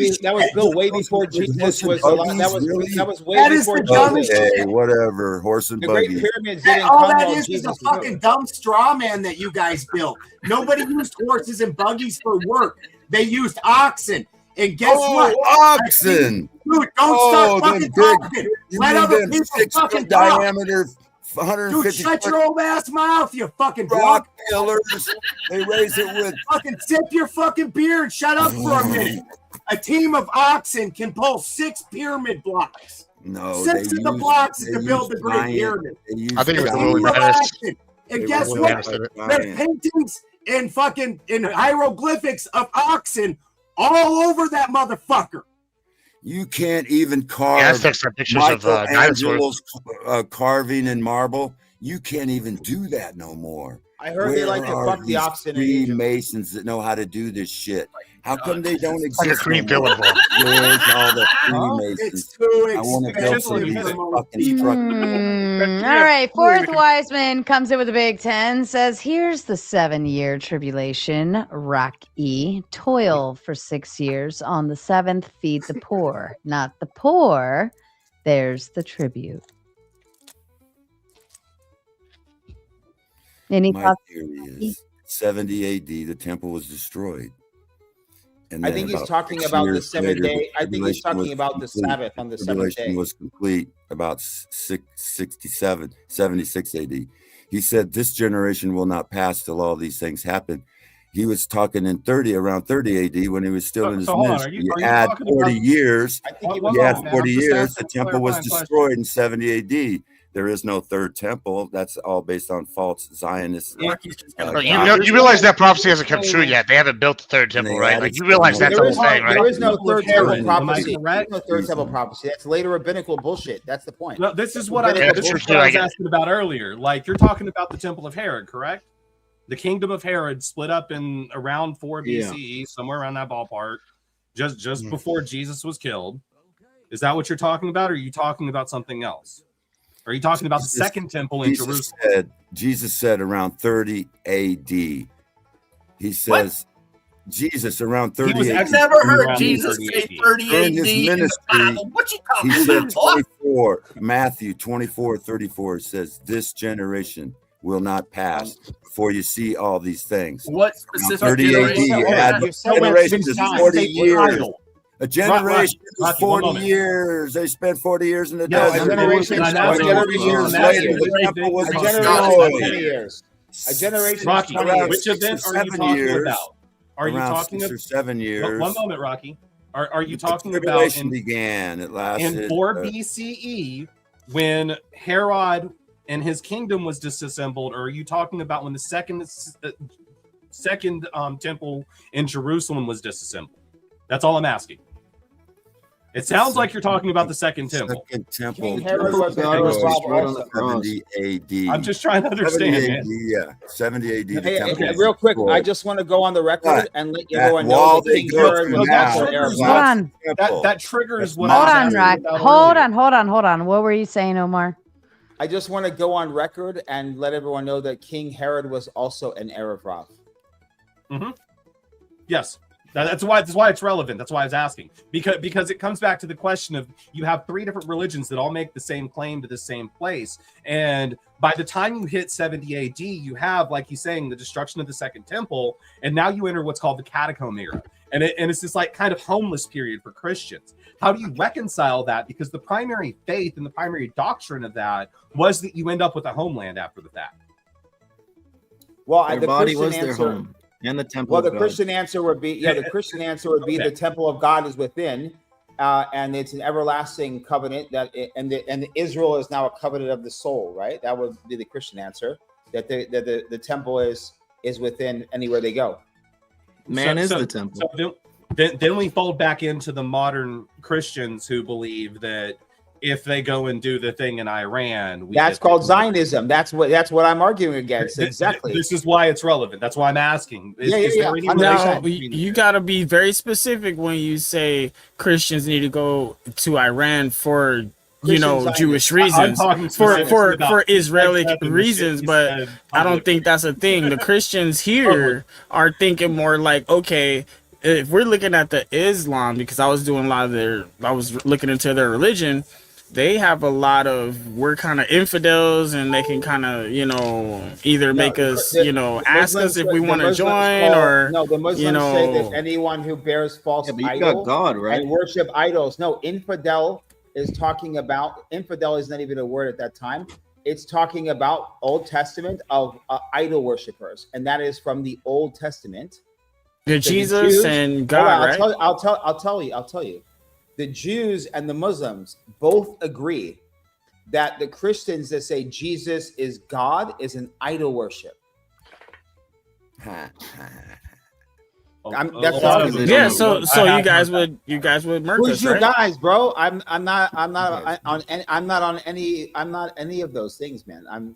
before Jesus was alive. That was way before Jesus. Okay, whatever. Horse and buggies. The Great Pyramids didn't all come that while is Jesus a fucking dumb straw man that you guys built. Nobody used horses and buggies for work. They used oxen. And guess what? Oxen. Dude, don't start fucking talking. Let other people fucking talk. Diameter. 150 Dude, shut your old ass mouth, you fucking rock pillars. They raise it with fucking sip your fucking beer and shut up for a minute. A team of oxen can pull 6 pyramid blocks. No, 6 of the blocks to build the Great Pyramid. I think it was the Woolly Mammoth. And guess what? There's paintings in hieroglyphics of oxen all over that motherfucker. You can't even carve let's take some pictures of Michelangelo's carving in marble. You can't even do that no more. I heard they like to fuck the oxen in Egypt. Freemasons that know how to do this shit. How come they don't exist? Like a cream no billboard. Where's all the Freemasons? It's too I want to build some of these fucking structures. All right, fourth wise man comes in with a big 10, says, here's the 7-year tribulation, Rock-E. Toil for 6 years. On the 7th, feed the poor. Not the poor. There's the tribute. Any My thoughts? theory is 70 AD, the temple was destroyed. And I then think he's about talking 6 about the years 7th later, day. I think he's tribulation talking was about the complete. Sabbath on the 7th Tribulation day. was complete about 76 AD. He said, this generation will not pass till all these things happen. He was talking in around 30 AD when he was still in his ministry. You add 40 years, you add 40 years, the temple was destroyed in 70 AD. There is no third temple. That's all based on false Zionist. You realize that prophecy hasn't come true yet. They haven't built the third temple, right? Like you realize that's the whole thing, right? There is no third temple prophecy. Am I correct? There's no third temple prophecy. That's later rabbinical bullshit. That's the point. No, this is what I was asking about earlier. Like you're talking about the Temple of Herod, correct? The kingdom of Herod split up in around 4 BCE, somewhere around that ballpark, just before Jesus was killed. Is that what you're talking about, or are you talking about something else? Are you talking about the second temple in Jerusalem? Jesus said around 30 AD. He says Jesus around 30 AD. I've never heard Jesus say 30 AD in his ministry. What you He talking said about? 24. Matthew 24:34 says, "This generation will not pass before you see all these things." What Around specific 30 AD, you add generations is 40 years. A generation is 40 years. They spent 40 years in the desert. A generation is 20 years later. The temple was A generation destroyed. is 20 years. A generation Rocky, is 20 years. which event are you talking about? Are you Around talking 6 or 7 years. One moment, Rocky. Are you The talking about tribulation began? It lasted in 4 BCE when Herod and his kingdom was disassembled, or are you talking about when the second temple in Jerusalem was disassembled? That's all I'm asking. It sounds like you're talking about the second temple. Second temple. King Herod was an destroyed on the cross. 70 AD. I'm just trying to understand, 70 man. AD, yeah, 70 AD. the Hey, temple was real quick, destroyed. I just want to go on the record and let that everyone know wall that they King go Herod through was now also is Arab. not on. the temple. That triggers what Hold I was on, asking Rock. about Hold on. What were you saying, Omar? I just want to go on record and let everyone know that King Herod was also an Arab Rav. Mm-hmm. Yes. That's why it's relevant. That's why I was asking, because it comes back to the question of you have 3 different religions that all make the same claim to the same place, and by the time you hit 70 AD, you have, like he's saying, the destruction of the second temple, and now you enter what's called the catacomb era, and it's this like kind of homeless period for Christians. How do you reconcile that? Because the primary faith and the primary doctrine of that was that you end up with a homeland after the fact. Well, Their the body Christian was their answer, home and the temple. well, of the God. Christian answer would be, the Christian answer would be the temple of God is within, and it's an everlasting covenant and Israel is now a covenant of the soul, right? That would be the Christian answer, that the temple is within anywhere they go. Man is the temple. So then we fold back into the modern Christians who believe that if they go and do the thing in Iran, That's called Zionism. That's what I'm arguing against. Exactly. This is why it's relevant. That's why I'm asking. Is there any No, you got to be very specific when you say Christians need to go to Iran for Jewish reasons, for Israeli reasons, but I don't think that's a thing. The Christians here are thinking more like, okay, if we're looking at the Islam, because I was looking into their religion, they have a lot of, we're kind of infidels, and they can kind of, either make us, ask us if we want to join, or the Muslims say that anyone who bears false idol God, right? and worship idols. No, infidel is talking about, infidel is not even a word at that time. It's talking about Old Testament of idol worshippers, and that is from the Old Testament. The Jesus Jews, and God, right? I'll tell you. The Jews and the Muslims both agree that the Christians that say Jesus is God is an idol worship. Yeah, so you guys would murder Who's us, you right? guys, bro? I'm not on any of those things, man. I'm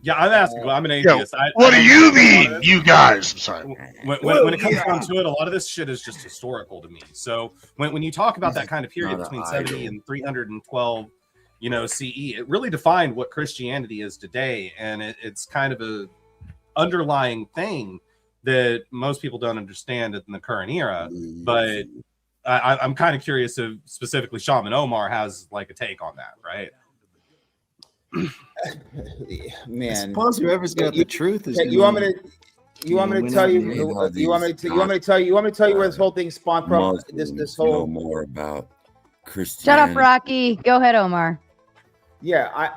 asking. I'm an Yo, atheist. what do you mean, you guys? I'm sorry. When it comes down to it, a lot of this shit is just historical to me. So when you talk about that kind of period between 70 and 312, CE, it really defined what Christianity is today, and it's kind of a underlying thing that most people don't understand in the current era. But I'm kind of curious if specifically Shaman Omar has like a take on that, right? Man, I suppose whoever's got the truth is. You want me to tell you? You want me to tell you where this whole thing spawned from? This whole know more about Christianity. Shut up, Rocky. Go ahead, Omar. Yeah,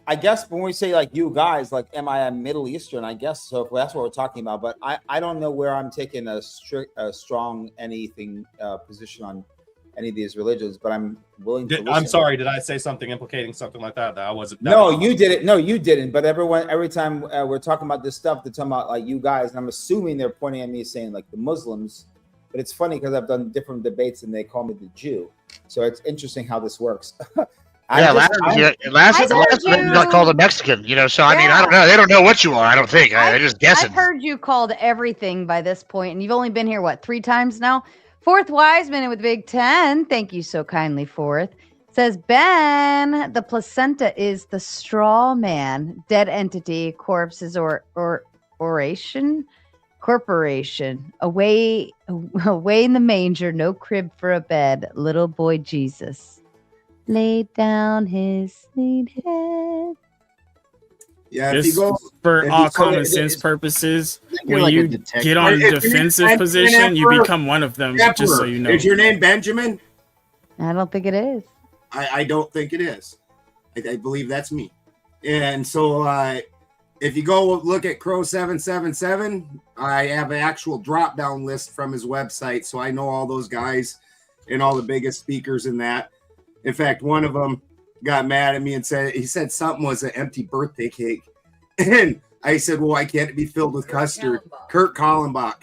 I guess when we say like you guys, like, am I a Middle Eastern? I guess so. That's what we're talking about. But I don't know where I'm taking a strong position on any of these religions. But I'm willing to. I'm sorry. Did I say something implicating something like that? That I wasn't. No, you didn't. No, you didn't. But every time we're talking about this stuff, they're talking about like you guys, and I'm assuming they're pointing at me saying like the Muslims. But it's funny because I've done different debates and they call me the Jew. So it's interesting how this works. Last you got called a Mexican, so I mean, I don't know. They don't know what you are, I don't think. They're just guessing. I've heard you called everything by this point, and you've only been here, 3 times now? Fourth Wiseman with Big 10. Thank you so kindly, Fourth. Says, Ben, the placenta is the straw man, dead entity, corpses, or oration? Corporation. Away in the manger, no crib for a bed, little boy Jesus. Laid down his sweet head. Yeah, Just for all common sense purposes, when you get on a defensive position, you become one of them. Just so you know. Is your name Benjamin? I don't think it is. I don't think it is. I believe that's me. And so if you go look at Crow 777, I have an actual drop down list from his website, so I know all those guys and all the biggest speakers in that. In fact, one of them got mad at me and said something was an empty birthday cake. And I said, well, why can't it be filled with custard? Kurt Kallenbach.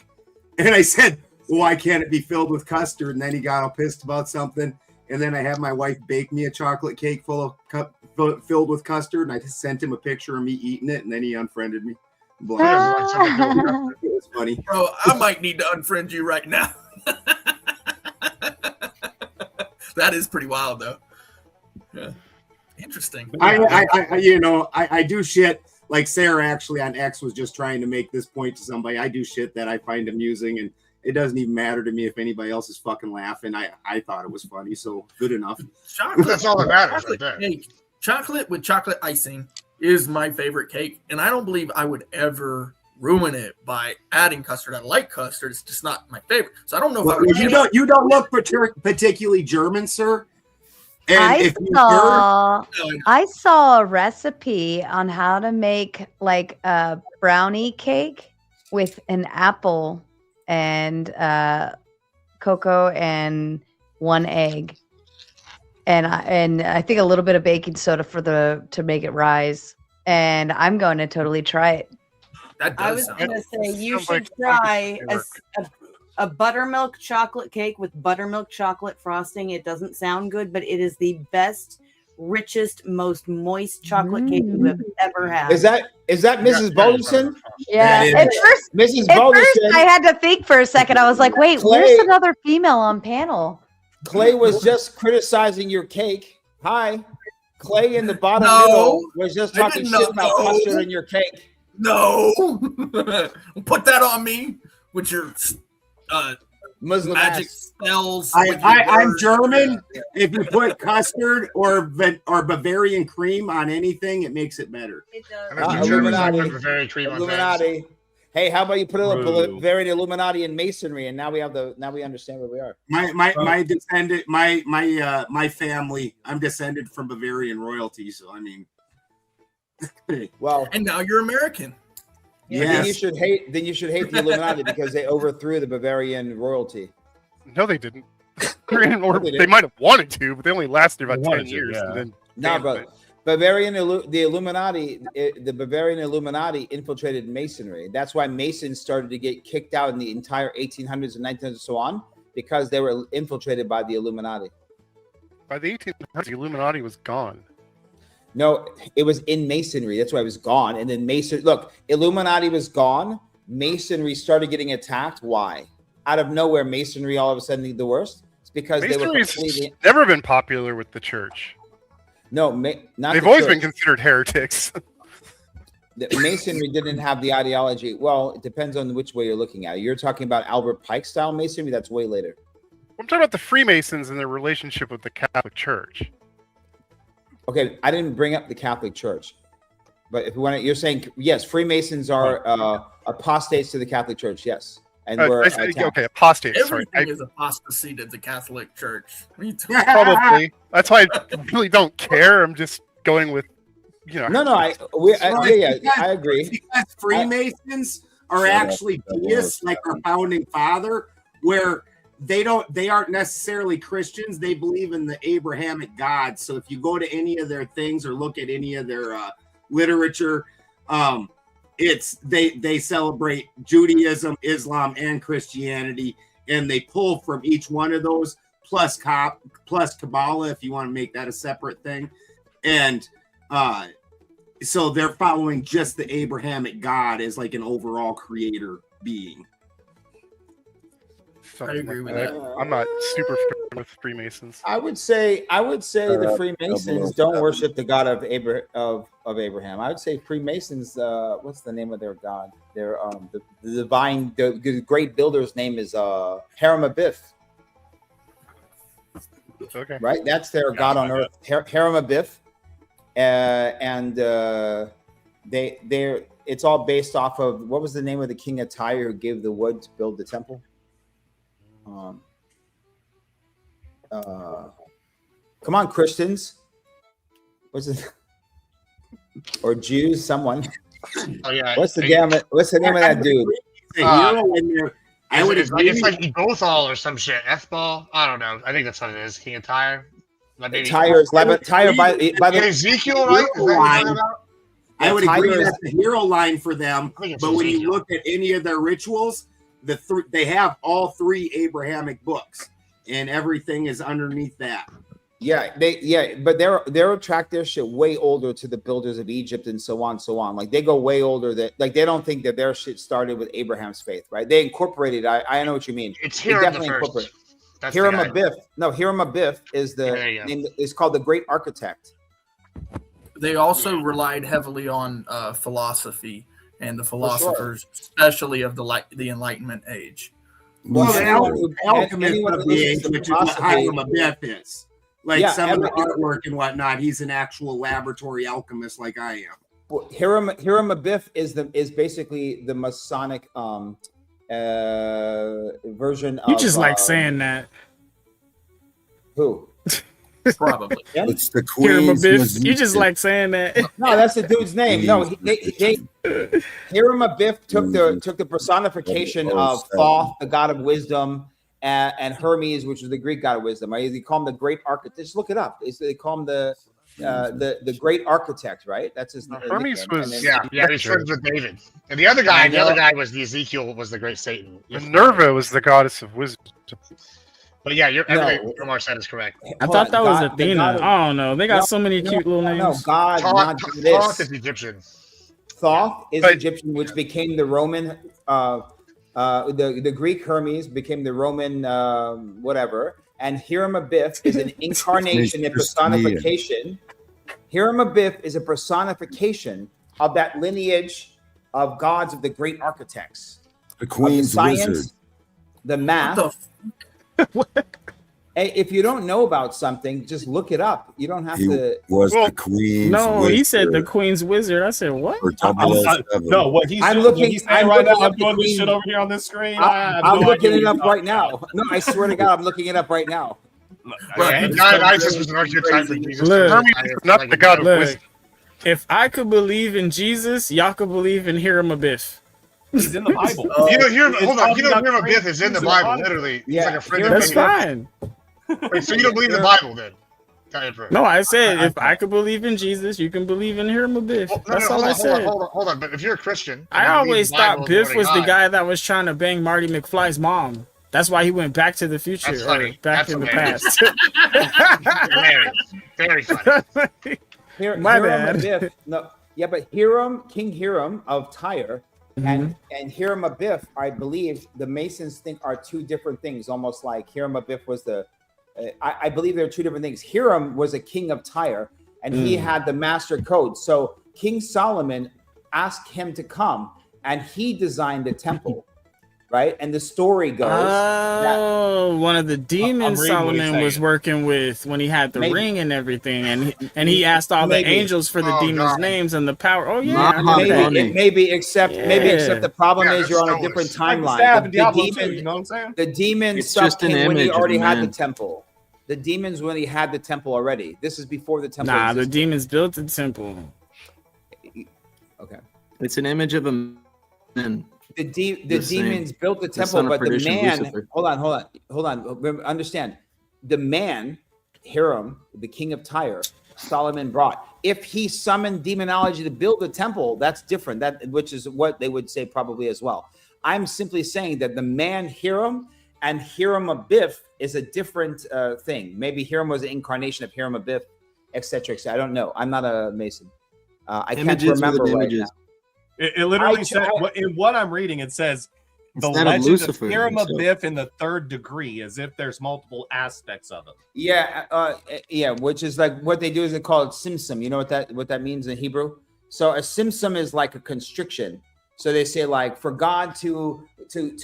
And I said, well, why can't it be filled with custard? And then he got all pissed about something. And then I had my wife bake me a chocolate cake filled with custard. And I just sent him a picture of me eating it. And then he unfriended me. It was funny. Bro, I might need to unfriend you right now. That is pretty wild, though. Yeah, interesting. I do shit like Sarah actually on X was just trying to make this point to somebody. I do shit that I find amusing, and it doesn't even matter to me if anybody else is fucking laughing. I thought it was funny, so good enough. Chocolate, that's all that matters, right there. Cake. Chocolate with chocolate icing is my favorite cake, and I don't believe I would ever ruin it by adding custard. I like custard; it's just not my favorite. So I don't know if I would. You don't look particularly German, sir. And I saw a recipe on how to make like a brownie cake with an apple and cocoa and 1 egg, and I think a little bit of baking soda to make it rise. And I'm going to totally try it. I was going to say you should try a buttermilk chocolate cake with buttermilk chocolate frosting. It doesn't sound good, but it is the best, richest, most moist chocolate cake you have ever had. Is that Mrs. Bolison? Yeah. At first, I had to think for a second. I was like, wait, where's another female on panel? Clay was just criticizing your cake. Hi. Clay in the bottom middle was just talking shit about custard in your cake. No, put that on me with your Muslim magic spells. I'm German. If you put custard or Bavarian cream on anything, it makes it better. It does. Illuminati. Hey, how about you put a Bavarian Illuminati in masonry, and now we understand where we are. My descendant, my family. I'm descended from Bavarian royalty, so I mean. Well, and now you're American. Yeah, then you should hate the Illuminati because they overthrew the Bavarian royalty. No, they didn't. They might have wanted to, but they only lasted about 10 years. Yeah. And then No, but the Illuminati, the Bavarian Illuminati infiltrated Masonry. That's why Masons started to get kicked out in the entire 1800s and 1900s and so on, because they were infiltrated by the Illuminati. By the 1800s, the Illuminati was gone. No, it was in Masonry. That's why it was gone. And then Illuminati was gone. Masonry started getting attacked. Why? Out of nowhere, Masonry all of a sudden the worst. It's because they were completely never been popular with the church. No, not. They've always been considered heretics. The Masonry didn't have the ideology. Well, it depends on which way you're looking at it. You're talking about Albert Pike style Masonry. That's way later. I'm talking about the Freemasons and their relationship with the Catholic Church. Okay, I didn't bring up the Catholic Church, but if you want to, you're saying yes, Freemasons are apostates to the Catholic Church. Yes, and we're okay, apostates. Everything is apostasy to the Catholic Church. Probably. That's why I really don't care. I'm just going with, I agree. Because Freemasons are actually deists, like our founding father, where they aren't necessarily Christians. They believe in the Abrahamic God. So if you go to any of their things or look at any of their literature, they celebrate Judaism, Islam, and Christianity, and they pull from each one of those plus Kabbalah, if you want to make that a separate thing. And so they're following just the Abrahamic God as like an overall creator being. I agree with that. I'm not super familiar with Freemasons. I would say the Freemasons don't worship the God of Abraham. I would say Freemasons. What's the name of their god? Their the divine, the great builder's name is Hiram Abiff. Okay. Right, that's their god on earth, Hiram Abiff, and it's all based off of what was the name of the king of Tyre who gave the wood to build the temple? Come on, Christians. What's it? Or Jews? Someone. Oh yeah. What's the name of that dude? I would agree. It's like Gothal or some shit. F-ball. I don't know. I think that's what it is. King of Tyre. Tyre by the Ezekiel, right? Is that what you're talking about? I would agree that's the hero line for them. But when you look at any of their rituals, they have all three Abrahamic books, and everything is underneath that. But they'll track their shit way older to the builders of Egypt and so on. Like they go way older. That like they don't think that their shit started with Abraham's faith, right? They incorporated. I know what you mean. It's Hiram the first. Hiram Abiff. No, Hiram Abiff is the name. It's called the Great Architect. They also relied heavily on philosophy and the philosophers, especially of the Enlightenment age. Well, the alchemist of the age, which is what Hiram Abiff is. Like some of the artwork and whatnot, he's an actual laboratory alchemist like I am. Well, Hiram Abiff is basically the Masonic version of... You just like saying that. Who? Probably. It's the Queen's. You just like saying that. No, that's the dude's name. No, Hiram Abiff took the personification of Thoth, the god of wisdom, and Hermes, which is the Greek god of wisdom. Right? They call him the Great Architect. Just look it up. They call him the Great Architect, right? That's his name. Hermes was he's friends with David. And the other guy was the Ezekiel, was the great Satan. Minerva was the goddess of wisdom. But yeah, everything Omar said is correct. I thought that was Athena. I don't know. They got so many cute little names. No, God, not this. Thoth is Egyptian. Thoth is Egyptian, which became the Roman. The Greek Hermes became the Roman whatever. And Hiram Abiff is an incarnation and personification. Hiram Abiff is a personification of that lineage of gods of the great architects. The Queen's wizard. The math. Hey, if you don't know about something, just look it up. You don't have to. The Queen's wizard. He said the Queen's wizard. I said what? No, what he's saying right now. I'm doing this shit over here on this screen. I'm looking it up right now. No, I swear to God, I'm looking it up right now. ISIS was an archetype for Jesus. Not the god of wisdom. If I could believe in Jesus, y'all could believe in Hiram Abiff. He's in the Bible. Hiram Abiff is in the Bible, literally. He's like a friend. That's fine. Wait, so you don't believe the Bible then? No, I said if I could believe in Jesus, you can believe in Hiram of Biff. That's all I said. Hold on. But if you're a Christian, I always thought Biff was the guy that was trying to bang Marty McFly's mom. That's why he went back to the future or back in the past. Very funny. My Hiram bad. Biff, no, yeah, but King Hiram of Tyre and Hiram of Biff, I believe the Masons think are two different things. Almost like Hiram of Biff was the, I believe they're two different things. Hiram was a king of Tyre, and he had the master code. So King Solomon asked him to come, and he designed the temple. Right, and the story goes. One of the demons Solomon was working with when he had the ring and everything, and he asked all the angels for the demons' names and the power. Oh yeah, maybe except the problem is you're on a different timeline. The demons stuff came when he already had the temple. The demons when he had the temple already. This is before the temple. Nah, the demons built the temple. Okay, it's an image of a man. The demons built the temple, but the man. Hold on. Understand, the man, Hiram, the king of Tyre, Solomon brought. If he summoned demonology to build the temple, that's different. Which is what they would say probably as well. I'm simply saying that the man Hiram and Hiram of Biff is a different thing. Maybe Hiram was an incarnation of Hiram of Biff, etc. I don't know. I'm not a Mason. I can't remember right now. It literally said, in what I'm reading, it says the legend of Hiram of Biff in the third degree, as if there's multiple aspects of it. Yeah, which is like what they do is they call it simsim. You know what that means in Hebrew? So a simsim is like a constriction. So they say like for God to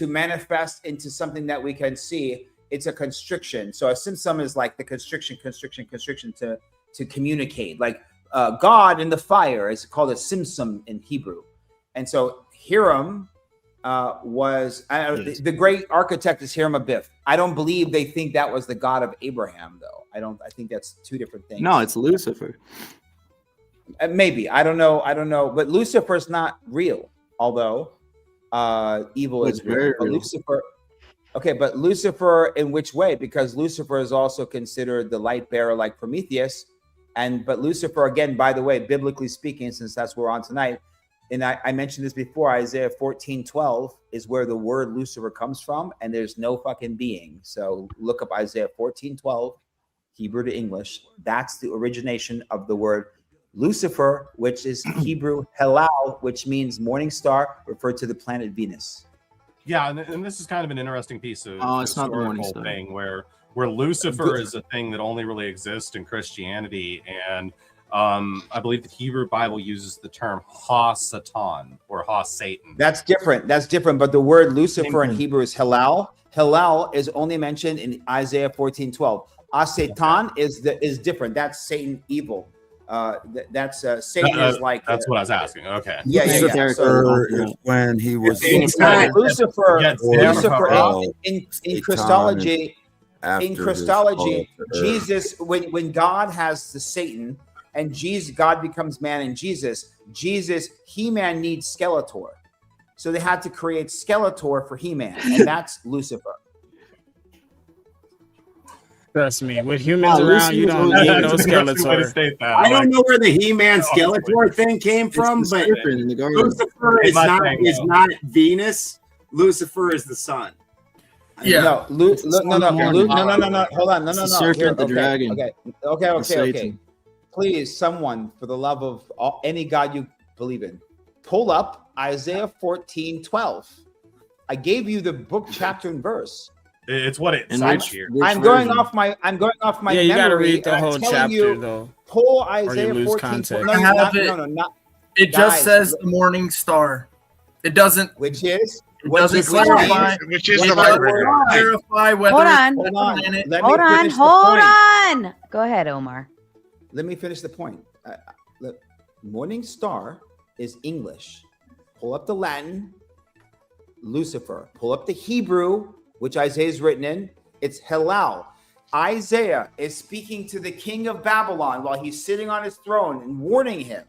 manifest into something that we can see, it's a constriction. So a simsim is like the constriction to communicate. Like God in the fire is called a simsim in Hebrew. And so Hiram was the great architect is Hiram of Biff. I don't believe they think that was the God of Abraham, though. I think that's two different things. No, it's Lucifer. Maybe I don't know, but Lucifer is not real. Although evil is real. But Lucifer. Okay, but Lucifer in which way? Because Lucifer is also considered the light bearer, like Prometheus, but Lucifer again, by the way, biblically speaking, since that's what we're on tonight. And I mentioned this before, Isaiah 14:12 is where the word Lucifer comes from, and there's no fucking being. So look up Isaiah 14:12, Hebrew to English. That's the origination of the word Lucifer, which is Hebrew Helal, which means morning star, referred to the planet Venus. Yeah, and this is kind of an interesting piece of it's not the morning star thing where Lucifer is a thing that only really exists in Christianity, and I believe the Hebrew Bible uses the term Ha-Satan or Ha-Satan. That's different. But the word Lucifer in Hebrew is Helal. Helal is only mentioned in Isaiah 14:12. Ha-Satan is different. That's Satan, evil. That's Satan is like. That's what I was asking. Okay. Yeah. So when he was Lucifer in Christology. In Christology, Jesus, when God has the Satan and God becomes man in Jesus, He-Man needs Skeletor. So they had to create Skeletor for He-Man, and that's Lucifer. Trust me, with humans around, you don't need no Skeletor. I don't know where the He-Man Skeletor thing came from, but Lucifer is not Venus. Lucifer is the sun. Yeah. No. Hold on. No. Serpent, the dragon. Okay. Please, someone, for the love of any God you believe in, pull up Isaiah 14:12. I gave you the book, chapter, and verse. It's what it says here. I'm going off my Yeah, you gotta read the whole chapter though. Pull Isaiah 14:12. No. It just says the morning star. It doesn't. Which is. It doesn't clarify. Which is the right. Clarify whether. Hold on. Go ahead, Omar. Let me finish the point. Morning star is English. Pull up the Latin, Lucifer. Pull up the Hebrew, which Isaiah is written in. It's Helal. Isaiah is speaking to the king of Babylon while he's sitting on his throne and warning him.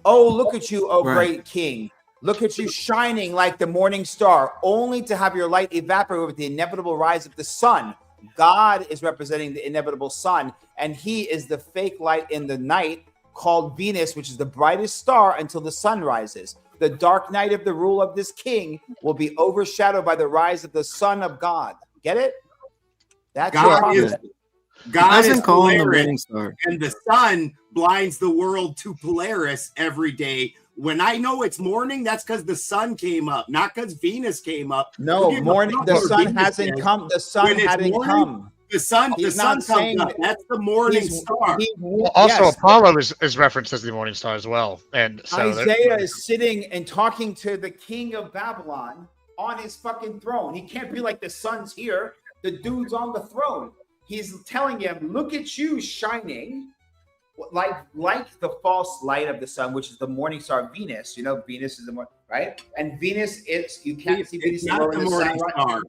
Oh, look at you, oh great king. Look at you shining like the morning star, only to have your light evaporate with the inevitable rise of the sun. God is representing the inevitable sun, and he is the fake light in the night called Venus, which is the brightest star until the sun rises. The dark night of the rule of this king will be overshadowed by the rise of the Son of God. Get it? That's God your is prophecy. God doesn't is call him the Polaris, morning star. and the sun blinds the world to Polaris every day. When I know it's morning, that's because the sun came up, not because Venus came up. No, Who gives a morning. fuck The what sun Venus hasn't is? come. The sun When it's hadn't morning, come. The sun He's not comes saying up. that- That's the morning he's- star. Well, also, Yes. Apollo is referenced as the morning star as well, and so Isaiah is sitting and talking to the king of Babylon on his fucking throne. He can't be like the sun's here. The dude's on the throne. He's telling him, look at you shining like the false light of the sun, which is the morning star Venus. You know, Venus is the morning, right? And Venus is, you can't see Venus not the morning star.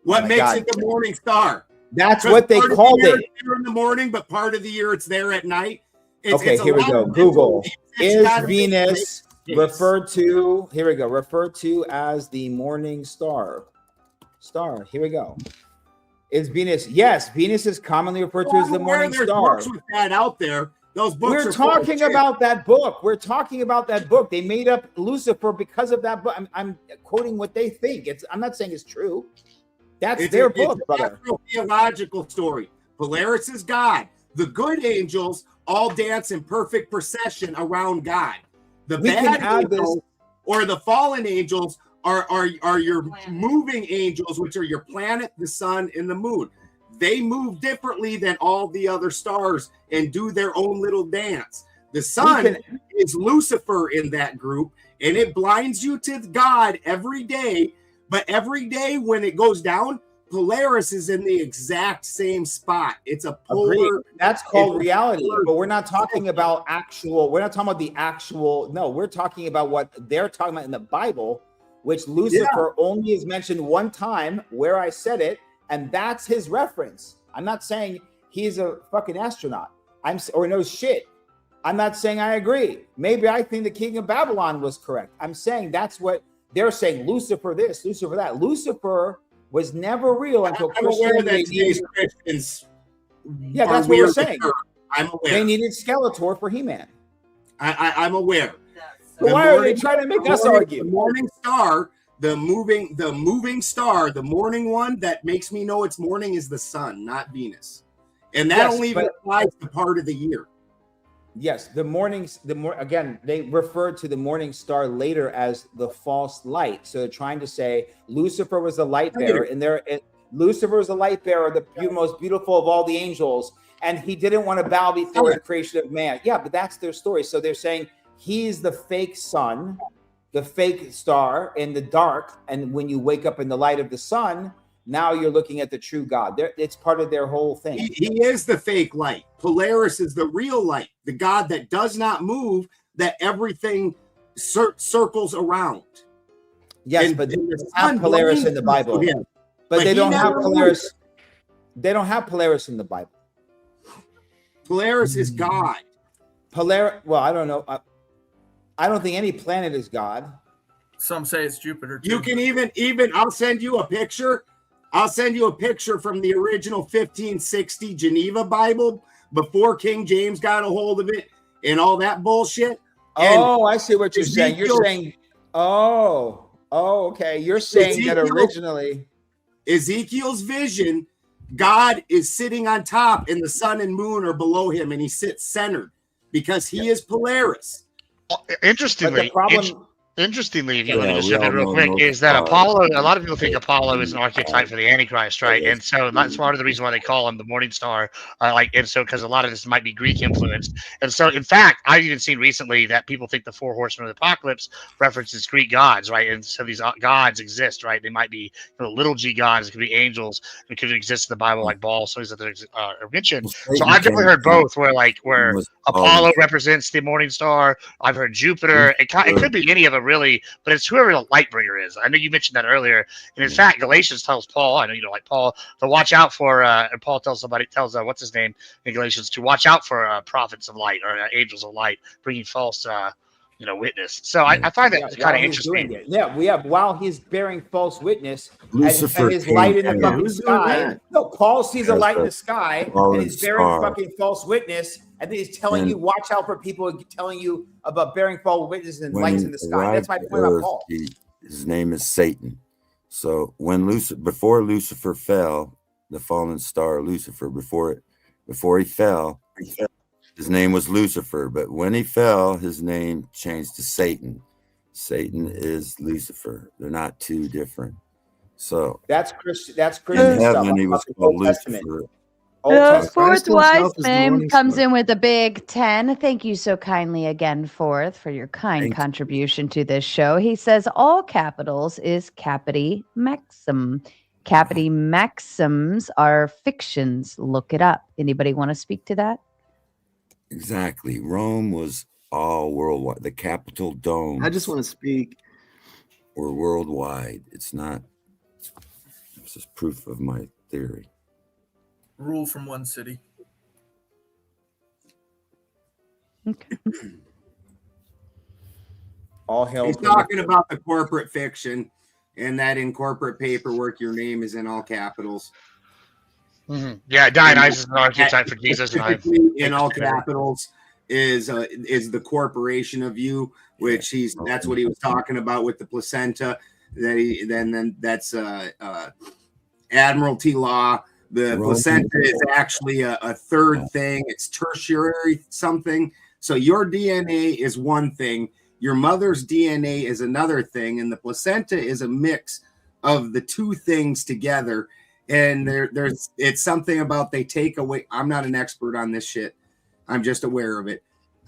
What my makes God. it the morning star? That's 'Cause what they part of the called year it. it's there in the morning, but part of the year it's there at night. Okay, here we go. Google. Is Venus referred to, here we go, referred to as the morning star? Here we go. Is Venus, yes, Venus is commonly referred to as the morning There's star. books with that out there. Those books We're are full of talking shit. about that book. We're talking about that book. They made up Lucifer because of that book. I'm quoting what they think. I'm not saying it's true. That's It's their a book, brother. theological story. Polaris is God. The good angels all dance in perfect procession around God. The We can bad add this- angels or the fallen angels are your moving angels, which are your planet, the sun, and the moon. They move differently than all the other stars and do their own little dance. The sun is Lucifer in that group, and it blinds you to God every day. But every day when it goes down, Polaris is in the exact same spot. It's a polar. Agreed. That's called reality. But we're not talking about actual. We're not talking about the actual. No, we're talking about what they're talking about in the Bible, which Lucifer only is mentioned one time where I said it, and that's his reference. I'm not saying he's a fucking astronaut. Or knows shit. I'm not saying I agree. Maybe I think the king of Babylon was correct. I'm saying that's what they're saying. Lucifer this, Lucifer that. Lucifer was never real until I'm aware that Christianity. today's Christians. Yeah, are that's what we're weird saying. with her. I'm aware. They needed Skeletor for He-Man. I'm aware. But why are they trying to make us argue? The morning star, the moving star, the morning one that makes me know it's morning is the sun, not Venus, and that Yes, only even but- applies to part of the year. Yes, again, they referred to the morning star later as the false light. So they're trying to say Lucifer was the light bearer, and Lucifer was the light bearer, the most beautiful of all the angels, and he didn't want to bow before the creation of man. Yeah, but that's their story. So they're saying he's the fake sun, the fake star in the dark, and when you wake up in the light of the sun, now you're looking at the true God. It's part of their whole thing. He is the fake light. Polaris is the real light, the God that does not move, that everything circles around. Yes, but they have Polaris in the Bible. But they don't have Polaris. They don't have Polaris in the Bible. Polaris is God. Well, I don't know. I don't think any planet is God. Some say it's Jupiter. You can even I'll send you a picture. I'll send you a picture from the original 1560 Geneva Bible before King James got a hold of it and all that bullshit. Oh, I see what you're saying. You're saying, okay. You're saying that originally Ezekiel's vision, God is sitting on top and the sun and moon are below him and he sits centered because he is Polaris. Interestingly, Interestingly, if you let me just jump in real quick, is that Apollo, a lot of people think Apollo is an archetype for the Antichrist, right? And so that's part of the reason why they call him the morning star, because a lot of this might be Greek influenced. And so, in fact, I've even seen recently that people think the four horsemen of the apocalypse references Greek gods, right? And so these gods exist, right? They might be little g gods, it could be angels, it could exist in the Bible like Baal, so that are mentioned. So I've definitely heard both, where Apollo represents the morning star. I've heard Jupiter. It could be any of them really, but it's whoever the light bringer is. I know you mentioned that earlier, and in fact, Galatians tells Paul, I know you don't like Paul, to watch out for. And Paul tells what's his name in Galatians to watch out for prophets of light or angels of light, bringing false witness. So I find that kind of interesting. While he's bearing false witness, Lucifer and his came light in the in. fucking Who's doing sky. that? No, Paul sees a As light in a the sky, fallen and he's bearing star. fucking false witness, and then he's telling And- you, watch out for people telling you about bearing false witness and When lights he in the sky. arrived That's my to point about Earth, Paul. his name is Satan. So before Lucifer fell, the fallen star Lucifer, before he fell, his name was Lucifer. But when he fell, his name changed to Satan. Satan is Lucifer. They're not two different. So That's Christian. That's in Christian stuff. heaven, he was Fucking called Old Testament. Lucifer. The fourth Christ himself wise is the man morning comes star. in with a big 10. Thank you so kindly again, Fourth, for your kind Thank you. contribution to this show. He says all capitals is capiti maxim. Capiti maxims are fictions. Look it up. Anybody want to speak to that? Exactly. Rome was all worldwide. The Capitol domes I just want to speak. were worldwide. It's not. This is proof of my theory. Rule from one city. All hail. He's talking about the corporate fiction, and that in corporate paperwork, your name is in all capitals. Yeah, Dionysus is an archetype for Jesus, and I Specifically in all capitals is the corporation of you, which that's what he was talking about with the placenta. Then that's admiralty law. The placenta is actually a third thing. It's tertiary something. So your DNA is one thing. Your mother's DNA is another thing, and the placenta is a mix of the two things together. And it's something about they take away. I'm not an expert on this shit. I'm just aware of it.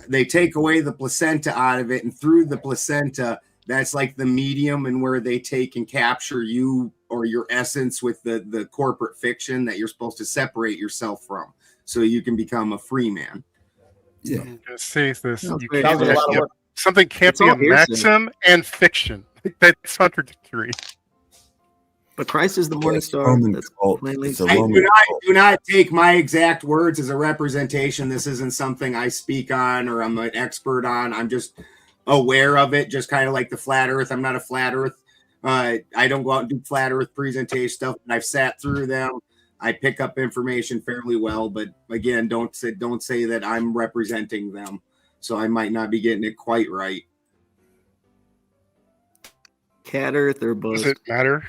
They take away the placenta out of it, and through the placenta, that's like the medium and where they take and capture you or your essence with the corporate fiction that you're supposed to separate yourself from, so you can become a free man. Yeah. Say this. No, You it's can't a lot of have, work. something can't It's be all a hearsay. maxim and fiction. That's contradictory. But Christ is the morning It's star. Roman That's cult. plainly It's a I Roman cult. do not take my exact words as a representation. This isn't something I speak on or I'm an expert on. I'm just aware of it, just kind of like the flat earth. I'm not a flat earth. I don't go out and do flat earth presentation stuff, and I've sat through them. I pick up information fairly well, but again, don't say that I'm representing them. So I might not be getting it quite right. cat earth or bust. Does it matter?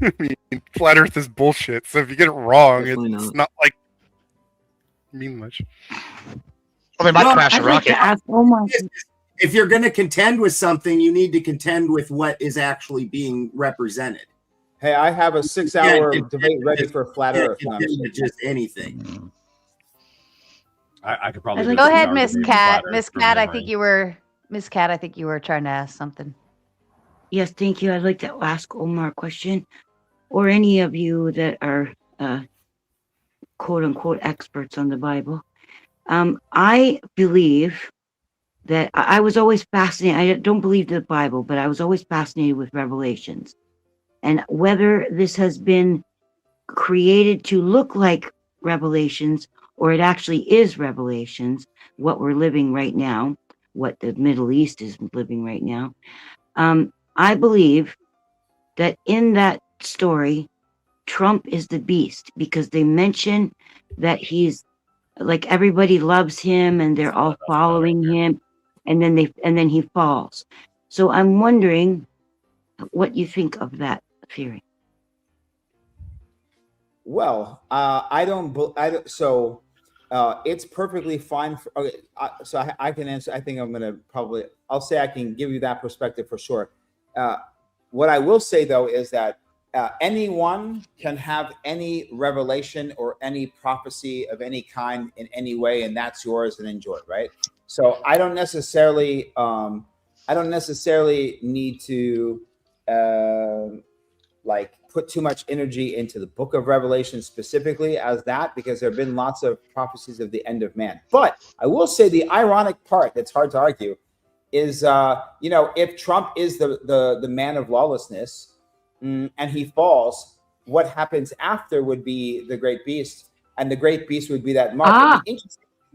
I mean, flat Earth is bullshit. So if you get it wrong, Definitely it's not. not like mean much. Well, they might Well, crash a I'd like rocket. to ask Omar. If you're going to contend with something, you need to contend with what is actually being represented. Hey, I have a 6-hour Yeah, debate ready for flat Earth. No, I'm just Contend with just anything. I could probably Go do a ahead, 6-hour Miss debate on Cat. flat Miss Earth from Cat, I memory. think you were trying to ask something. Yes, thank you. I'd like to ask Omar a question, or any of you that are quote unquote experts on the Bible. I believe that I was always fascinated. I don't believe the Bible, but I was always fascinated with Revelations, and whether this has been created to look like Revelations or it actually is Revelations, what we're living right now, what the Middle East is living right now. I believe that in that story, Trump is the beast, because they mention that he's like everybody loves him and they're all following him, and then he falls. So I'm wondering what you think of that theory. Well, I don't. So it's perfectly fine. Okay, so I can answer. I think I'm gonna probably. I'll say I can give you that perspective for sure. What I will say though is that anyone can have any revelation or any prophecy of any kind in any way, and that's yours, and enjoy it, right? So I don't necessarily need to like put too much energy into the book of Revelation specifically as that, because there have been lots of prophecies of the end of man. But I will say the ironic part that's hard to argue is, if Trump is the man of lawlessness and he falls, what happens after would be the great beast, and the great beast would be that mark.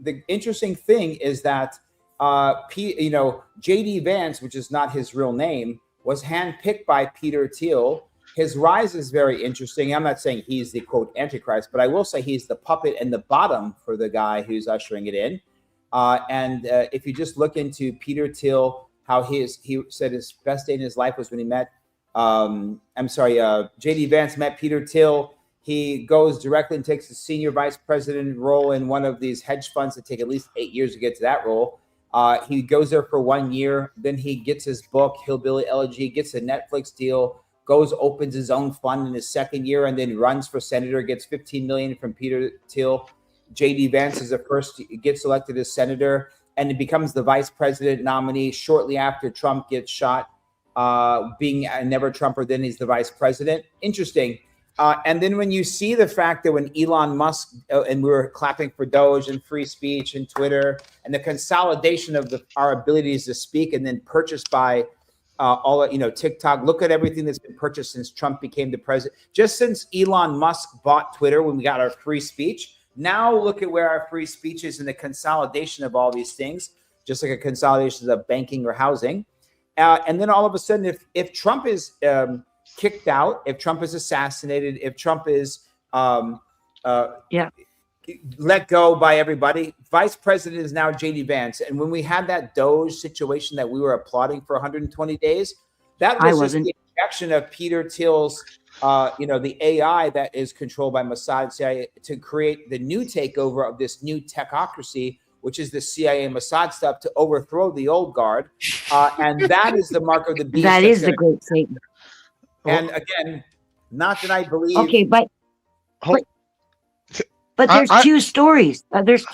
The interesting thing is that J.D. Vance, which is not his real name, was handpicked by Peter Thiel. His rise is very interesting. I'm not saying he's the quote Antichrist, but I will say he's the puppet and the bottom for the guy who's ushering it in. If you just look into Peter Thiel, how he said his best day in his life was when he met, J.D. Vance met Peter Thiel. He goes directly and takes the senior vice president role in one of these hedge funds that take at least 8 years to get to that role. He goes there for 1 year. Then he gets his book, Hillbilly Elegy, gets a Netflix deal, goes, opens his own fund in his second year, and then runs for senator, gets $15 million from Peter Thiel. J.D. Vance is the first, gets elected as senator, and he becomes the vice president nominee shortly after Trump gets shot. Being a never Trumper, then he's the vice president. Interesting. And then when you see the fact that when Elon Musk, and we were clapping for Doge and free speech and Twitter, and the consolidation of our abilities to speak, and then purchased by TikTok. Look at everything that's been purchased since Trump became the president. Just since Elon Musk bought Twitter when we got our free speech. Now look at where our free speech is in the consolidation of all these things, just like a consolidation of banking or housing. And then all of a sudden, if Trump is kicked out, if Trump is assassinated, if Trump is let go by everybody, vice president is now J.D. Vance. And when we had that Doge situation that we were applauding for 120 days, that was just the injection of Peter Thiel's, the AI that is controlled by Mossad and CIA to create the new takeover of this new technocracy, which is the CIA and Mossad stuff, to overthrow the old guard. And that is the mark of the beast. That is the great Satan. And again, not that I believe. Okay, but there's two stories. There's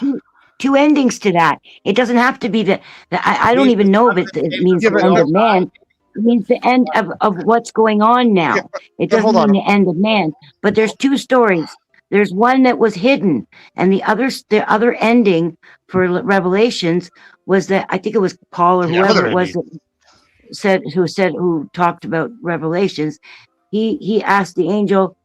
two endings to that. It doesn't have to be that. I don't even know if it means the end of man. It means the end of what's going on now. It doesn't mean the end of man. But there's two stories. There's one that was hidden, and the other ending for Revelations was that I think it was Paul or whoever it was that who talked about Revelations. He asked the angel,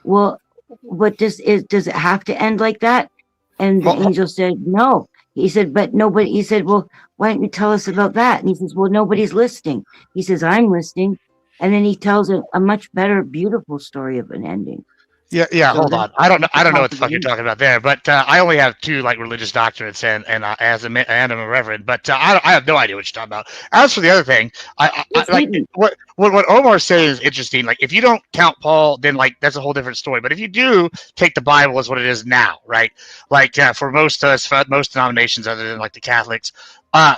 "Well, what does it have to end like that?" And the angel said, "No." He said, "But nobody." He said, "Well, why don't you tell us about that?" And he says, "Well, nobody's listening." He says, "I'm listening," and then he tells a much better, beautiful story of an ending. Yeah. So Hold on. I don't know what the fuck you're talking about there, but I only have two religious doctorates, and I'm a reverend, but I have no idea what you're talking about. As for the other thing, I like what Omar's saying is interesting. Like, if you don't count Paul, then that's a whole different story. But if you do take the Bible as what it is now, right? Like for most of us, for most denominations other than the Catholics,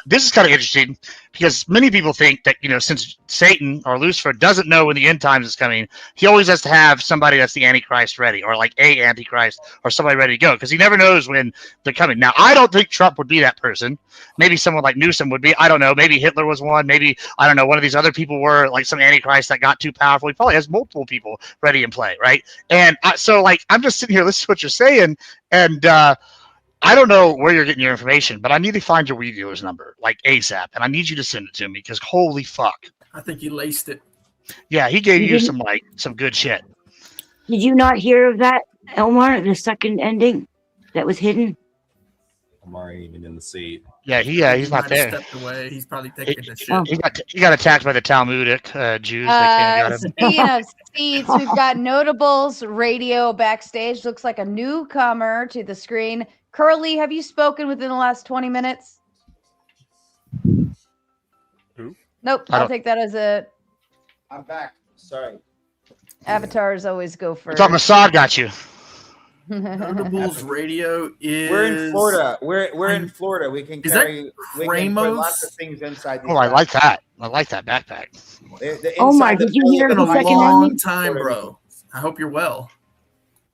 this is kind of interesting because many people think that, since Satan or Lucifer doesn't know when the end times is coming, he always has to have somebody that's the Antichrist ready, or a Antichrist, or somebody ready to go, because he never knows when they're coming. Now, I don't think Trump would be that person. Maybe someone like Newsom would be. I don't know. Maybe Hitler was one. Maybe, I don't know, one of these other people were some Antichrist that got too powerful. He probably has multiple people ready in play, right? And I'm just sitting here listening to what you're saying, and I don't know where you're getting your information, but I need to find your weed dealer's number, ASAP, and I need you to send it to me, because holy fuck. I think you laced it. Yeah, he gave you some good shit. Did you not hear of that, Elmar? The second ending that was hidden? Omar ain't even in the seat. Yeah, he's not there. Stepped away. He's probably taking the shit. He got attacked by the Talmudic Jews. Speaking of seats, we've got Notables Radio backstage. Looks like a newcomer to the screen. Curly, have you spoken within the last 20 minutes? Who? Nope. I'll take that as a. I'm back. Sorry. Avatars always go I first. thought Mossad got you. Notables Radio is. We're in Florida. We're in Florida. We can carry. We can put lots of things inside. These I like that. I like that backpack. Omar, did you hear of the second ending? Long time, bro. I hope you're well.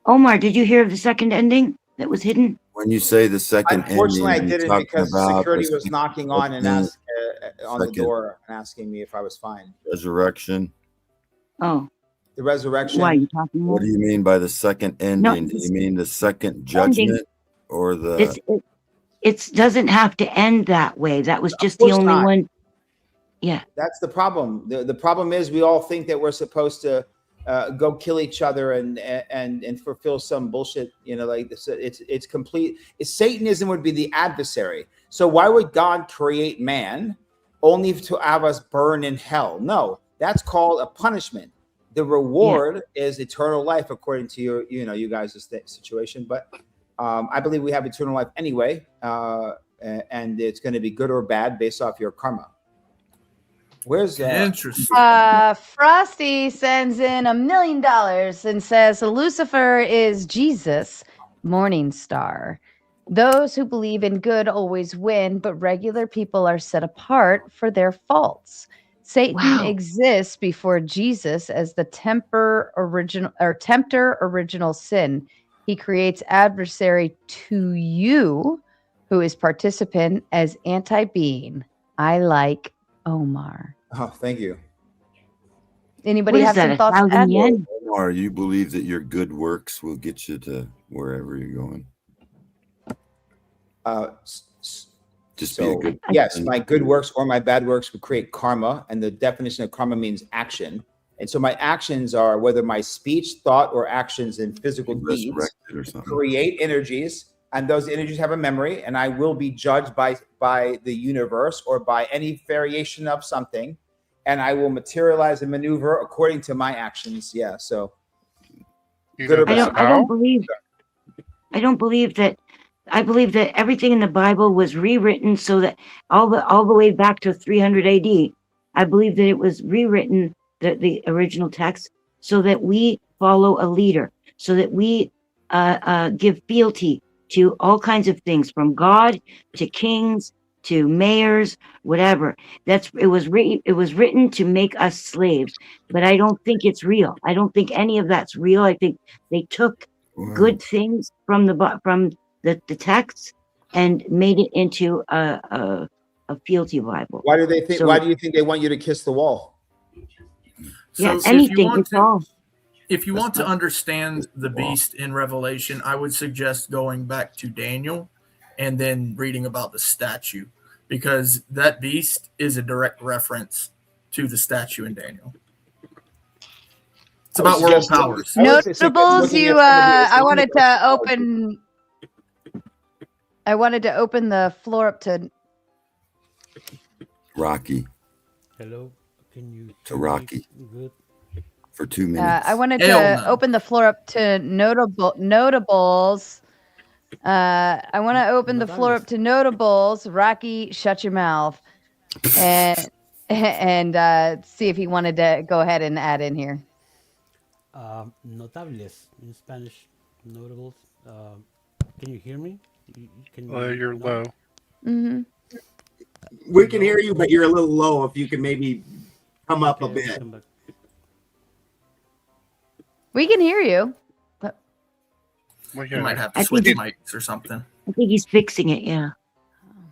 Omar, did you hear of the second ending that was hidden? When you say the second Unfortunately, ending, I didn't, because security was knocking on and on the door and asking me if I was fine. Resurrection. Oh. The resurrection. Why are you talking about? What do you mean by the second ending? Do you mean the second judgment or the? It doesn't have to end that way. That was just the only one. Yeah. That's the problem. The problem is we all think that we're supposed to go kill each other and fulfill some bullshit, like this. It's complete. Satanism would be the adversary. So why would God create man only to have us burn in hell? No, that's called a punishment. The reward is eternal life, according to you guys' situation. But I believe we have eternal life anyway, and it's going to be good or bad based off your karma. Where's Interesting. Frosty sends in $1 million and says Lucifer is Jesus, morning star. Those who believe in good always win, but regular people are set apart for their faults. Satan exists before Jesus as the tempter original sin. He creates adversary to you, who is participant as anti-being. I like Omar. Oh, thank you. Anybody have some thoughts to add? Omar, you believe that your good works will get you to wherever you're going? Just be a good person. Yes, my good works or my bad works would create karma, and the definition of karma means action. And so my actions are, whether my speech, thought, or actions in physical deeds, create energies, and those energies have a memory, and I will be judged by the universe or by any variation of something, and I will materialize and maneuver according to my actions. Yeah, so good or bad. I don't believe that. I believe that everything in the Bible was rewritten so that all the way back to 300 AD. I believe that it was rewritten, the original text, so that we follow a leader, so that we give fealty to all kinds of things, from God to kings to mayors, whatever. It was written to make us slaves, but I don't think it's real. I don't think any of that's real. I think they took good things from the text and made it into a fealty Bible. Why do they think? So, why do you think they want you to kiss the wall? yeah, So anything. if you want to understand the beast in Revelation, I would suggest going back to Daniel and then reading about the statue, because that beast is a direct reference to the statue in Daniel. It's about world powers. Notables, I wanted to open the floor up to Rocky. Hello, can you to Rocky good? For 2 minutes. I wanted to open the floor up to notables. I want to open the floor up to notables. Rocky, shut your mouth, and see if he wanted to go ahead and add in here. Notables in Spanish, notables. Can you hear me? You're low. Mm-hmm. We can hear you, but you're a little low. If you can maybe come up a bit. We can hear you. But... You might have to switch mics or something. I think he's fixing it. Yeah.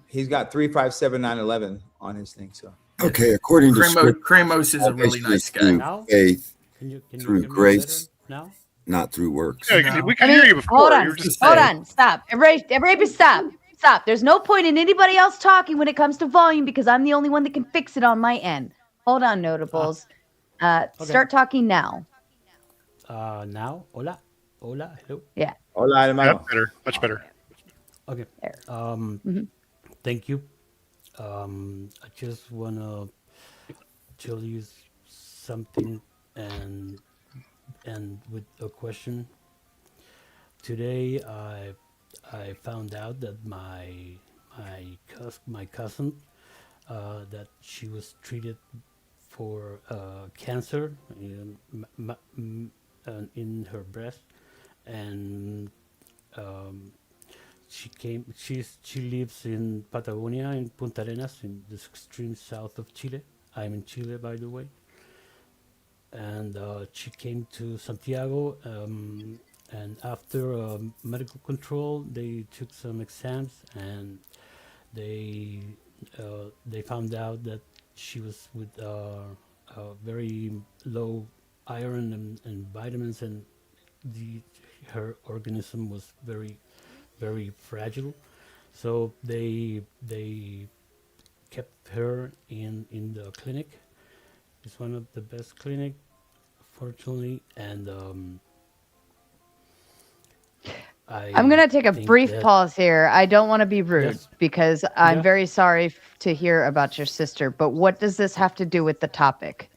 He's got 357-911 on his thing. So okay, according to scripture, Kramos is a really nice guy. Through faith, through grace, now? Not through works. Yeah, we can hear you before. Hold on, stop. Everybody stop. There's no point in anybody else talking when it comes to volume, because I'm the only one that can fix it on my end. Hold on, notables. Okay. Start talking now. Now? Hola, hello. Yeah. Hola, hermano. Yep, better, much better. Okay. Thank you. I just wanna tell you something and with a question. Today I found out that my cousin that she was treated for cancer in her breast, and she lives in Patagonia, in Punta Arenas, in the extreme south of Chile. I'm in Chile, by the way. And she came to Santiago, and after medical control, they took some exams, and they found out that she was with very low iron and vitamins, and her organism was very, very fragile. So they kept her in the clinic. It's one of the best clinic unfortunately, and I'm going to take a think brief that- pause here. I don't want to be rude Yes. because I'm Yeah. very sorry to hear about your sister, but what does this have to do with the topic?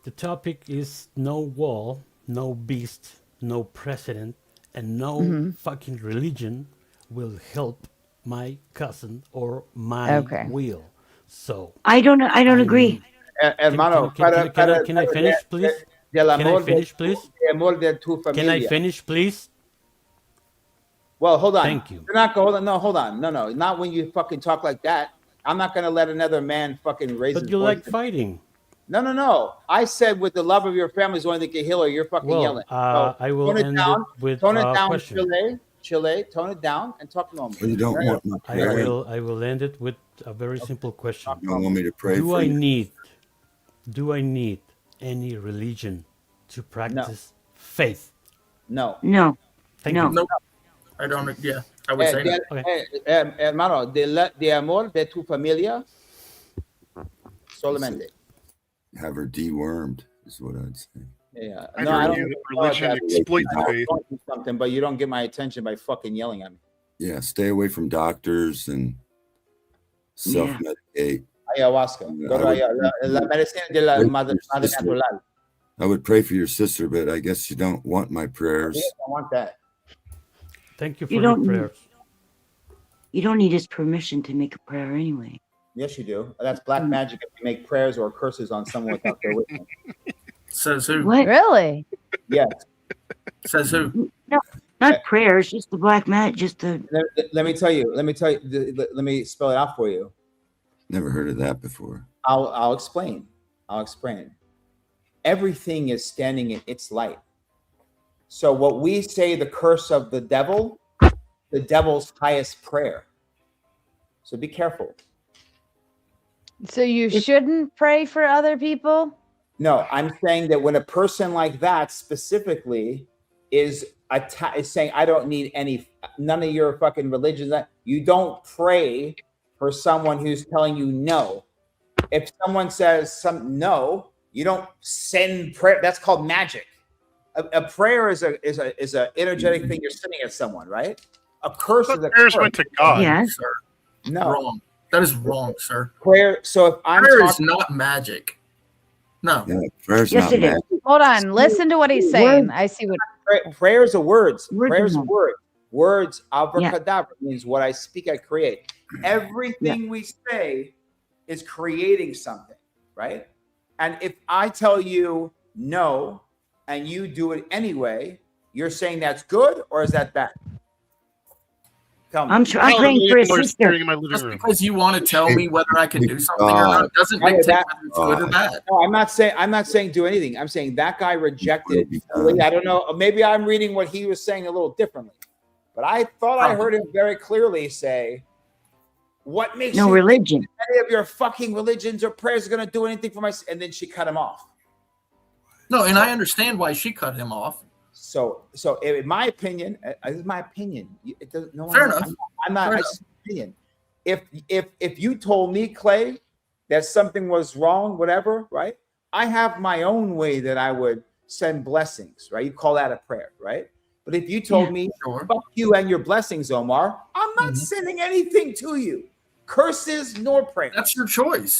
The topic is no wall, no beast, no president, and no Mhm. fucking religion will help my cousin or my Okay. will. So I don't agree. Hermano, can I finish, please? del Can I amor de finish, tu- please? de amor de tu Can I familia. finish, please? Well, hold on. Thank you. You're not going. Hold on. No, hold on. No. Not when you fucking talk like that. I'm not going to let another man fucking raise But his you voice. like fighting. No. I said with the love of your family is the only thing that can heal her. You're fucking Well, yelling. So I will tone it end down. it with Tone it a down, question. Chile. Tone it down and talk normal. Well, you don't Right? want my I prayer. will end it with a very simple question. You don't want me to pray Do for I you? need any religion to practice faith? No. No. Thank No. you. Nope. I don't. Yeah, I would say no. Hermano, de amor de tu familia solamente. Have her dewormed is what I'd say. Yeah. I'd No, I argue don't. that religion exploits faith. Something, but you don't get my attention by fucking yelling at me. Yeah, stay away from doctors and self-medicate. Ayahuasca. Go to la medicina de la madre natural. I would pray for your sister, but I guess you don't want my prayers. I want that. Thank you for You your don't prayers. You don't need his permission to make a prayer anyway. Yes, you do. That's black magic if you make prayers or curses on someone without their witness. Says who? What? Really? Yes. Says who? No, not prayers, just the black mat, just the. Let me tell you. Let me spell it out for you. Never heard of that before. I'll explain. Everything is standing in its light. So what we say, the curse of the devil's highest prayer. So be careful. So you shouldn't pray for other people? No, I'm saying that when a person like that specifically is saying, I don't need none of your fucking religions, you don't pray for someone who's telling you no. If someone says no, you don't send prayer. That's called magic. A prayer is a energetic thing. You're sending at someone, right? A curse is a prayers curse. went to God. Yeah. Sir. No. Wrong. That is wrong, sir. Prayer. So if I'm Prayer is talking, not magic. No. Yeah, prayer's Yes, not it is. magic. Hold on. Listen to what he's saying. I see what. prayers are words. Words Prayers are are words. Words, abracadabra, means what I speak, I create. Everything we say is creating something, right? And if I tell you no, and you do it anyway, you're saying that's good or is that bad? Tell me. I'm praying for his sister. Just because you want to tell me whether I can do something or not doesn't dictate whether it's good or bad. No, I'm not saying do anything. I'm saying that guy rejected. I don't know. Maybe I'm reading what he was saying a little differently, but I thought I heard him very clearly say, "What makes No you religion. think any of your fucking religions or prayers are going to do anything for my?" And then she cut him off. No, and I understand why she cut him off. So in my opinion, this is my opinion. It doesn't. No, Fair enough. I'm not. Fair It's opinion. If you told me, Clay, that something was wrong, whatever, right? I have my own way that I would send blessings, right? You call that a prayer, right? But if you told me, fuck you and your blessings, Omar, I'm not sending anything to you. Curses nor prayers. That's your choice.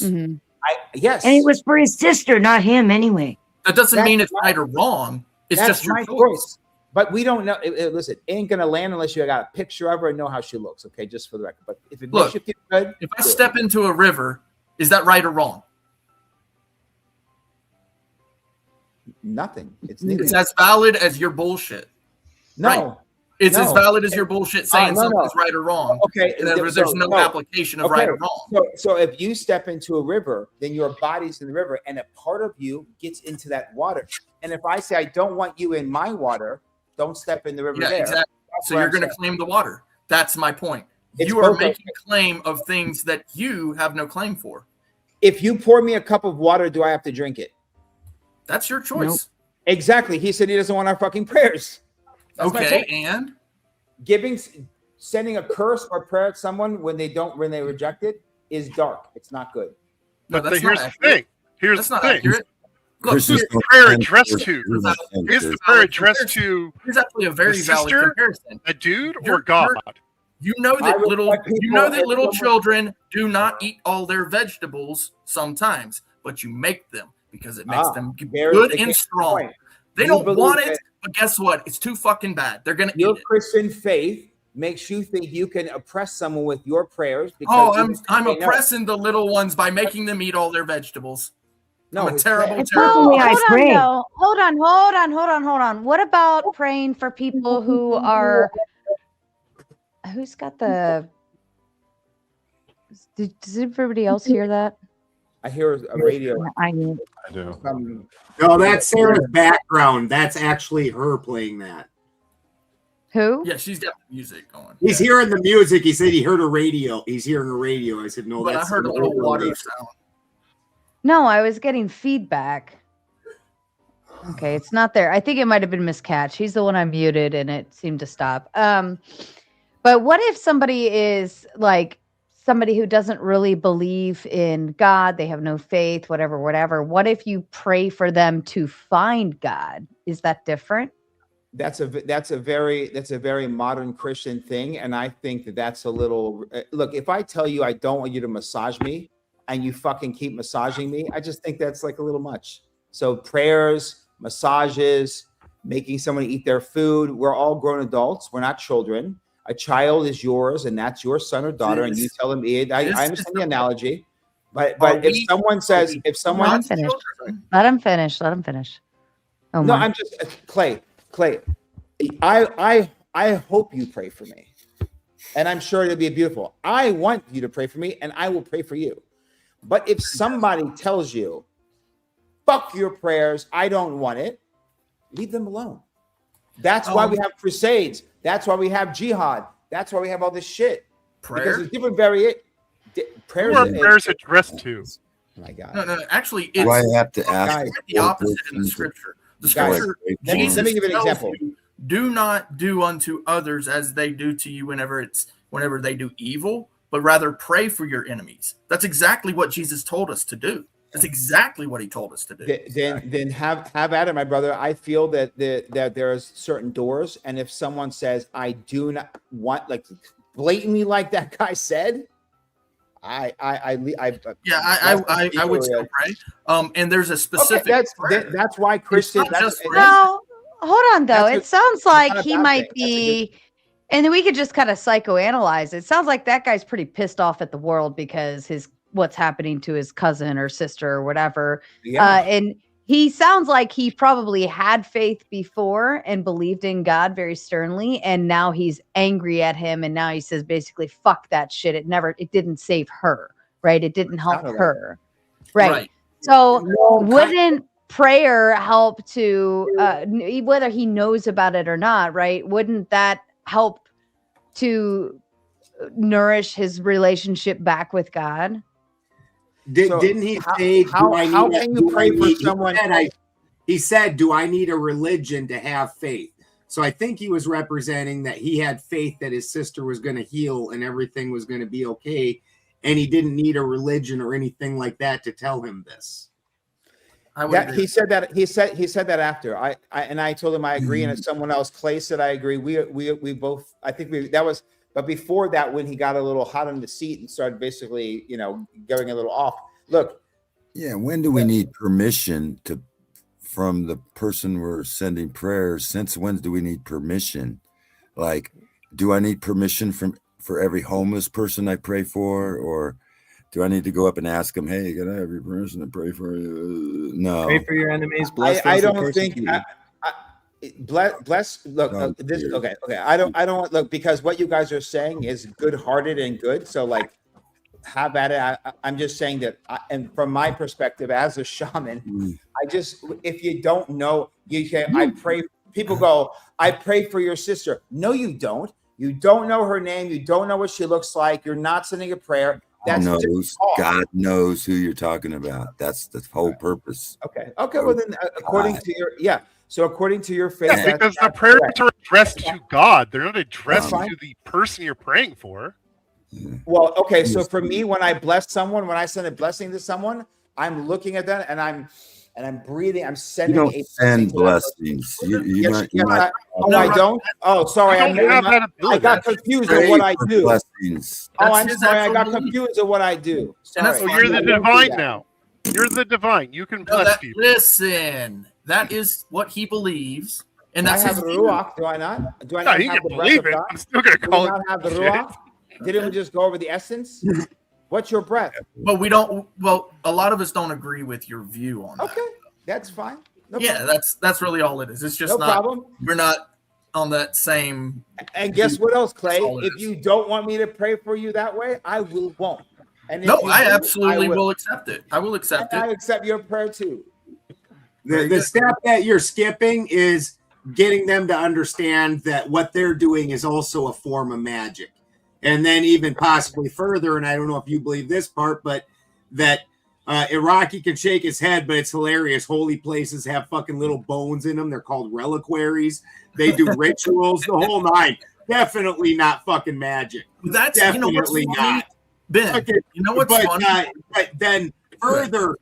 Yes. And it was for his sister, not him, anyway. That doesn't mean it's right or wrong. It's That's just your my choice. But we don't know. Listen, it ain't gonna land unless you got a picture of her and know how she looks. Okay, just for the record. But if it Look, makes you feel good, if I step into a river, is that right or wrong? Nothing. It's as valid as your bullshit. No. Right? It's No. as valid as your bullshit saying No. something's right or wrong. Okay, And there's no application of right or wrong. So if you step into a river, then your body's in the river, and a part of you gets into that water. And if I say I don't want you in my water, don't step in the river Yeah, there. exactly. That's So what you're I'm going to saying. claim the water. That's my point. It's You are both making a claim of things that you have no claim for. If you pour me a cup of water, do I have to drink it? That's your choice. Exactly. He said he doesn't want our fucking prayers. That's my Okay, point. and sending a curse or prayer at someone when they reject it is dark. It's not good. But here's the thing. Here's the thing. Christians the prayer addressed to? Is the prayer addressed to Here's actually a very valid sister, comparison. a dude, or God? You know that little children do not eat all their vegetables sometimes, but you make them because it makes them good and strong. They don't want it, but guess what? It's too fucking bad. They're gonna eat it. Your Christian faith makes you think you can oppress someone with your prayers. Because I'm oppressing the little ones by making them eat all their vegetables. No, I'm a terrible, Oh, terrible. hold on. What about praying for people who are? Who's got the? Does everybody else hear that? I hear a radio. I do. No, that's Sarah's background. That's actually her playing that. Who? Yeah, she's got music going. He's hearing the music. He said he heard a radio. He's hearing a radio. I said, no, But that's I heard a little water sound. No, I was getting feedback. Okay, it's not there. I think it might have been Miss Cat. She's the one I muted, and it seemed to stop. But what if somebody is like somebody who doesn't really believe in God? They have no faith, whatever. What if you pray for them to find God? Is that different? That's a very modern Christian thing, and I think that's a little. Look, if I tell you I don't want you to massage me, and you fucking keep massaging me, I just think that's like a little much. So prayers, massages, making someone eat their food. We're all grown adults. We're not children. A child is yours, and that's your son or daughter, and you tell them eat. I understand the analogy, but if someone says, Let him finish. Oh, no, I'm just Clay. I hope you pray for me, and I'm sure it'll be beautiful. I want you to pray for me, and I will pray for you. But if somebody tells you, fuck your prayers, I don't want it, leave them alone. That's why we have crusades. That's why we have jihad. That's why we have all this shit. Because there's different prayers. Who are prayers addressed to? Oh my God. No. Actually, Do I have to ask it's the opposite in the scripture. The scripture, Jesus let me give you an tells example. you, do not do unto others as they do to you whenever they do evil, but rather pray for your enemies. That's exactly what Jesus told us to do. That's exactly what he told us to do. Then have at it, my brother. I feel that there's certain doors, and if someone says, I do not want, like blatantly like that guy said, I would still pray. And there's a specific. Okay, that's why Christian. No, hold on though. It sounds like he might be, and then we could just kind of psychoanalyze it. It sounds like that guy's pretty pissed off at the world because what's happening to his cousin or sister or whatever. Yeah. And he sounds like he probably had faith before and believed in God very sternly, and now he's angry at him, and now he says basically, "Fuck that shit. It didn't save her, right? It didn't help her, right?" So wouldn't prayer help to whether he knows about it or not, right? Wouldn't that help to nourish his relationship back with God? Didn't he say, how can you pray for someone? He said, do I need a religion to have faith? So I think he was representing that he had faith that his sister was going to heal and everything was going to be okay. And he didn't need a religion or anything like that to tell him this. He said that after I told him I agree. And as someone else, Clay said, I agree. We both, I think but before that, when he got a little hot on the seat and started basically, going a little off. Look. Yeah. When do we need permission from the person we're sending prayers? Since when do we need permission? Like, do I need permission for every homeless person I pray for? Or do I need to go up and ask them, hey, can I have your permission to pray for you? No. Pray for your enemies. Bless I those don't think. Bless. Look, okay. I don't look, because what you guys are saying is good-hearted and good. So like, have at it. I'm just saying that, and from my perspective as a shaman, if you don't know, you say, I pray. People go, I pray for your sister. No, you don't. You don't know her name. You don't know what she looks like. You're not sending a prayer. God knows who you're talking about. That's the whole purpose. Okay. Well, then, according to your faith, because the prayers are addressed to God. They're not addressed to the person you're praying for. Well, okay. So for me, when I bless someone, when I send a blessing to someone, I'm looking at that and and I'm breathing. I'm You sending don't a send blessings. Yes, I don't. Oh, sorry. You don't have that I ability. got confused with what I do. Blessings. Oh, That's I'm his sorry. I actual got belief. confused with what I do. And that's Sorry. Oh, you're the I don't do divine that. now. You're the divine. You can No, bless people. listen, that is what he believes, and I that's have his the view. Ruach, do I not? Do I No, not you have can the breath believe of it. God? I'm still gonna Do we call it not have the shit. Ruach? Didn't we just go over the essence? What's your breath? But we don't. Well, a lot of us don't agree with your view on that. Okay, that's fine. No Yeah, problem. that's really all it is. It's just No not. problem. We're not on that same. And guess what else, Clay? all it If you don't want me to pray for you that way, I won't. And if No, you I do, absolutely I will accept it. I will accept And I it. accept your prayer too. The step that you're skipping is getting them to understand that what they're doing is also a form of magic. And then even possibly further, and I don't know if you believe this part, but that Iraqi can shake his head, but it's hilarious. Holy places have fucking little bones in them. They're called reliquaries. They do rituals, the whole nine. Definitely not fucking magic. That's definitely you know what's funny, not. Ben. Okay, you know what's funny? But then further,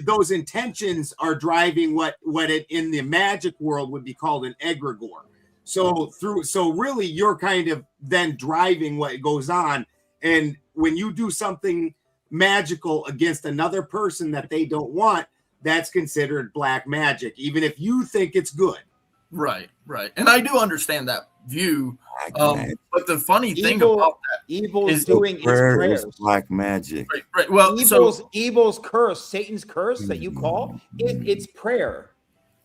those intentions are driving what it in the magic world would be called an egregore. So really you're kind of then driving what goes on. And when you do something magical against another person that they don't want, that's considered black magic, even if you think it's good. Right. And I do understand that view. But the funny thing about that evil's doing its prayers. Black magic. Right. Well, evil's curse, Satan's curse that you call it's prayer.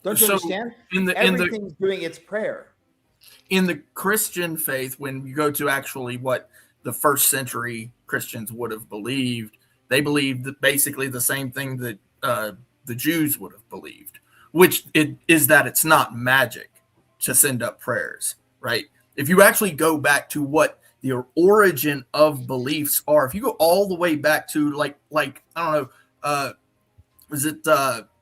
Don't you understand? Everything's doing its prayer. In the Christian faith, when you go to actually what the first century Christians would have believed, they believed that basically the same thing that the Jews would have believed, which is that it's not magic to send up prayers, right? If you actually go back to what the origin of beliefs are, if you go all the way back to like I don't know, was it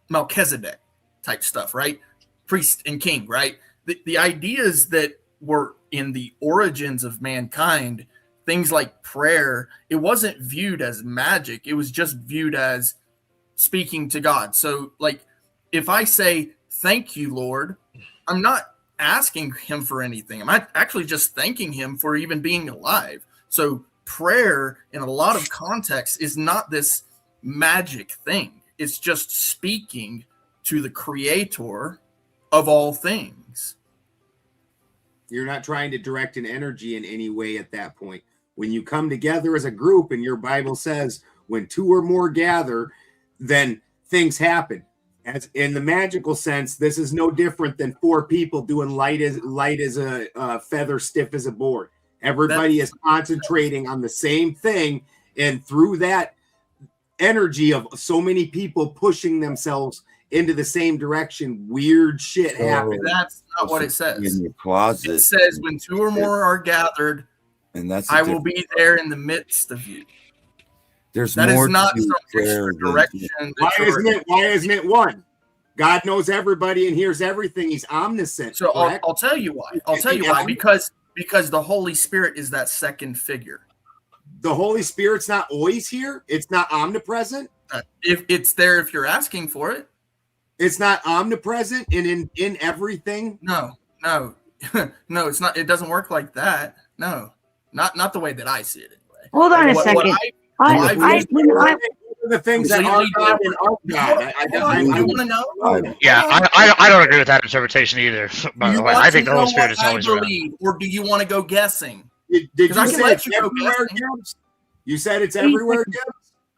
Melchizedek type stuff, right? Priest and king, right? The ideas that were in the origins of mankind, things like prayer, it wasn't viewed as magic. It was just viewed as speaking to God. So like if I say, thank you, Lord, I'm not asking him for anything. I'm actually just thanking him for even being alive. So prayer in a lot of contexts is not this magic thing. It's just speaking to the creator of all things. You're not trying to direct an energy in any way at that point. When you come together as a group and your Bible says when two or more gather, then things happen. As in the magical sense, this is no different than four people doing light as a feather, stiff as a board. Everybody is concentrating on the same thing, and through that energy of so many people pushing themselves into the same direction, weird shit happens. That's not what it says. In your closet. It says when two or more are gathered, and that's I will be there in the midst of you. There's that more is not to some prayer extra direction. Why isn't it one? God knows everybody and hears everything. He's omniscient. So I'll tell you why. I'll tell you why. Because the Holy Spirit is that second figure. The Holy Spirit's not always here. It's not omnipresent. If it's there, if you're asking for it, it's not omnipresent and in everything. No, no, it's not. It doesn't work like that. No, not the way that I see it. Anyway. Hold on a second. The things that are God and are God. I want to know. Yeah, I don't agree with that interpretation either. By the way, I think the Holy Spirit is always around. Or do you want to go guessing? Did you say it's everywhere, Gibbs? You said it's everywhere, Gibbs?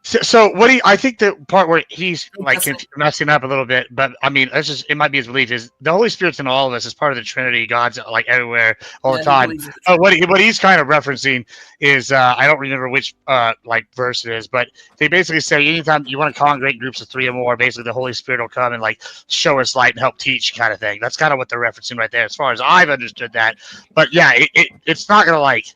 So what do you, I think the part where he's like messing up a little bit, but I mean, it might be his belief is the Holy Spirit's in all of us as part of the Trinity. God's like everywhere all the time. What he's kind of referencing is I don't remember which like verse it is, but they basically say anytime you want to congregate groups of three or more, basically the Holy Spirit will come and like show us light and help teach kind of thing. That's kind of what they're referencing right there, as far as I've understood that. But yeah, it's not gonna like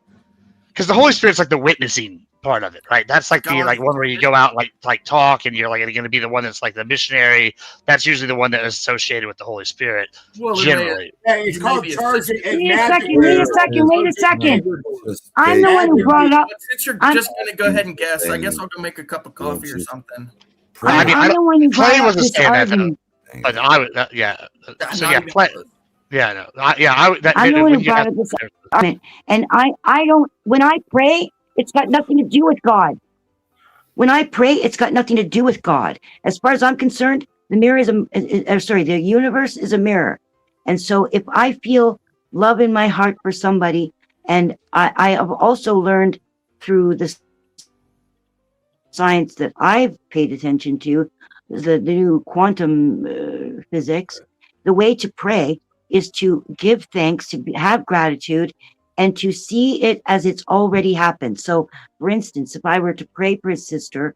because the Holy Spirit's like the witnessing part of it, right? That's like the like one where you go out like talk and you're like going to be the one that's like the missionary. That's usually the one that is associated with the Holy Spirit. Well, generally, it's called charging. Wait a second. I'm the one who brought it up. Since you're just going to go ahead and guess, I guess I'll go make a cup of coffee or something. I mean, I'm the one who Clay brought up wasn't this saying that, though. argument. But I would, yeah. So Not yeah, even Clay. close. Yeah, no, I would. I'm the one when who you brought up this argument. And I don't, when I pray, it's got nothing to do with God. When I pray, it's got nothing to do with God. As far as I'm concerned, the mirror is the universe is a mirror. And so if I feel love in my heart for somebody, and I have also learned through the science that I've paid attention to, the new quantum physics, the way to pray is to give thanks, to have gratitude, and to see it as it's already happened. So, for instance, if I were to pray for a sister,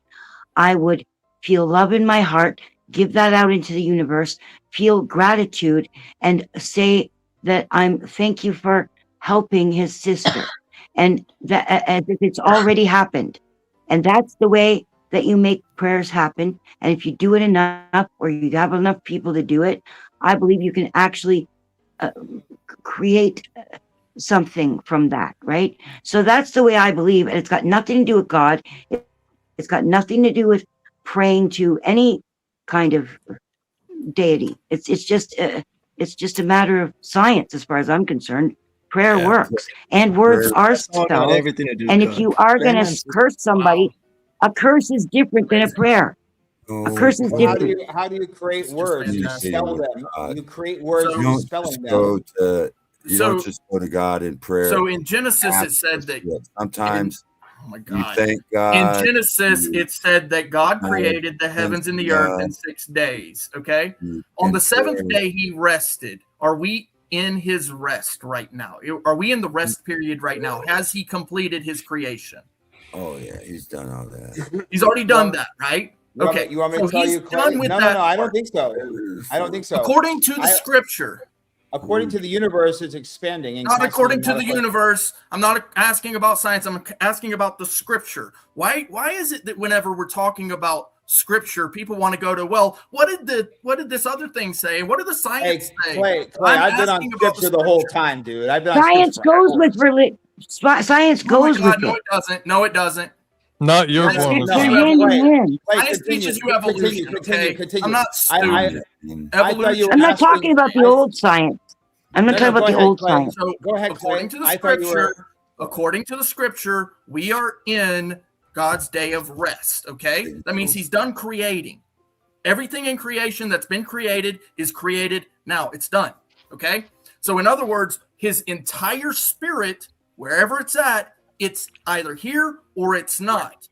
I would feel love in my heart, give that out into the universe, feel gratitude, and say that thank you for helping his sister, and that as if it's already happened. And that's the way that you make prayers happen. And if you do it enough, or you have enough people to do it, I believe you can actually create something from that, right? So that's the way I believe, and it's got nothing to do with God. It's got nothing to do with praying to any kind of deity. It's just a matter of science, as far as I'm concerned. Prayer works, and words are That's all got spells. everything to do with And if God. you are going to Amen. curse somebody, a curse is different than a prayer. A curse is Well, different. how do you create words? You fantastic. spell them. You create words So- through You don't spelling them. You don't just go to God in prayer. So in Genesis, it said that. Sometimes Oh my you God. thank God. In Genesis, you- it said that God Oh, created the heavens and the thank earth in God. 6 days. Okay. You On can the seventh pray. day, he rested. Are we in his rest right now? Are we in the rest period right now? Has he completed his creation? Oh yeah, he's done all that. He's already done that, right? Okay. You want me So to tell he's you, Clay? done with No, that I don't part. think so. I don't think so. According to the scripture. According to the universe, it's expanding. And Not constantly according to the modifying. universe. I'm not asking about science. I'm asking about the scripture. Why is it that whenever we're talking about scripture, people want to go to, well, what did this other thing say? What did the science say? Clay, I'm I've been on asking about scripture the whole time, dude. I've been on Science scripture. goes with religion. Science goes Oh my God, with no, it. it doesn't. No, it doesn't. Not your Science one. teaches They're you hand in evolution. hand. Science teaches you evolution. Okay, I'm not stupid. Evolution. I'm not talking about the old science. I'm not talking about the old science. So, Go ahead, according to the I thought you scripture, according to the scripture, we are in God's day of rest. Okay, that means He's done creating. Everything in creation that's been created is created now. It's done. Okay, so in other words, His entire spirit, wherever it's at, it's either here or it's not.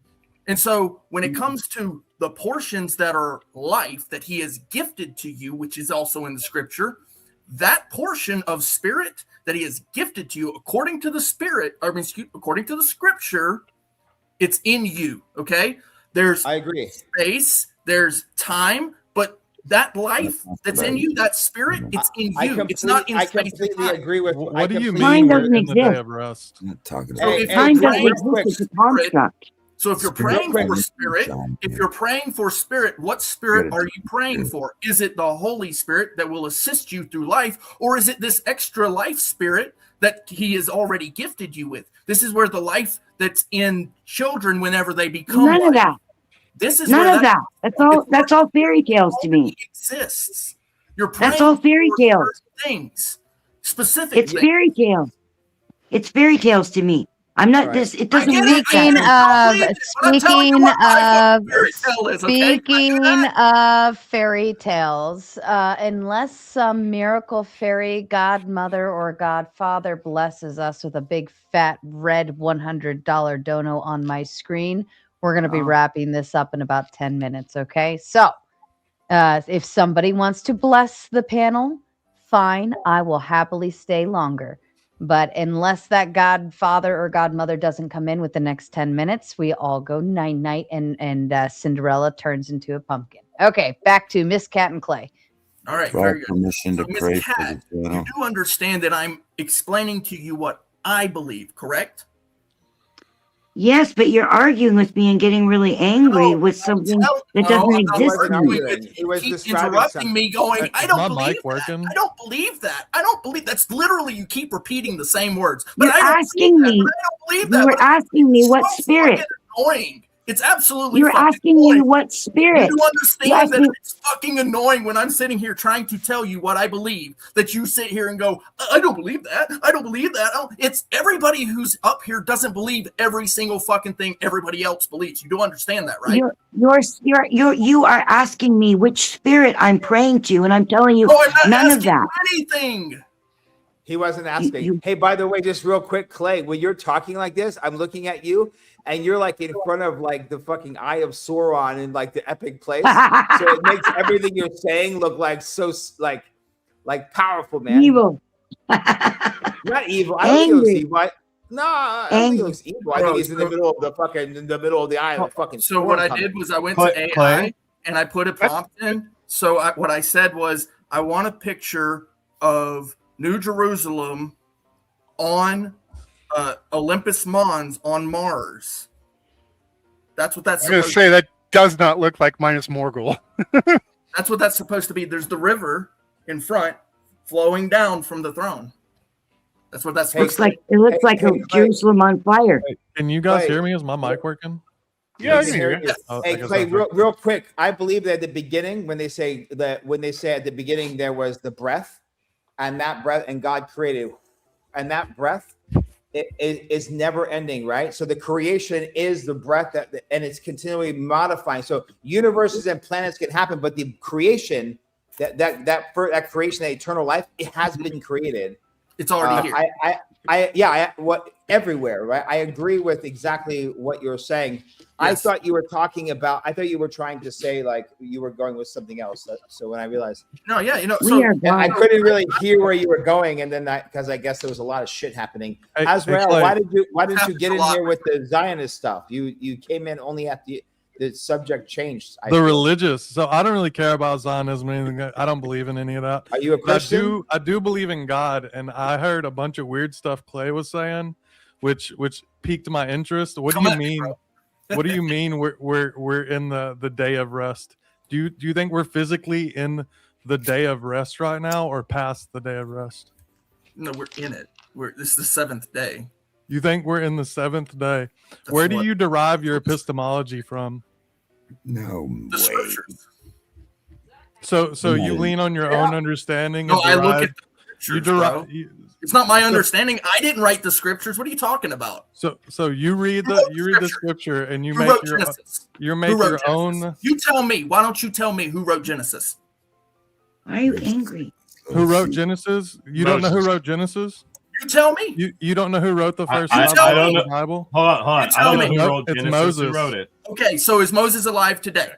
And so when it comes to the portions that are life that He has gifted to you, which is also in the scripture, that portion of spirit that He has gifted to you, according to the spirit, according to the scripture, it's in you. Okay. I agree. Space, there's time, but that life that's in you, that spirit, it's in you. It's not in space. I completely agree with. What do you Time mean doesn't we're in the day exist. of rest? I'm not talking So about if Time you're doesn't praying exist. for It's a spirit, construct. so if you're praying for spirit, if you're praying for spirit, what spirit are you praying for? Is it the Holy Spirit that will assist you through life, or is it this extra life spirit that He has already gifted you with? This is where the life that's in children whenever they become None of life. that. This is None where of that. That's all fairy tales to me. exists. You're praying That's all fairy for tales. certain things, specific It's things. fairy tales. It's fairy tales to me. I'm not this. It doesn't work Speaking that way. Speaking of fairy tales, unless some miracle fairy godmother or godfather blesses us with a big fat red $100 dono on my screen, we're going to be wrapping this up in about 10 minutes. Okay. So if somebody wants to bless the panel, fine. I will happily stay longer. But unless that godfather or godmother doesn't come in with the next 10 minutes, we all go night-night and Cinderella turns into a pumpkin. Okay, back to Miss Cat and Clay. All right, Do I very have good. permission to So, Ms. pray for Cat, the you channel? do understand that I'm explaining to you what I believe, correct? Yes, but you're arguing with me and getting really angry with something that doesn't exist in me. You keep interrupting me going, I don't believe that. I don't believe that. I don't believe that's literally you keep repeating the same words. But You're I don't asking believe me. that. But I don't believe You that. were But asking me what so spirit. fucking annoying. It's absolutely. You're asking me what spirit. You do understand that it's fucking annoying when I'm sitting here trying to tell you what I believe, that you sit here and go, I don't believe that. I don't believe that. It's everybody who's up here doesn't believe every single fucking thing everybody else believes. You do understand that, right? You are asking me which spirit I'm praying to, and I'm telling you I'm not none of asking that. anything. He wasn't asking. Hey, by the way, just real quick, Clay, when you're talking like this, I'm looking at you and you're like in front of like the fucking Eye of Sauron in like the epic place. So it makes everything you're saying look like so like powerful, man. Evil. Not evil. I don't think it looks evil. I don't think it looks evil. I think he's in the middle of the eye of the fucking. So what I did was I went to AI and I put a prompt in. So what I said was, I want a picture of New Jerusalem on Olympus Mons on Mars. That's what that's. I'm going to say that does not look like Minas Morgul. That's what that's supposed to be. There's the river in front flowing down from the throne. That's what that's supposed to be. It looks like a Jerusalem on fire. Can you guys hear me? Is my mic working? Yeah, I can hear you. Oh, Hey, Clay, real quick. I believe that at the beginning, when they say at the beginning there was the breath, and that breath, and God created, and that breath is never ending, right? So the creation is the breath and it's continually modifying. So universes and planets can happen, but the creation, that creation, that eternal life, it has been created. It's already here. Everywhere, right? I agree with exactly what you're saying. Yes. I thought you were trying to say like you were going with something else. So when I realized, no, yeah, I couldn't really hear where you were going, and then because I guess there was a lot of shit happening. Azrael, why didn't you get in here with the Zionist stuff? You came in only at the subject changed. Religious. So I don't really care about Zionism or anything. I don't believe in any of that. Are you a Christian? I do believe in God, and I heard a bunch of weird stuff Clay was saying, which piqued my interest. What do you mean? What do you mean we're in the day of rest? Do you think we're physically in the day of rest right now, or past the day of rest? No, we're in it. This is the seventh day. You think we're in the seventh day? Where do you derive your epistemology from? No the scriptures. So you lean on your own understanding. No, I look at the scriptures, it's not my understanding. I didn't write the scriptures. What are you talking about? So you read the scripture and you make your own. You tell me. Why don't you tell me who wrote Genesis? Why are you angry? Who wrote Genesis? You don't know who wrote Genesis? You tell me. You don't know who wrote the first I don't know. Bible? Hold on. I don't know who wrote Genesis. It's Moses. Who wrote it? Okay, so is Moses alive today?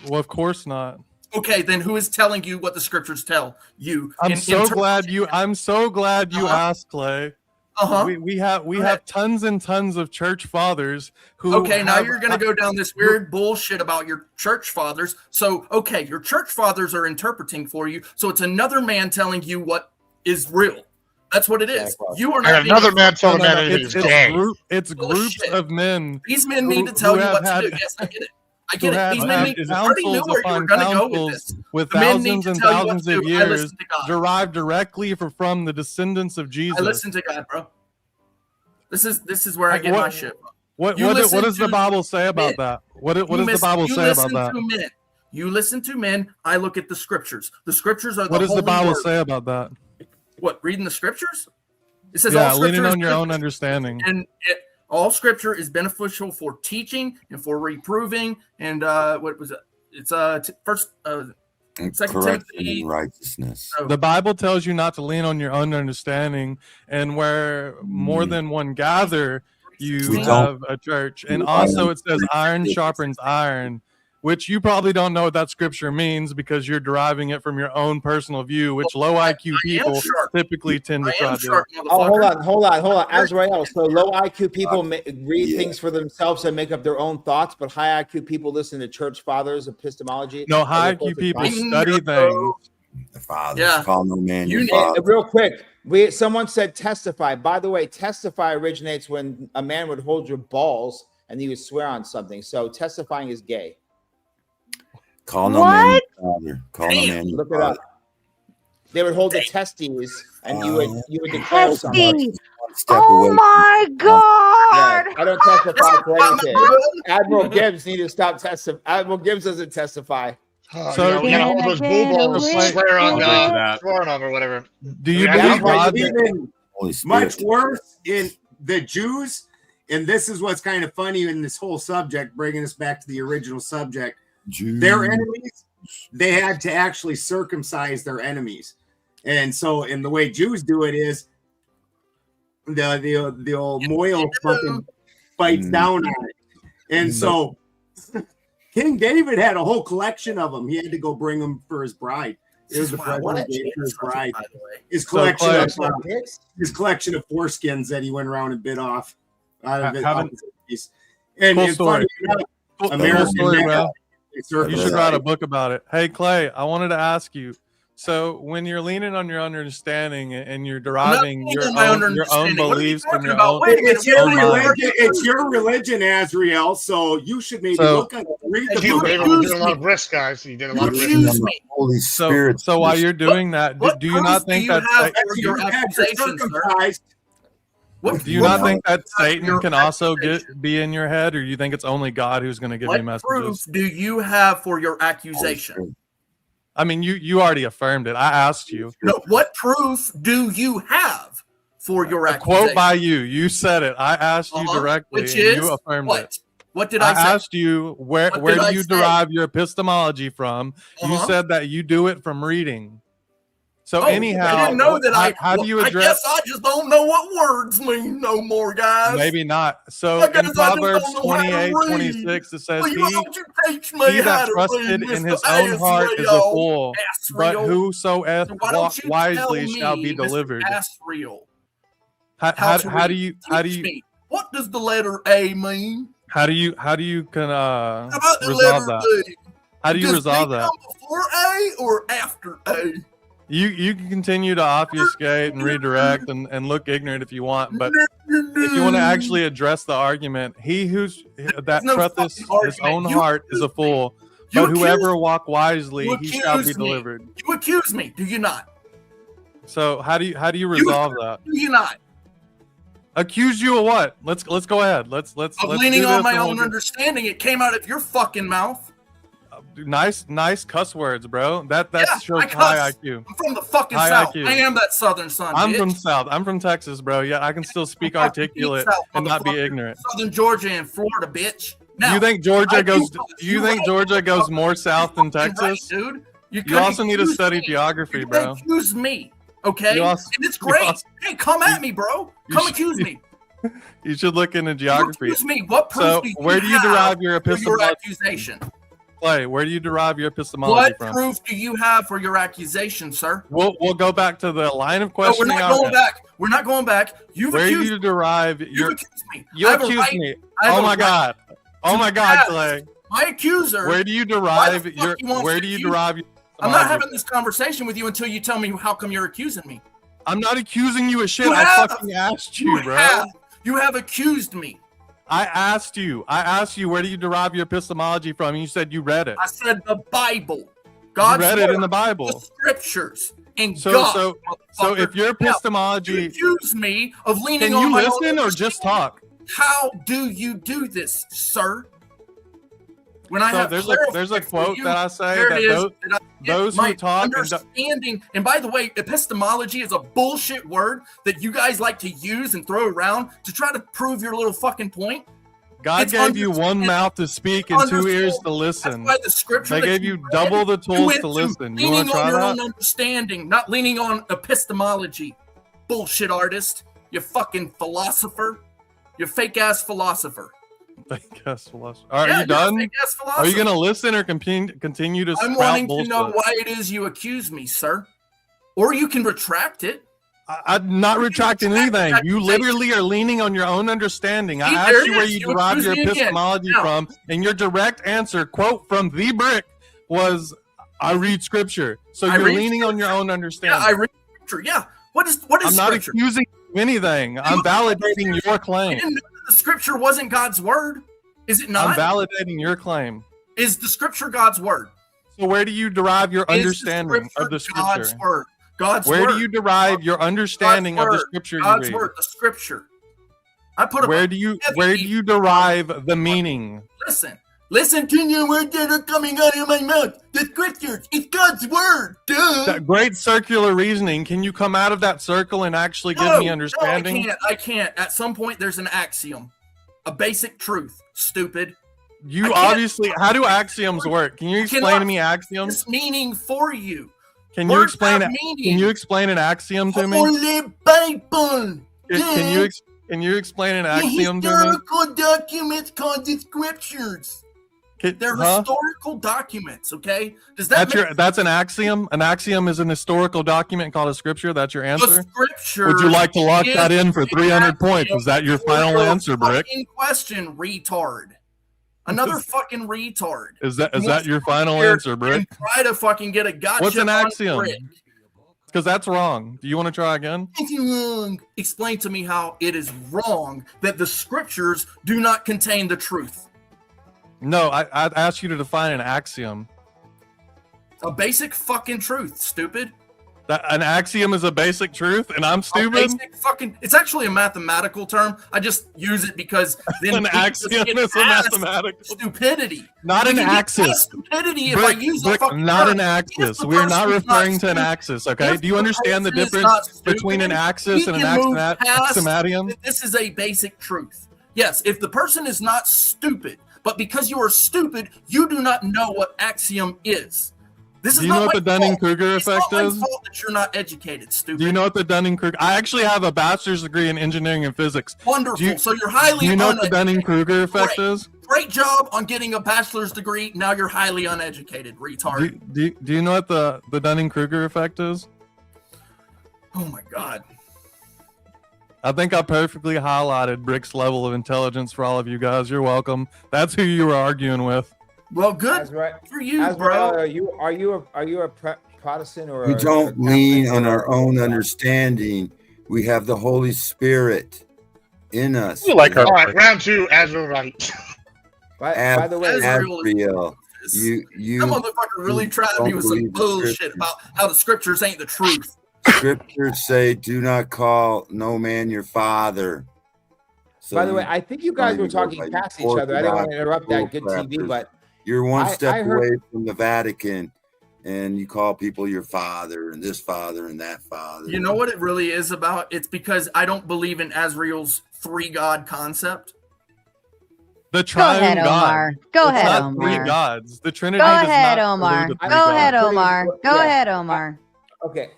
Well, of course not. Okay, then who is telling you what the scriptures tell you? I'm so glad you asked, Clay. We have tons and tons of church fathers who. Okay, now you're going to go down this weird bullshit about your church fathers. So, okay, your church fathers are interpreting for you. So it's another man telling you what is real. That's what it is. You are not another man telling a man that it's gay. It's groups of men. These men need to tell you what to do. Yes, I get it. I get it. These men already knew where you were going to go with this. With thousands and thousands of years derived directly from the descendants of Jesus. I listen to God, bro. This is where I get my shit from. What does the Bible say about that? What does the Bible say about that? You listen to men. I look at the scriptures. The scriptures are the What does the Bible word. say about that? What, reading the scriptures? It says all scripture leaning is on your own understanding. And all scripture is beneficial for teaching and for reproving. And what was it? It's Second Timothy. Righteousness. The Bible tells you not to lean on your own understanding, and where more than one gather, you have a church. And also it says iron sharpens iron, which you probably don't know what that scripture means because you're deriving it from your own personal view, which low IQ people typically tend to try to do. Oh, hold on. Azrael. So low IQ people read things for themselves and make up their own thoughts, but high IQ people listen to church fathers' epistemology. No, high IQ people study things. The fathers call no man your father. Real quick, someone said testify. By the way, testify originates when a man would hold your balls and he would swear on something. So testifying is gay. Call no man your father. Call no man your Look father. it up. They would hold the testes, and you would declare something. Oh my God! hard. I don't testify for anything. Admiral Gibbs need to stop testifying. Admiral Gibbs doesn't testify. So we gotta hold those bull balls swear on swearing on or whatever. Do you believe God? Even much worse in the Jews, and this is what's kind of funny in this whole subject, bringing us back to the original subject. Their enemies, they had to actually circumcise their enemies, and so in the way Jews do it is the old Moyle fucking bites down on it, and so King David had a whole collection of them. He had to go bring them for his bride. It was the present he gave for his bride. His collection of foreskins that he went around and bit off out of it. And Cool it's story. funny enough, Cool story, bro. You You should write a book about it. Hey, Clay, I wanted to ask you. So when you're leaning on your understanding and you're deriving your own beliefs from your own, it's your religion, Azrael. So you should maybe look at it. Read the book. You did a lot of risk, guys. You did a lot of risk. Holy Spirit. So while you're doing that, do you not think that do you not think that Satan can also be in your head, or you think it's only God who's going to give you messages? What proof do you have for your accusation? I mean, you already affirmed it. I asked you. No, what proof do you have for your accusation? Quote by you. You said it. I asked you directly, which and is you affirmed it. What did I say? I asked you where do you derive your epistemology from? You said that you do it from reading. So anyhow, I didn't know that. How do you address? I guess I just don't know what words mean no more, guys. Maybe not. So in Proverbs 28:26, it says, he that trusted in his own heart is a fool, but whoso walks wisely shall be delivered. How do you what does the letter A mean? How do you can How about the resolve letter that? B? How do you Does resolve B that? come before A or after A? You can continue to obfuscate and redirect and look ignorant if you want, but if you want to actually address the argument, he that trusteth his own heart is a fool, but whoever walk wisely, he shall be delivered. You accuse me, do you not? So how do you resolve that? Do you not? Accuse you of what? Let's go ahead. Let's Of do leaning on this my and own we'll- understanding. It came out of your fucking mouth. Nice cuss words, bro. That shows I high cuss. IQ. I'm from the fucking High South. IQ. I am that Southern son. I'm bitch. from South. I'm from Texas, bro. Yeah, I can still speak articulate South, and not be motherfucker. ignorant. Southern Georgia and Florida, bitch. Do you think Georgia goes more south than Texas? Dude. You also need to study geography, bro. Accuse me, okay? You also- and it's great. you also- Hey, come at me, bro. Come accuse me. You should look into geography. Accuse me. What proof So do you where do you have derive your for your epistemology? accusation? Clay, where do you derive your epistemology What from? proof do you have for your accusation, sir? We'll go back to the line of No, we're questioning. not going back. We're not going back. You've Where do accused you derive your? accused me. You I have a accused right- me. I have Oh a my right god. Oh my god, ask Clay. my accuser. Where do you why derive the fuck your? he wants Where to do you accuse- derive your? I'm not epistemology having this conversation with you until you tell me how come you're accusing me. I'm not accusing you of shit. You I have. fucking asked you, bro. You have accused me. I asked you. Where do you derive your epistemology from? And you said you read it. I said the Bible. God's read it in word, the Bible. the scriptures, and So God. so if your Now, epistemology, you accuse me of leaning can on you my listen own or just talk? How do you do this, sir? When I So have there's a clarified for quote you, that I say there that it is, those- that I get those who my talk and do- understanding. And by the way, epistemology is a bullshit word that you guys like to use and throw around to try to prove your little fucking point. God It's gave you one mouth to speak and 2 ears to listen. That's why the scripture They that gave you you read, double the you tools went to listen. You leaning want to try on your that? own understanding, not leaning on epistemology. Bullshit artist, you fucking philosopher, you fake ass philosopher. Fake ass philosopher. Are Yeah, you you're a done? fake-ass Are you philosopher. gonna listen or continue to I'm sprout wanting bullshit? to know why it is you accuse me, sir. Or you can retract it. I'm not retracting anything. You literally are leaning on your own understanding. I See, asked there you it where is. you You derive accuse your me again. epistemology Now- from, and your direct answer, quote from the brick, was I read scripture. So I you're read leaning on your own understanding. Yeah, I read scripture. Yeah. What is I'm not scripture? accusing you of anything. I'm validating your I claim. didn't know that the scripture wasn't God's word. Is it I'm not? validating your claim. Is the scripture God's word? So where do you derive your Is the understanding of the scripture God's scripture? word? God's Where word. do you derive your understanding of the word. scripture you God's read? word, the scripture. I put where do you derive the meaning? Listen to the words that are coming out of my mouth. The scriptures, it's God's word. Duh. That great circular reasoning. Can you come out of that circle and actually give me understanding? No, I can't. At some point, there's an axiom, a basic truth. Stupid. You obviously. How do axioms work? Can you explain to me axioms? It's meaning for you. Can you explain it? Can you explain an axiom to me? Holy Bible. Can you explain an axiom to me? Historical documents called the scriptures. They're historical documents, okay? Does that that's an axiom? An axiom is an historical document called a scripture? That's your answer? The scripture. Would you like to lock that in for 300 points? Is that your final answer, Brick? Question, retard. Another fucking retard. Is that your final answer, Brick? Try to fucking get a gotcha. What's an axiom? Because that's wrong. Do you want to try again? It's wrong. Explain to me how it is wrong that the scriptures do not contain the truth. No, I'd ask you to define an axiom. A basic fucking truth, stupid. An axiom is a basic truth, and I'm stupid? It's actually a mathematical term. I just use it because then an axiom is a mathematical stupidity. Not an axis. Stupidity if I use a fucking not term. an axis. We're not referring to an axis, okay? Do you understand the difference between an axis and an axiomatium? This is a basic truth. Yes, if the person is not stupid, but because you are stupid, you do not know what axiom is. This is Do you know what the Dunning-Kruger effect is? It's not is? my fault that you're not educated, stupid. Do you know what the Dunning-Kruger? I actually have a bachelor's degree in engineering and physics. Wonderful. So you're highly. Do you know what the Dunning-Kruger effect is? Great job on getting a bachelor's degree. Now you're highly uneducated, retard. Do you know what the Dunning-Kruger effect is? Oh my God. I think I perfectly highlighted Brick's level of intelligence for all of you guys. You're welcome. That's who you were arguing with. Well, good for you, bro. Are you a Protestant or? We don't lean on our own understanding. We have the Holy Spirit in us. All right, round two, Azrael right. By the way, Azrael, you that motherfucker really tried me with some bullshit about how the scriptures ain't the truth. Scriptures say, "Do not call no man your father." So by the way, I think you guys were talking past each other. I didn't want to interrupt that good TV, but you're one step away from the Vatican, and you call people your father and this father and that father. You know what it really is about? It's because I don't believe in Azrael's three God concept. The triune God. Go it's ahead, not Omar. Three gods. The Trinity. Go does ahead, not Omar. believe the three Go gods. ahead, Omar. Go ahead, Omar. Okay.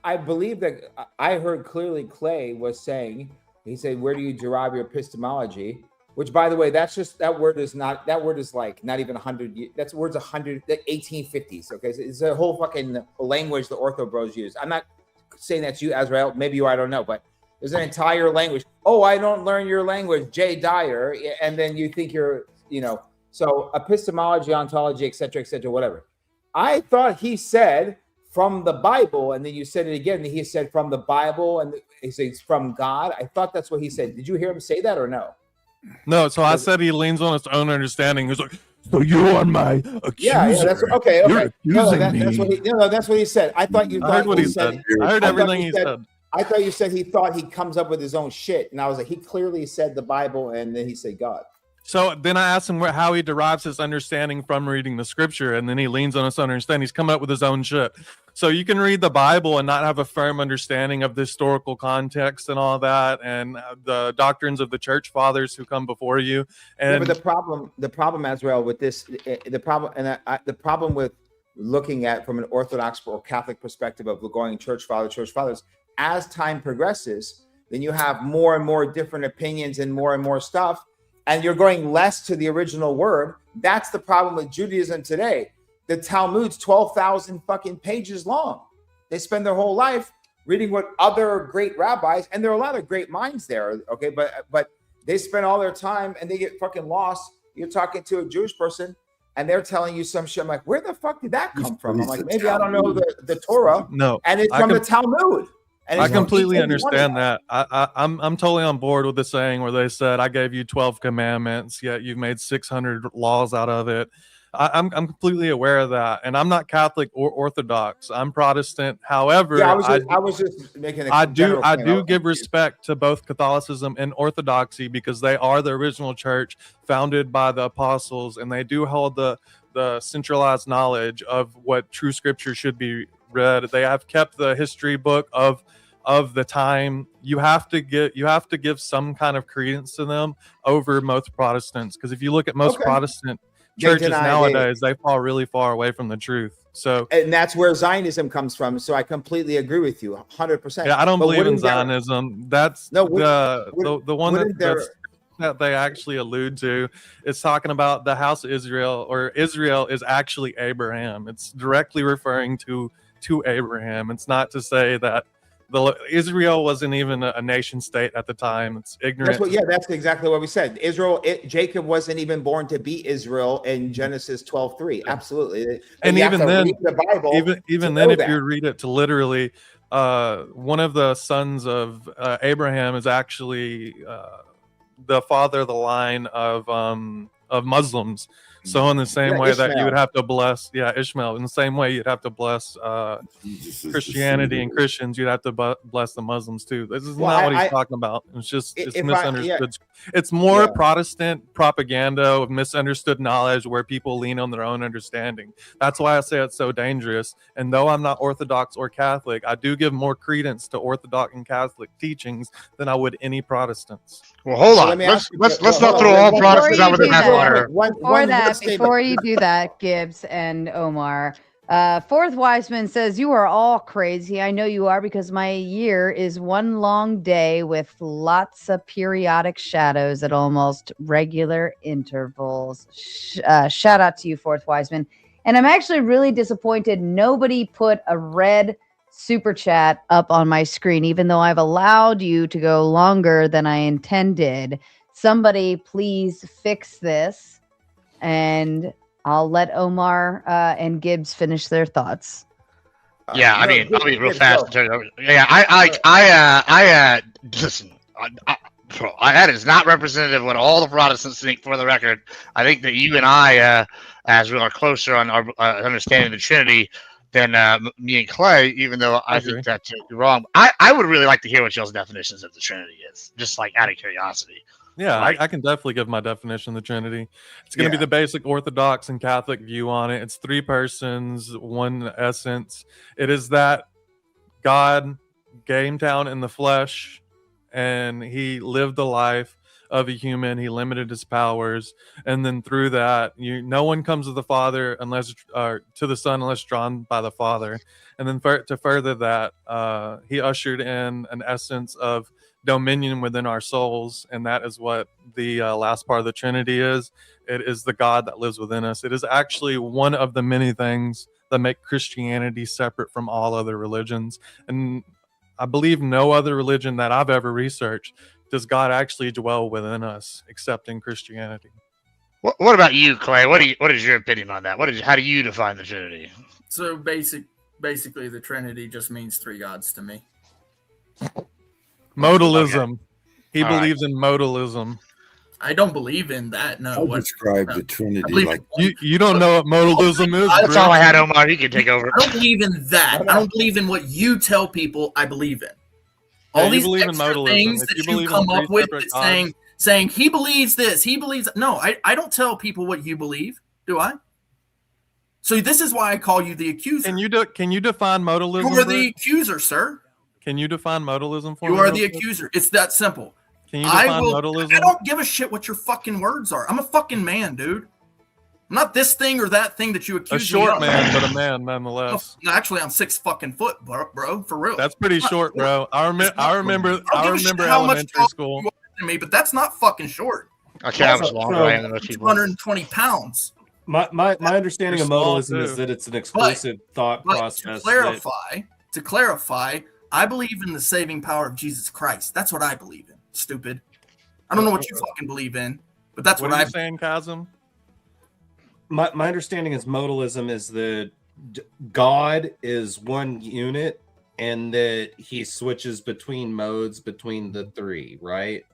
I believe that I heard clearly Clay was saying, he said, where do you derive your epistemology? Which, by the way, that word is like not even 100 years. That word's 1850s. Okay. So it's a whole fucking language the Ortho Bros use. I'm not saying that's you, Azrael. Maybe you, I don't know, but there's an entire language. Oh, I don't learn your language, Jay Dyer. And then you think you're, so epistemology, ontology, et cetera, whatever. I thought he said from the Bible, and then you said it again. He said from the Bible, and he says from God. I thought that's what he said. Did you hear him say that or no? No, so I said he leans on his own understanding. He's like, so you are my accuser. Yeah, that's okay. You're accusing that's what he said. I thought you. I heard what he said. I heard everything he said. I thought you said he thought he comes up with his own shit, and I was like, he clearly said the Bible, and then he said God. So then I asked him how he derives his understanding from reading the scripture, and then he leans on his own understanding. He's coming up with his own shit. So you can read the Bible and not have a firm understanding of the historical context and all that, and the doctrines of the church fathers who come before you. And but the problem, Azrael, with this, the problem with looking at from an Orthodox or Catholic perspective of going church fathers, as time progresses, then you have more and more different opinions and more stuff. And you're going less to the original word. That's the problem with Judaism today. The Talmud's 12,000 fucking pages long. They spend their whole life reading what other great rabbis, and there are a lot of great minds there, okay? But they spend all their time and they get fucking lost. You're talking to a Jewish person and they're telling you some shit. I'm like, where the fuck did that come from? I'm like, maybe I don't know the Torah. No. And it's from the Talmud. I completely understand that. I'm totally on board with the saying where they said, I gave you 12 commandments, yet you've made 600 laws out of it. I'm completely aware of that, and I'm not Catholic or Orthodox. I'm Protestant. However, Yeah, I was just making a I general point. do give respect to both Catholicism and Orthodoxy because they are the original church founded by the apostles, and they do hold the centralized knowledge of what true scripture should be read. They have kept the history book of the time. You have to give some kind of credence to them over most Protestants, because if you look at most Protestant churches nowadays, they fall really far away from the truth. So, and that's where Zionism comes from. So I completely agree with you, 100%. Yeah, I don't believe in Zionism. That's the one that they actually allude to. Is talking about the house of Israel, or Israel is actually Abraham. It's directly referring to Abraham. It's not to say that Israel wasn't even a nation state at the time. It's ignorant. That's exactly what we said. Jacob wasn't even born to be Israel in Genesis 12:3. Absolutely. And even then, the Bible even then, if you read it to literally, one of the sons of Abraham is actually the father of the line of Muslims. So in the same way that you would have to bless, Ishmael, in the same way you'd have to bless Christianity and Christians, you'd have to bless the Muslims too. This is not what he's talking about. It's misunderstood. It's more Protestant propaganda of misunderstood knowledge where people lean on their own understanding. That's why I say it's so dangerous. And though I'm not Orthodox or Catholic, I do give more credence to Orthodox and Catholic teachings than I would any Protestants. Well, hold on. Let's not throw all Protestants out with the bathwater. Before you do that, Gibbs and Omar, Fourth Wiseman says, "You are all crazy. I know you are, because my year is one long day with lots of periodic shadows at almost regular intervals." Shout out to you, Fourth Wiseman. And I'm actually really disappointed nobody put a red super chat up on my screen, even though I've allowed you to go longer than I intended. Somebody please fix this, and I'll let Omar and Gibbs finish their thoughts. Yeah, I'll be real fast. Yeah, I listen. That is not representative of what all the Protestants think. For the record, I think that you and I, as we are closer on our understanding the Trinity than me and Clay, even though I think that's wrong. I would really like to hear what y'all's definitions of the Trinity is, just like out of curiosity. Yeah, I can definitely give my definition of the Trinity. It's going to be the basic Orthodox and Catholic view on it. It's three persons, one essence. It is that God came down in the flesh, and he lived the life of a human. He limited his powers, and then through that, no one comes to the Father to the Son unless drawn by the Father. And then to further that, he ushered in an essence of dominion within our souls, and that is what the last part of the Trinity is. It is the God that lives within us. It is actually one of the many things that make Christianity separate from all other religions, and I believe no other religion that I've ever researched does God actually dwell within us except in Christianity. What about you, Clay? What is your opinion on that? How do you define the Trinity? So basically the Trinity just means three gods to me. Modalism. Okay. He believes in modalism. I don't believe in that. No. I describe the Trinity like you don't know what modalism is. That's all I had, Omar. You can take over. I don't believe in that. I don't believe in what you tell people I believe in. All these extra things that you come up with saying he believes this, he believes. No, I don't tell people what you believe, do I? So this is why I call you the accuser. Can you define modalism? You are the accuser, sir. Can you define modalism for me? You are the accuser. It's that simple. Can you define modalism? I don't give a shit what your fucking words are. I'm a fucking man, dude. I'm not this thing or that thing that you accuse me of. A short man, but a man nonetheless. No, actually, I'm 6 fucking foot, bro. For real. That's pretty short, bro. I remember elementary school. Me, but that's not fucking short. Okay, I was longer. I am 220 pounds. My understanding of modalism is that it's an exclusive thought process. To clarify, I believe in the saving power of Jesus Christ. That's what I believe in. Stupid. I don't know what you fucking believe in, but that's what I'm saying, Chasm. My understanding is modalism is that God is one unit and that he switches between modes between the three, right?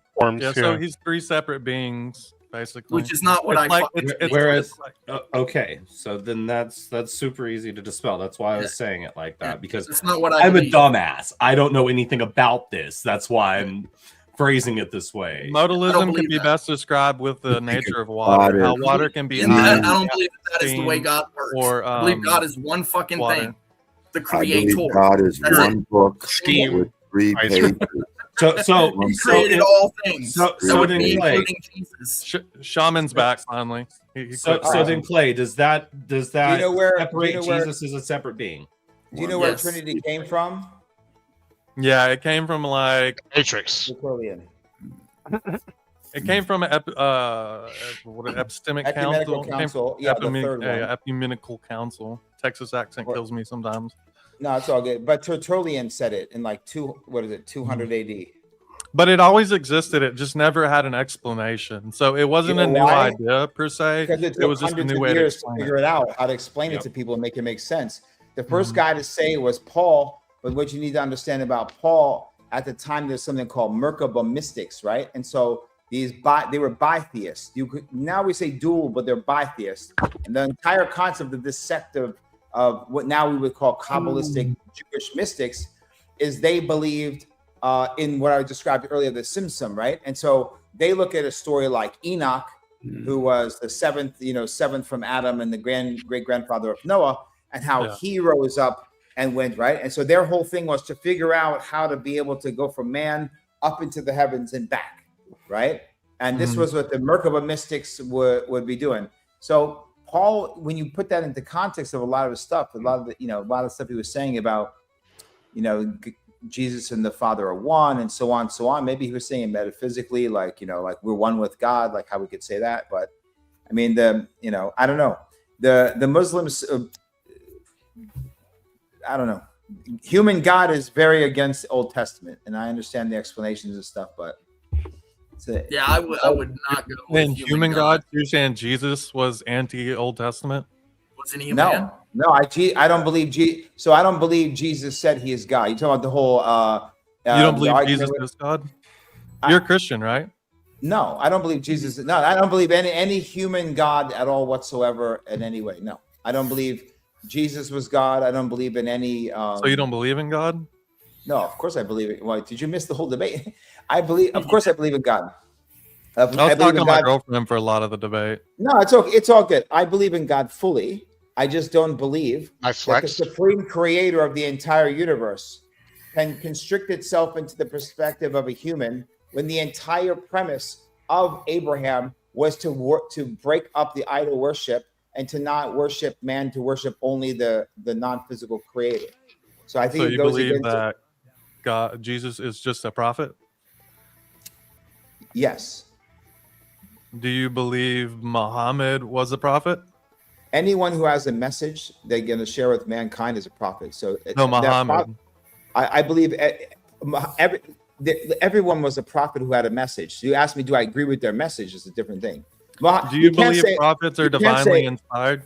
So he's three separate beings. basically. Which is not what It's I. like, it's Whereas, like, okay, so then that's super easy to dispel. That's why I was saying it like that, because That's not what I'm a believe. dumbass. I don't know anything about this. That's why I'm phrasing it this way. modalism can be best described with the nature of water. How water can be I ice, don't believe that is the way steam, God works. or I believe God is one fucking water. thing. The I creator. believe God is That's one it. book Scheme. with 3 pages. He created all things. So then Clay, including Jesus. Shaman's back finally. He so quit then prison. Clay, does that Do you know where? Do separate you know where? Jesus as a separate being? Do you know where Trinity came from? Yeah, it came from like Matrix. Tertullian. It came from what epistemic Ecumenical council. It came Council, from yeah, the third one. ecumenical council. Texas accent kills me sometimes. No, it's all good. But Tertullian said it in like 200 AD. But it always existed. It just never had an explanation. So it wasn't You a know new why? idea per se. Because it It took was just a hundreds new of way to years to explain figure it. it out, how to explain it to people and make it make sense. The first guy to say it was Paul, but what you need to understand about Paul, at the time there's something called Merkaba mystics, right? And so they were bitheists. Now we say dual, but they're bitheists. And the entire concept of this sect of what now we would call Kabbalistic Jewish mystics is they believed in what I described earlier, the Simsum, right? And so they look at a story like Enoch, who was the seventh from Adam and the great grandfather of Noah, and how he rose up and went, right? And so their whole thing was to figure out how to be able to go from man up into the heavens and back, right? And this was what the Merkaba mystics would be doing. So Paul, when you put that into context of a lot of his stuff, a lot of stuff he was saying about, Jesus and the Father are one, and so on, so on. Maybe he was saying metaphysically, like we're one with God, like how we could say that. But I mean, I don't know. The Muslims, I don't know. Human God is very against the Old Testament, and I understand the explanations and stuff, but yeah, I would not go with And human God, you're saying Jesus was anti-Old Testament? Wasn't he a man? No, I don't believe So I don't believe Jesus said he is God. You talking about the whole? You don't believe Jesus is God? You're a Christian, right? No, I don't believe Jesus. No, I don't believe any human God at all whatsoever in any way. No, I don't believe Jesus was God. I don't believe in any. So you don't believe in God? No, of course I believe it. Why? Did you miss the whole debate? Of course, I believe in God. I was talking to my girlfriend for a lot of the debate. No, it's okay. It's all good. I believe in God fully. I just don't believe that the supreme creator of the entire universe can constrict itself into the perspective of a human when the entire premise of Abraham was to break up the idol worship and to not worship man, to worship only the non-physical creator. So I think you believe that Jesus is just a prophet? Yes. Do you believe Muhammad was a prophet? Anyone who has a message they're going to share with mankind is a prophet. So no, Muhammad. I believe everyone was a prophet who had a message. So you ask me, do I agree with their message? Is a different thing. Do you believe prophets are divinely inspired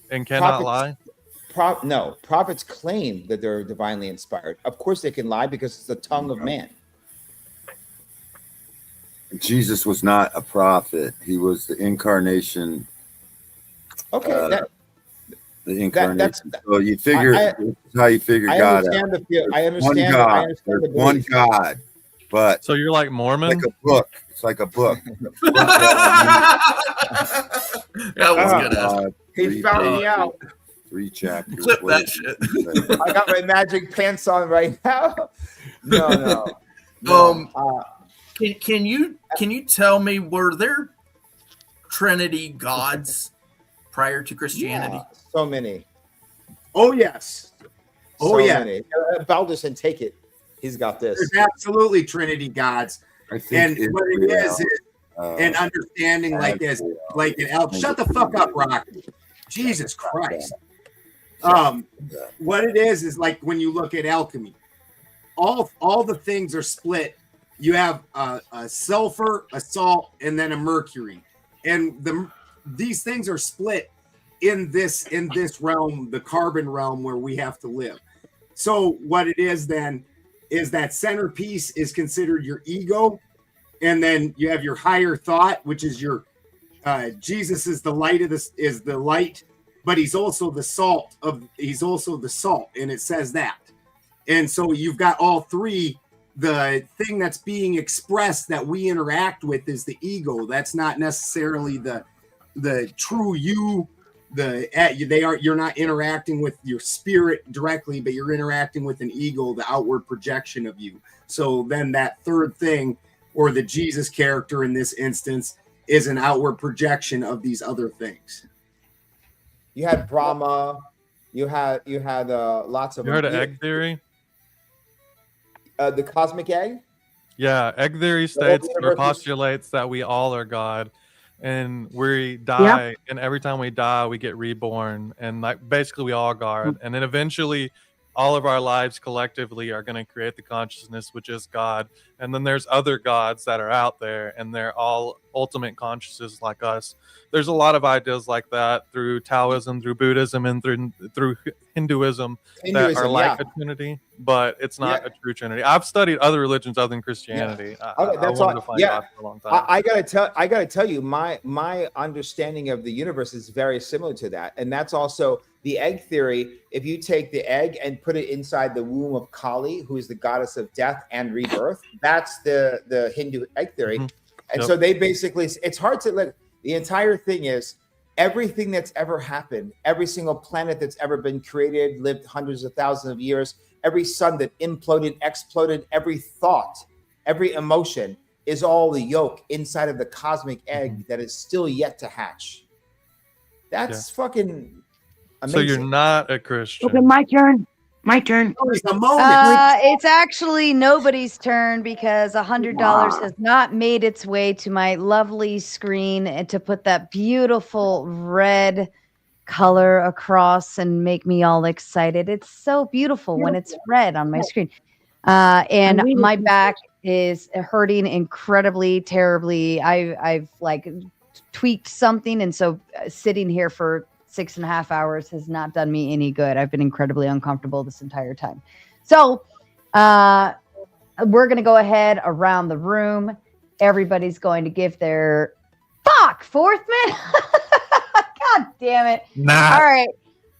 and cannot lie? No, prophets claim that they're divinely inspired. Of course they can lie because it's the tongue of man. Jesus was not a prophet. He was the incarnation. Okay, the incarnation. So you figure that's how you figure God out. I understand. One God, but so you're like Mormon. Like a book. It's like a book. That was good. He found me out. 3 chapters. Clip that shit. I got my magic pants on right now. No. Can you tell me, were there Trinity gods prior to Christianity? Yeah, so many. Oh yes. Oh yeah. Many. Balderson, take it. He's got this. There's absolutely Trinity gods. I think and what it is an understanding like this, like an elf. Shut the fuck up, Rock. Jesus Christ. What it is like when you look at alchemy, all the things are split. You have a sulfur, a salt, and then a mercury, and these things are split in this realm, the carbon realm, where we have to live. So what it is then is that centerpiece is considered your ego, and then you have your higher thought, which is your Jesus is the light is the light, but he's also the salt, and it says that. And so you've got all three. The thing that's being expressed that we interact with is the ego. That's not necessarily the true you. You're not interacting with your spirit directly, but you're interacting with an ego, the outward projection of you. So then that third thing, or the Jesus character in this instance, is an outward projection of these other things. You had Brahma. You had lots of. You heard of egg theory? The cosmic egg. Yeah, egg theory states or postulates that we all are God, and we die, and every time we die, we get reborn, and like basically we all are God, and then eventually, all of our lives collectively are going to create the consciousness, which is God, and then there's other gods that are out there, and they're all ultimate consciousness like us. There's a lot of ideas like that through Taoism, through Buddhism, and through Hinduism that are like a trinity, but it's not a true trinity. I've studied other religions other than Christianity. Okay, I wanted to find God for a long time. I gotta tell you, my understanding of the universe is very similar to that, and that's also the egg theory. If you take the egg and put it inside the womb of Kali, who is the goddess of death and rebirth, that's the Hindu egg theory. And so they basically, it's hard to let. The entire thing is everything that's ever happened, every single planet that's ever been created, lived hundreds of thousands of years, every sun that imploded, exploded, every thought, every emotion is all the yolk inside of the cosmic egg that is still yet to hatch. That's fucking amazing. So you're not a Christian. Okay, my turn. My turn. It's actually nobody's turn because $100 has not made its way to my lovely screen and to put that beautiful red color across and make me all excited. It's so beautiful when it's red on my screen. And my back is hurting incredibly, terribly. I've like tweaked something. And so sitting here for 6.5 hours has not done me any good. I've been incredibly uncomfortable this entire time. So we're going to go ahead around the room. Everybody's going to give their fourth man. God damn it. Nah. All right.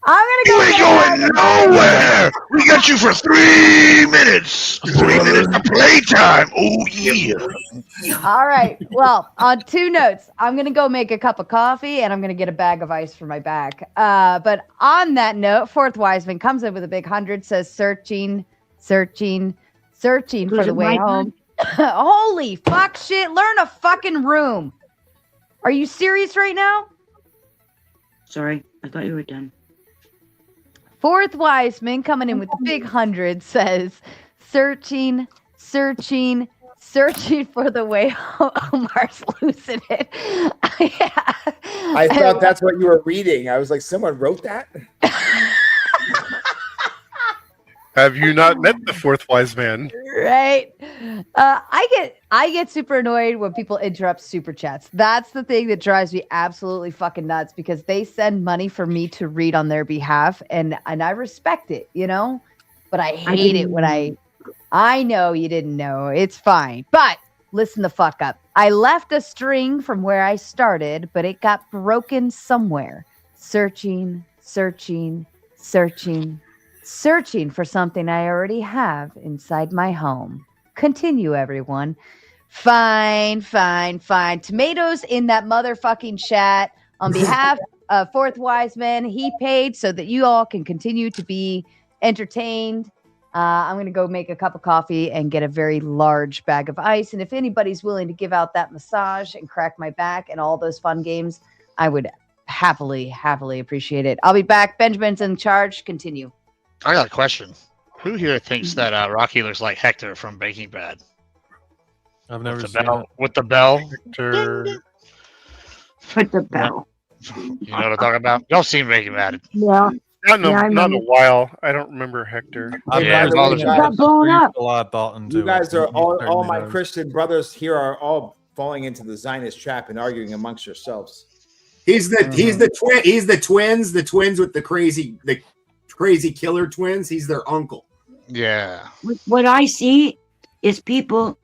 I'm going to go. You ain't going nowhere. We got you for 3 minutes. 3 minutes of playtime. Oh, yeah. All right. Well, on two notes, I'm going to go make a cup of coffee and I'm going to get a bag of ice for my back. But on that note, Fourth Wiseman comes in with a big 100, says searching for the way home. Holy fuck shit. Learn a fucking room. Are you serious right now? Sorry. I thought you were done. Fourth Wiseman coming in with the big 100 says searching for the way home. Omar's losing it. I thought that's what you were reading. I was like, someone wrote that? Have you not met the fourth wise man? Right. I get super annoyed when people interrupt super chats. That's the thing that drives me absolutely fucking nuts because they send money for me to read on their behalf and I respect it, you know? But I hate it when I know you didn't know. It's fine. But listen the fuck up. I left a string from where I started, but it got broken somewhere. Searching for something I already have inside my home. Continue, everyone. Fine. Tomatoes in that motherfucking chat. On behalf of Fourth Wiseman, he paid so that you all can continue to be entertained. I'm going to go make a cup of coffee and get a very large bag of ice. And if anybody's willing to give out that massage and crack my back and all those fun games, I would happily appreciate it. I'll be back. Benjamin's in charge. Continue. I got a question. Who here thinks that Rocky looks like Hector from Breaking Bad? I've never seen it. With the bell? Hector. With the bell. You know what I'm talking about? Y'all seen Breaking Bad? Yeah. Not in a while. I don't remember Hector. Yeah, got blown up. A lot of thought into you guys it. are all Certainly my does. Christian brothers here are all falling into the Zionist trap and arguing amongst yourselves. He's the twins with the crazy killer twins. He's their uncle. Yeah. What I see is people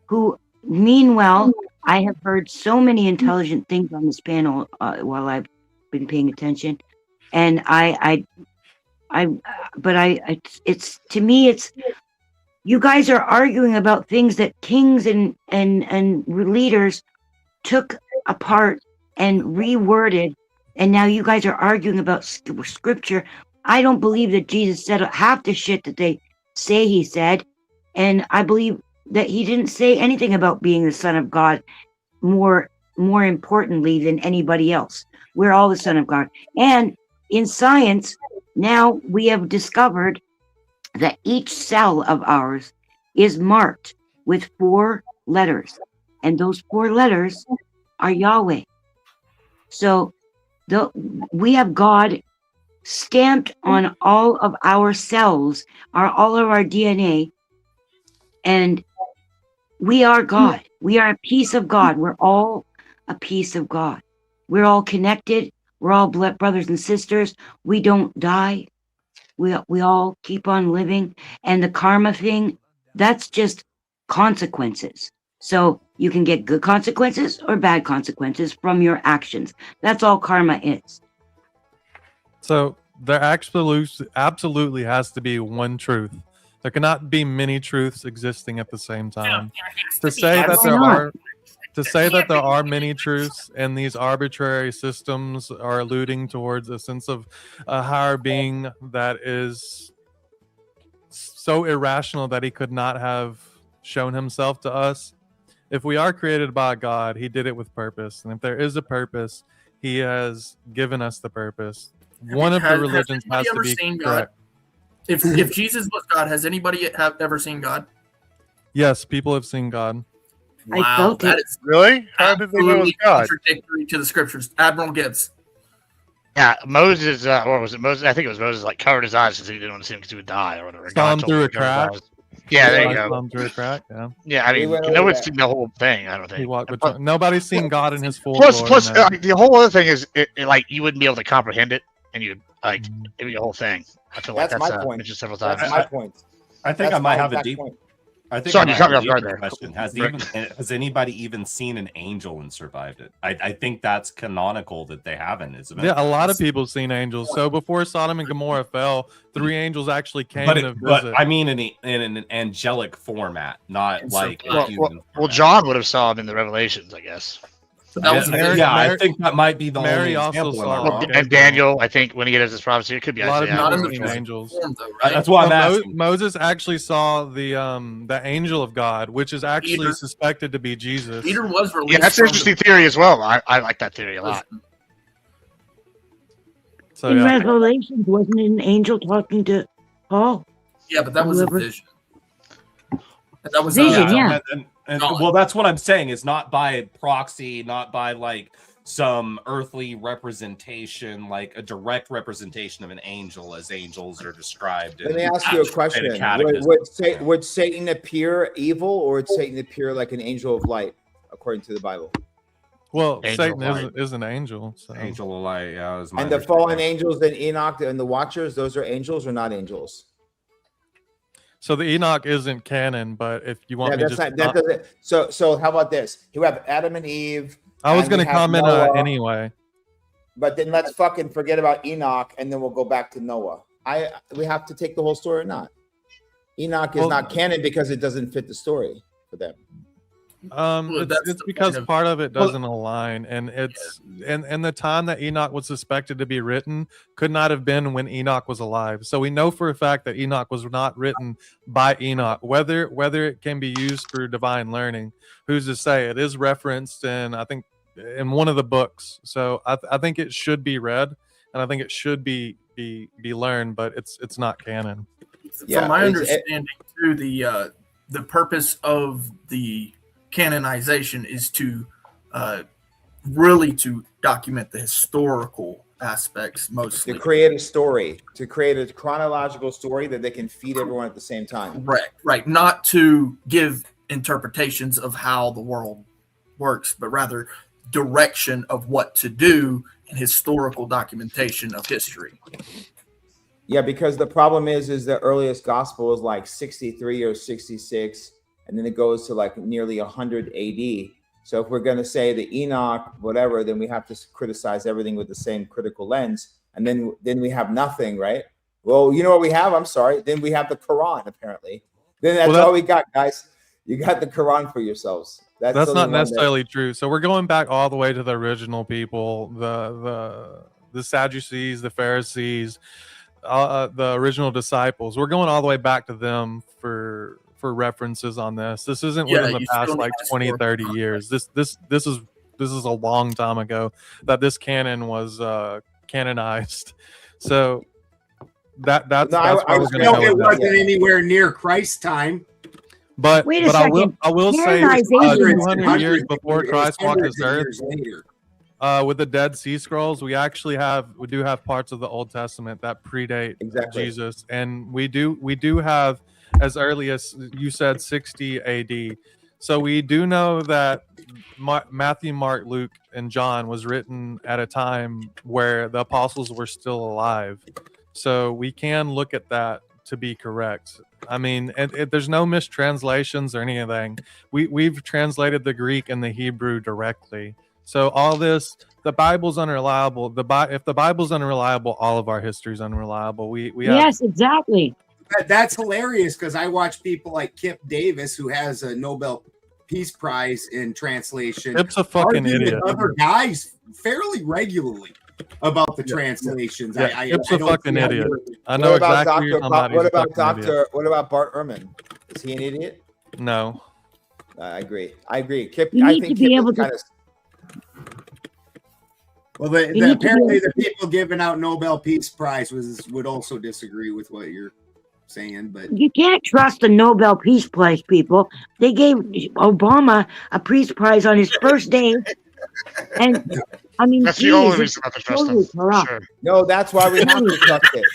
who mean well, I have heard so many intelligent things on this panel while I've been paying attention, and it's to me, it's you guys are arguing about things that kings and leaders took apart and reworded, and now you guys are arguing about scripture. I don't believe that Jesus said half the shit that they say he said, and I believe that he didn't say anything about being the Son of God more importantly than anybody else. We're all the Son of God. And in science, now we have discovered that each cell of ours is marked with 4 letters, and those 4 letters are Yahweh. So we have God stamped on all of our cells, all of our DNA, and we are God. We are a piece of God. We're all a piece of God. We're all connected. We're all brothers and sisters. We don't die. We all keep on living. And the karma thing, that's just consequences. So you can get good consequences or bad consequences from your actions. That's all karma is. So there absolutely has to be one truth. There cannot be many truths existing at the same time. To say that there are many truths and these arbitrary systems are alluding towards a sense of a higher being that is so irrational that he could not have shown himself to us. If we are created by God, he did it with purpose. And if there is a purpose, he has given us the purpose. One of the religions has to be correct. If Jesus was God, has anybody ever seen God? Yes, people have seen God. Wow, that is really? How did they know it was God? Contradictory to the scriptures. Admiral Gibbs. Yeah, Moses, or was it Moses? I think it was Moses, like, covered his eyes because he didn't want to see him because he would die or whatever. Saw him through a crack. Yeah, there you go. Saw him through a crack, yeah. Yeah, I mean, no one's seen the whole thing, I don't think. He walked between, nobody's seen God in his full Plus, glory. the whole other thing is, like, you wouldn't be able to comprehend it, and you'd, like, it'd be a whole thing. I feel like that's my point. mentioned several times. That's my point. I think I might have a deep. I think Sorry, I you might cut me have off a guard deeper there. question. Has anybody even seen an angel and survived it? I think that's canonical that they haven't, isn't it? Yeah, a lot of people have seen angels. So before Sodom and Gomorrah fell, 3 angels actually came to visit. But I mean in an angelic format, not like a human. Well, John would have saw him in the Revelations, I guess. I think that might be the Mary only also example. saw And Daniel, I think, when he gets his prophecy, it could be a lot of Isaiah. people seen angels. That's why I'm asking. Moses actually saw the angel of God, which is actually suspected to be Jesus. Peter was released. Yeah, that's an interesting theory as well. I like that theory a lot. So, in Revelations, wasn't it an angel talking to Paul? Yeah, but that was a vision. That was vision, yeah. And well, that's what I'm saying. Is not by proxy, not by like some earthly representation, like a direct representation of an angel, as angels are described. Let me ask you a question: would Satan appear evil, or would Satan appear like an angel of light, according to the Bible? Well, Satan is an angel. So. Angel of light, yeah. And the fallen angels and Enoch and the Watchers, those are angels or not angels? So the Enoch isn't canon, but if you want me to So how about this? You have Adam and Eve. I was going to comment anyway. But then let's fucking forget about Enoch, and then we'll go back to Noah. We have to take the whole story or not? Enoch is not canon because it doesn't fit the story for them. It's because part of it doesn't align, and it's and the time that Enoch was suspected to be written could not have been when Enoch was alive. So we know for a fact that Enoch was not written by Enoch. Whether it can be used for divine learning, who's to say? It is referenced in, I think, in one of the books. So I think it should be read, and I think it should be learned, but it's not canon. From my understanding, too, the purpose of the canonization is to really to document the historical aspects, mostly to create a story, to create a chronological story that they can feed everyone at the same time. Right. Not to give interpretations of how the world works, but rather direction of what to do and historical documentation of history. Yeah, because the problem is the earliest gospel is like 63 or 66. And then it goes to like nearly 100 AD. So if we're going to say the Enoch, whatever, then we have to criticize everything with the same critical lens. And then we have nothing, right? Well, you know what we have? I'm sorry. Then we have the Quran, apparently. Then that's all we got, guys. You got the Quran for yourselves. That's not necessarily true. So we're going back all the way to the original people, the Sadducees, the Pharisees, the original disciples. We're going all the way back to them for references on this. This isn't within the past like 20, 30 years. This is a long time ago that this canon was canonized. So that's where we're going to go. It wasn't anywhere near Christ's time. But wait a second. I will say, 200 years before Christ walked this earth, with the Dead Sea Scrolls, we do have parts of the Old Testament that predate Jesus, and we do have as early as you said 60 AD. So we do know that Matthew, Mark, Luke, and John was written at a time where the apostles were still alive. So we can look at that to be correct. I mean, there's no mistranslations or anything. We've translated the Greek and the Hebrew directly. So all this, the Bible's unreliable. If the Bible's unreliable, all of our history is unreliable. Yes, exactly. That's hilarious because I watch people like Kip Davis, who has a Nobel Peace Prize in translation. Kip's a fucking idiot. With other guys fairly regularly about the translations. Yeah. Kip's a fucking idiot. I know exactly who you're talking about. What about Bart Ehrman? Is he an idiot? No. I agree. Kip, You I need think to be Kip able is to. kind of. Well, apparently the people giving out Nobel Peace Prize would also disagree with what you're saying, but You can't trust the Nobel Peace Prize people. They gave Obama a peace prize on his first day, and I mean, that's the only reason not to trust them. Sure. No, that's why we have to trust it.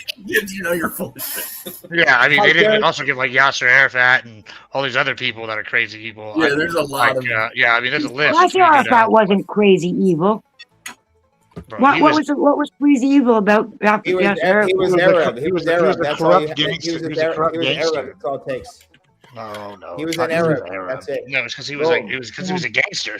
You know you're full of shit. Yeah, I mean, they didn't also give like Yasser Arafat and all these other people that are crazy people. Yeah, there's a lot of yeah, I mean, there's a list. Yasser Arafat wasn't crazy evil. Bro, What was crazy evil about He was Arafat? Arab. He was Arab. That's all. He was Arab. That's all it takes. No. He was an Arab. That's it. No, it's because he was he was a gangster.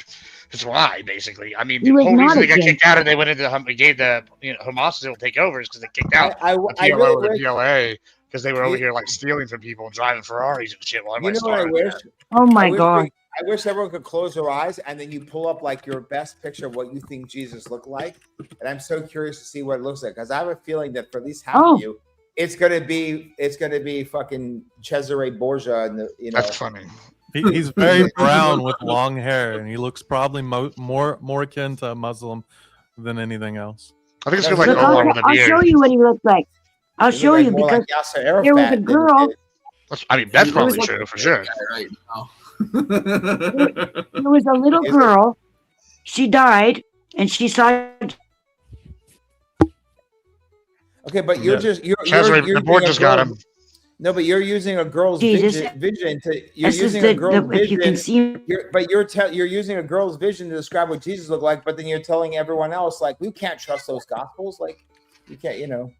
That's why, basically. I mean, He the was whole not reason a they got gangster. kicked out and they went into gave the Hamas to take over is because they kicked out I the really PLO and the wish- PLA because they were over here like stealing from people and driving Ferraris and shit. While You know what I wish? Oh my God. I wish everyone could close their eyes and then you pull up like your best picture of what you think Jesus looked like. And I'm so curious to see what it looks like because I have a feeling that for at least half of you, it's gonna be fucking Cesare Borgia and That's funny. He's very brown with long hair, and he looks probably more akin to a Muslim than anything else. I think it's Look, I'll show you what he looked like. I'll show you because there was a girl. I mean, that's probably true for sure. Right now. There was a little girl. She died, and she saw. Okay, but you're the board just got him. No, but you're using a girl's vision to. You're This is using a the- girl's if you vision. can see- You're using a girl's vision to describe what Jesus looked like, but then you're telling everyone else like we can't trust those gospels. Like you can't, No,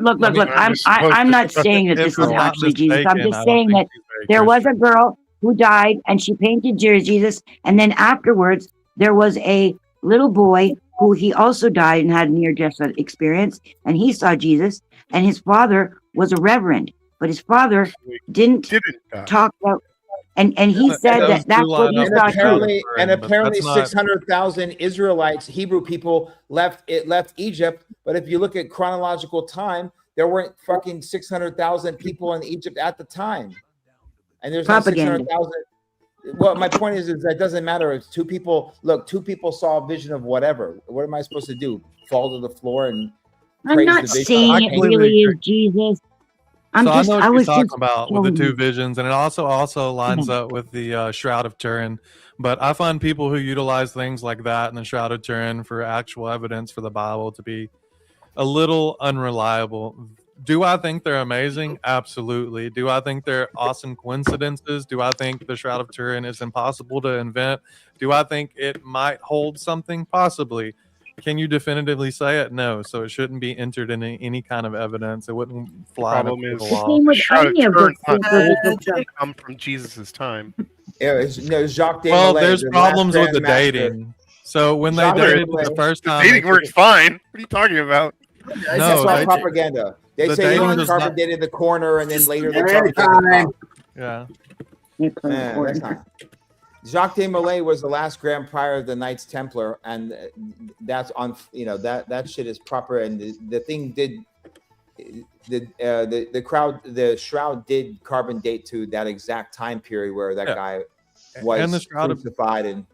look. I'm not saying that this is actually Jesus. I'm just saying that there was a girl who died, and she painted Jesus, and then afterwards there was a little boy who he also died and had a near-death experience, and he saw Jesus, and his father was a reverend, but his father didn't talk about, and he said that's what he saw too. And apparently 600,000 Israelites, Hebrew people left Egypt. But if you look at chronological time, there weren't fucking 600,000 people in Egypt at the time. And there's not 600,000. Well, my point is that it doesn't matter if two people saw a vision of whatever. What am I supposed to do? Fall to the floor and I'm not saying it really is Jesus. I know what you're talking about with the two visions, and it also lines up with the Shroud of Turin. But I find people who utilize things like that in the Shroud of Turin for actual evidence for the Bible to be a little unreliable. Do I think they're amazing? Absolutely. Do I think they're awesome coincidences? Do I think the Shroud of Turin is impossible to invent? Do I think it might hold something? Possibly. Can you definitively say it? No. So it shouldn't be entered in any kind of evidence. It wouldn't fly. Problem is, the Shroud of Turin didn't come from Jesus' time. Jacques de Well, Molay, there's the problems last with the Grand Master. dating. So when they Jacques de dated Molay. the first time, Dating works fine. What are you talking about? That's all propaganda. They the say he dating was does carbon not- dated the corner, and then later they Every carbon dated the time. top. That's not. Jacques de Molay was the last Grand Prior of the Knights Templar, and that's on. That shit is proper. And the thing did. The shroud did carbon date to that exact time period where that guy was And the Shroud of- crucified. And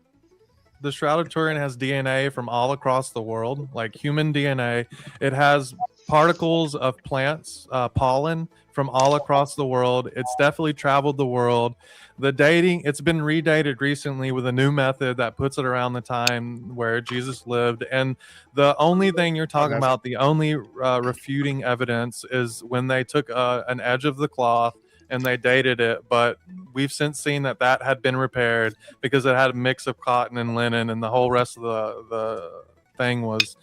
the Shroud of Turin has DNA from all across the world, like human DNA. It has particles of plants, pollen from all across the world. It's definitely traveled the world. The dating, it's been redated recently with a new method that puts it around the time where Jesus lived. And the only thing you're talking about, the only refuting evidence is when they took an edge of the cloth and they dated it, but we've since seen that that had been repaired because it had a mix of cotton and linen, and the whole rest of the thing was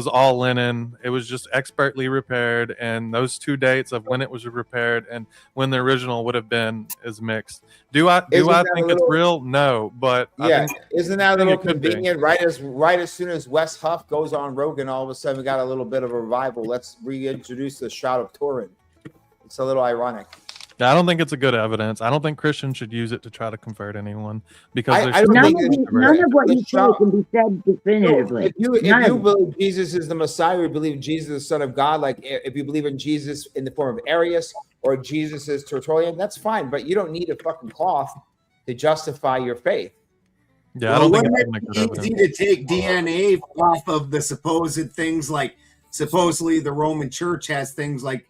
all linen. It was just expertly repaired, and those two dates of when it was repaired and when the original would have been is mixed. Do I think it's real? No, but yeah, I think, isn't that a little it could be. convenient? Right as soon as Wes Huff goes on Rogan, all of a sudden we got a little bit of a revival. Let's reintroduce the Shroud of Turin. It's a little ironic. Yeah, I don't think it's a good evidence. I don't think Christians should use it to try to convert anyone because none of what you say can be said definitively. If you believe Jesus is the Messiah, or you believe Jesus is the Son of God, like if you believe in Jesus in the form of Arius or Jesus is Tertullian, that's fine. But you don't need a fucking cloth to justify your faith. Yeah, I don't think wouldn't it be easy to take DNA off of the supposed things like supposedly the Roman Church has things like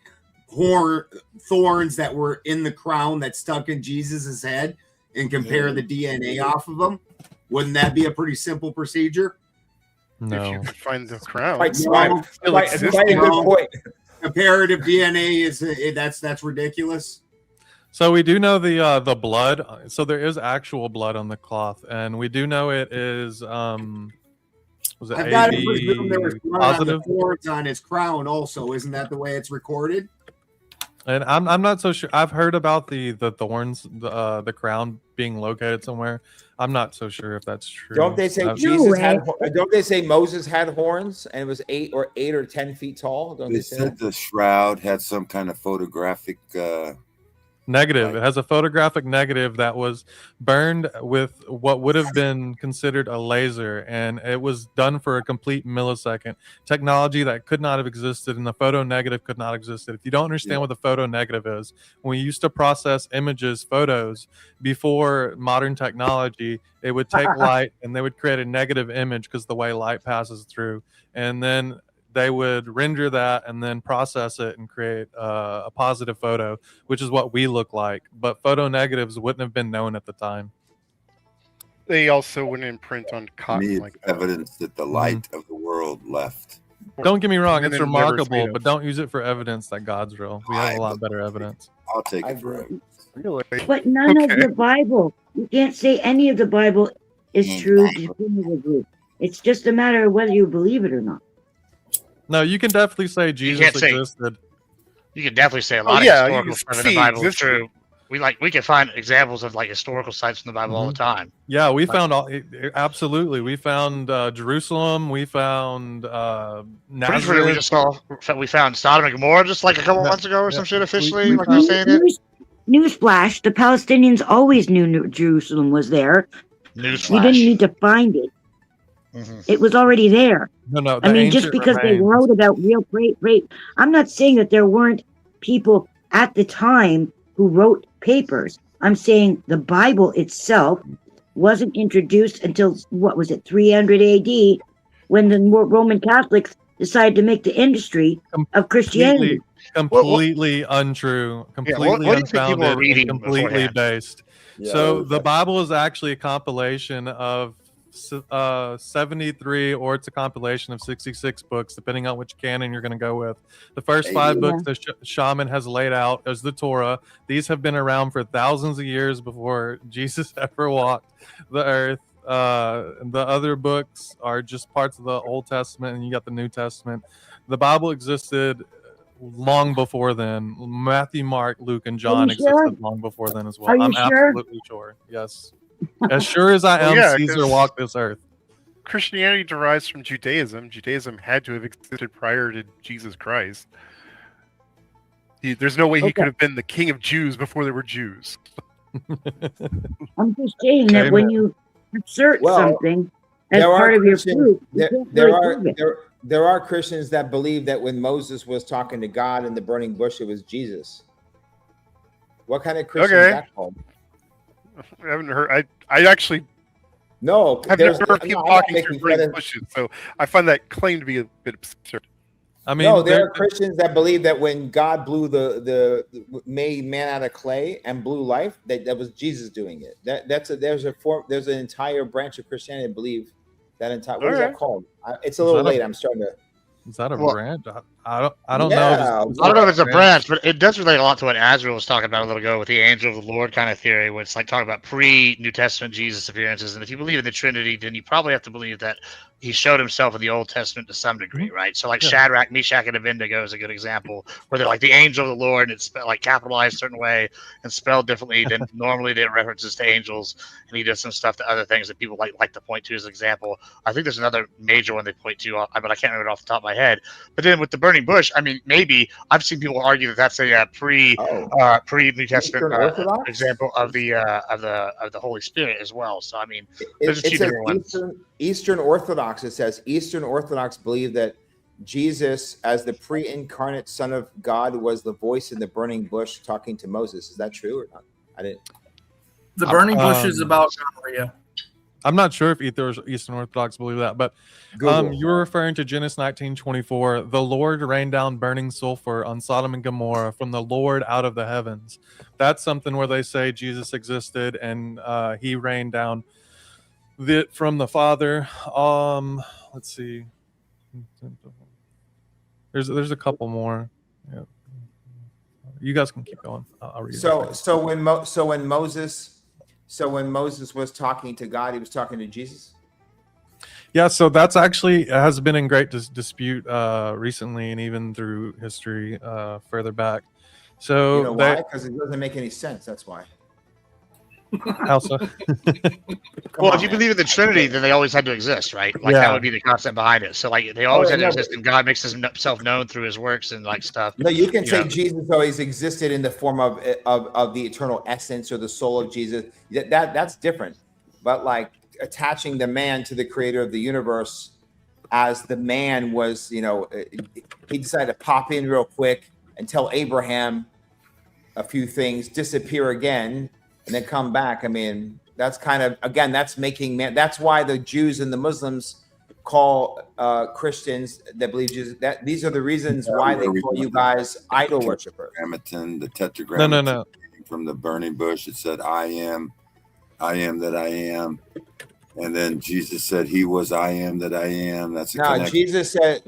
thorns that were in the crown that stuck in Jesus's head and compare the DNA off of them? Wouldn't that be a pretty simple procedure? No. If you could find the crown. Quite a good point. Comparative DNA is that's ridiculous. So we do know the blood. So there is actual blood on the cloth, and we do know it is was it I've got to AB presume there was blood on the positive? thorns on his crown also. Isn't that the way it's recorded? And I'm not so sure. I've heard about the thorns, the crown being located somewhere. I'm not so sure if that's true. Don't they say Don't they say Moses had horns and it was 8 or 10 feet tall? Don't They they say said that? the shroud had some kind of photographic. Negative. It has a photographic negative that was burned with what would have been considered a laser, and it was done for a complete millisecond. Technology that could not have existed, and the photo negative could not have existed. If you don't understand what the photo negative is, when we used to process photos before modern technology, it would take light and they would create a negative image because the way light passes through, and then they would render that and then process it and create a positive photo, which is what we look like. But photo negatives wouldn't have been known at the time. They also wouldn't imprint on To cotton me, like it's evidence that the light of the world left. Don't get me wrong, And it's then never remarkable, fade but don't use it for evidence that God's real. We have a lot better evidence. I'll take it for it. Really? But none of the Bible. You can't say any of the Bible is true definitively. It's just a matter of whether you believe it or not. No, you can definitely say Jesus can't say- existed. You can definitely say a lot yeah, of you historical can stuff in the see Bible is existed. true. We can find examples of like historical sites in the Bible all the time. Yeah, we found absolutely. We found Jerusalem. We found Pretty sure Nazareth. we just we found Sodom and Gomorrah just like a couple months ago or some shit officially. We like you're saying it. Newsflash: the Palestinians always knew Jerusalem was there. Newsflash. You didn't need to find it. It was already there. No, I mean, just because they wrote about real rape. I'm not saying that there weren't people at the time who wrote papers. I'm saying the Bible itself wasn't introduced until, what was it, 300 AD, when the Roman Catholics decided to make the industry of Christianity. Completely untrue, completely what do you think people unfounded, were reading and completely beforehand? based. Yeah, So the Bible is actually a compilation of 73, or it's a compilation of 66 books, depending on which canon you're going to go with. The first 5 books the shaman has laid out as the Torah. These have been around for thousands of years before Jesus ever walked the earth. The other books are just parts of the Old Testament, and you got the New Testament. The Bible existed long before then. Matthew, Mark, Luke, and John you sure? existed long before then as well. Are you I'm sure? absolutely sure. Yes. As sure as I Well, am, yeah, Caesar 'cause walked this earth. Christianity derives from Judaism. Judaism had to have existed prior to Jesus Christ. There's no way he could have been the king of Jews before there were Jews. I'm just saying that when you assert something as part of your proof, there are Christians that believe that when Moses was talking to God in the burning bush, it was Jesus. What kind of Christian is that called? I haven't heard. I actually I've never heard people talking through burning bushes, so I find that claim to be a bit absurd. I mean, no, there are Christians that believe that when God blew the made man out of clay and blew life, that was Jesus doing it. There's an entire branch of Christianity that believe that entire. What is that called? It's a little late. I'm starting to. Is that a branch? I don't know. Yeah, I don't know if it's a branch, but it does relate a lot to what Azrael was talking about a little ago with the angel of the Lord kind of theory, where it's like talking about pre-New Testament Jesus appearances. And if you believe in the Trinity, then you probably have to believe that he showed himself in the Old Testament to some degree, right? So like Shadrach, Meshach, and Abednego is a good example, where they're like the angel of the Lord, and it's like capitalized a certain way and spelled differently than normally they references to angels. And he does some stuff to other things that people like to point to as an example. I think there's another major one they point to, but I can't remember it off the top of my head. But then with the burning bush, I mean, maybe I've seen people argue that that's a pre New Testament example of the Holy Spirit as well. So I mean, there's two different ones. Eastern Orthodox. It says Eastern Orthodox believe that Jesus, as the pre-incarnate Son of God, was the voice in the burning bush talking to Moses. Is that true or not? I didn't. The burning bush is about gonorrhea. I'm not sure if Eastern Orthodox believe that, but you were referring to Genesis 19:24. The Lord rained down burning sulfur on Sodom and Gomorrah from the Lord out of the heavens. That's something where they say Jesus existed and he rained down from the Father. Let's see. There's a couple more. Yeah. You guys can keep going. I'll read it. So when Moses was talking to God, he was talking to Jesus. Yeah, so that's actually has been in great dispute recently, and even through history further back. So you know why? Because it doesn't make any sense. That's why. How so? Well, if you believe in the Trinity, then they always had to exist, right? Like that would be the concept behind it. So like they always had to exist, and God makes himself known through his works and like stuff. No, you can say Jesus always existed in the form of the eternal essence or the soul of Jesus. That's different. But like attaching the man to the creator of the universe as the man was, he decided to pop in real quick and tell Abraham a few things, disappear again, and then come back. I mean, that's kind of, again, that's making man. That's why the Jews and the Muslims call Christians that believe Jesus. That these are the reasons why they call you guys idol worshipers. The tetragrammaton. No. From the burning bush, it said, I am that I am. And then Jesus said he was I am that I am. That's a connection. Jesus said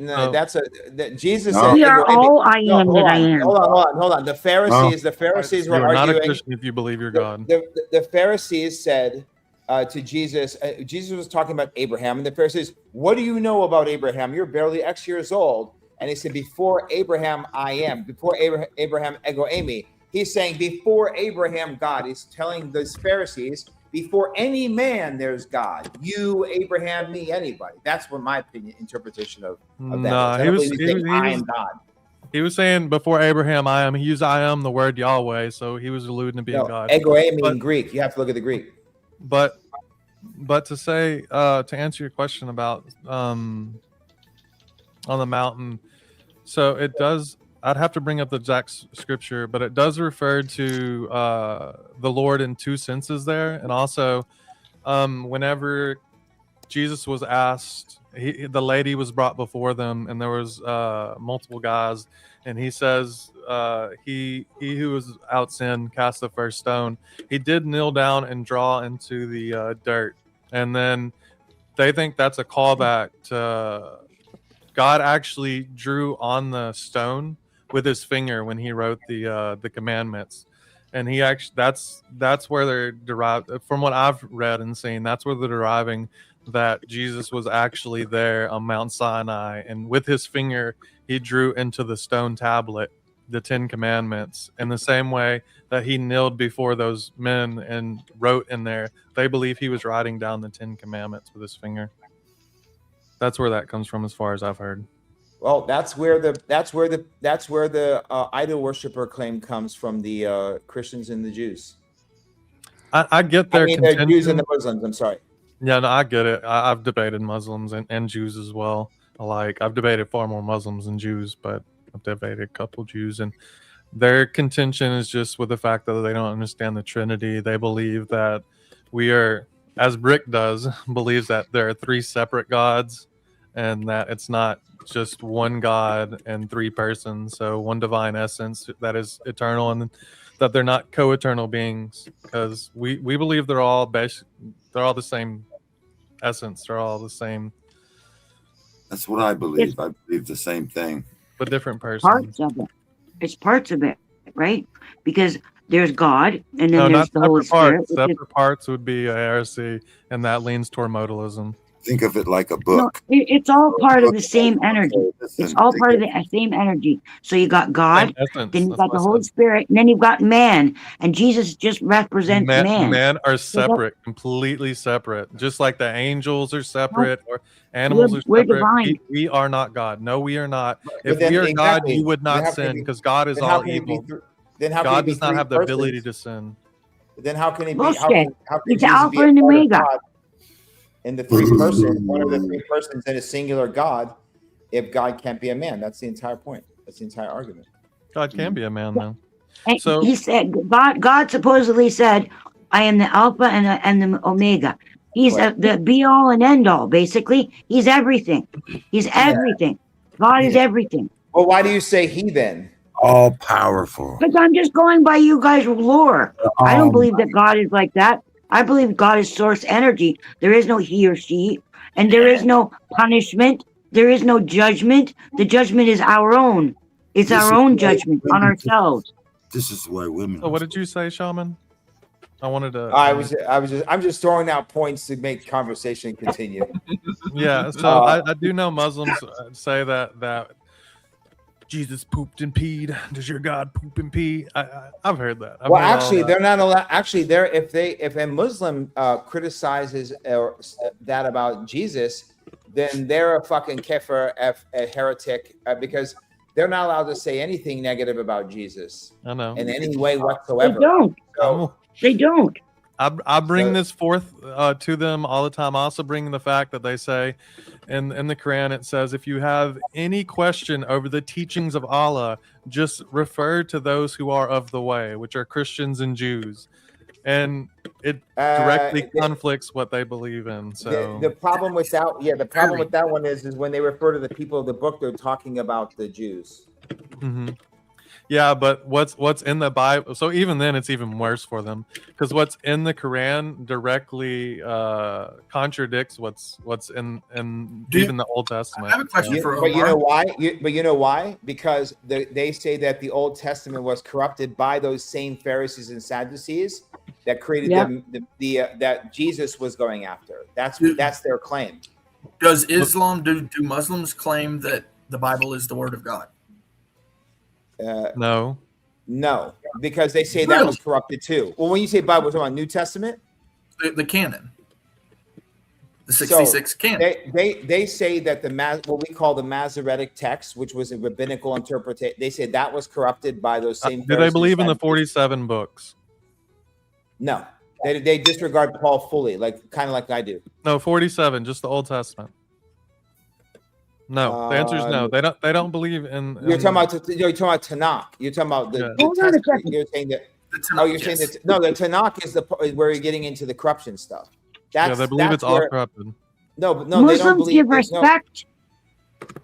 Jesus said we are all I am that I am. Hold on. The Pharisees were arguing. You're not a Christian if you believe you're God. The Pharisees said to Jesus, Jesus was talking about Abraham, and the Pharisees, what do you know about Abraham? You're barely X years old. And he said, before Abraham, I am. Before Abraham, ego eimi. He's saying before Abraham, God. He's telling those Pharisees, before any man, there's God. You, Abraham, me, anybody. That's what my interpretation of that is. He was I am God. He was saying before Abraham, I am. He used I am, the word Yahweh, so he was alluding to being God. Ego eimi in Greek. You have to look at the Greek. But to say to answer your question about on the mountain, so it does. I'd have to bring up the exact scripture, but it does refer to the Lord in two senses there. And also, whenever Jesus was asked, the lady was brought before them, and there was multiple guys, and he says, he who was out sin cast the first stone. He did kneel down and draw into the dirt. And then they think that's a callback to God actually drew on the stone with his finger when he wrote the commandments, and he actually that's where they're derived from what I've read and seen. That's where they're deriving that Jesus was actually there on Mount Sinai, and with his finger he drew into the stone tablet the 10 Commandments, in the same way that he kneeled before those men and wrote in there. They believe he was writing down the 10 Commandments with his finger. That's where that comes from, as far as I've heard. Well, that's where the idol worshiper claim comes from, the Christians and the Jews. I get their contention. The Jews and the Muslims. I'm sorry. Yeah, no, I get it. I've debated Muslims and Jews as well. Like, I've debated far more Muslims than Jews, but I've debated a couple Jews, and their contention is just with the fact that they don't understand the Trinity. They believe that we are, as Brick does, believes that there are 3 separate gods, and that it's not just one God and 3 persons, so one divine essence that is eternal, and that they're not co-eternal beings, because we believe they're all the same essence. They're all the same. That's what I believe. I believe the same thing. But different persons. Parts of it. It's parts of it, right? Because there's God, and then there's the Holy Spirit. Separate parts would be a heresy, and that leans toward modalism. Think of it like a book. No, it's all part of the same energy. It's all part of the same energy. So you got God, then you got the Holy Spirit, and then you've got man. And Jesus just represents man. Men are separate, completely separate. Just like the angels are separate, or animals are we're separate. divine. We are not God. No, we are not. If then we are exactly, God, you would not then how sin, can he- because God is then how all can he be evil. then how can God he be does not 3 have the persons? ability to sin. Then how can he be? Bullshit. How can He's Jesus Alpha be a and part of Omega. God in the 3 persons, one of the 3 persons in a singular God, if God can't be a man? That's the entire point. That's the entire argument. God can be a man, though. And So he said, God supposedly said, I am the Alpha and the Omega. He's the be all and end all, basically. He's everything. He's everything. God is everything. Well, why do you say he then? All powerful. Because I'm just going by you guys' lore. I don't believe that God is like that. I believe God is source energy. There is no he or she, and there is no punishment. There is no judgment. The judgment is our own. It's our own judgment on ourselves. This is why women. what did you say, Shaman? I wanted to. I'm just throwing out points to make conversation continue. Yeah, so I do know Muslims say that Jesus pooped and peed. Does your God poop and pee? I've heard that. Well, actually, they're not allowed. Actually, if a Muslim criticizes that about Jesus, then they're a fucking kafir, a heretic, because they're not allowed to say anything negative about Jesus. I know. In any way whatsoever. They don't. So, They don't. I bring this forth to them all the time. I also bring the fact that they say in the Quran, it says, if you have any question over the teachings of Allah, just refer to those who are of the way, which are Christians and Jews. And it directly conflicts what they believe in. So the problem with that one is when they refer to the people of the book, they're talking about the Jews. Mm-hmm. Yeah, but what's in the Bible? So even then, it's even worse for them, because what's in the Quran directly contradicts what's in even the Old Testament. I have a question for Omar. But you know why? Because they say that the Old Testament was corrupted by those same Pharisees and Sadducees that created that Jesus was going after. That's their claim. Does Islam do Muslims claim that the Bible is the word of God? No, because they say that was corrupted too. Well, when you say Bible, we're talking about New Testament, the canon, the 66 canon. They say that what we call the Masoretic text, which was a rabbinical interpretation, they say that was corrupted by those same. Do they believe in the 47 books? No, they disregard Paul fully, kind of like I do. No, 47, just the Old Testament. No, the answer is no. They don't believe in. You're talking about Tanakh. You're talking about the Testament. You're saying that. Saying that. No, the Tanakh is where you're getting into the corruption stuff. They believe it's all corrupted. No, Muslims they don't believe. Give respect.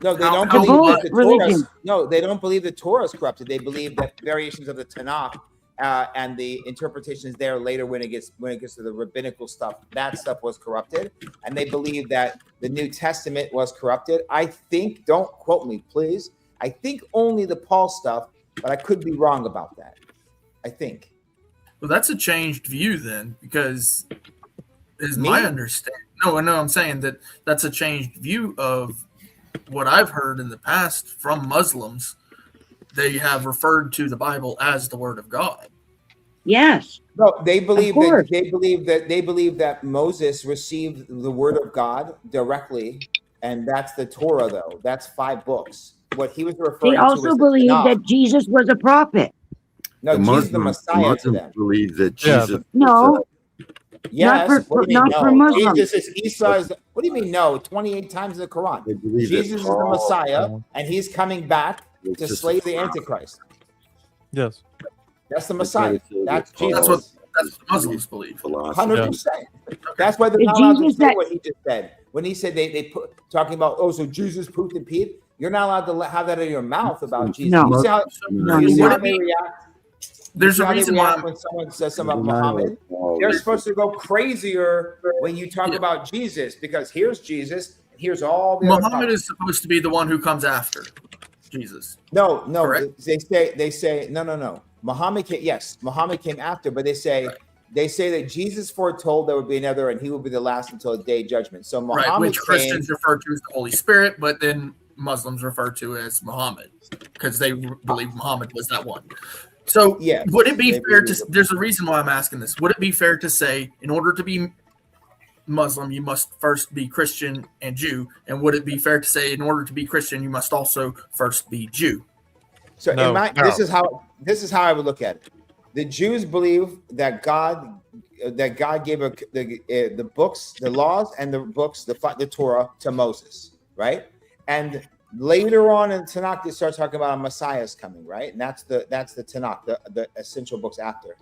No, they don't believe that the Torah. No, they don't believe the Torah is corrupted. They believe that variations of the Tanakh and the interpretations there later when it gets to the rabbinical stuff, that stuff was corrupted, and they believe that the New Testament was corrupted. I think, don't quote me, please. I think only the Paul stuff, but I could be wrong about that. I think. Well, that's a changed view then, because is my understanding. No, I'm saying that that's a changed view of what I've heard in the past from Muslims. They have referred to the Bible as the Word of God. Yes. No, they believe that Moses received the Word of God directly, and that's the Torah. Though that's 5 books. What he was referring They to also was believe that Jesus was a prophet. No, Jesus is the Messiah to them. Believe that Jesus. No. Yes. Not for, What do you mean not for no? Muslims. Jesus is Isa. What do you mean no? 28 times in the Quran. believe that Jesus is the Paul- Messiah, and he's coming back to just slay the Antichrist. Yes. That's the Messiah. That's Paul- Jesus. That's what Muslims believe. 100%. That's why they're The not allowed to Jesus say that- what he just said. When he said they put talking about, so Jesus pooped and peed. You're not allowed to have that in your mouth about Jesus. No. You see how, No, you see no. how they react? There's you see a how they reason why react when someone says something about Muhammad? They're supposed to go crazier when you talk about Jesus, because here's Jesus, and here's all the other Muhammad prophets. is supposed to be the one who comes after Jesus. No, Correct? they say no. Muhammad came after, but they say that Jesus foretold there would be another, and he will be the last until the day of judgment. So Muhammad Right, which came, Christians refer to as the Holy Spirit, but then Muslims refer to as Muhammad because they believe Muhammad was that one. So would it be fair to, there's a reason why I'm asking this. Would it be fair to say in order to be Muslim, you must first be Christian and Jew? And would it be fair to say in order to be Christian, you must also first be Jew? So this is how I would look at it. The Jews believe that God gave the books, the laws, and the books, the Torah to Moses, right? And later on in Tanakh, they start talking about a Messiah's coming, right? And that's the Tanakh, the essential books after.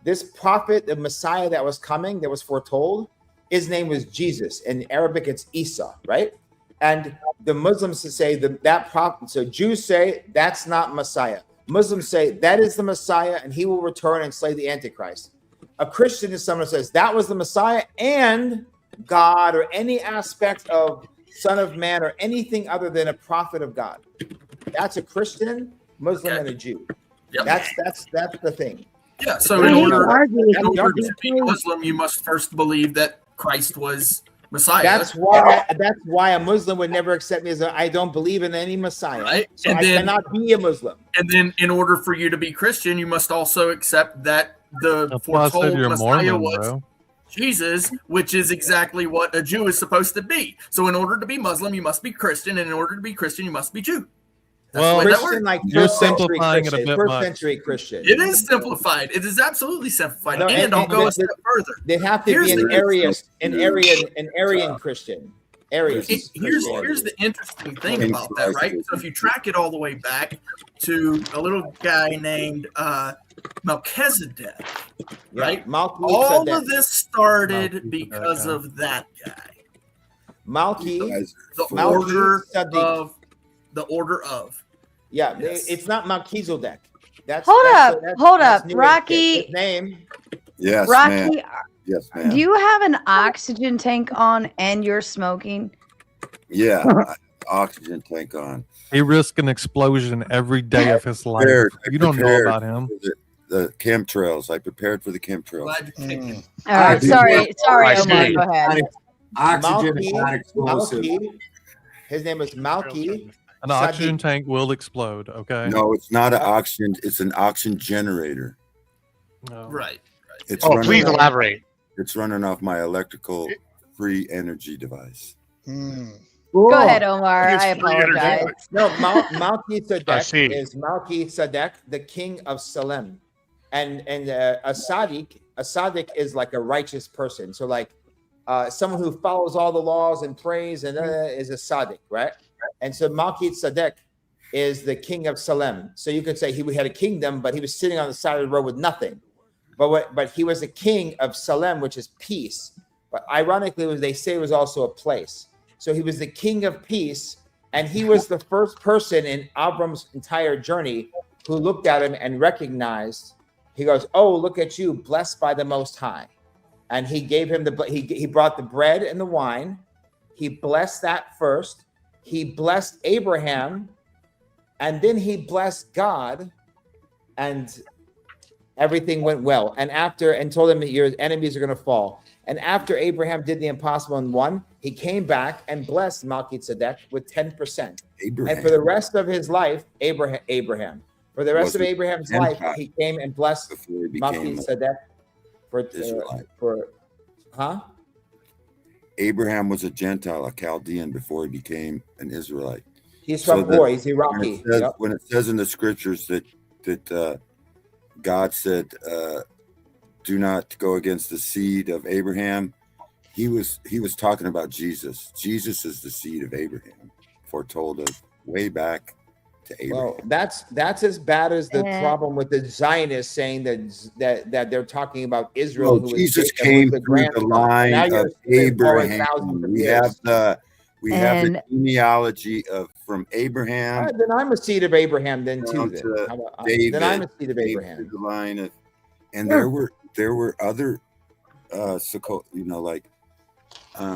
This prophet, the Messiah that was coming, that was foretold, his name was Jesus. In Arabic, it's Isa, right? And the Muslims say that prophet. So Jews say that's not Messiah. Muslims say that is the Messiah, and he will return and slay the Antichrist. A Christian is someone who says that was the Messiah and God, or any aspect of Son of Man, or anything other than a prophet of God. That's a Christian, Muslim, and a Jew. Yep. That's the thing. Yeah. So in order to be Muslim, you must first believe that Christ was Messiah. That's why a Muslim would never accept me as I don't believe in any Messiah. Right. So I cannot be a Muslim. And then in order for you to be Christian, you must also accept that the foretold Messiah was Jesus, which is exactly what a Jew is supposed to be. So in order to be Muslim, you must be Christian, and in order to be Christian, you must be Jew. Well, Christian, like you're simplifying it a bit first much. Century Christian. It is simplified. It is absolutely simplified. No, and I'll go a step further. They have to be an Aryan Christian. Here's the interesting thing about that, right? So if you track it all the way back to a little guy named Melchizedek, right? All of this started because of that guy. The order of. Yeah, it's not Melchizedek. Hold up, Rocky. His name. Yes, Rocky. ma'am. Yes, ma'am. Do you have an oxygen tank on and you're smoking? Yeah, oxygen tank on. He risks an explosion every day of his life. You don't know about him. The chemtrails. I prepared for the chemtrails. All right, sorry, Omar. Go ahead. Oxygen is not explosive. His name is Malki. An oxygen tank will explode. Okay. No, it's not an oxygen. It's an oxygen generator. No. Right. It's please elaborate. It's running off my electrical free energy device. Go ahead, Omar. I apologize. No, Melchizedek is Melchizedek, the king of Salem, and a Sadiq is like a righteous person. So like someone who follows all the laws and prays and is a Sadiq, right? And so Melchizedek is the king of Salem. So you could say he had a kingdom, but he was sitting on the side of the road with nothing. But he was a king of Salem, which is peace. But ironically, they say it was also a place. So he was the king of peace, and he was the first person in Abram's entire journey who looked at him and recognized. He goes, "Oh, look at you, blessed by the Most High," and he gave him he brought the bread and the wine. He blessed that first. He blessed Abraham, and then he blessed God, and everything went well. And told him that your enemies are going to fall. And after Abraham did the impossible and won, he came back and blessed Melchizedek with 10%. And for the rest of his life, Abraham. For the rest of Abraham's life, he came and blessed Melchizedek Abraham was a Gentile, a Chaldean, before he became an Israelite. He's from he's Iraqi. When it says in the scriptures that God said, "Do not go against the seed of Abraham," he was talking about Jesus. Jesus is the seed of Abraham, foretold of way back to Abraham. Well, that's as bad as the problem with the Zionists saying that they're talking about Israel. Well, Jesus came through the line of Abraham. We have the genealogy from Abraham. Then I'm a seed of Abraham. Then too. David, then I'm a seed of Abraham. The line of, and there were other, like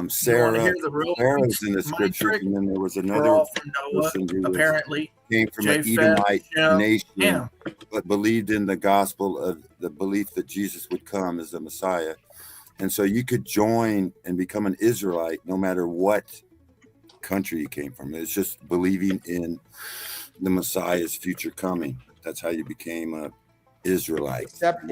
Sarah. Sarah's in the scriptures, and then there was another person who apparently came from an Edomite nation, but believed in the gospel of the belief that Jesus would come as the Messiah, and so you could join and become an Israelite no matter what country you came from. It's just believing in the Messiah's future coming. That's how you became a Israelite. Except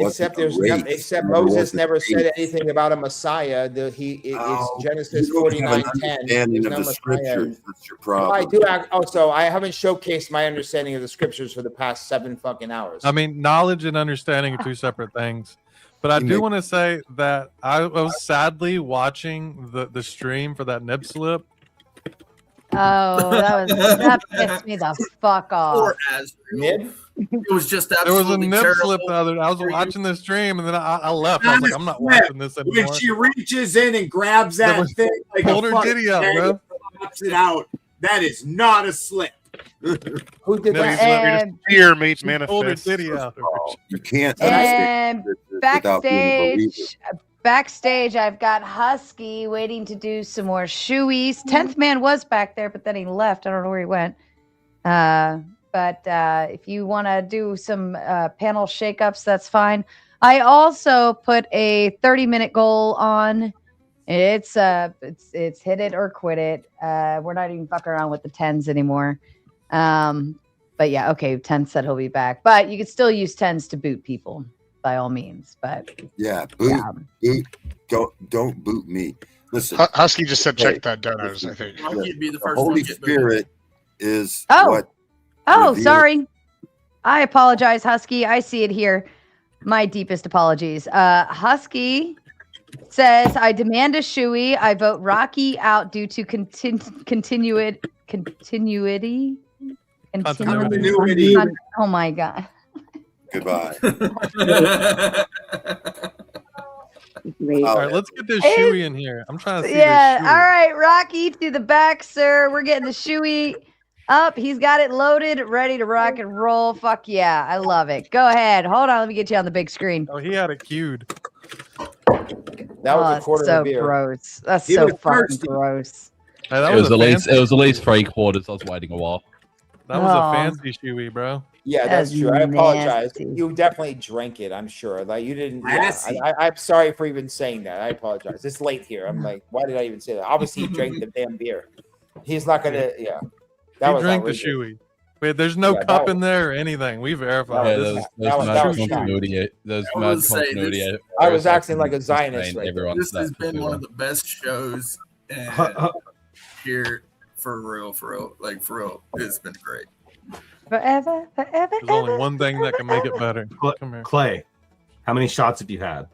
Moses never said anything about a Messiah. It's Genesis 49:10. There's no Messiah. That's your problem. I do. Also, I haven't showcased my understanding of the scriptures for the past 7 fucking hours. I mean, knowledge and understanding are two separate things. But I do want to say that I was sadly watching the stream for that nib slip. Oh, that pissed me the fuck off. Nib? It was just there was a absolutely nib terrible. slip the other day. I was watching the stream and then I left. I was like, I'm not watching this anymore. When she reaches in and grabs that thing, like pulled her titty out, bro. Pops it out. That is not a slip. Who did that? Fear meets manifest. You can't. And backstage, I've got Husky waiting to do some more shoeies. 10th man was back there, but then he left. I don't know where he went. But if you want to do some panel shakeups, that's fine. I also put a 30-minute goal on. It's hit it or quit it. We're not even fucking around with the 10s anymore. But yeah, okay, 10 said he'll be back. But you could still use 10s to boot people by all means. But boot. Don't boot me. Listen, Husky just said check that donos. I think the Holy Spirit is what. Oh, sorry. I apologize, Husky. I see it here. My deepest apologies. Husky says, I demand a shoey. I vote Rocky out due to continuity. Oh my God. Goodbye. All right, let's get this shoey in here. I'm trying to see this all shoey. right, Rocky to the back, sir. We're getting the shoey up. He's got it loaded, ready to rock and roll. Fuck yeah, I love it. Go ahead. Hold on, let me get you on the big screen. Oh, he had it queued. That was a quarter so of beer. Gross. That's so fucking gross. Hey, that It was a at least 3 quarters. I was waiting a while. That was a fancy shoey, bro. Yeah, that's true. I apologize. You definitely drank it, I'm sure. Like you didn't. Yeah, I'm sorry for even saying that. I apologize. It's late here. I'm like, why did I even say that? Obviously, he drank the damn beer. He's not gonna. Yeah, He drank the shoey. Wait, there's no cup in there or anything. We verified. There's mad continuity. There's mad continuity. I was acting like a Zionist. Right This has been one of the best shows here for real. Like for real, it's been great. Forever. There's only one thing that can make it better. Come here. Clay, how many shots have you had?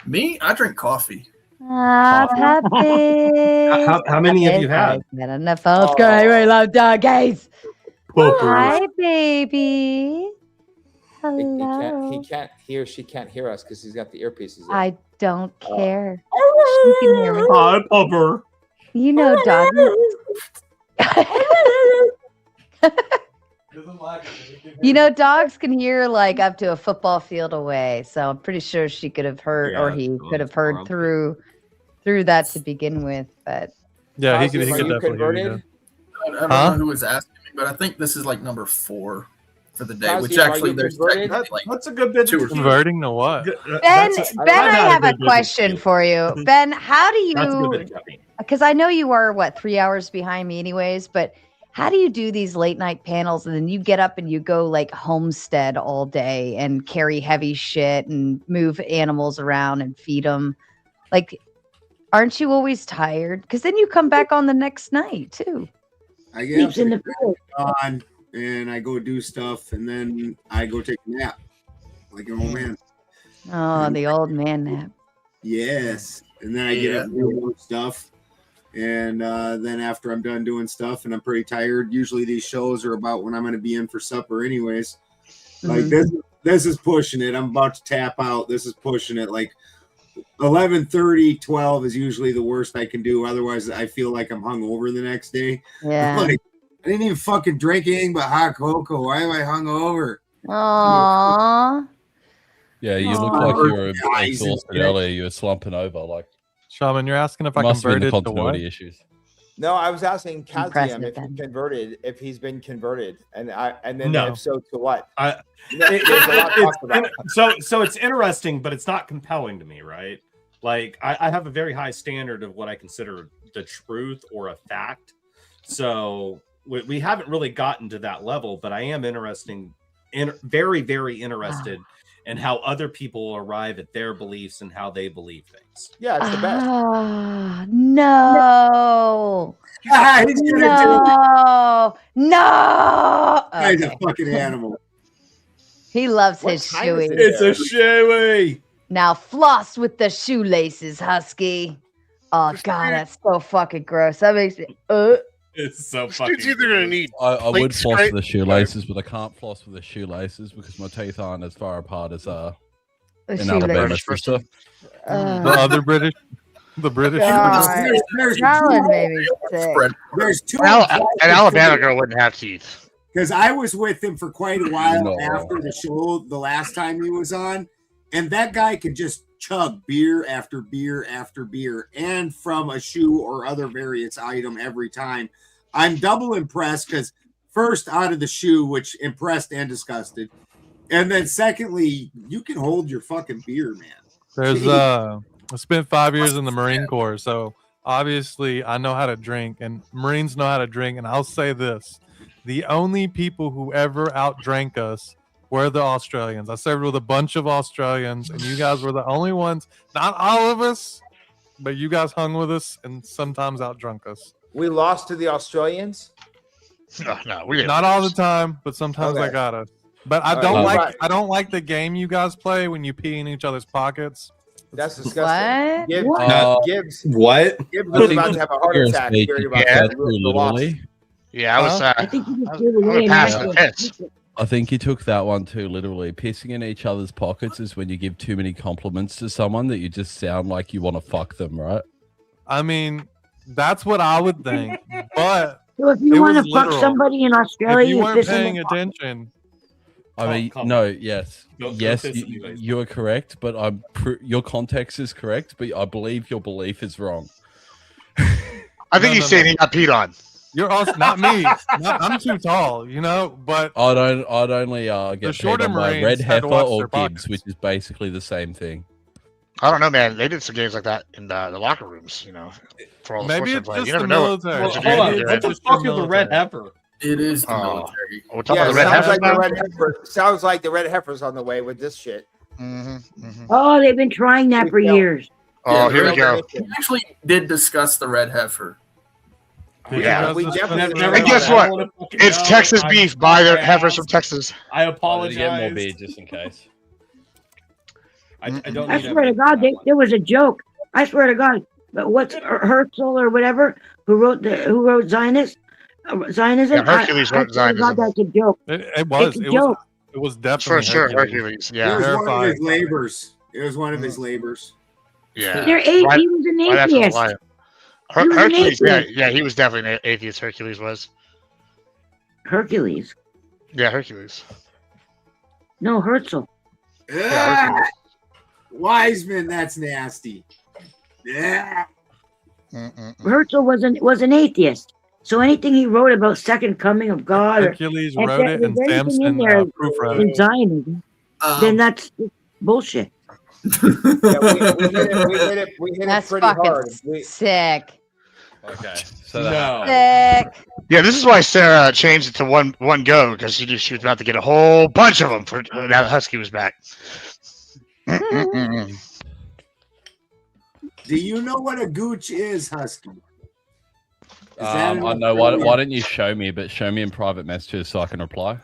Me, I drink coffee. How many have you had? On the phone, we love doggies. Hi, baby. Hello. She can't hear us because he's got the earpieces in. I don't care. She can hear me. Hi, Pupper. You know, dog. You know, dogs can hear like up to a football field away. So I'm pretty sure she could have heard, or he could have heard through that to begin with. But yeah, he could definitely hear you. I don't know who was asking me, but I think this is like number 4 for the day, which actually there's technically that's a good bit. Converting to what? Ben, I have a question for you. Ben, how do you, because I know you are, 3 hours behind me anyways, but how do you do these late night panels and then you get up and you go like homestead all day and carry heavy shit and move animals around and feed them? Like, aren't you always tired? Because then you come back on the next night too. I get on and I go do stuff and then I go take a nap like an old man. Oh, the old man nap. Yes. And then I get up and do more stuff. And then after I'm done doing stuff and I'm pretty tired, usually these shows are about when I'm going to be in for supper anyways. Like this is pushing it. I'm about to tap out. This is pushing it. Like 11:30, 12 is usually the worst I can do. Otherwise, I feel like I'm hungover the next day. Yeah. Like, I didn't even fucking drink anything but hot cocoa. Why am I hungover? Aww. Yeah, you look like you were exhausted earlier. You were slumping over. Like, Shaman, you're asking if I must have been the converted to what? continuity issues. No, I was asking Kaziam Impressive, if Ben. he converted, if he's been converted, and then No. if so, to what? So it's interesting, but it's not compelling to me, right? Like I have a very high standard of what I consider the truth or a fact. So we haven't really gotten to that level, but I am very, very interested in how other people arrive at their beliefs and how they believe things. Yeah, it's the best. No. He's gonna No. He's a Okay. fucking animal. He loves his shoey. It's a shoey. Now floss with the shoelaces, Husky. Oh God, that's so fucking gross. That makes me. It's so This fucking. dude's either gonna need. I would plates floss scrape- with the shoelaces, but I can't floss with the shoelaces because my teeth aren't as far apart as in Alabama sister. The other British, the British. God. That one made me sick. There's two. An Alabama girl wouldn't have teeth. Because I was with him for quite a while No. after the show, the last time he was on, and that guy could just chug beer after beer after beer, and from a shoe or other various item every time. I'm double impressed because first out of the shoe, which impressed and disgusted, and then secondly, you can hold your fucking beer, man. There's I spent 5 years in the Marine Corps, so obviously I know how to drink, and Marines know how to drink. And I'll say this: the only people who ever outdrank us were the Australians. I served with a bunch of Australians, and you guys were the only ones. Not all of us, but you guys hung with us and sometimes outdrunk us. We lost to the Australians. No, we didn't. Not all the time, but sometimes Okay. they got us. But I All don't right. like Right. I don't like the game you guys play when you pee in each other's pockets. That's disgusting. What? Gibbs, What? Gibbs, Gibbs was about to have a heart You're attack speaking hearing about that the too loss. literally. Yeah, I was. I think you I just gave away was an passing the answer. piss. I think you took that one too literally. Pissing in each other's pockets is when you give too many compliments to someone that you just sound like you want to fuck them, right? I mean, that's what I would think. But So if you it want to was fuck literal. somebody in if Australia, you you weren't piss in paying their pocket. attention, I mean, come no, yes, Don't yes, piss in anybody's you are correct, but your context is correct, but I believe your belief is wrong. I think he's saying he got peed on. you're also not me. I'm too tall, But I'd only get The paid shorter on my Marines red had to heifer watch or their Gibbs, pockets. which is basically the same thing. I don't know, man. They did some games like that in the locker rooms, for all the maybe sports it's they play. just You never the know. military. Well, What hold on. Maybe it's What the just fuck your is the red military. heifer? It is the Oh. military. We're talking Yeah, about it the red sounds heifer like the now? red heifer. Sounds like the red heifer's on the way with this shit. Oh, they've been trying that for years. Oh, Yeah, here we the go. red- We actually did discuss the red heifer. Yeah. We definitely. And guess what? It's Texas beef. Buy their heifers from Texas. I Get more apologize. beer just in case. I don't I need swear to evidence God, for that one. there was a joke. I swear to God. But what's Herzl or whatever who wrote Zionism? Yeah, Hercules I wrote swear to God, Zionism. that's a joke. It was. It's a It joke. was For definitely sure, Hercules. Hercules. It Yeah. was one of Verified. his labors. It was one of his labors. Yeah. He was an Right after the atheist. lion. He was an Hercules, atheist. yeah, he was definitely an atheist. Hercules was. Hercules. Yeah, Hercules. No, Herzl. Ah, Wiseman, that's nasty. Yeah. Herzl was an atheist. So anything he wrote about second coming of God, Hercules or, wrote it, and there's anything in Samson there proofread in it. Zionism, then that's bullshit. Yeah, we hit it That's pretty fucking hard. sick. Okay. Sick. Yeah, this is why Sarah changed it to one go, because she was about to get a whole bunch of them for now that Husky was back. Do you know what a gooch is, Husky? I know. Why don't you show me? But show me in private messages so I can reply.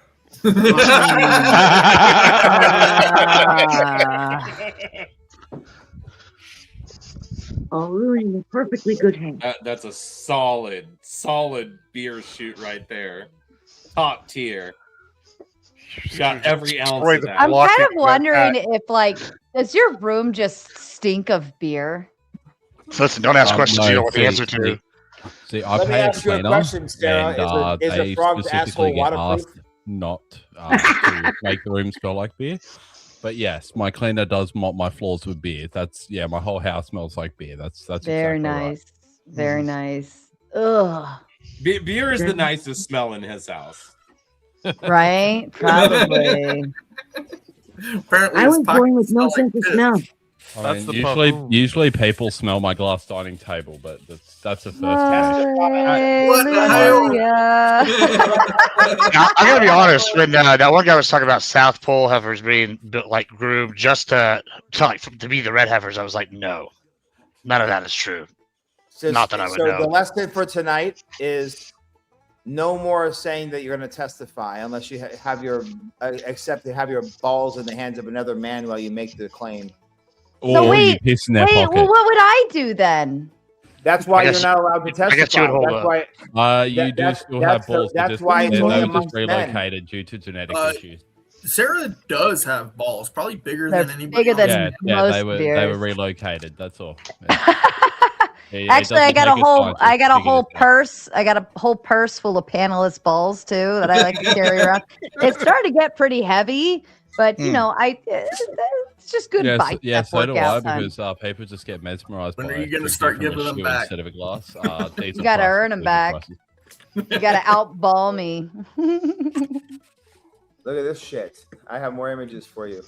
Oh, ruining a perfectly good hand. That's a solid beer shoot right there. Top tier. Got every ounce of that. I'm kind of wondering if, like, does your room just stink of beer? Listen, don't ask questions you don't want the answer to. See, I Let me pay a ask you a cleaner, question, Sarah. and Is a they frog's specifically asshole get waterproof? asked not to make the room smell like beer. But yes, my cleaner does mop my floors with beer. That's my whole house smells like beer. That's Very exactly nice. right. Very nice. Ugh. Beer is the nicest smell in his house. Right? Probably. I was born with no sense of smell. I mean, usually people smell my glass dining table, but that's the first time. I gotta be honest. When that one guy was talking about South Pole heifers being built like groomed just to be the red heifers, I was like, no, none of that is true. Not that I would know. The lesson for tonight is no more saying that you're going to testify unless you have your have your balls in the hands of another man while you make the claim. So wait, you piss in their well, pocket. what would I do then? That's why you're not allowed to testify. I guess you would hold that's up. why. You do still have balls. That's why it's they only were amongst just relocated due to genetic issues. Sarah does have balls, probably bigger They're than anybody. bigger than else. most they were beers. relocated. That's all. Actually, I got a whole purse. I got a whole purse full of panelist balls too that I like to carry around. It's starting to get pretty heavy, but you know, it's just good bicep so do I, workout time. because people just get mesmerized. When by are you going to drinking start from a giving them shoe back? instead of a glass? You got to earn them back. You got to outball me. Look at this shit. I have more images for you.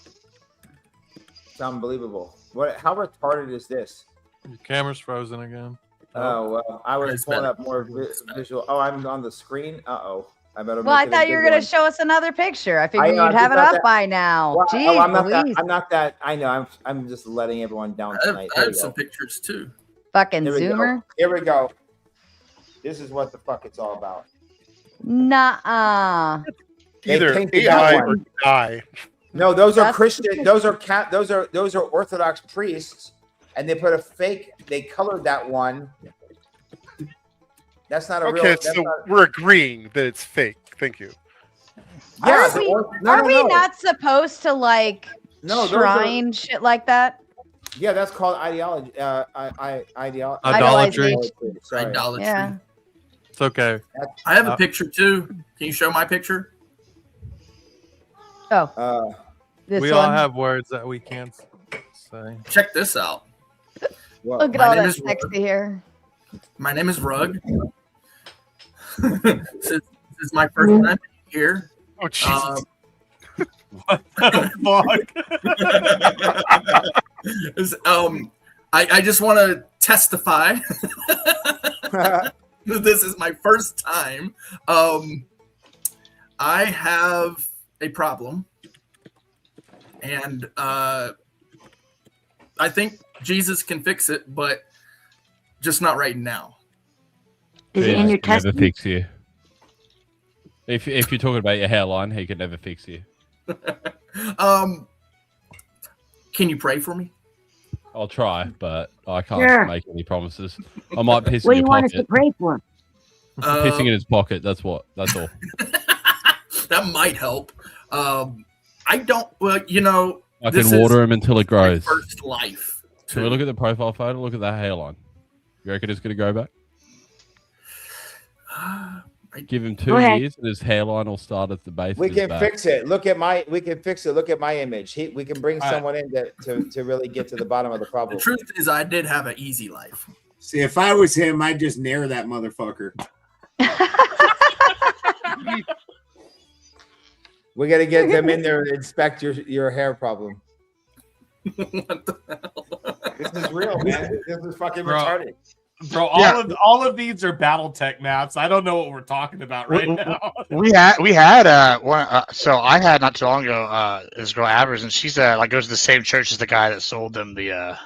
It's unbelievable. How retarded is this? Your camera's frozen again. Oh, well, I was pulling up more visual. Oh, I'm on the screen. Uh-oh. I better. Well, I thought you were going to show us another picture. I figured know, you'd I have it thought up that- by now. Well, Jeez, I'm not that. Louise. I'm not that. I know. I'm just letting everyone down tonight. I have some pictures too. Fucking Here we go. Zoomer. Here we go. This is what the fuck it's all about. Nuh-uh. They Either painted AI that or one. die. No, those are Christian. Those are Orthodox priests, and they put a fake. They colored that one. That's not a real. Okay, That's so not, we're agreeing that it's fake. Thank you. yeah, Are we not supposed to like No, those shrine shit like that? Yeah, that's called ideology. Idolatry. Sorry. Idolatry. Yeah. It's okay. I have a picture too. Can you show my picture? Oh. This We one. all have words that we can't say. Check this out. Look at My all name that is sexy hair. My name is Rug. This is my first time here. Oh, Jesus. What the fuck? I just want to testify. This is my first time. I have a problem, and I think Jesus can fix it, but just not right now. Is it in your never testament? fix you. If you're talking about your hairline, he can never fix you. Can you pray for me? I'll try, but I can't Sure. make any promises. I might piss What in do you your want us to pocket. pray for? Pissing in his pocket. That's all. That might help. I don't. Well, you know, I this can water is him until it my grows. first life. Can we look at the profile photo? Look at that hairline. You reckon it's going to grow back? Give him 2 Go ahead. years, and his hairline will start at the base. We of his can back. fix it. Look at my. We can fix it. Look at my image. We can bring someone in to really get to the bottom of the problem. The truth is, I did have an easy life. See, if I was him, I'd just nair that motherfucker. We got to get them in there to inspect your hair problem. What the hell? This is real, man. This is fucking Bro. retarded. Bro, all of these are BattleTech maps. I don't know what we're talking about right now. We had one. So I had not too long ago this girl Avers, and she's like goes to the same church as the guy that sold them the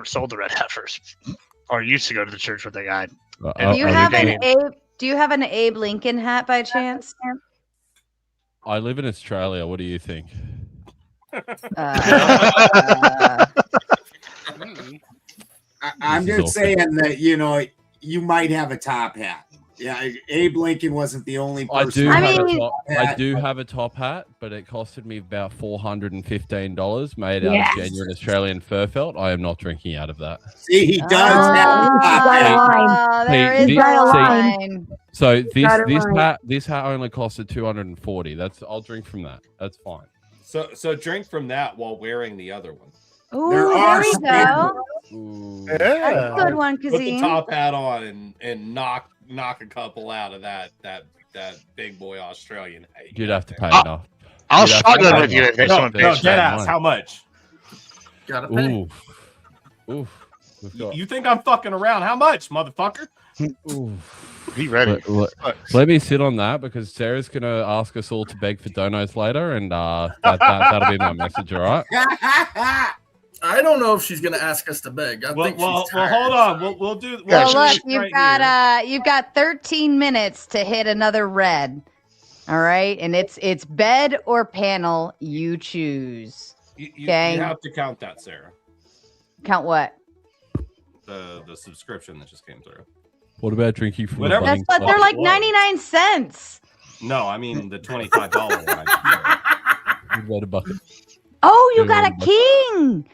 sold the red heifers, or used to go to the church with the guy. Do you have an Abe? Do you have an Abe Lincoln hat by chance? I live in Australia. What do you think? I'm just saying that you might have a top hat. Yeah, Abe Lincoln wasn't the only person. I do have a top hat, but it costed me about $415 made out of genuine Australian fur felt. I am not drinking out of that. See, he does have a top hat. There is a line. So this hat only costed $240. I'll drink from that. That's fine. So drink from that while wearing the other one. Ooh, there we go. Yeah. That's a good one, Put the Kazim. top hat on and knock a couple out of that big boy Australian hat. You'd have to pay enough. I'll shotgun with you if this one No, pays. dead ass. How much? Gotta pay. Oof. You think I'm fucking around? How much, motherfucker? Be ready. Let me sit on that because Sarah's gonna ask us all to beg for donos later, and that'll be my message. All right. I don't know if she's gonna ask us to beg. I think she's tired. Hold on. We'll do. Well, look, you've got 13 minutes to hit another red. All right, and it's bed or panel. You choose. Okay. You have to count that, Sarah. Count what? The subscription that just came through. What about drinking from Whatever. the But they're like 99 cents. No, I mean the $25 one. You got a bucket. Oh, you got a king.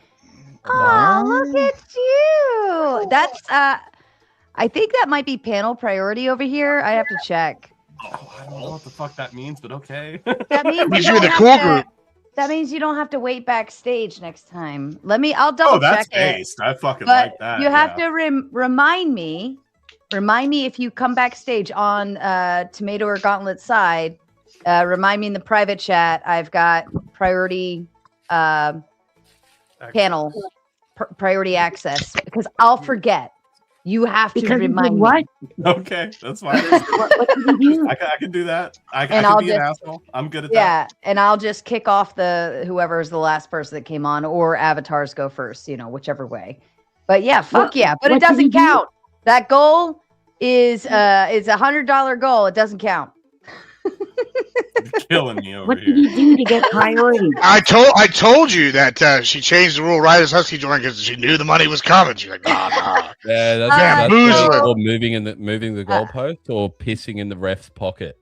Oh, look at you. That's I think that might be panel priority over here. I have to check. Oh, I don't know what the fuck that means, but okay. That means you're the cool group. That means you don't have to wait backstage next time. I'll double check it. Based. I fucking But like that. you have to remind me if you come backstage on Tomato or Gauntlet side. Remind me in the private chat. I've got priority panel, priority access, because I'll forget. You have to remind me. Okay, that's fine. What did you do? I can do that. I And can I'll be an just- asshole. I'm good at Yeah, that. and I'll just kick off whoever is the last person that came on, or avatars go first, whichever way. But yeah, fuck yeah. But it what did doesn't you do? count. That goal is $100 goal. It doesn't count. You're killing me over What here. did you do to get priority? I told you that she changed the rule right as Husky joined because she knew the money was coming. She's like, nah. Yeah, that's Bamboozling. or moving the goalpost or pissing in the ref's pocket.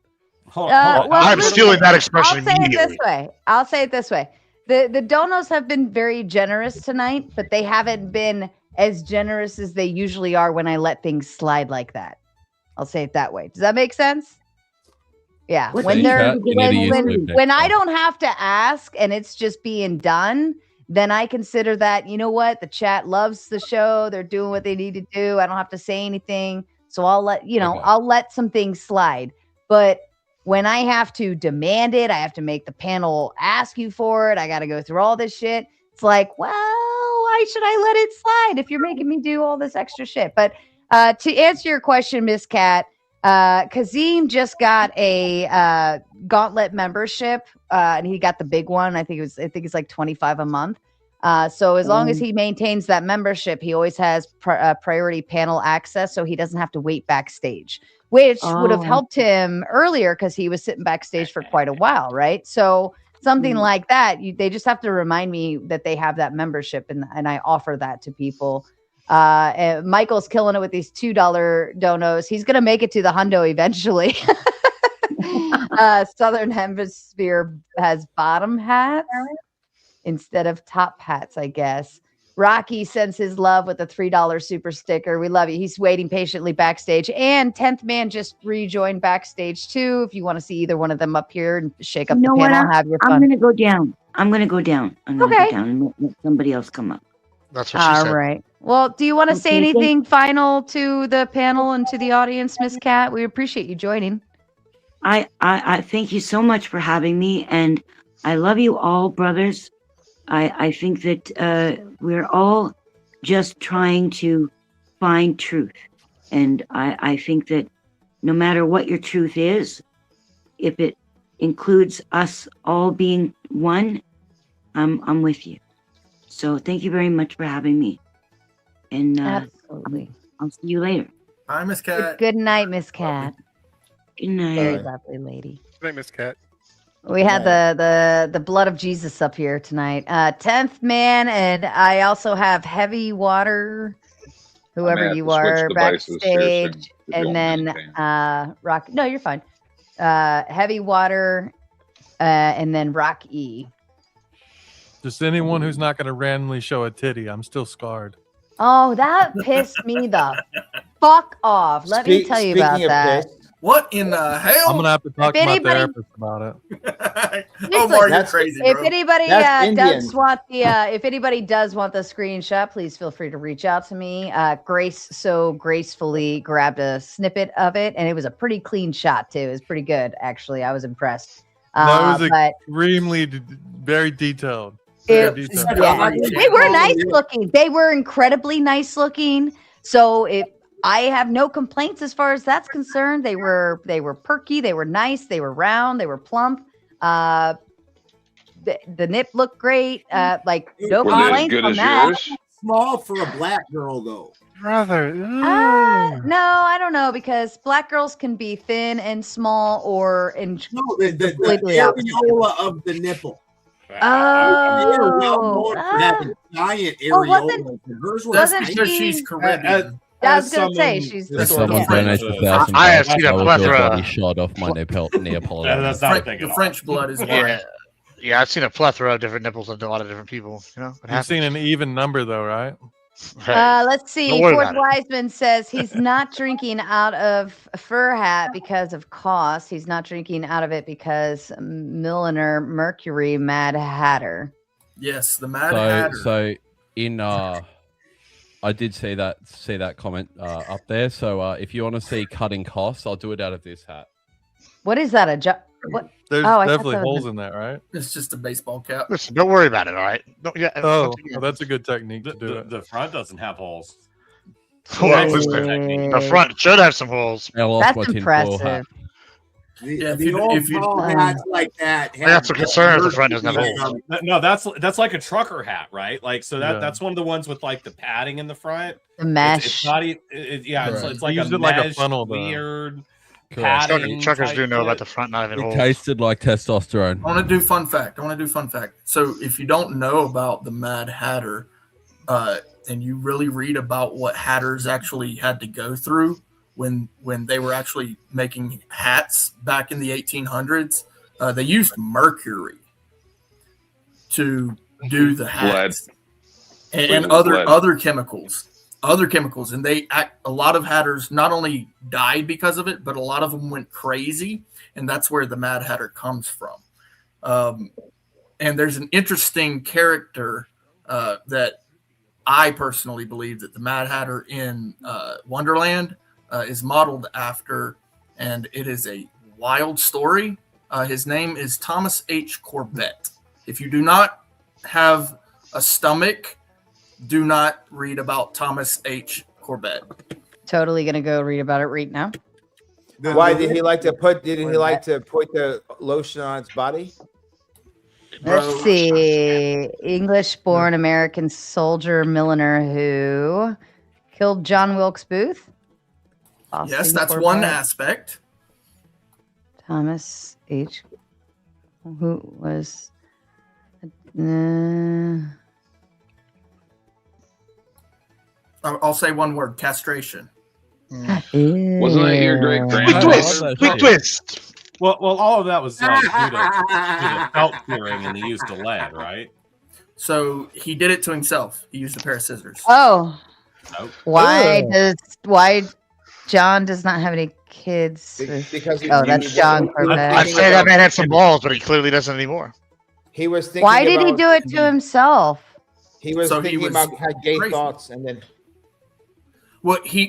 I'm stealing that expression I'll say it immediately. this way. The donos have been very generous tonight, but they haven't been as generous as they usually are when I let things slide like that. I'll say it that way. Does that make sense? Yeah. What When do you they're do to get when I don't have to ask and it's just being done, then I consider that, you know what, the chat loves the show. They're doing what they need to do. I don't have to say anything. So I'll let some things slide. But when I have to demand it, I have to make the panel ask you for it. I got to go through all this shit. It's like, well, why should I let it slide if you're making me do all this extra shit? But to answer your question, Miss Cat, Kazim just got a Gauntlet membership, and he got the big one. I think it's like $25 a month. So as long as he maintains that membership, he always has priority panel access, so he doesn't have to wait backstage, which would have helped him earlier because he was sitting backstage for quite a while, right? So something like that, they just have to remind me that they have that membership, and I offer that to people. And Michael's killing it with these $2 donos. He's gonna make it to the hundo eventually. Southern Hemisphere has bottom hats instead of top hats, I guess. Rocky sends his love with a $3 super sticker. We love you. He's waiting patiently backstage. And 10th Man just rejoined backstage too. If you want to see either one of them up here and shake up You know the what? panel, have your I'm fun. going to go down. I'm going to go down and Okay. let somebody else come up. That's what she said. All right. Well, do you want to say Okay, anything final to the panel and to the audience, Miss Cat? We appreciate you joining. I thank you so much for having me, and I love you all, brothers. I think that we're all just trying to find truth, and I think that no matter what your truth is, if it includes us all being one, I'm with you. So thank you very much for having me, and Absolutely. I'll see you later. Bye, Miss Cat. Good night, Miss Cat. Good night. Very lovely lady. Good night, Miss Cat. We had the blood of Jesus up here tonight. 10th man, and I also have Heavy Water, whoever you are, backstage, and then Rock. No, you're fine. Heavy Water, and then Rock E. Just anyone who's not going to randomly show a titty. I'm still scarred. Oh, that pissed me the fuck off. Let me tell you about that. What in the hell? I'm gonna have to talk to If my anybody- therapist about it. Oh, Mark, you're crazy, bro. If anybody That's Indian. does want the if anybody does want the screenshot, please feel free to reach out to me. Grace so gracefully grabbed a snippet of it, and it was a pretty clean shot too. It was pretty good, actually. I was impressed. That was But extremely, very detailed. yeah, Very detailed. they were nice looking. They were incredibly nice looking. So I have no complaints as far as that's concerned. They were perky, they were nice, they were round, they were plump. The nip looked great. Like no Were they as complaints good on as that. yours? Small for a black girl, though. Brother. No, I don't know, because black girls can be thin and small, or the completely opposite. areola of the nipple. Oh, Having giant Well, areolas. Hers were That's tiny. because she's Caribbean. I was gonna say she's If someone donates $1,000, I have seen a will plethora. gladly shot off my Neapolitan. That's not a thing The at all. French blood is Yeah. why. Yeah, I've seen a plethora of different nipples on a lot of different people. You know, it You've happens. seen an even number though, right? Let's see. Don't worry Ford about it. Wiseman says he's not drinking out of a fur hat because of cost. He's not drinking out of it because Milliner Mercury Mad Hatter. Yes, the Mad Hatter. So in I did see that comment up there. So if you want to see cutting costs, I'll do it out of this hat. What is that? What? There's Oh, I thought definitely that was holes in that, right? It's just a baseball cap. Listen, don't worry about it. All right. Don't, yeah. Oh, well, that's a good technique to do it. The front doesn't have holes. Well, listen, the front should have some holes. That's impressive. Yeah, The old tall hats like that. I got some concern if the front doesn't have holes. No, that's like a trucker hat, right? Like, so Yeah. that's one of the ones with like the padding in the front. The mesh. It's not. Yeah, Right. it's like Use a it like a mesh, funnel, though. weird. Correct. padding Truckers type do know shit. about the front not having It holes. tasted like testosterone. I want to do fun fact. So if you don't know about the Mad Hatter, and you really read about what hatters actually had to go through when they were actually making hats back in the 1800s, they used mercury to do the hats and other chemicals. And a lot of hatters not only died because of it, but a lot of them went crazy, and that's where the Mad Hatter comes from. And there's an interesting character that I personally believe that the Mad Hatter in Wonderland is modeled after, and it is a wild story. His name is Thomas H. Corbett. If you do not have a stomach, do not read about Thomas H. Corbett. Totally gonna go read about it right now. Why did he like to put? Did he like to put the lotion on its body? Let's see. English-born American soldier milliner who killed John Wilkes Booth. Yes, that's one aspect. Thomas H. Who was? I'll say one word: castration. Wasn't that your great Quick grandfather? twist. Well, all of that was due to felt curing, and he used a lead, right? So he did it to himself. He used a pair of scissors. Oh, Nope. why John does not have any kids? Because that's John Corbett. I'd say that man had some balls, but he clearly doesn't anymore. He was thinking. Why did he do it to himself? He was So he thinking was about had gay crazy. thoughts, and then What he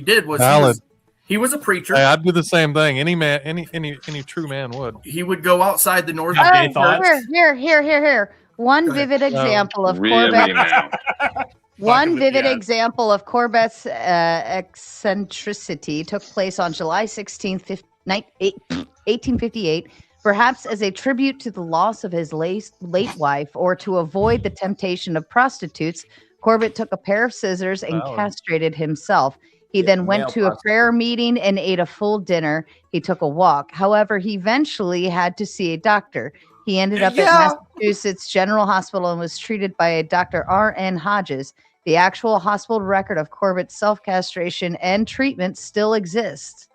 did was Valid. He was a preacher. Hey, I'd do the same thing. Any man, any true man would. He would go outside the North. Here. One vivid example of Corbett's. One vivid example of Corbett's eccentricity took place on July 16th, 1858, perhaps as a tribute to the loss of his late wife or to avoid the temptation of prostitutes. Corbett took a pair of scissors and castrated himself. He then went to a prayer meeting and ate a full dinner. He took a walk. However, he eventually had to see a doctor. He ended up at Massachusetts General Hospital and was treated by a Dr. R.N. Hodges. The actual hospital record of Corbett's self-castration and treatment still exists.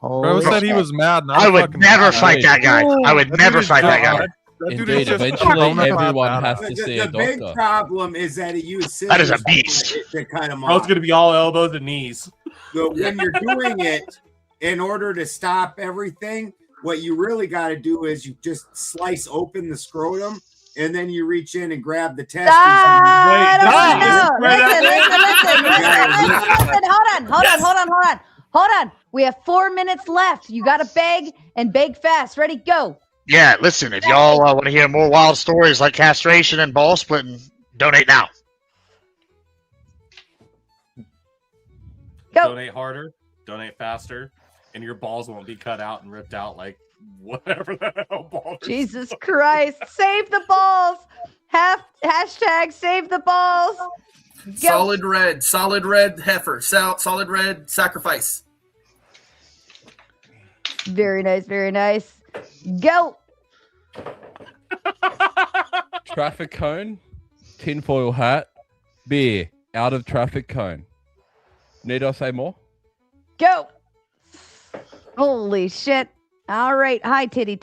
Bro said he was mad. I would never fight that guy. I would never fight that guy. Indeed, eventually everyone has to see a The big doctor. problem is that he used scissors. That is a beast. To cut him Bro's off. gonna be all elbows and knees. So when you're doing it, in order to stop everything, what you really got to do is you just slice open the scrotum, and then you reach in and grab the testes. Listen. Hold on. We have 4 minutes left. You got to beg and beg fast. Ready, go. Yeah, listen, if y'all want to hear more wild stories like castration and ball splitting, donate now. Go. Donate harder, donate faster, and your balls won't be cut out and ripped out like whatever the hell balls. Jesus Christ. Save the balls. Hashtag save the balls. Go. Solid red heifer, solid red sacrifice. Very nice. Go. Traffic cone, tinfoil hat, beer, out of traffic cone. Need I say more? Go. Holy shit. All right. Hi, Titty.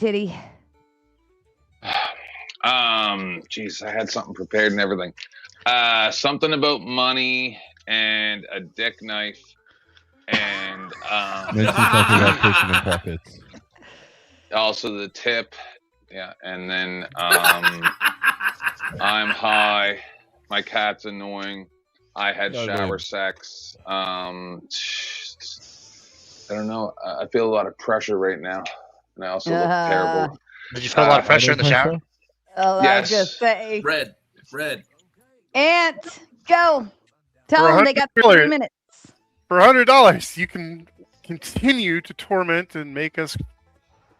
Geez, I had something prepared and everything. Something about money and a dick knife and Mention something about pushing in pockets. also the tip. Yeah, and then I'm high. My cat's annoying. I had shower sex. I don't know. I feel a lot of pressure right now, and I also look terrible. Did you feel a lot of pressure in the shower? Oh, Yes. I just say. Red. Ant, go. Tell them they got 3 minutes. For $100, you can continue to torment and make us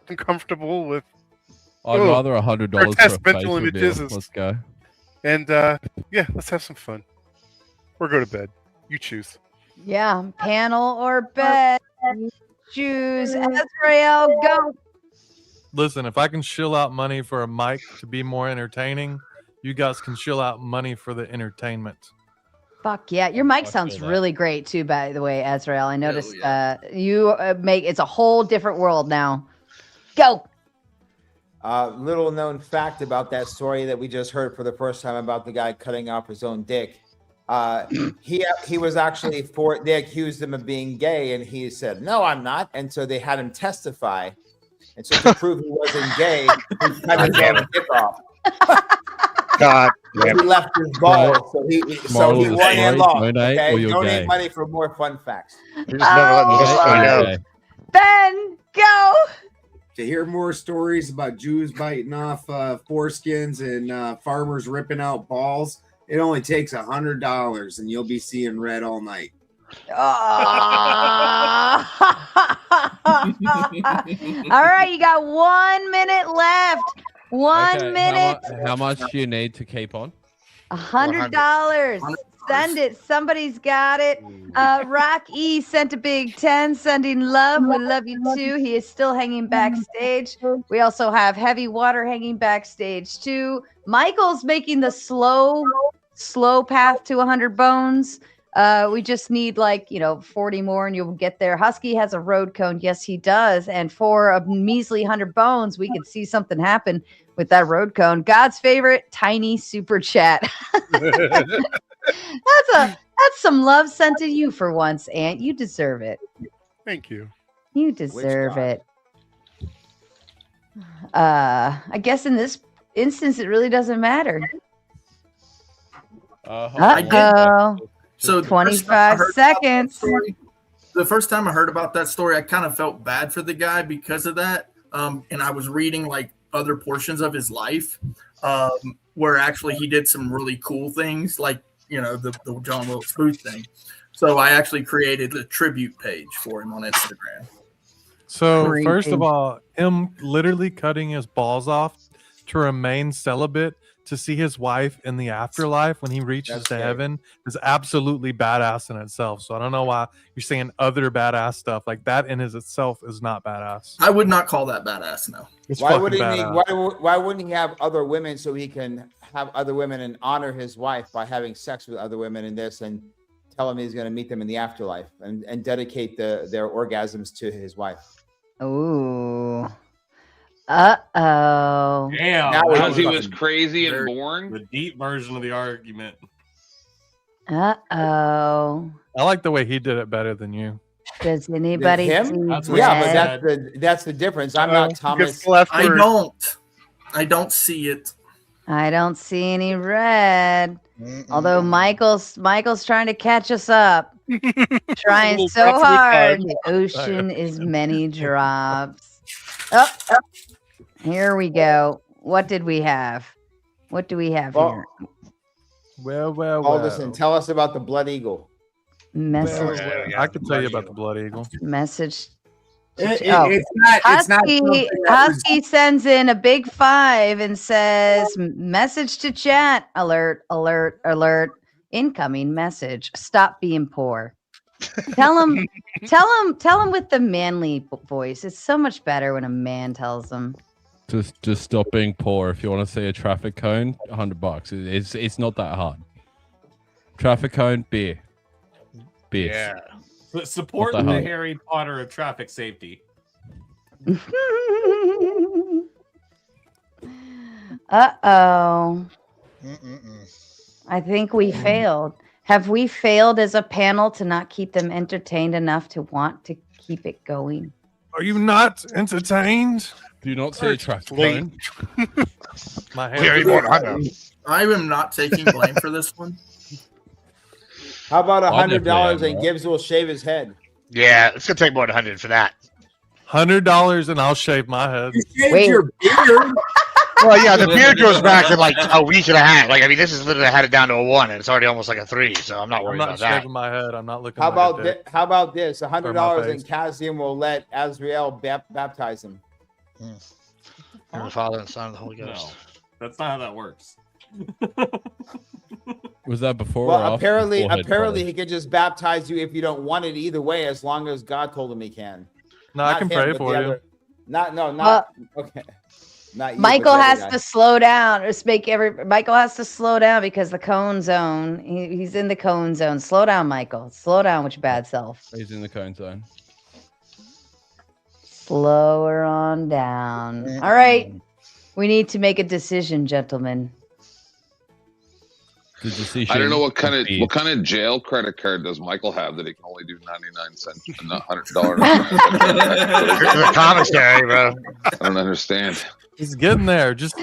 uncomfortable with. I'd rather $100 for a grotesque mental face images. reveal. Let's go. And yeah, let's have some fun. Or go to bed. You choose. Yeah, panel or bed. Choose. Azrael, go. Listen, if I can shill out money for a mic to be more entertaining, you guys can shill out money for the entertainment. Fuck yeah. Your mic sounds really great too, by the way, Azrael. I noticed you make it's a whole different world now. Go. Little known fact about that story that we just heard for the first time about the guy cutting off his own dick. He was actually they accused him of being gay, and he said, "No, I'm not." And so they had him testify. And so to prove he wasn't gay, he cut his own dick off. God, he left his balls, so he won and lost. Okay, donate money for more fun facts. You're just never letting this guy go. Ben, go. To hear more stories about Jews biting off foreskins and farmers ripping out balls, it only takes $100, and you'll be seeing red all night. All right, you got 1 minute left. One minute. How much do you need to keep on? $100. Send it. Somebody's got it. Rock E sent a big 10, sending love. We love you too. He is still hanging backstage. We also have Heavy Water hanging backstage too. Michael's making the slow path to 100 bones. We just need 40 more and you'll get there. Husky has a road cone. Yes, he does. And for a measly 100 bones, we could see something happen with that road cone. God's favorite tiny super chat. That's some love sent to you for once, Ant. You deserve it. Thank you. You deserve it. I guess in this instance, it really doesn't matter. Uh-oh. So 25 seconds. the first time I heard about that story, I kind of felt bad for the guy because of that. And I was reading like other portions of his life where actually he did some really cool things, like, you know, the John Wilkes Booth thing. So I actually created a tribute page for him on Instagram. So first of all, him literally cutting his balls off to remain celibate to see his wife in the afterlife when he reaches to heaven is absolutely badass in itself. So I don't know why you're saying other badass stuff. Like that in itself is not badass. I would not call that badass, no. It's Why fucking wouldn't he? badass. Why wouldn't he have other women so he can have other women and honor his wife by having sex with other women in this and tell him he's going to meet them in the afterlife and dedicate their orgasms to his wife? Ooh. Uh-oh. Damn, Because he was crazy and born. The deep version of the argument. Uh-oh. I like the way he did it better than you. Does anybody Him? see Yeah, red? but that's the difference. I'm not Thomas. I don't see it. I don't see any red. Although Michael's trying to catch us up. Trying so That's what hard. time. The ocean is many drops. Oh, here we go. What did we have? What do we have here? Well. Alderson, tell us about the Blood Eagle. Message. I can tell you about the Blood Eagle. Message. It's not Husky, something that was- Husky sends in a big 5 and says, "Message to chat. Alert, alert, alert. Incoming message. Stop being poor." Tell him with the manly voice. It's so much better when a man tells them. Just stop being poor. If you want to see a traffic cone, $100. It's not that hard. Traffic cone, beer. Yeah. Support What the the hell? Harry Potter of traffic safety. Uh-oh. I think we failed. Have we failed as a panel to not keep them entertained enough to want to keep it going? Are you not entertained? Do you not see a traffic cone? My Very hands important. I am not taking blame for this one. How about I definitely $100 am, and bro. Gibbs will shave his head? Yeah, it's gonna take more than 100 for that. $100 and I'll shave my head. Wait. Your beard. Well, yeah, the beard goes back to like a week and a half. Like, I mean, this is literally I had it down to a 1, and it's already almost like a 3. So I'm not I'm worried not about that. shaving my head. I'm not looking. How like about a dick. how about this? $100 face. and Cassian will let Azrael baptize him. In the Father and Son and the Holy No, Ghost. that's not how that works. Was that before or Well, after apparently forehead he polish? can just baptize you if you don't want it either way, as long as God told him he can. No, I Not can him, pray but for the you. other- Not okay. Not you, Michael but the has other to guy. slow down. Michael has to slow down because the cone zone. He's in the cone zone. Slow down, Michael. Slow down with your bad self. He's in the cone zone. Slower on down. All right. We need to make a decision, gentlemen. The decision. I don't know what kind is of jail credit card does Michael have that he can only do 99 cents and not $100. The commissary, bro. I don't understand. He's getting there. Just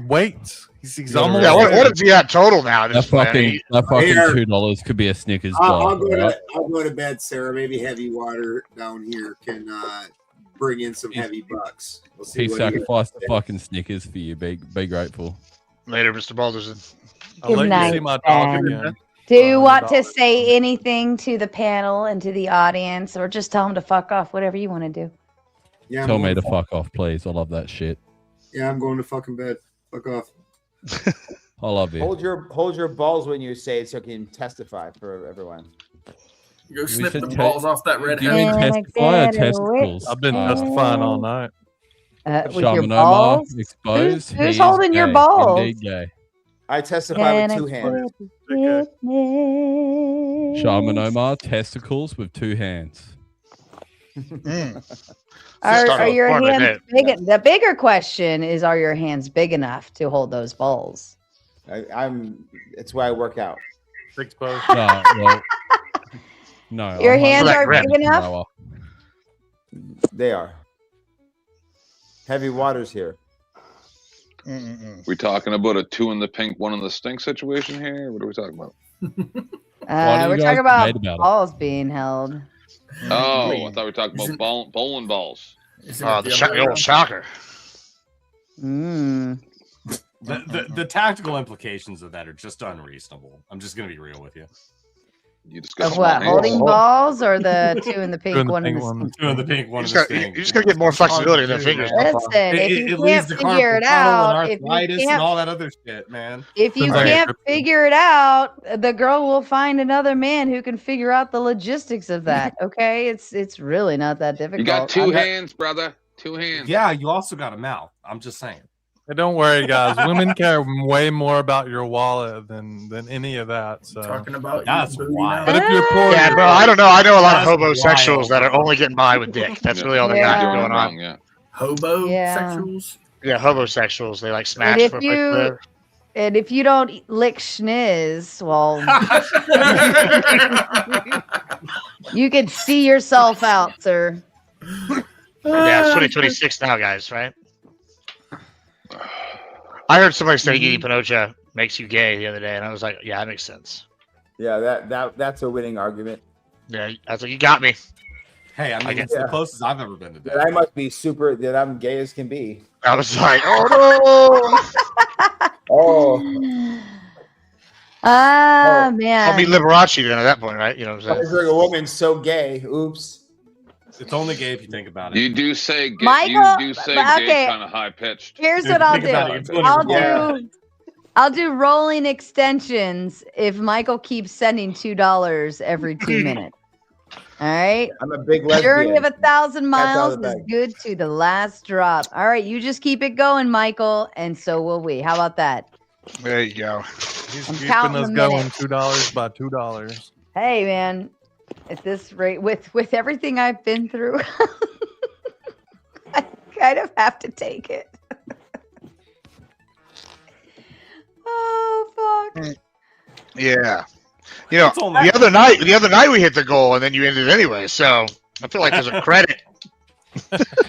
wait. He's almost. Yeah, there. what is he at total now? At That this point? I mean, fucking Here. $2 could be a Snickers I'll bar. go right? to bed, Sarah. Maybe heavy water down here can bring in some heavy bucks. We'll see He what sacrificed the fucking Snickers for you. Be grateful. later, Mr. Balderson. I'll Good let night, you see my dog Ben. again. Do you want to $100. say anything to the panel and to the audience, or just tell them to fuck off? Whatever you want to do. Yeah, Tell I'm me going to fuck off, please. I love that shit. Yeah, I'm going to fucking bed. Fuck off. I love you. Hold your balls when you say it so you can testify for everyone. Go snip said the te- balls off that red Do you head. mean testify or testicles? I've been testifying all night. With your Shaman Omar balls? exposed. Who's He's holding your gay. balls? Indeed gay. I testify with Can 2 hands. Shaman Omar testicles with 2 hands. Are your Form of hands it. big? The bigger question is, are your hands big enough to hold those balls? It's why I work out. Exposed. No, well, no. Your I'm hands like are Red big enough? Blower. They are. Heavy waters here. We talking about a 2 in the pink, 1 in the stink situation here? What are we talking about? Why do you We're guys talking about debate about it? balls being held. Oh, I thought we were talking about bowling balls. The old soccer. The tactical implications of that are just unreasonable. I'm just gonna be real with you. You just Of what? Holding balls or the two in the pink, one in the stink? Two in the pink, one in You the just stink. gotta get more flexibility in their fingers. Listen, if you leads can't to figure it carpal tunnel out, and if you arthritis and can't, all that other shit, man. if you can't figure it out, the girl will find another man who can figure out the logistics of that. Okay, it's really not that difficult. You got two hands, brother. 2 hands. Yeah, you also got a mouth. I'm just saying. Hey, don't worry, guys. Women care way more about your wallet than any of that. So Talking about that's wild. But if you're poor, Yeah, bro, I don't know. I know a lot of That's homosexuals wild, that are only getting by with dick. That's really all they got going on. Yeah. Hobosexuals? Yeah, homosexuals. They like smash. And if for you and if you don't lick schniz, well, you can see yourself out, sir. Yeah, it's 2026 now, guys, right? I heard somebody say eating Pinocha makes you gay the other day, and I was like, yeah, that makes sense. Yeah, that's a winning argument. Yeah, I was like, you got me. Hey, I mean, it's the closest I've ever been to that. I must be that I'm gay as can be. I was like, oh no. Oh. Man. I'll be Liberace then at that point, right? You know what I'm Is saying? there a woman so gay? Oops. It's only gay if you think about it. You do say gay. Michael, you do say but gay okay. kind of high pitched. Here's what I'll do. I'll do rolling extensions if Michael keeps sending $2 every 2 minutes. All right. I'm a big lesbian. Journey of 1,000 That's all miles the is bag. good to the last drop. All right, you just keep it going, Michael, and so will we. How about that? There you go. He's I'm keeping counting us the going minutes. $2 by $2. Hey, man, at this rate, with everything I've been through, I kind of have to take it. Oh fuck! Yeah. You know, the other night we hit the goal, and then you ended anyway. So I feel like there's a credit.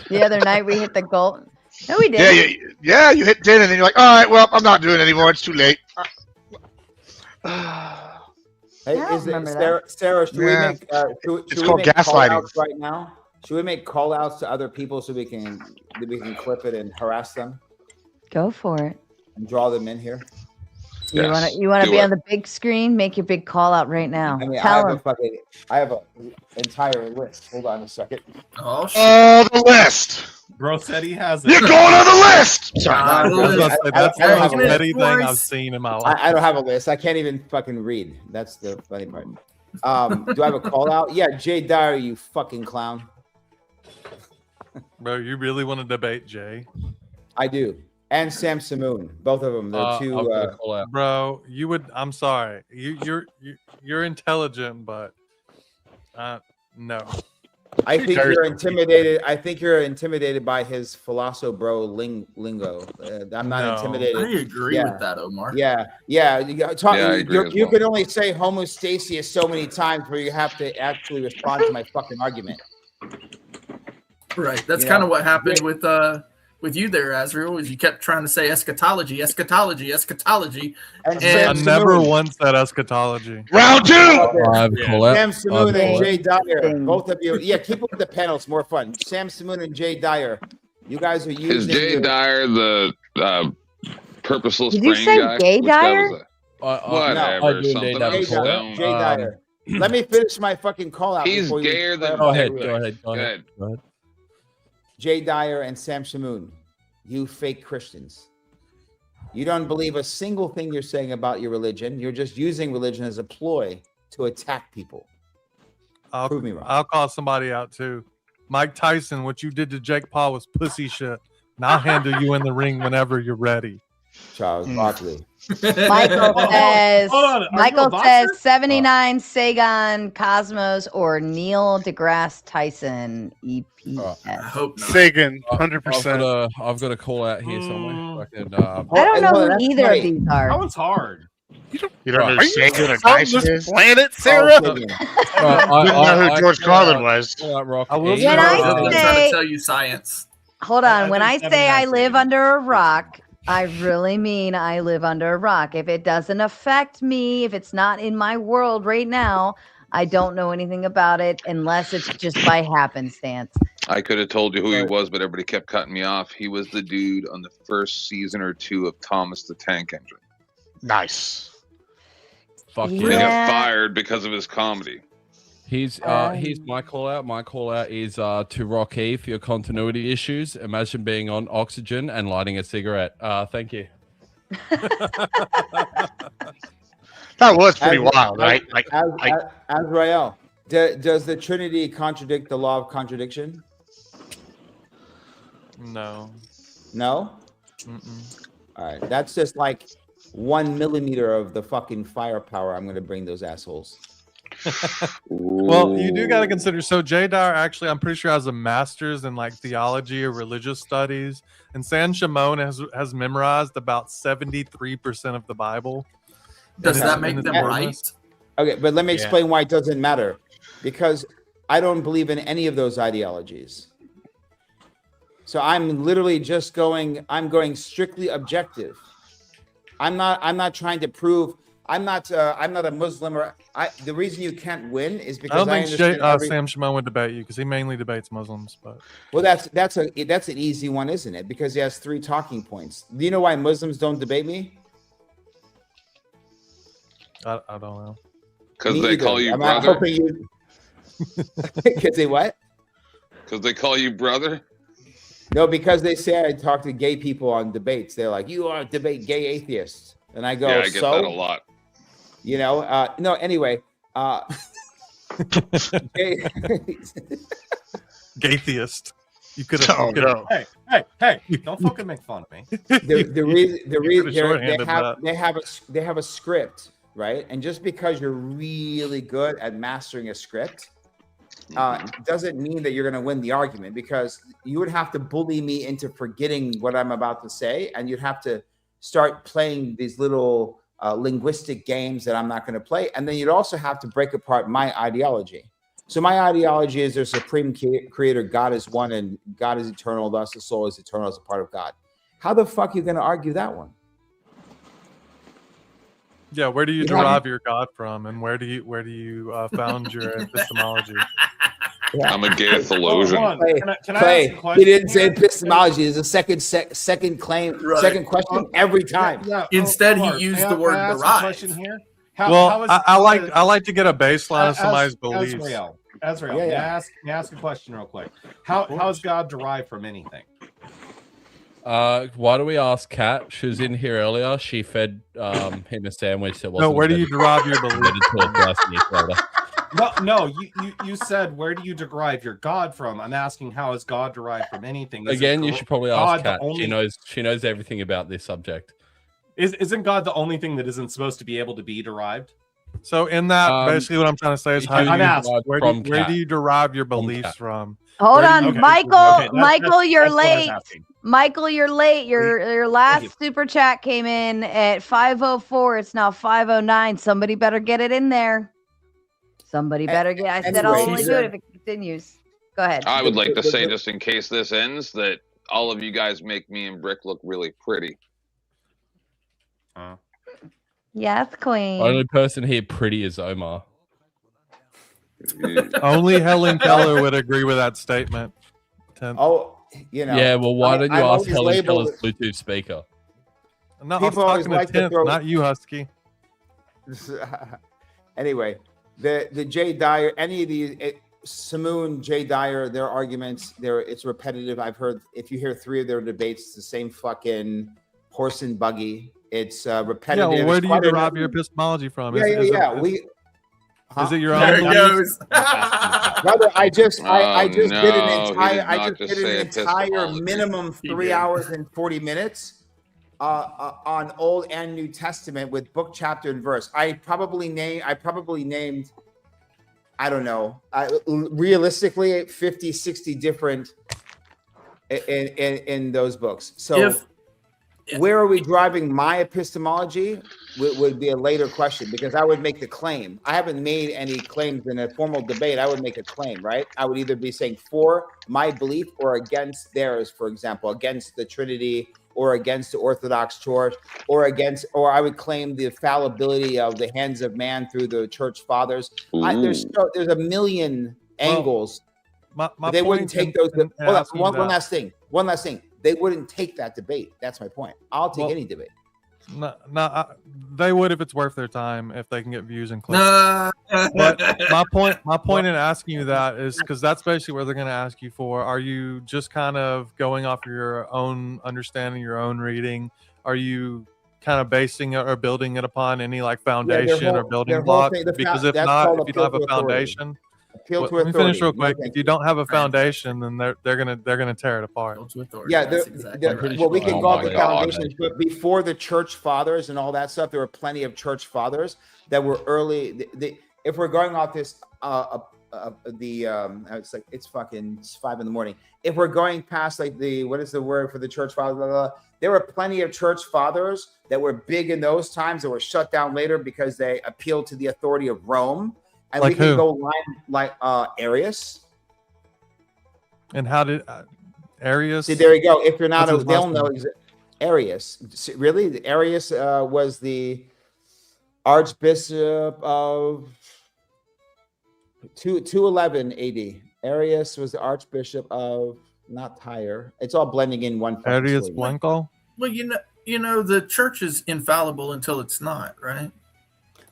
The other night we hit the goal. No, we did. Yeah, you hit 10, and then you're like, all right, well, I'm not doing it anymore. It's too late. Hey, is it, Sarah, should we make It's called gaslighting. call-outs right now? Should we make call outs to other people so we can clip it and harass them Go for it. and draw them in here? You want to be on the big screen? Make your big call out right now. I mean, Tell him. I have an entire list. Hold on a second. Oh, the list. Bro said he has it. You're going on the list. Sorry. That's the I don't most have a list. petty thing I've seen in my life. I don't have a list. I can't even fucking read. That's the funny part. Do I have a call out? Yeah, Jay Dyer, you fucking clown. Bro, you really want to debate Jay? I do. And Sam Samoon, both of them. They're two. Bro, you would. I'm sorry. You're intelligent, but no. I think you're intimidated. I think you're intimidated by his philosopher bro lingo. I'm not intimidated. I agree with that, Omar. Yeah. You can only say homostasis so many times where you have to actually respond to my fucking argument. Right. That's kind of what happened with you there, Azrael, is you kept trying to say eschatology. And I never once said eschatology. Round two. Sam Samoon and Jay Dyer, both of you. Yeah, keep up with the panel. It's more fun. Sam Samoon and Jay Dyer. You guys are using. Is Jay Dyer the purposeless Did you brain say guy? gay Which guy Dyer? was that? Whatever. Jay Something Dyer. else. Jay Dyer. Let me finish my fucking call out. He's before you gayer than. Go ahead. Jay Dyer and Sam Shamoon, you fake Christians. You don't believe a single thing you're saying about your religion. You're just using religion as a ploy to attack people. Prove me wrong. I'll call somebody out too. Mike Tyson, what you did to Jake Paul was pussy shit. And I'll handle you in the ring whenever you're ready. Charles Barkley. Michael says. Hold on, are you a Michael boxer? says 79 Sagan Cosmos or Neil deGrasse Tyson EPS. I hope not. Sagan, 100%. I've got a call out here somewhere. I don't know who either of these are. That one's hard. You don't know Are you Sagan or from Tyson this is? planet, Sarah? Didn't know who George Carlin was. I will When say, I I'm trying to say, tell you science. hold on, when I think say I 79 live under a rock, I really mean I live under a rock. If it doesn't affect me, if it's not in my world right now, I don't know anything about it unless it's just by happenstance. I could have told you who he was, but everybody kept cutting me off. He was the dude on the first season or two of Thomas the Tank Engine. Nice. Fuck He yeah. got fired because of his comedy. Here's my call out. My call out is to Rocky for your continuity issues. Imagine being on oxygen and lighting a cigarette. Thank you. That was pretty wild, right? Azrael, does the Trinity contradict the law of contradiction? No. No? All right. That's just like 1 millimeter of the fucking firepower I'm going to bring those assholes. Well, you do got to consider. So Jay Dyer actually, I'm pretty sure, has a master's in like theology or religious studies, and San Shimon has memorized about 73% of the Bible. Does that make them right? Okay, but let me explain why it doesn't matter. Because I don't believe in any of those ideologies. So I'm literally just going strictly objective. I'm not trying to prove. I'm not a Muslim, or the reason you can't win is because I don't think Sam Shimon would debate you because he mainly debates Muslims. But well, that's an easy one, isn't it? Because he has 3 talking points. Do you know why Muslims don't debate me? I don't know. Because they call you brother. Because they what? Because they call you brother. No, because they say I talk to gay people on debates. They're like, "You are debate gay atheists," and I go, "Yeah, I get that a lot." You know, no. Anyway, Gaytheist. You could have. Oh, no. Hey! Don't fucking make fun of me. The reason they have a script, right? And just because you're really good at mastering a script, doesn't mean that you're going to win the argument, because you would have to bully me into forgetting what I'm about to say, and you'd have to start playing these little linguistic games that I'm not going to play, and then you'd also have to break apart my ideology. So my ideology is there's a supreme creator, God is one, and God is eternal, thus the soul is eternal as a part of God. How the fuck are you going to argue that one? Yeah, where do you derive your God from, and where do you found your epistemology? Yeah. I'm a gay theologian. Clay, he didn't say epistemology. There's a second claim, second question every time. Instead, he used the word derive. Question here. I like to get a baseline of somebody's beliefs. Azrael, may I ask a question real quick? How is God derived from anything? Why do we ask Kat? She was in here earlier. She fed him a sandwich that wasn't. No, where do you derive your belief? No, you said, where do you derive your God from? I'm asking, how is God derived from anything? Again, you should probably ask Kat. She knows everything about this subject. Isn't God the only thing that isn't supposed to be able to be derived? So in that, basically what I'm trying to say is, where do you derive your beliefs from? Hold on, Michael. Michael, you're late. Michael, you're late. Your last super chat came in at 5:04. It's now 5:09. Somebody better get it in there. Somebody better get. I said I'll only do it if it continues. Go ahead. I would like to say, just in case this ends, that all of you guys make me and Brick look really pretty. Yes, Queen. Only person here pretty is Omar. Only Helen Keller would agree with that statement. Oh, you know. Yeah, well, why don't you ask Helen Keller's Bluetooth speaker? No, I was talking to Tim, not you, Husky. Anyway, the Jay Dyer, any of these, Simoon, Jay Dyer, their arguments, it's repetitive. I've heard, if you hear 3 of their debates, it's the same fucking horse and buggy. It's repetitive. Yeah, well, where do you derive your epistemology from? Is it your own? There it goes. Brother, I just did an entire minimum 3 hours and 40 minutes on Old and New Testament with book, chapter, and verse. I probably named, I don't know, realistically 50, 60 different in those books. So where are we driving my epistemology would be a later question, because I would make the claim. I haven't made any claims in a formal debate. I would make a claim, right? I would either be saying for my belief or against theirs, for example, against the Trinity or against the Orthodox Church, or I would claim the fallibility of the hands of man through the church fathers. There's a million angles. They wouldn't take those. One last thing. They wouldn't take that debate. That's my point. I'll take any debate. No, they would if it's worth their time, if they can get views and clicks. But my point in asking you that is because that's basically what they're going to ask you for. Are you just kind of going off your own understanding, your own reading? Are you kind of basing it or building it upon any like foundation or building block? Because if not, if you don't have a foundation, let me finish real quick. If you don't have a foundation, then they're gonna tear it apart. Yeah, well, we can go off the foundations, but before the church fathers and all that stuff, there were plenty of church fathers that were early. If we're going off this, it's fucking 5 a.m. If we're going past like what is the word for the church fathers? Blah, blah, blah, there were plenty of church fathers that were big in those times that were shut down later because they appealed to the authority of Rome. And like we can who? go line like Arius. And how did Arius? See, there you go. If you're not, they'll know Arius. See, really, the Arius was the Archbishop of 211 AD. Arius was the Archbishop of not Tyre. It's all blending in one. Arius Blanco. Well, you know, the church is infallible until it's not, right?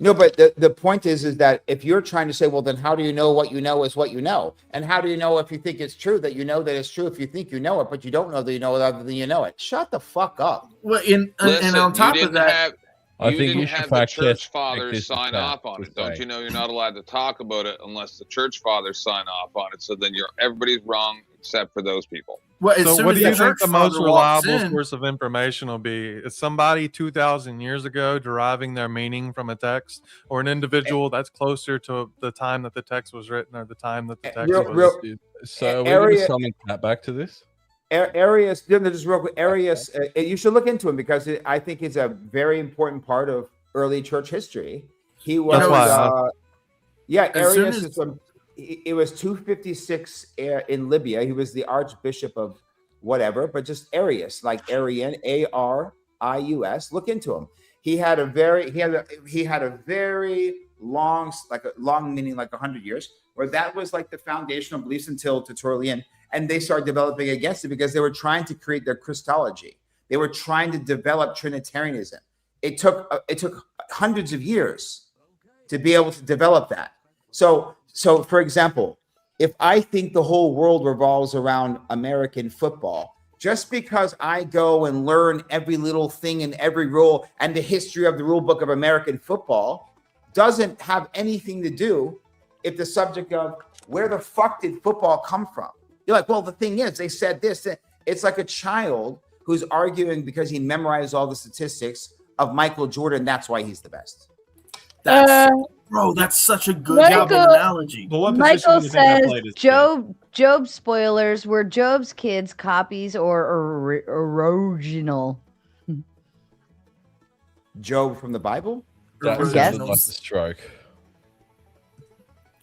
No, but the point is that if you're trying to say, well, then how do you know what you know is what you know? And how do you know if you think it's true that you know that it's true if you think you know it, but you don't know that you know it other than you know it? Shut the fuck up. Well, and on top of that, I think you should the church fathers sign off on it. Don't you know you're not allowed to talk about it unless the church fathers sign off on it? So then everybody's wrong except for those people. Well, so what do you think the most reliable source of information will be? Is somebody 2,000 years ago deriving their meaning from a text, or an individual that's closer to the time that the text was written or the time that the text was? So we're going to summon that back to this? Arius, just real quick, Arius, you should look into him because I think it's a very important part of early church history. He was, Arius is from. It was 256 in Libya. He was the Archbishop of whatever, but just Arius, like Arian, Arius. Look into him. He had a very long, like a long meaning, like 100 years, where that was like the foundational beliefs until Tertullian, and they started developing against it because they were trying to create their Christology. They were trying to develop Trinitarianism. It took hundreds of years to be able to develop that. So, for example, if I think the whole world revolves around American football, just because I go and learn every little thing and every rule and the history of the rule book of American football doesn't have anything to do if the subject of where the fuck did football come from? You're like, well, the thing is, they said this. It's like a child who's arguing because he memorized all the statistics of Michael Jordan. That's why he's the best. Bro, that's such a good analogy. Michael says Job spoilers, were Job's kids copies or original? Job from the Bible? Yes. Like a stroke.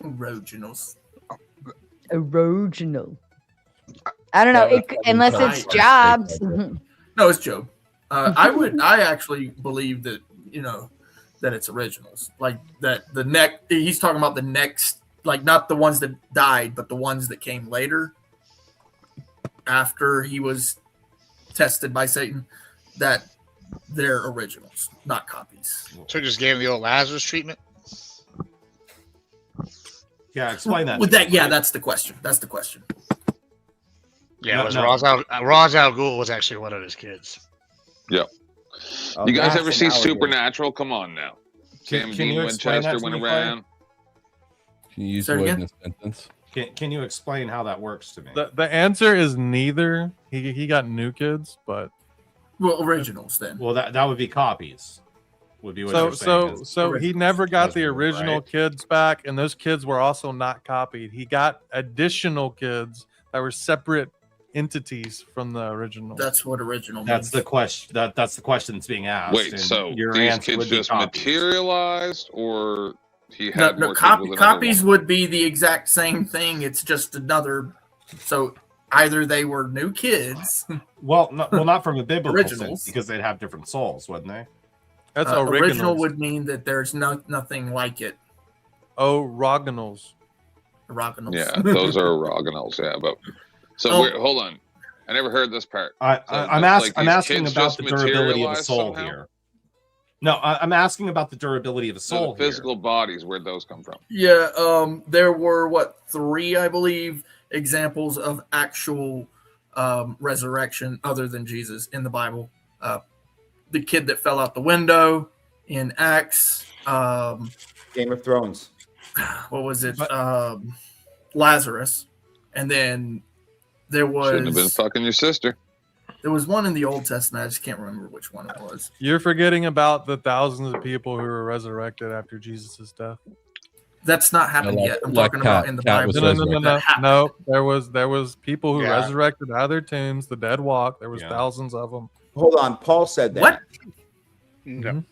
Originals. Original. I don't know, unless it's Jobs. No, it's Job. I actually believe that, that it's originals, like that he's talking about the next, like not the ones that died, but the ones that came later after he was tested by Satan, that they're originals, not copies. So just gave him the old Lazarus treatment. Yeah, explain that. With that, yeah, that's the question. Yeah, Ra's al Ghul was actually one of his kids. Yeah. You guys ever see Supernatural? Come on now. Sam Dean Winchester went around. Can you use the word in a sentence? Can you explain how that works to me? The answer is neither. He got new kids, but originals then. Well, that would be copies. Would be what you're saying. So he never got the original kids back, and those kids were also not copied. He got additional kids that were separate entities from the original. That's what original That's means. the question. That's the question that's being asked. Wait, and so your these answer kids would be just copies. materialized, or he No, had no, more kids with another copies woman? would be the exact same thing. It's just another. So either they were new kids. Well, not from a biblical Originals. sense, because they'd have different souls, wouldn't they? That's original originals. would mean that there's nothing like it. Originals. Originals. Yeah, those are organelles. Yeah, but so hold on. I never heard this part. I'm asking about the durability of a soul here. No, I'm asking about the durability of a soul. The physical bodies, where'd those come from? Yeah, there were 3, I believe, examples of actual resurrection other than Jesus in the Bible. The kid that fell out the window in Acts. Game of Thrones. What was it? Lazarus, and then there was. Shouldn't have been fucking your sister. There was one in the Old Testament. I just can't remember which one it was. You're forgetting about the thousands of people who were resurrected after Jesus' death. That's not happened yet. I'm talking about in the Bible. No. There was people who resurrected out of their tombs. The dead walk. There was thousands of them. Hold on, Paul said that. What? No.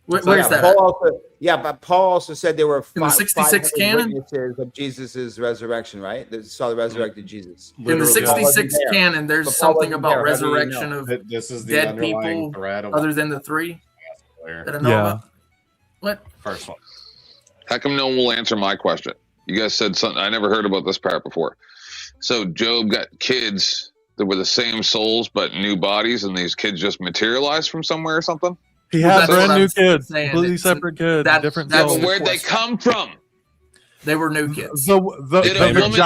Where's that? Paul also, but Paul also said there were in the 66 canon witnesses of Jesus's resurrection, right? That saw the resurrected Jesus. In the 66 canon, there's something about resurrection of this is the dead people other than the 3 that I know about. What? First one. How come no one will answer my question? You guys said something. I never heard about this part before. So Job got kids that were the same souls but new bodies, and these kids just materialized from somewhere or something? He had brand new kids, completely separate kids, different souls. Where'd they come from? They were new kids. The Did a woman vagina. Did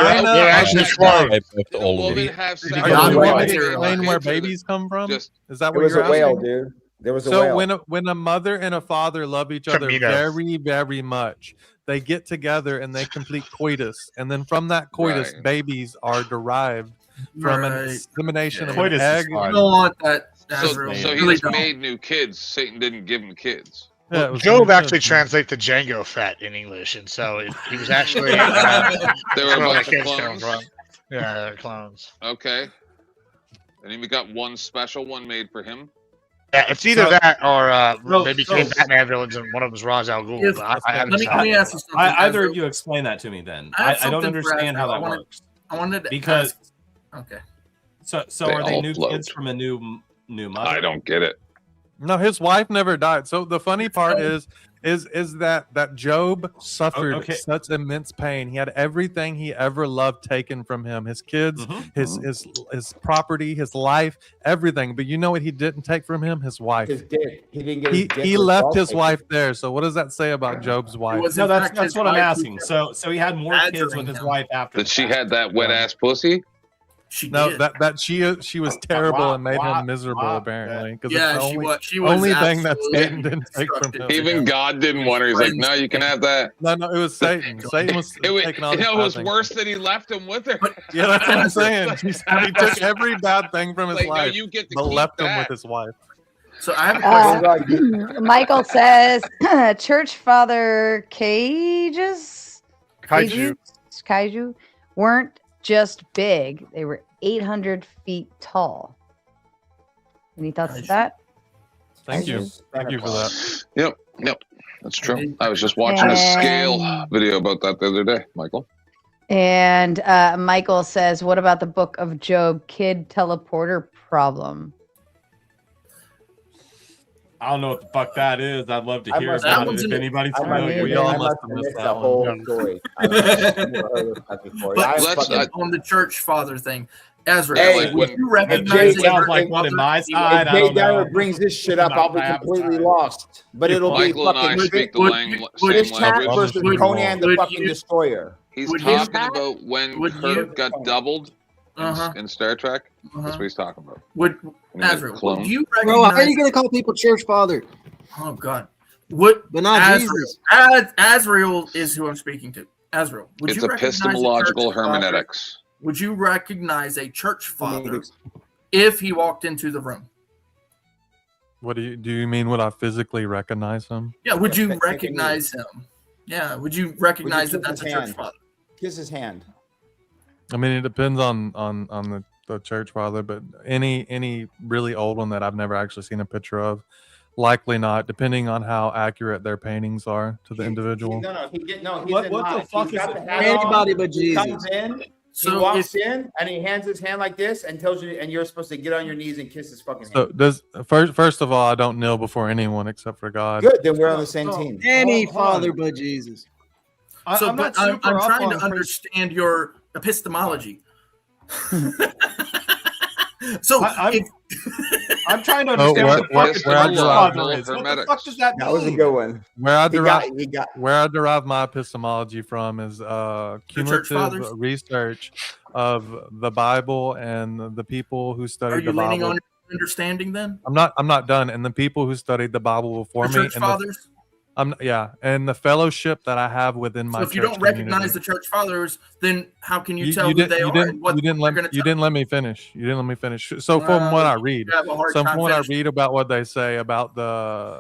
a woman have sex? Are you want me to explain where babies come from? Is that what There was you're a whale, asking? dude. There was a So whale. when a mother and a father love each other Camino. very, very much, they get together and they complete coitus, and then from that coitus, babies are derived from an insemination of an egg. You don't want that. So he just made new kids. Satan didn't give him kids. Yeah, it was Job new actually kids. translates to Django Fett in English, and so he was actually There were a that's where bunch the of kids come clones. from. Yeah, they're clones. Okay. And then we got one special one made for him. Yeah, it's either that or No, they became Batman villains, and one of them was Ra's al Ghul. If- but I haven't let me decided. ask you something. Either Ezra. of you explain that to me then. I have I don't something for understand how Ezra. that works. I wanted to Because ask. Okay. so They are they all new float. kids from a new mother? I don't get it. No, his wife never died. So the funny part is that Job suffered Okay. such immense pain. He had everything he ever loved taken from him: his kids, his property, his life, everything. But you know what he didn't take from him? His wife. His dick. He didn't get his dick. He or left ball his taken. wife there. So what does that say about Job's wife? No, that's what I'm asking. So he had more kids with his wife after That she had that wet ass pussy? She No, did. that she was terrible and made him miserable apparently because it's the only thing that Satan didn't take from him. Even God didn't want her. He's like, no, you can have that. No, it was Satan. Satan was taking all the it was bad things. worse that he left him with her. Yeah, that's what I'm saying. He took every bad thing from his Like, no, life, you get to but keep left him that. with his wife. So I have a question. Michael says, Church Father Kaiju weren't just big; they were 800 feet tall. Any thoughts on that? Thank you for that. Yep, that's true. I was just watching a scale video about that the other day, Michael. And Michael says, what about the Book of Job kid teleporter problem? I don't know what the fuck that is. I'd love to I hear must about have it if missed- anybody's I must- familiar. We all I must must have have missed missed that the one. whole story. I've never heard of that before. But I let's fucking- on the church father thing, Ezra, Hey, would when- you If recognize Jay- a Sounds church like one in my father? side. I If Jay don't know. Dyer brings this shit up, I'll be completely lost. But it'll be Michael and I fucking speak the would- same Fish Tap language. versus Would- Conan the would fucking you- Destroyer. He's would you- talking about when would Kirk you- got doubled Uh-huh. in Star Trek. Uh-huh. That's what he's talking about. Would When he got Ezra, would cloned. you Bro, how are recognize? you going to call people church father? Oh God, would But not Azrael, Jesus. Azrael is who I'm speaking to. Azrael, would It's you recognize a epistemological church father? hermeneutics. Would you recognize a church father if he walked into the room? What do you mean? Would I physically recognize him? Yeah, would you take a knee. recognize him? Yeah, would you recognize that kiss that's a his church hand? father? Kiss his hand. I mean, it depends on the the church father, but any really old one that I've never actually seen a picture of, likely not, depending on how accurate their paintings are to the individual. He's What in the line. fuck He's is got it? the hat Anybody on. but He Jesus. comes in. So he walks if- in and he hands his hand like this and tells you, and you're supposed to get on your knees and kiss his fucking hand. So does first of all, I don't kneel before anyone except for God. Good, then we're on the same team. Any Hold on. father but Jesus. I'm not super I'm up trying on to understand your epistemology. So I'm trying to Oh, understand what the fuck a where I church derive- father is. What the fuck does that mean? That was a good one. Where I He got derive my epistemology from is cumulative fathers? research of the Bible and the people who are studied you the leaning Bible. on your understanding then? I'm not done. And the people who studied the Bible before The me, church and fathers? and the fellowship that I have within my So if you church don't recognize community. the church fathers, then how can you tell who they are and what You didn't they're let going to you didn't let me finish. You didn't let me finish. So from Well, what I you read, have a hard from time what I finishing. read about what they say about the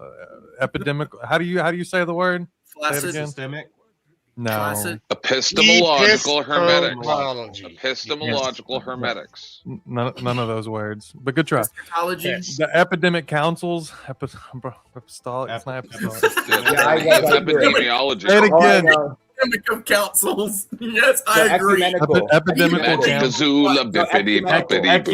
epidemic, how do you say the word? Say it Flaccid. again. Systemic. No. Flaccid. Epistemological hermetics. Epistemology. Epistemological hermetics. None of those words, but good try. Eschatology. Yes. The epidemic councils, apostolic. It's not apostolic. Epidemiology. Say it again. Epidemic of councils. Yes, I agree. Epidemical Magicazula, bippity, boppity,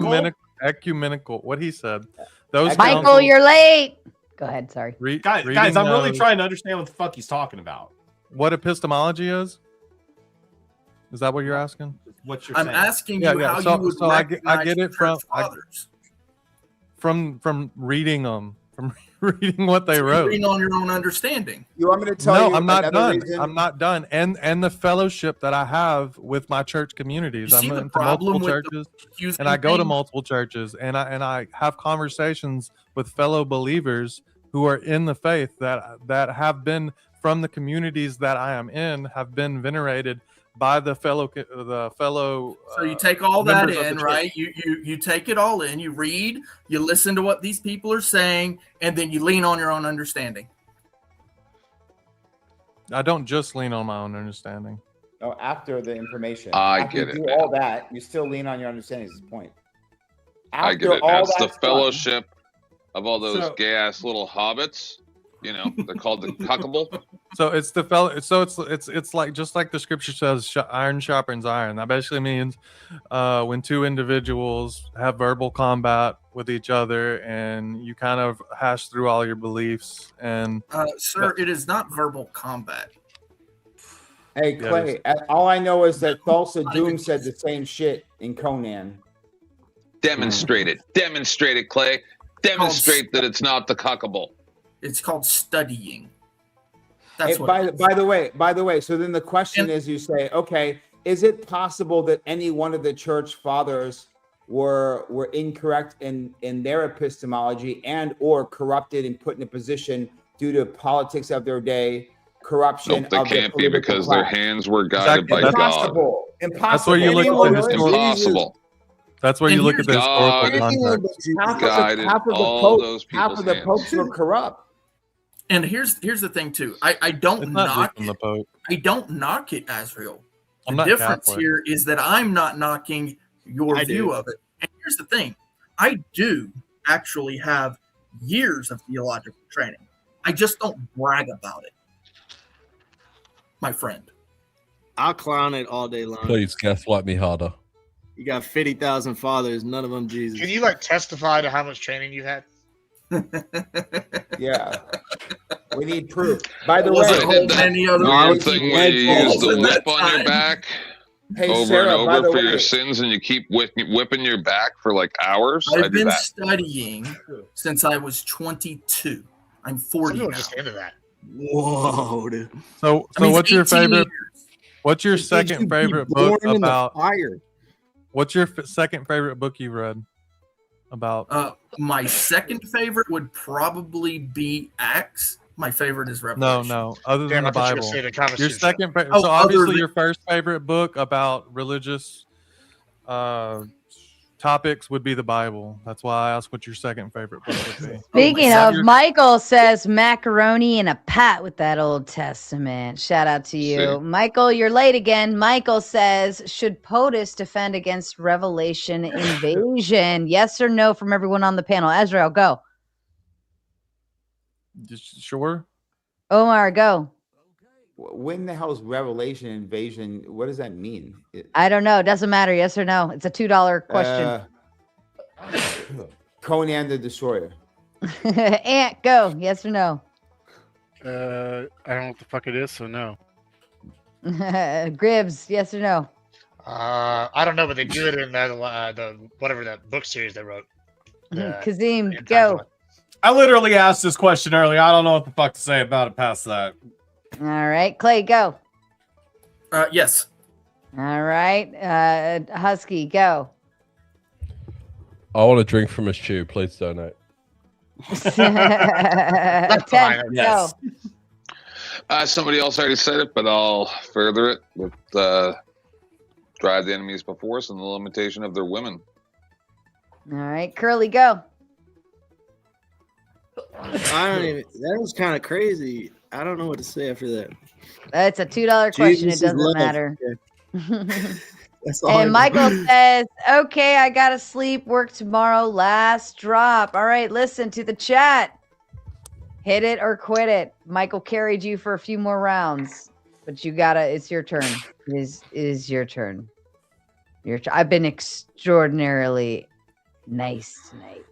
boo. ecumenical. What he said. Those Michael, councils- you're late. Go ahead. Sorry. Guys, I'm really those- trying to understand what the fuck he's talking about. What epistemology is? Is that what you're asking? What you're I'm saying. asking you how you would I recognize get the it from church fathers. from reading them, from reading what they wrote. Reading on your own understanding. You want me to tell No, you? I'm not another done. reason- I'm not done. And the fellowship that I have with my church communities. You I'm see the in problem multiple with the churches, accusing and I go to thing? multiple churches, and I have conversations with fellow believers who are in the faith that have been from the communities that I am in, have been venerated by the fellow. So you take all that members of the in, church. right? You take it all in. You read, you listen to what these people are saying, and then you lean on your own understanding. I don't just lean on my own understanding. No, after the information. I After get you it do now. all that, you still lean on your understanding. Is the point? I get After it. all That's the that's done- fellowship of all those So- gay ass little hobbits. You know, they're called the cuckable. So it's the fellow. So it's like just like the scripture says, iron sharpens iron. That basically means when two individuals have verbal combat with each other, and you kind of hash through all your beliefs. And Sir, it is not verbal combat. Hey Yeah, Clay, all I know is that Tulsa Doom said the same shit in Conan. Demonstrate it. Demonstrate it, Clay. Demonstrate that it's not the cuckable. It's called studying. That's Hey, what. by the way, so then the question is, you say, okay, is it possible that any one of the church fathers were incorrect in their epistemology and or corrupted and put in a position due to politics of their day, corruption Nope, they of the can't be political because their class? hands were guided by God. Impossible. Impossible. that's where you look at the historical. Impossible. That's where you look at the historical God context. guided all those half people's of the hands. popes were corrupt. And here's the thing too. I don't It's not just knock from the Pope. I don't knock it, Azrael. I'm The not difference Catholic. here is that I'm not knocking your I view do. of it. And here's the thing. I do actually have years of theological training. I just don't brag about it. My friend. I'll clown it all day long. Please gaslight me harder. You got 50,000 fathers, none of them Jesus. Can you like testify to how much training you had? Yeah. We need proof. By the There wasn't way, many other Weird thing where you use the at that whip on your time. back hey, over Sarah, and by over the for your way, sins, and you keep whipping your back for like hours. I I've do been that. studying since I was 22. I'm 40 Some people now. just into that. Whoa, dude. So I mean, what's your 18 favorite? years. What's your Did you second be favorite book born in the about? fire? What's your second favorite book you've read about? My second favorite would probably be Acts. My favorite is Revelation. No, other than Damn, the I thought you were Bible. gonna say the Kama Your Sutra. second favorite. Oh, So other obviously than- your first favorite book about religious topics would be the Bible. That's why I asked what your second favorite book would be. Speaking of, Michael says macaroni and a pat with that Old Testament. Shout out to you. See? Michael, you're late again. Michael says, should POTUS defend against Revelation invasion? Yes or no from everyone on the panel. Azrael, go. Sure. Omar, go. When the hell is Revelation invasion? What does that mean? I don't know. Doesn't matter. Yes or no. It's a $2 question. Conan the Destroyer. Ant, go. Yes or no. I don't know what the fuck it is, so no. GIBBS, yes or no. I don't know, but they do it in the whatever that book series they wrote. Kazim, go. I literally asked this question earlier. I don't know what the fuck to say about it past that. All right. Clay, go. Yes. All right. Husky, go. I want to drink from his shoe. Please donate. Ted, Yes. go. Somebody else already said it, but I'll further it with drive the enemies before us and the limitation of their women. All right. Curly, go. I don't even. That was kind of crazy. I don't know what to say after that. That's a $2 question. Jesus It is doesn't love. matter. That's all I And know. Michael says, okay, I got to sleep, work tomorrow, last drop. All right, listen to the chat. Hit it or quit it. Michael carried you for a few more rounds, but you got to, it's your turn. It is your turn. I've been extraordinarily nice tonight.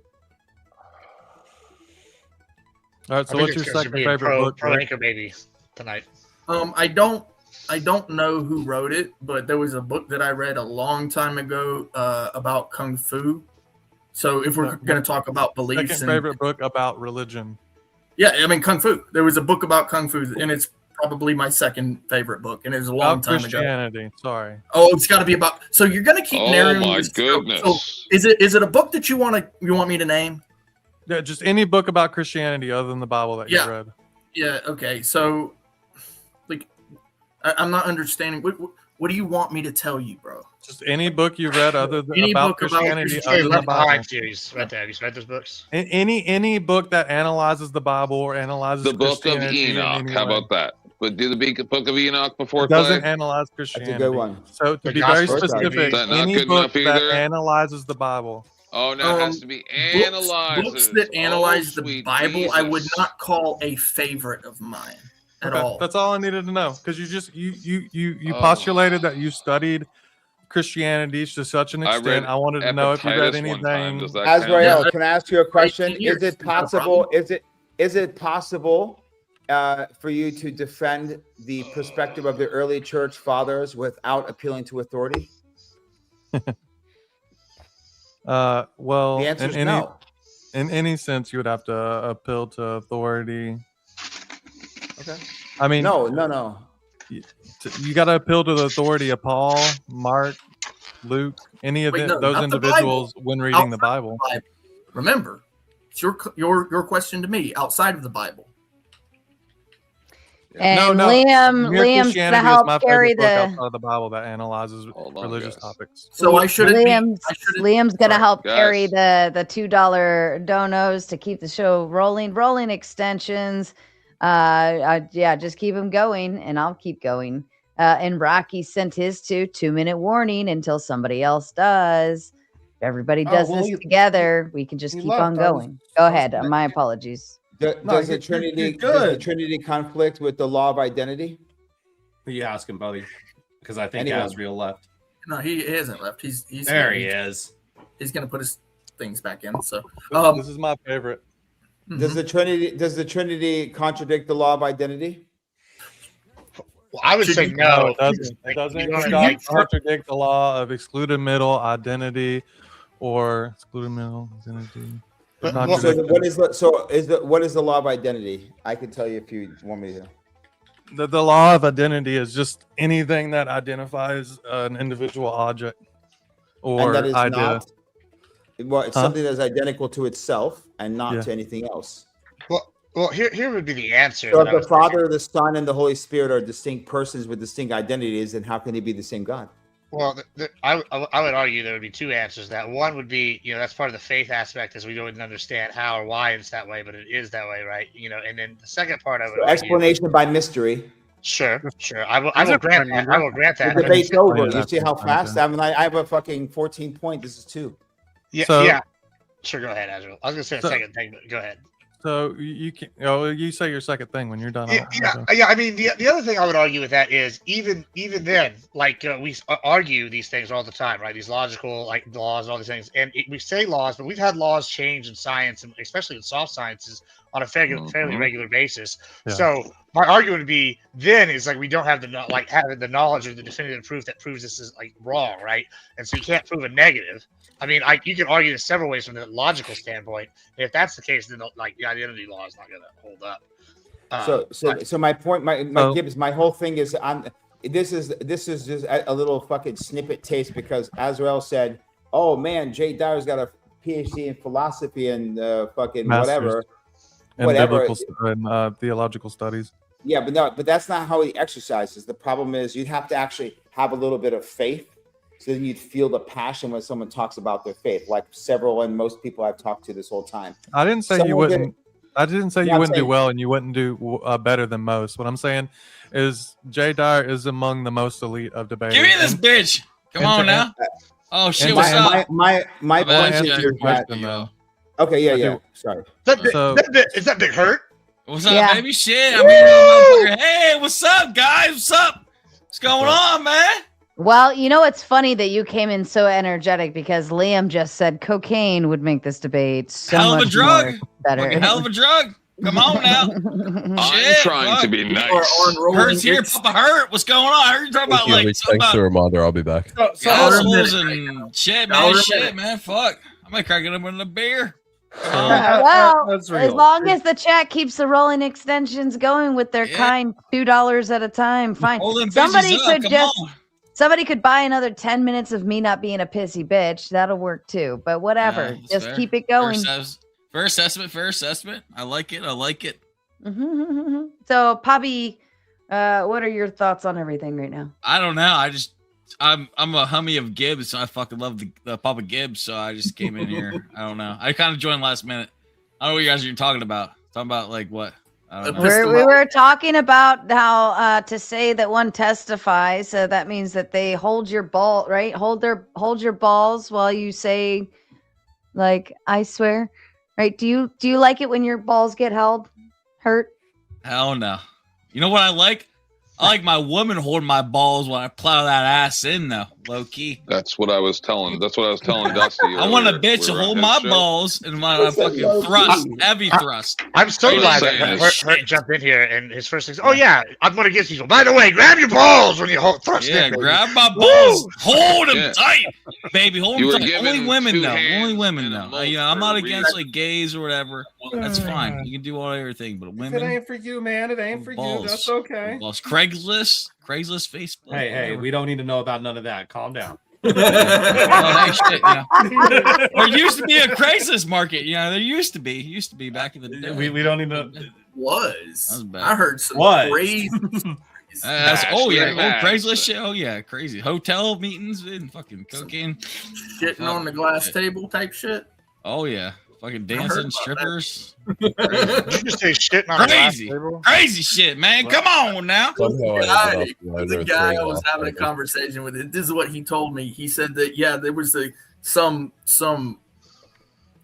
All right, so what's your second favorite book? Pro Anchor Baby tonight. I don't know who wrote it, but there was a book that I read a long time ago about Kung Fu. So if we're going to talk about beliefs, Second favorite book about religion. Yeah, I mean Kung Fu. There was a book about Kung Fu, and it's probably my second favorite book, and it was a long About time Christianity. ago. Sorry. Oh, it's got to be about. So you're going to keep narrowing. Oh my this- goodness! So is it a book that you want me to name? Yeah, just any book about Christianity other than the Bible that you Yeah. read. Yeah. Okay. So, like, I'm not understanding. What do you want me to tell you, bro? Just any book you read other than Any about book about Christianity Christianity, other than the Bible. Behind series right there. Have you read those books? Any book that analyzes the Bible or analyzes The Book of Christianity in Enoch. any How way. about that? But do the Book of Enoch before It doesn't Clay? analyze Christianity. That's a good one. So to The be very Gospel. specific, Is that not any good book enough that either? analyzes the Bible. Oh, no, it has to be analyzes. Books that analyze the sweet Bible, I would Jesus. not call a favorite of mine at Okay, all. that's all I needed to know because you Oh. postulated that you studied Christianity to such an I extent. read I wanted to know if you read Epictetus one time. anything. Does that count? Azrael, can I ask you a question? 18 years, Is it no possible? problem. Is it possible for you to defend the perspective of the early church fathers without appealing to authority? Well, The answer in is any no. in any sense, you would have to appeal to authority. Okay. I mean, No. You got to appeal to the authority of Paul, Mark, Luke, any of Wait, no, those not the individuals Bible. when reading the Outside Bible. Bible. Remember, it's your question to me outside of the Bible. And Mere Liam's Christianity gonna is help my carry favorite book the. outside of the Bible that analyzes religious topics. So I shouldn't be. Liam's gonna help Guys. carry the $2 donos to keep the show rolling extensions. Yeah, just keep them going, and I'll keep going. And Rocky sent his to 2-minute warning until somebody else does. If everybody does this together, we can just he keep left. on I was- going. Go ahead. My apologies. Does the Trinity conflict with the law of identity? Who you asking, buddy? Because I think Anyone. Azrael left. No, he hasn't left. He's There he is. He's gonna put his things back in. So This is my favorite. Does the Trinity contradict the law of identity? Well, I would Should say you- no. It doesn't. It doesn't You don't like- contradict the law of excluded middle identity or excluded middle identity. But- Not well, So contradict what is the law of identity? I can tell you if you want me to. the law of identity is just anything that identifies an individual object or And that is idea. not. Well, it's Huh? something that's identical to itself and not Yeah. to anything else. Well, here would be the answer. So that if I the was Father, the Son, and the Holy Spirit are distinct persons with distinct identities, then how can they be the same God? Well, I would argue there would be two answers to that. One would be, that's part of the faith aspect, is we don't understand how or why it's that way, but it is that way, right? And then the second part I would argue, explanation by mystery. Sure. I will grant that. I will grant that. The debate's over. Yeah, You see how fast? I mean, I have a fucking 14 point. This is 2. Yeah. Sure, go ahead, Azrael. I was gonna say a second thing, but go ahead. So you can. Oh, you say your second thing when you're done. Yeah. I mean, the other thing I would argue with that is even then, like we argue these things all the time, right? These logical laws and all these things, and we say laws, but we've had laws change in science, and especially in soft sciences, on a fairly regular basis. Yeah. So my argument would be then is we don't have having the knowledge or the definitive proof that proves this is wrong, right? And so you can't prove a negative. I mean, you can argue this several ways from the logical standpoint. And if that's the case, then the identity law is not going to hold up. So my point, my GIBBS, my whole thing is this is just a little fucking snippet taste, because Azrael said, "Oh man, Jay Dyer's got a PhD in philosophy and fucking Masters. whatever, and theological studies." Yeah, but that's not how he exercises. The problem is you'd have to actually have a little bit of faith. So then you'd feel the passion when someone talks about their faith, like several and most people I've talked to this whole time. I didn't say you wouldn't. I didn't say you wouldn't do well and you wouldn't do better than most. What I'm saying is Jay Dyer is among the most elite of debaters. Give me this bitch. Come on now. Oh shit! What's up? My point is that. Okay, yeah. Sorry. Is that Big Hurt? What's up, baby? Shit. I mean, hey, what's up, guys? What's up? What's going on, man? Well, it's funny that you came in so energetic, because Liam just said cocaine would make this debate so hell of much a drug. better. Fucking hell of a drug. Come on now. I'm trying to be nice. Hurt's here, Papa Hurt. What's going on? I heard you talking about Thanks for the reminder. I'll be back. assholes and shit, man. Fuck. I might crack it up with a beer. Well, as long as the chat keeps the rolling extensions going with their kind $2 at a time, fine. Somebody could buy another 10 minutes of me not being a pissy bitch. That'll work too. But whatever, just keep it going. Fair assessment. I like it. Mm-hmm. So, Poppy, what are your thoughts on everything right now? I don't know. I'm a hummy of GIBBS, so I fucking love the Papa GIBBS. So I just came in here. I don't know. I kind of joined last minute. I don't know what you guys are talking about. Talking about what? I don't know. We were talking about how to say that one testifies. So that means that they hold your ball, right? Hold your balls while you say, I swear, right? Do you like it when your balls get held? Hurt? Hell no. You know what I like? I like my woman holding my balls when I plow that ass in, though, low key. That's what I was telling Dusty. I want a bitch to hold my balls and my fucking thrust, heavy thrust. I'm so glad that Hurt jumped in here, and his first thing is, "Oh yeah, I'm going to get you." By the way, grab your balls when you thrust. Yeah, grab my balls, hold them tight, baby, hold them tight. Only women though. I'm not against gays or whatever. That's fine. You can do everything, but women. If it ain't for you, man, it ain't for you. That's okay. Balls. Craigslist, Facebook. Hey, we don't need to know about none of that. Calm down. There used to be a Craigslist market. There used to be back in the day. We don't need to. I heard some crazy. Craigslist shit. Oh yeah, crazy hotel meetings and fucking cocaine, shitting on the glass table type shit. Oh yeah. Fucking dancing strippers. Did you just say shit on crazy shit, man. Come on now. The guy I was having a conversation with, this is what he told me. He said that there was some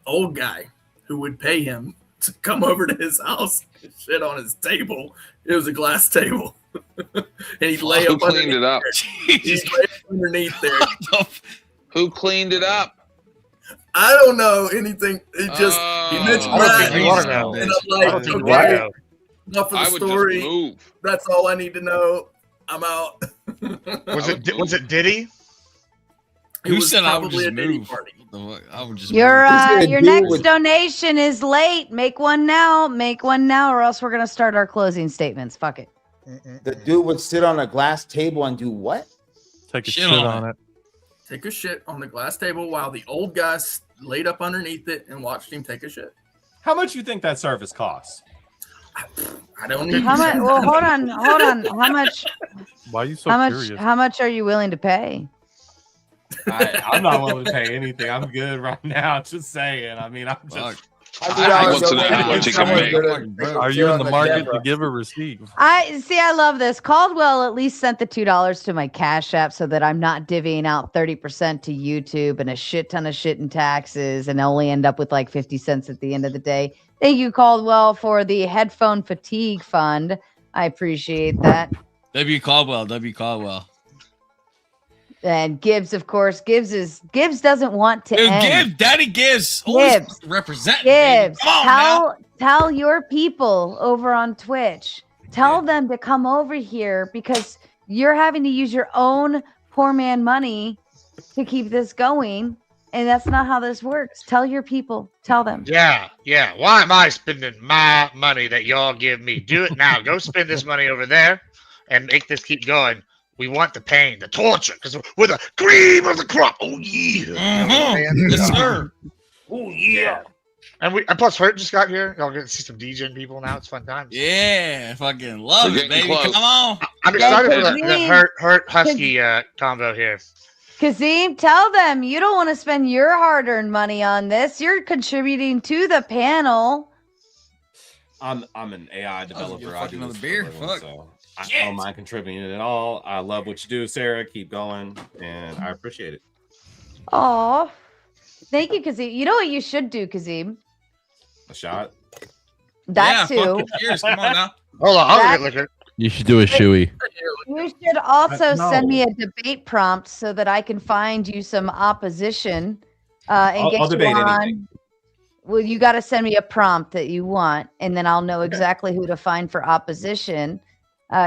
old guy who would pay him to come over to his house and shit on his table. It was a glass table. And he'd lay up cleaned it up. He's lay underneath there. Who cleaned it up? I don't know anything. It just he mentioned that, and I'm like, okay, enough of the story. That's all I need to know. I'm out. Was it Diddy? Who said I would just move? I would just your next donation is late. Make one now, or else we're gonna start our closing statements. Fuck it. The dude would sit on a glass table and do what? Take a shit on it. Take a shit on the glass table while the old guy laid up underneath it and watched him take a shit. How much you think that service costs? I don't know. How much? Well, hold on. How much? Why are you so curious? How much are you willing to pay? I'm not willing to pay anything. I'm good right now. Just saying. I mean, I'm just. Are you in the market to give or receive? I love this. Caldwell at least sent the $2 to my Cash App so that I'm not divvying out 30% to YouTube and a shit ton of shit in taxes and only end up with like 50 cents at the end of the day. Thank you, Caldwell, for the headphone fatigue fund. I appreciate that. W. Caldwell. And Gibbs, of course. Gibbs doesn't want to end. Daddy Gibbs. Always represent. Gibbs, Come on tell your people over on Twitch. Tell them to come over here because you're having to use your own poor man money to keep this going. And that's not how this works. Tell your people. Tell them. Yeah. Why am I spending my money that y'all give me? Do it now. Go spend this money over there and make this keep going. We want the pain, the torture, because we're the cream of the crop. Oh, yeah. Yes, sir. Oh, yeah. And plus, Hurt just got here. Y'all get to see some DJing people now. It's fun times. Yeah, fucking love it, baby. Close. Come on. I'm excited for the Hurt Husky combo here. Kazim, tell them you don't want to spend your hard-earned money on this. You're contributing to the panel. I'm an AI developer. I do another this beer. for a living, Fuck. so I don't mind contributing at all. I love what you do, Sarah. Keep going, and I appreciate it. Oh, thank you, Kazim. You know what you should do, Kazim? A shot. That too. Fucking cheers. Come on now. Hold on, I'll get liquor. You should do a shoey. You should also No. send me a debate prompt so that I can find you some opposition and I'll get you debate on. anything. Well, you got to send me a prompt that you want, and then I'll know exactly who to find for opposition.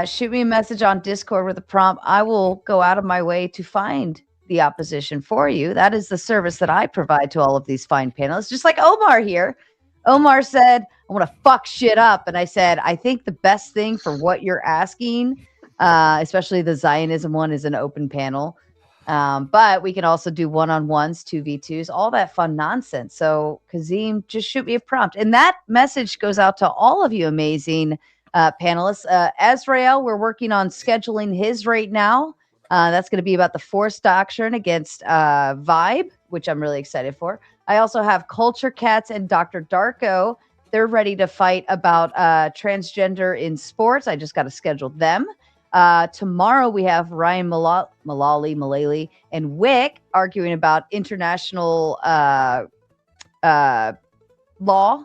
Shoot me a message on Discord with a prompt. I will go out of my way to find the opposition for you. That is the service that I provide to all of these fine panelists, just like Omar here. Omar said, I want to fuck shit up. And I said, I think the best thing for what you're asking, especially the Zionism one, is an open panel. But we can also do one-on-ones, 2v2s, all that fun nonsense. So Kazim, just shoot me a prompt. And that message goes out to all of you amazing panelists. Azrael, we're working on scheduling his right now. That's going to be about the Force Doctrine against Vibe, which I'm really excited for. I also have Culture Cats and Dr. Darko. They're ready to fight about transgender in sports. I just got to schedule them. Tomorrow we have Ryan Mullally, and Wick arguing about international law,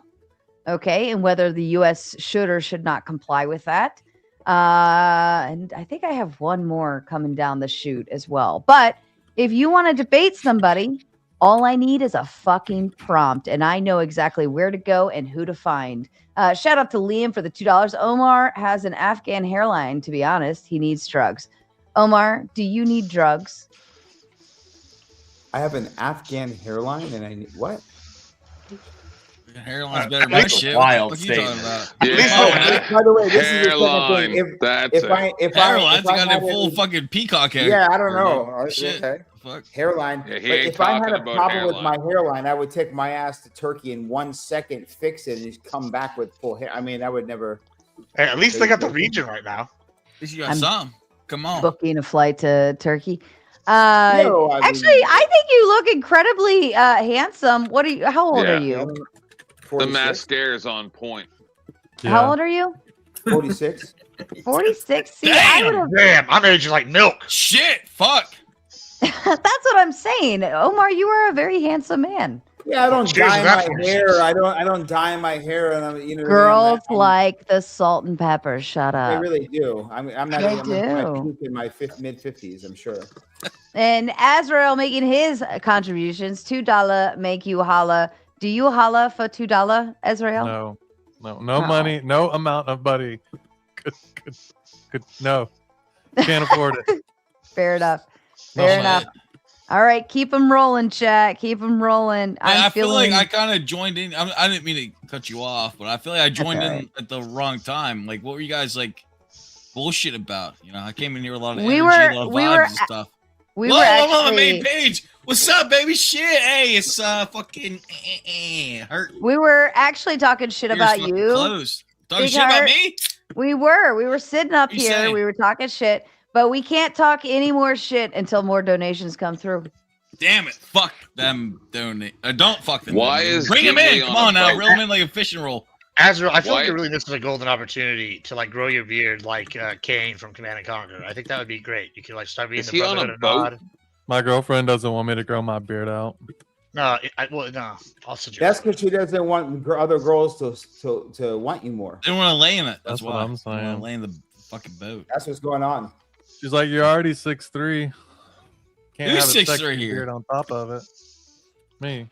okay, and whether the U.S. should or should not comply with that. And I think I have one more coming down the chute as well. But if you want to debate somebody, all I need is a fucking prompt, and I know exactly where to go and who to find. Shout out to Liam for the $2. Omar has an Afghan hairline, to be honest. He needs drugs. Omar, do you need drugs? I have an Afghan hairline, and I need what? Hairline's better than my shit. Wild What the fuck you talking statement. about? By the way, this is the second Hairline. thing. That's If it. Hairline's I got had that full any- fucking peacock hair. Yeah, I don't know. Shit. Okay. Fuck. Hairline. Yeah, he But ain't if I had talking a about problem with my hairline. hairline, I would take my ass to Turkey in 1 second, fix it, and just come back with full hair. I mean, I would never. Hey, at least they got the region right now. At least you got I'm some. Come on. Booking a flight to Turkey. No, I mean- Actually, I think you look incredibly handsome. What are you? How old Yeah. are you? The mascara's on point. How old are you? 46. 46. See, I would have. Damn, I'm aging like milk. Shit. Fuck. That's what I'm saying, Omar. You are a very handsome man. Yeah, I don't Cheers dye to that my 46. hair. I don't dye my hair, and I'm Girls like the salt and pepper. Shut They up. really do. I'm not They even in my do. peak in my mid-50s. I'm sure. And Azrael making his contributions. $2 make you holla. Do you holla for $2, Azrael? No Oh. money, no amount of money. Could no, can't afford it. Fair enough. No Fair money. enough. All right, keep them rolling, chat. Keep them rolling. I feel like feeling- I kind of joined in. I didn't mean to cut you off, but I feel like I joined all in right. at the wrong time. Like, what were you guys like bullshit about? You know, I came in here with a lot of We energy, were- a lot of we vibes were and a- stuff. we Whoa, were I'm on the main actually- page. What's up, baby? Shit, hey, it's fucking hurt. We were actually talking shit Ears about fucking you. Closed. Talking Big shit about Heart. me? We were sitting up You here. saying? We were talking shit, but we can't talk any more shit until more donations come through. Damn it! Fuck them. Don't fuck them. Why is bring him Gimli in? Come on a on now, boat? reel him in like a fishing roll. Azrael, I feel Why- like you're really missing a golden opportunity to like grow your beard like Kane from Command and Conquer. I think that would be great. You could like start being Is the he on a Brotherhood of boat? Nod. My girlfriend doesn't want me to grow my beard out. No, no. I'll suggest. That's because she doesn't want other girls to want you more. They don't want to lay in it. That's what why. I'm They want saying. to lay in the fucking boat. That's what's going on. She's like, you're already 6'3". Can't Who's have a 6'3" sexy here? beard on top of it. Me.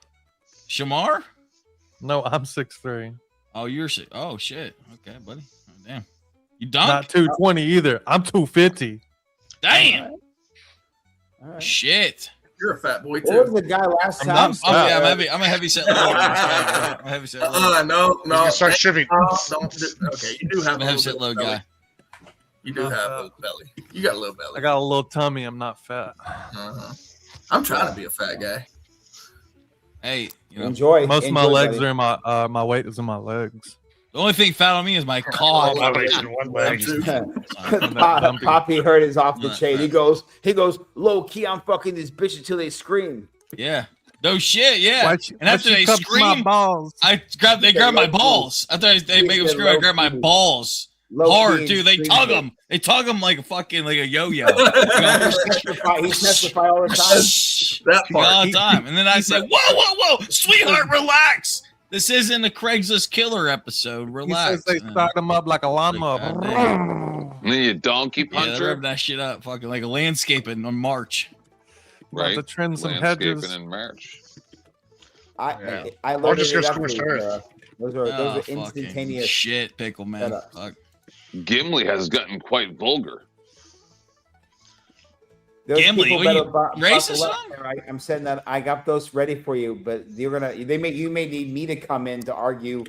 Shamar? No, I'm 6'3". Oh, you're sick. Oh shit. Okay, buddy. Oh, damn. You dunk? Not 220 either. I'm 250. Damn. All right. Shit. You're a fat boy What was too. the guy last I'm time? not Oh yeah, fat. I'm a heavy set load. I'm a heavy set load. No. gonna start stripping. Don't do, okay, you do have I'm a a heavy little set bit load of belly. guy. You do have a little belly. You got a little belly. I got a little tummy. I'm not fat. Uh-huh. I'm trying to be a fat guy. Hey, you know, Enjoy. Most of my Enjoy, legs buddy. are in my weight is in my legs. the only thing fat on me is my cock. My weight's in one leg. Poppy heard is off the Not chain. fat. He goes, low key, I'm fucking this bitch until they scream. Yeah. No shit. Yeah. Why'd she- and after why'd she they cup to my scream, balls? they grab my balls. After they make them scream, I grab my balls. Hard too. They tug them. They tug them like a fucking like a yo-yo. He testify all the time. That all part. the time. And then I say, whoa, sweetheart, relax. This isn't a Craigslist killer episode. He Relax. says they start them up like a lawnmower. Goddamn. And then you donkey Yeah, they puncher, rub that shit up, fucking like a landscaping on March. right? To trim some Landscaping hedges. in March. I Or loaded just it go up scorched for you, earth. Sarah. Those Oh, are fucking instantaneous. shit, pickle man. setups. Fuck. Gimli has gotten quite vulgar. Those Gimli, people what better you racist buckle up, on? Sarah. I'm saying that I got those ready for you, but you may need me to come in to argue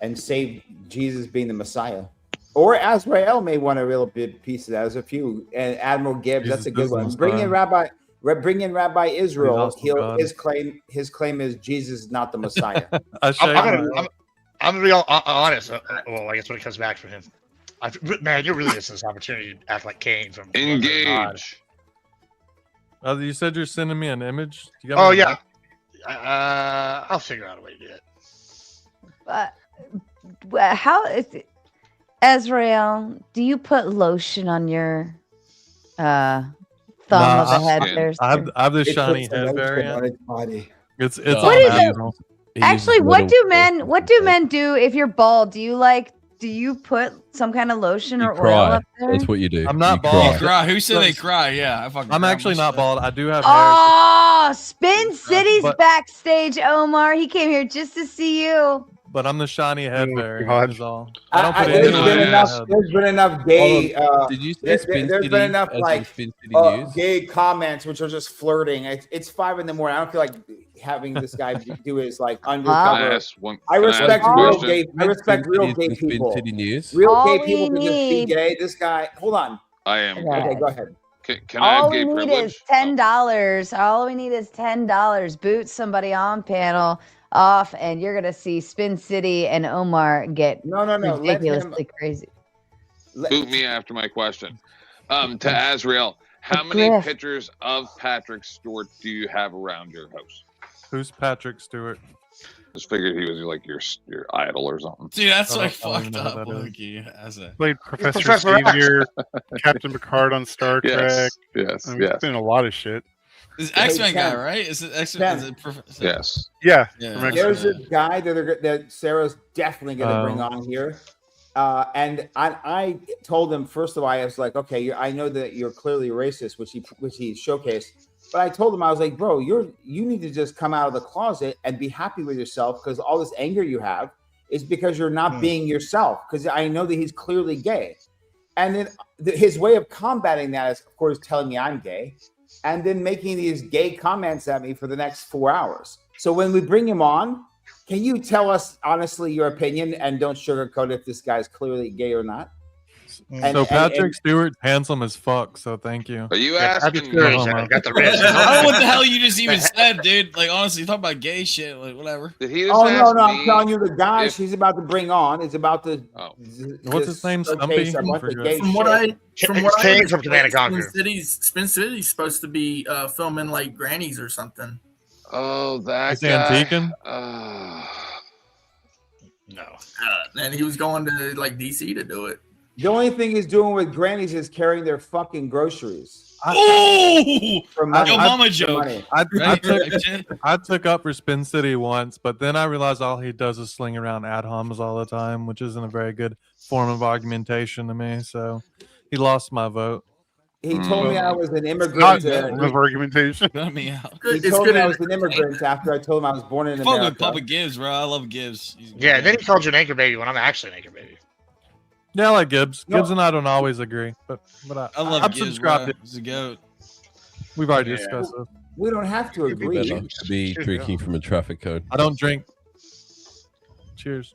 and save Jesus being the Messiah. Or Azrael may want a real big piece of that. There's a few. And Admiral Gibbs, that's a good one. Bring in Rabbi Israel. also God. His claim is Jesus is not the Messiah. I'm gonna be honest. Well, I guess when it comes back for him, man, you're really missing this opportunity to act like Kane from Engage. You said you're sending me an image. You got Oh me yeah, I'll figure out a way to do it. How is it, Azrael? Do you put lotion on your thumb of the head there? I have the It shiny puts the head lotion variant. on its body. It's What on is it? Amazon. Actually, what do men do if you're bald? Do you put some kind of lotion or oil Cry. up there? That's what you do. I'm not You bald. Cry. Who said they cry? Yeah, I fucking I'm cry actually not myself. bald. I do have hair. Oh, Spin City's But- backstage, Omar. He came here just to see you. But I'm the shiny head Oh, variant. God. Is all. I don't put There's any been oil enough. on my head. There's been enough gay. Did you say there's Spin been City enough as in like Spin City News? gay comments which are just flirting. It's 5 a.m. I don't feel like having this guy do his like Can undercover. I ask one? I can respect ask a real question? gay. I respect real gay Spin people. City News. Real All gay we people can just be need- gay. This guy. Hold on. I am. Okay. Okay, go ahead. Can I All have we gay need privilege? is $10. All we need is $10. Boot somebody on panel off, and you're gonna see Spin City and Omar get No. Let him. ridiculously crazy. Boot me after my question. To Azrael, how many Griff. pictures of Patrick Stewart do you have around your house? Who's Patrick Stewart? Just figured he was like your idol or something. Dude, that's I like don't even fucked know who up, that is. Loki. As a Played Professor Professor X. Xavier, Captain Picard on Star Trek. Yes, yes, I mean, yes, It's been a lot of shit. this Hey, X-Men guy, Ken. right? Is it X-Men? Ken. Is it Professor? yes. Yeah. Yeah. from There's X-Men. a guy that Sarah's definitely going to bring on here. And I told him, first of all, I was like, okay, I know that you're clearly racist, which he showcased. But I told him, I was like, bro, you need to just come out of the closet and be happy with yourself, because all this anger you have is because you're not being yourself. Because I know that he's clearly gay. And then his way of combating that is, of course, telling me I'm gay, and then making these gay comments at me for the next 4 hours. So when we bring him on, can you tell us honestly your opinion and don't sugarcoat if this guy's clearly gay or not? So Patrick Stewart's handsome as fuck. So thank you. Are you Patrick asking Stewart's me? got the wrist. I don't know what the hell you just even said, dude. Like, honestly, talk about gay shit, like whatever. Did he Oh no, I'm telling you, the guy she's about to bring on is about to. What's his name? Showcase a bunch of gay From what I King from Command and Conquer. Spin City's supposed to be filming like grannies or something. Oh, that Is guy. Antiquin? No. And he was going to like DC to do it. The only thing he's doing with grannies is carrying their fucking groceries. Oh, For money. yo, mama For joke. money. I took up for Spin City once, but then I realized all he does is sling around ad homs all the time, which isn't a very good form of argumentation to me. So he lost my vote. He told me I was an immigrant. Not of argumentation. Cut me out. He told me I was an immigrant after I told him I was born in Fuck with America. Papa Gibbs, bro. I love Gibbs. Yeah, then he called you an anchor baby when I'm actually an anchor baby. Yeah, I like Gibbs. No. Gibbs and I don't always agree, but I love I'm Gibbs, subscribed. bro. He's a goat. We've already discussed this. We don't have to agree. Better to be drinking from a traffic code. I don't drink. Cheers.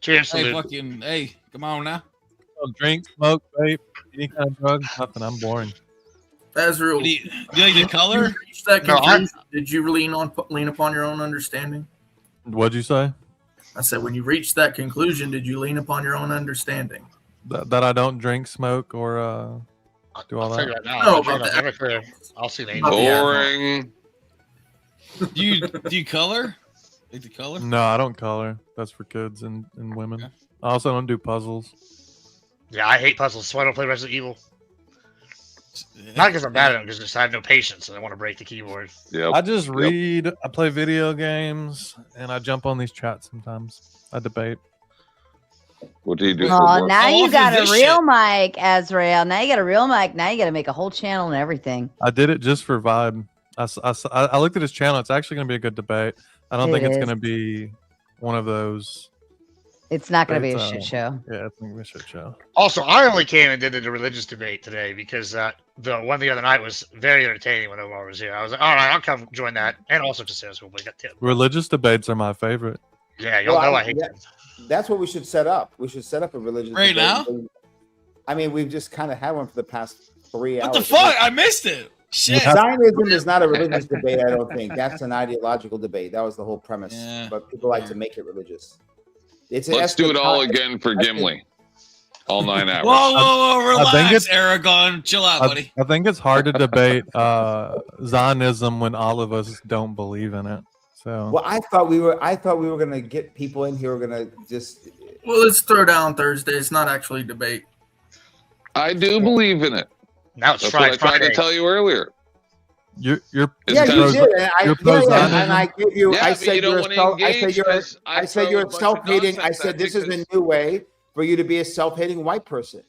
Cheers. Hey, Salute. fucking, hey, come on now. I don't drink, smoke, vape, any kind of drug, nothing. I'm boring. That's real. Do you like the color? Did you lean upon your own understanding? What'd you say? I said, when you reached that conclusion, did you lean upon your own understanding? That I don't drink, smoke, or do all I'll tell you that. right now. No, I'll about drink clear. I'll see the Boring. Do you color? Like the color? No, I don't color. That's for kids and women. I also don't do puzzles. Yeah, I hate puzzles, so I don't play Resident Evil. Not because I'm bad at them, because I have no patience and I want to break the keyboard. Yeah. I just read, I play video games, and I jump on these chats sometimes. I debate. What do you do? Oh, now you got a this real shit. mic, Azrael. Now you got a real mic. Now you got to make a whole channel and everything. I did it just for vibe. I looked at his channel. It's actually going to be a good debate. I don't It think it's is. going to be one of those. It's not going to be a debates, shit show. Yeah, it's going to be a shit show. Also, I only came and did the religious debate today because the one the other night was very entertaining when Omar was here. I was like, all right, I'll come join that. And also to Sarah's we got tipped. Religious debates are my favorite. Yeah, y'all know I hate them. That's what we should set up. We should set up a religious Right debate. now? I mean, we've just kind of had one for the past 3 hours. What the fuck? I missed it. Shit. Zionism is not a religious debate, I don't think. That's an ideological debate. That was the whole premise. Yeah. But people like to make it religious. It's an Let's do it all eschatology. again for Gimli. All 9 hours. Whoa, I think relax, it's- Aragon. Chill out, buddy. I think it's hard to debate Zionism when all of us don't believe in it. So Well, I thought we were going to get people in here who are going to just. Well, let's throw down Thursday. It's not actually a debate. I do believe in it. Now it's That's what I tried Friday. to tell you earlier. you're Yeah, It's you pro- did, and you're I give you. Yeah, I but said you don't you're. wanna Self, I engage said you're. 'cause I said throw you're a bunch of self-hating. I nonsense said at this you is a 'cause- new way for you to be a self-hating white person.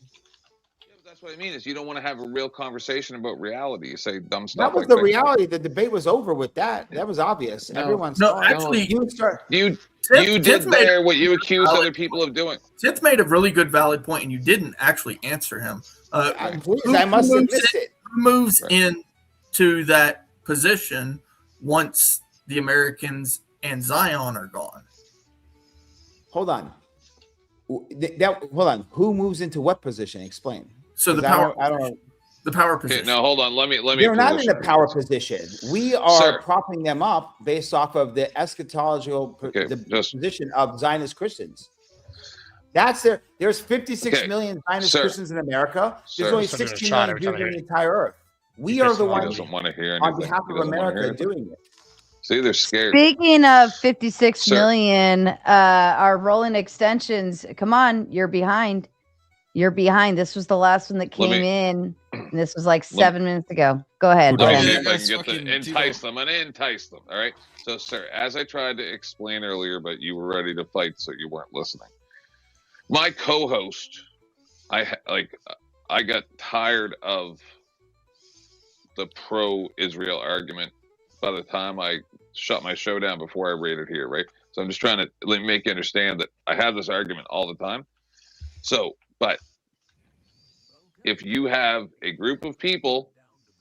That's what I mean is you don't want to have a real conversation about reality. You say dumb That stuff. was like the that. reality. The debate was over with that. That was obvious. Everyone No, saw it. actually, You start. You Tiff did made there a what you accused valid other people of doing. Tiff made a really good, valid point, and you didn't actually answer him. Please, I must have missed it. Who moves into that position once the Americans and Zion are gone? Hold on. Hold on. Who moves into what position? Explain. So the 'Cause power, I don't. the power Okay, position. now hold on. Let me. They're not in position a power position. We are Sir. propping them up based off of the eschatological Okay, position of Zionist Christians. That's there. There's 56 Okay, million Zionist sir. Christians in America. There's Sir. only Something 16 to try million every time Jews I in hear the entire earth. We are the He ones doesn't want to hear on anything. behalf He of doesn't wanna hear America it. doing it. See, they're scared. Speaking of 56 Sir. million, our rolling extensions. Come on, you're behind. You're behind. This was the last one that came in. And this was like 7 minutes ago. Go ahead. Let me Sam. see if I can get the entice them. I'm gonna entice them. All right. So, sir, as I tried to explain earlier, but you were ready to fight, so you weren't listening. My co-host, I got tired of the pro-Israel argument by the time I shut my show down before I rated here, right? So I'm just trying to make you understand that I have this argument all the time. So, but if you have a group of people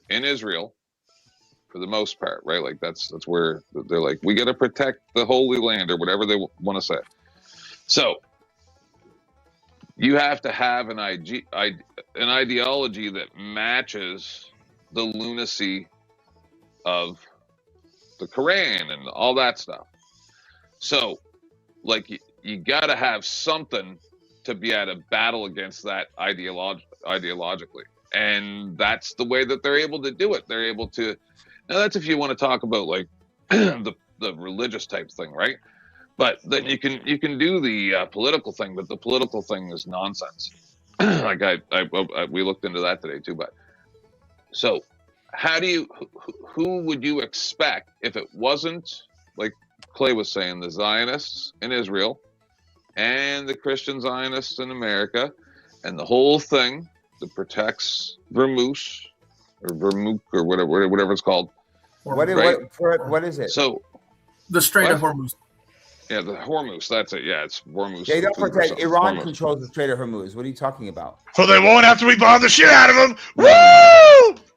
in Israel, for the most part, right? Like that's where they're like, we got to protect the Holy Land or whatever they want to say. So you have to have an ideology that matches the lunacy of the Quran and all that stuff. So, like, you got to have something to be able to battle against that ideologically. And that's the way that they're able to do it. They're able to, now that's if you want to talk about like the religious type thing, right? But then you can do the political thing, but the political thing is nonsense. Like we looked into that today too. But so how do you, who would you expect if it wasn't, like Clay was saying, the Zionists in Israel and the Christian Zionists in America and the whole thing that protects Vermouth or whatever it's called. What is it? So the Strait of Hormuz. Yeah, the Hormuz. That's it. Yeah, it's Hormuz. They don't protect. Iran controls the Strait of Hormuz. What are you talking about? So they won't after we bomb the shit out of them. Woo!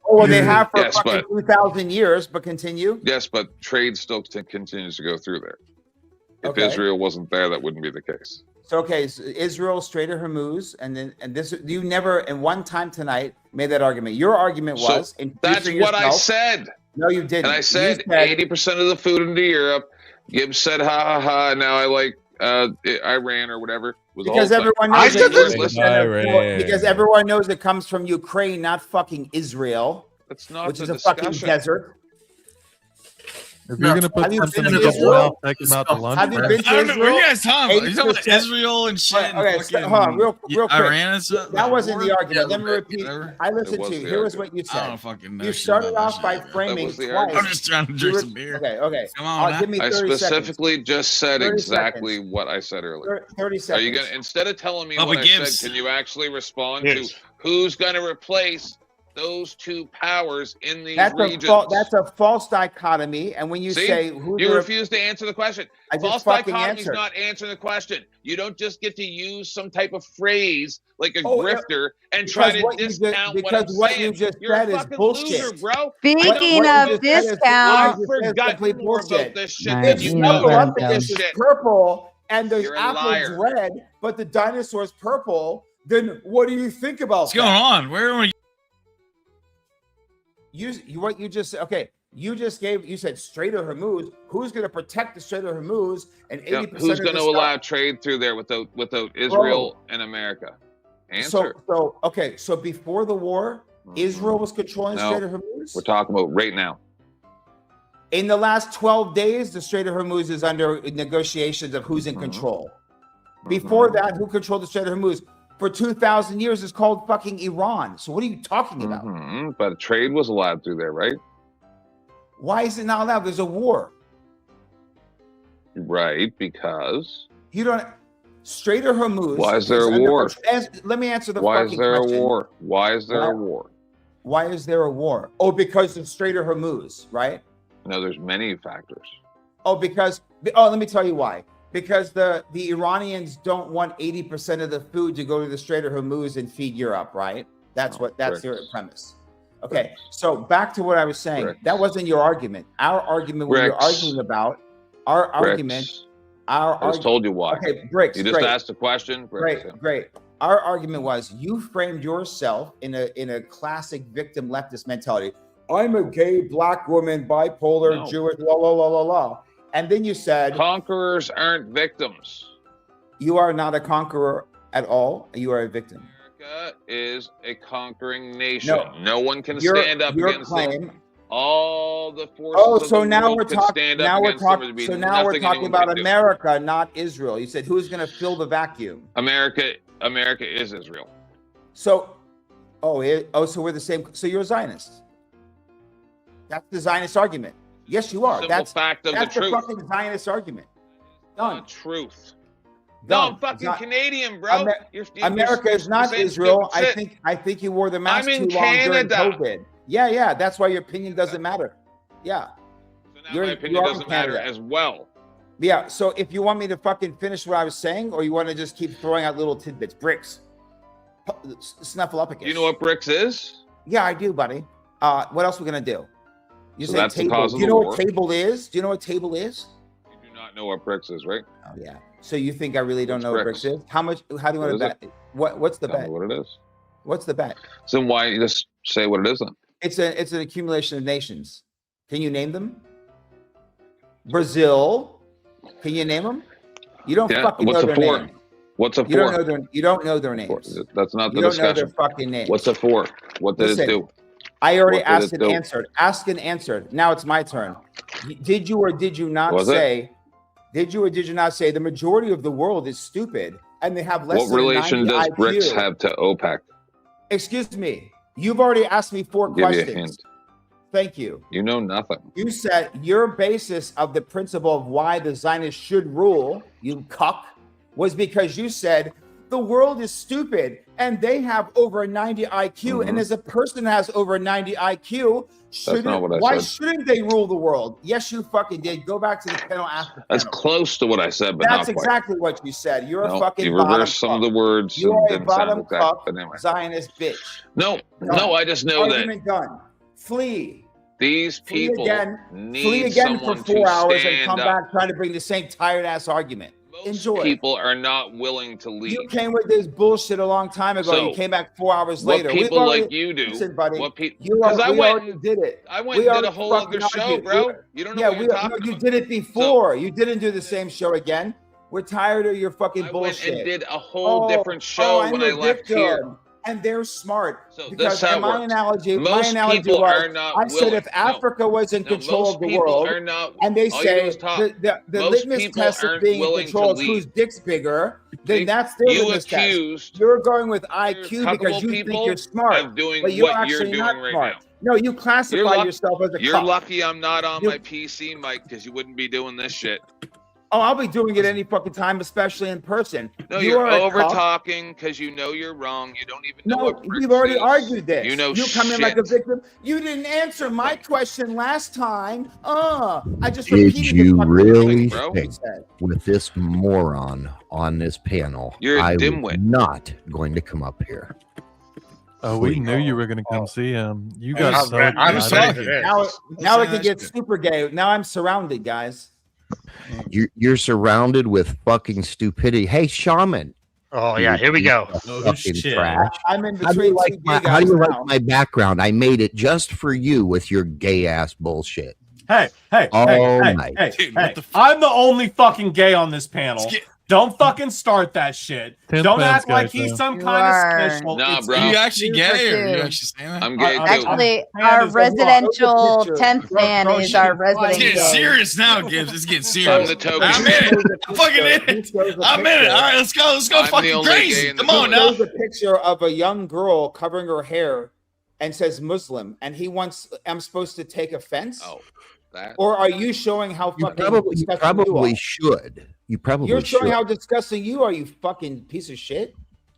Oh, well, they have for fucking 2,000 years. But continue. Yes, but trade still continues to go through there. If Okay. Israel wasn't there, that wouldn't be the case. So okay, so Israel, Strait of Hormuz, and this you never in one time tonight made that argument. Your argument was that's what I said. No, you didn't. And I said 80% of the food into Europe. Gibbs said, "Ha ha ha!" Now I like Iran or whatever. Was because the whole everyone knows because everyone knows it comes from Ukraine, not fucking Israel. That's not which the is a fucking discussion. desert. If you're gonna put Have you something been in to his Israel? mouth, take him out to lunch. Have you been to I don't know what Israel? you guys talking about. You're talking about 80%. Israel and shit. And Okay, fucking hold on, real quick. Iran and stuff. That wasn't the Yeah, argument. Let me whatever. repeat. I listened to you. Here was what you I said. don't fucking know You shit started about off that by shit, man. framing was the twice. argument. I'm just trying to drink some beer. Okay. Come on, now. Give me I 30 seconds. specifically just said 30 exactly what I said earlier. 30 Are you seconds. gonna, instead of telling me Oh, what but I Gibbs- said, can you actually respond Yes. to who's gonna replace those two powers in these That's regions? that's a false dichotomy. And when you See? say who You refuse to answer the question. I just False fucking dichotomy is answered. not answering the question. You don't just get to use some type of phrase like a Oh, grifter and try because to what you just- discount what because I'm what saying. you just You're a said is fucking bullshit. loser, bro. Speaking what of you just said is- discount, I've what you just said is forgotten complete more bullshit. about this shit Nice. than It's you You know know what I'm about doing. this is shit. purple and the You're a apple's liar. red, but the dinosaur's purple. Then what do you think about What's going on? Where are we? What you just okay? You said Strait of Hormuz. Who's going to protect the Strait of Hormuz? And 80% Yeah, who's of going the to stuff- allow trade through there without Israel and America? Answer. So before the war, Israel was controlling the No. Strait of Hormuz. We're talking about right now. In the last 12 days, the Strait of Hormuz is under negotiations of who's in control. Before that, who controlled the Strait of Hormuz? For 2,000 years, it's called fucking Iran. So what are you talking about? But trade was allowed through there, right? Why is it not allowed? There's a war. Right, because You don't. Strait of Hormuz. Why is there a under war? Let me answer the why fucking is there question. a war? Why is there a war? Why is there a war? Oh, because of Strait of Hormuz, right? No, there's many factors. Let me tell you why. Because the Iranians don't want 80% of the food to go to the Strait of Hormuz and feed Europe, right? That's their premise. Okay, so back to what I was saying. Bricks. That wasn't your argument. Our argument, what you're Bricks. arguing about, our argument, I just told you why. Okay, bricks. You just great. asked a question. Bricks, yeah. Great. Our argument was you framed yourself in a classic victim leftist mentality. I'm a gay black woman, bipolar, No. Jewish, la la la la la. And then you said Conquerors aren't victims. you are not a conqueror at all. You are a victim. America is a conquering nation. No one can Your- stand up your against claim- them. All the forces Oh, of so the now world we're could talking. stand up Now we're against them. There'd talking. be So now we're nothing talking anyone about could do. America, not Israel. You said who's going to fill the vacuum? America is Israel. So, so we're the same. So you're a Zionist. That's the Zionist argument. Yes, you are. Simple fact of the that's truth. fucking Zionist argument. The truth. Done. No, I'm fucking Not- Canadian, bro. America is not saying Israel. stupid shit. I think you wore the mask I'm in too long during Canada. COVID. Yeah. That's why your opinion doesn't matter. Yeah. So now my opinion you're in doesn't matter Canada. as well. Yeah. So if you want me to fucking finish what I was saying, or you want to just keep throwing out little tidbits, bricks, snuffleupagus. You know what bricks is? Yeah, I do, buddy. What else are we gonna do? You So say that's the table. cause Do of you the know war? what table is? Do you know what table is? You do not know what bricks is, right? Oh yeah. So you think I really don't know what bricks is? How much? How do you want to bet? What's the bet? What it is? What's the bet? So why you just say what it is then? It's an accumulation of nations. Can you name them? Brazil. Can you name them? You don't fucking know their names. What's it for? You don't know their names. That's not the you don't discussion. know their fucking names. What's it for? What did it do? I already asked and answered. Asked and answered. Now it's my turn. Did you or did you not say? Did you or did you not say the majority of the world is stupid and they have less? What relation does BRICS have to OPEC? Excuse me. You've already asked me 4 questions. Give you a hint. Thank you. You know nothing. You said your basis of the principle of why the Zionists should rule, you cuck, was because you said the world is stupid and they have over a 90 IQ. And as a person that has over a 90 IQ, why shouldn't they rule the world? Yes, you fucking did. Go back to the panel after. That's close to what I said, but that's not exactly what you said. You're a fucking you reversed some of the words. You are a didn't sound bottom exact, cuck but anyway. Zionist bitch. No, I just know Argument done. Flee. These people flee again for 4 hours and come back trying to bring the same tired ass argument. Enjoy. People are not willing to leave. You came with this bullshit a long time ago. You came back 4 hours later. What people like you do. Listen, buddy. Because I went did it. I went and did a whole other show, bro. You don't know what you're talking about. You did it before. You didn't do the same show again. We're tired of your fucking bullshit. I went and did a whole different show when I left here. And they're smart. So because that's how my analogy most people are not I said if Africa was in control of the world, and they say the litmus test of being in control is whose dick's bigger, then that's their litmus test. You're going with IQ because you think you're smart, but you're actually not smart. No, you classify yourself as a You're lucky I'm not on my PC, Mike, because you wouldn't be doing this shit. Oh, I'll be doing it any fucking time, especially in person. No, you're over talking because you know you're wrong. You don't even know what you've already argued this. You know you come in like a victim. You didn't answer my question last time. I just did you really bro. think with this moron on this panel you're a I dimwit. was not going to come up here? Oh, we knew you were going to come see him. You got so now it can get super gay. Now I'm surrounded, guys. You're surrounded with fucking stupidity. Hey, Shaman. Oh yeah, here we go. Trash. I'm in How do between you like two my, gay how do guys you now. like my background? I made it just for you with your gay ass bullshit. Hey, my. I'm the only fucking gay on this panel. Don't fucking start that shit. Don't act like he's some kind of special. Nah, bro. Are you actually gay or are you actually saying that? I'm gay too. Actually, our residential 10th man is our resident. It's getting gay. serious now, Gibbs. It's getting serious. I'm the token. I'm in it. I'm fucking in it. I'm in it. All right, let's go. Let's go I'm the fucking only crazy. gay in the Come on now. There's a picture of a young girl covering her hair and says Muslim, and he wants. I'm supposed to take offense. Oh, that. Or are you showing how You fucking probably disgusting you are? should. You probably You're showing should. how disgusting you are, you fucking piece of shit.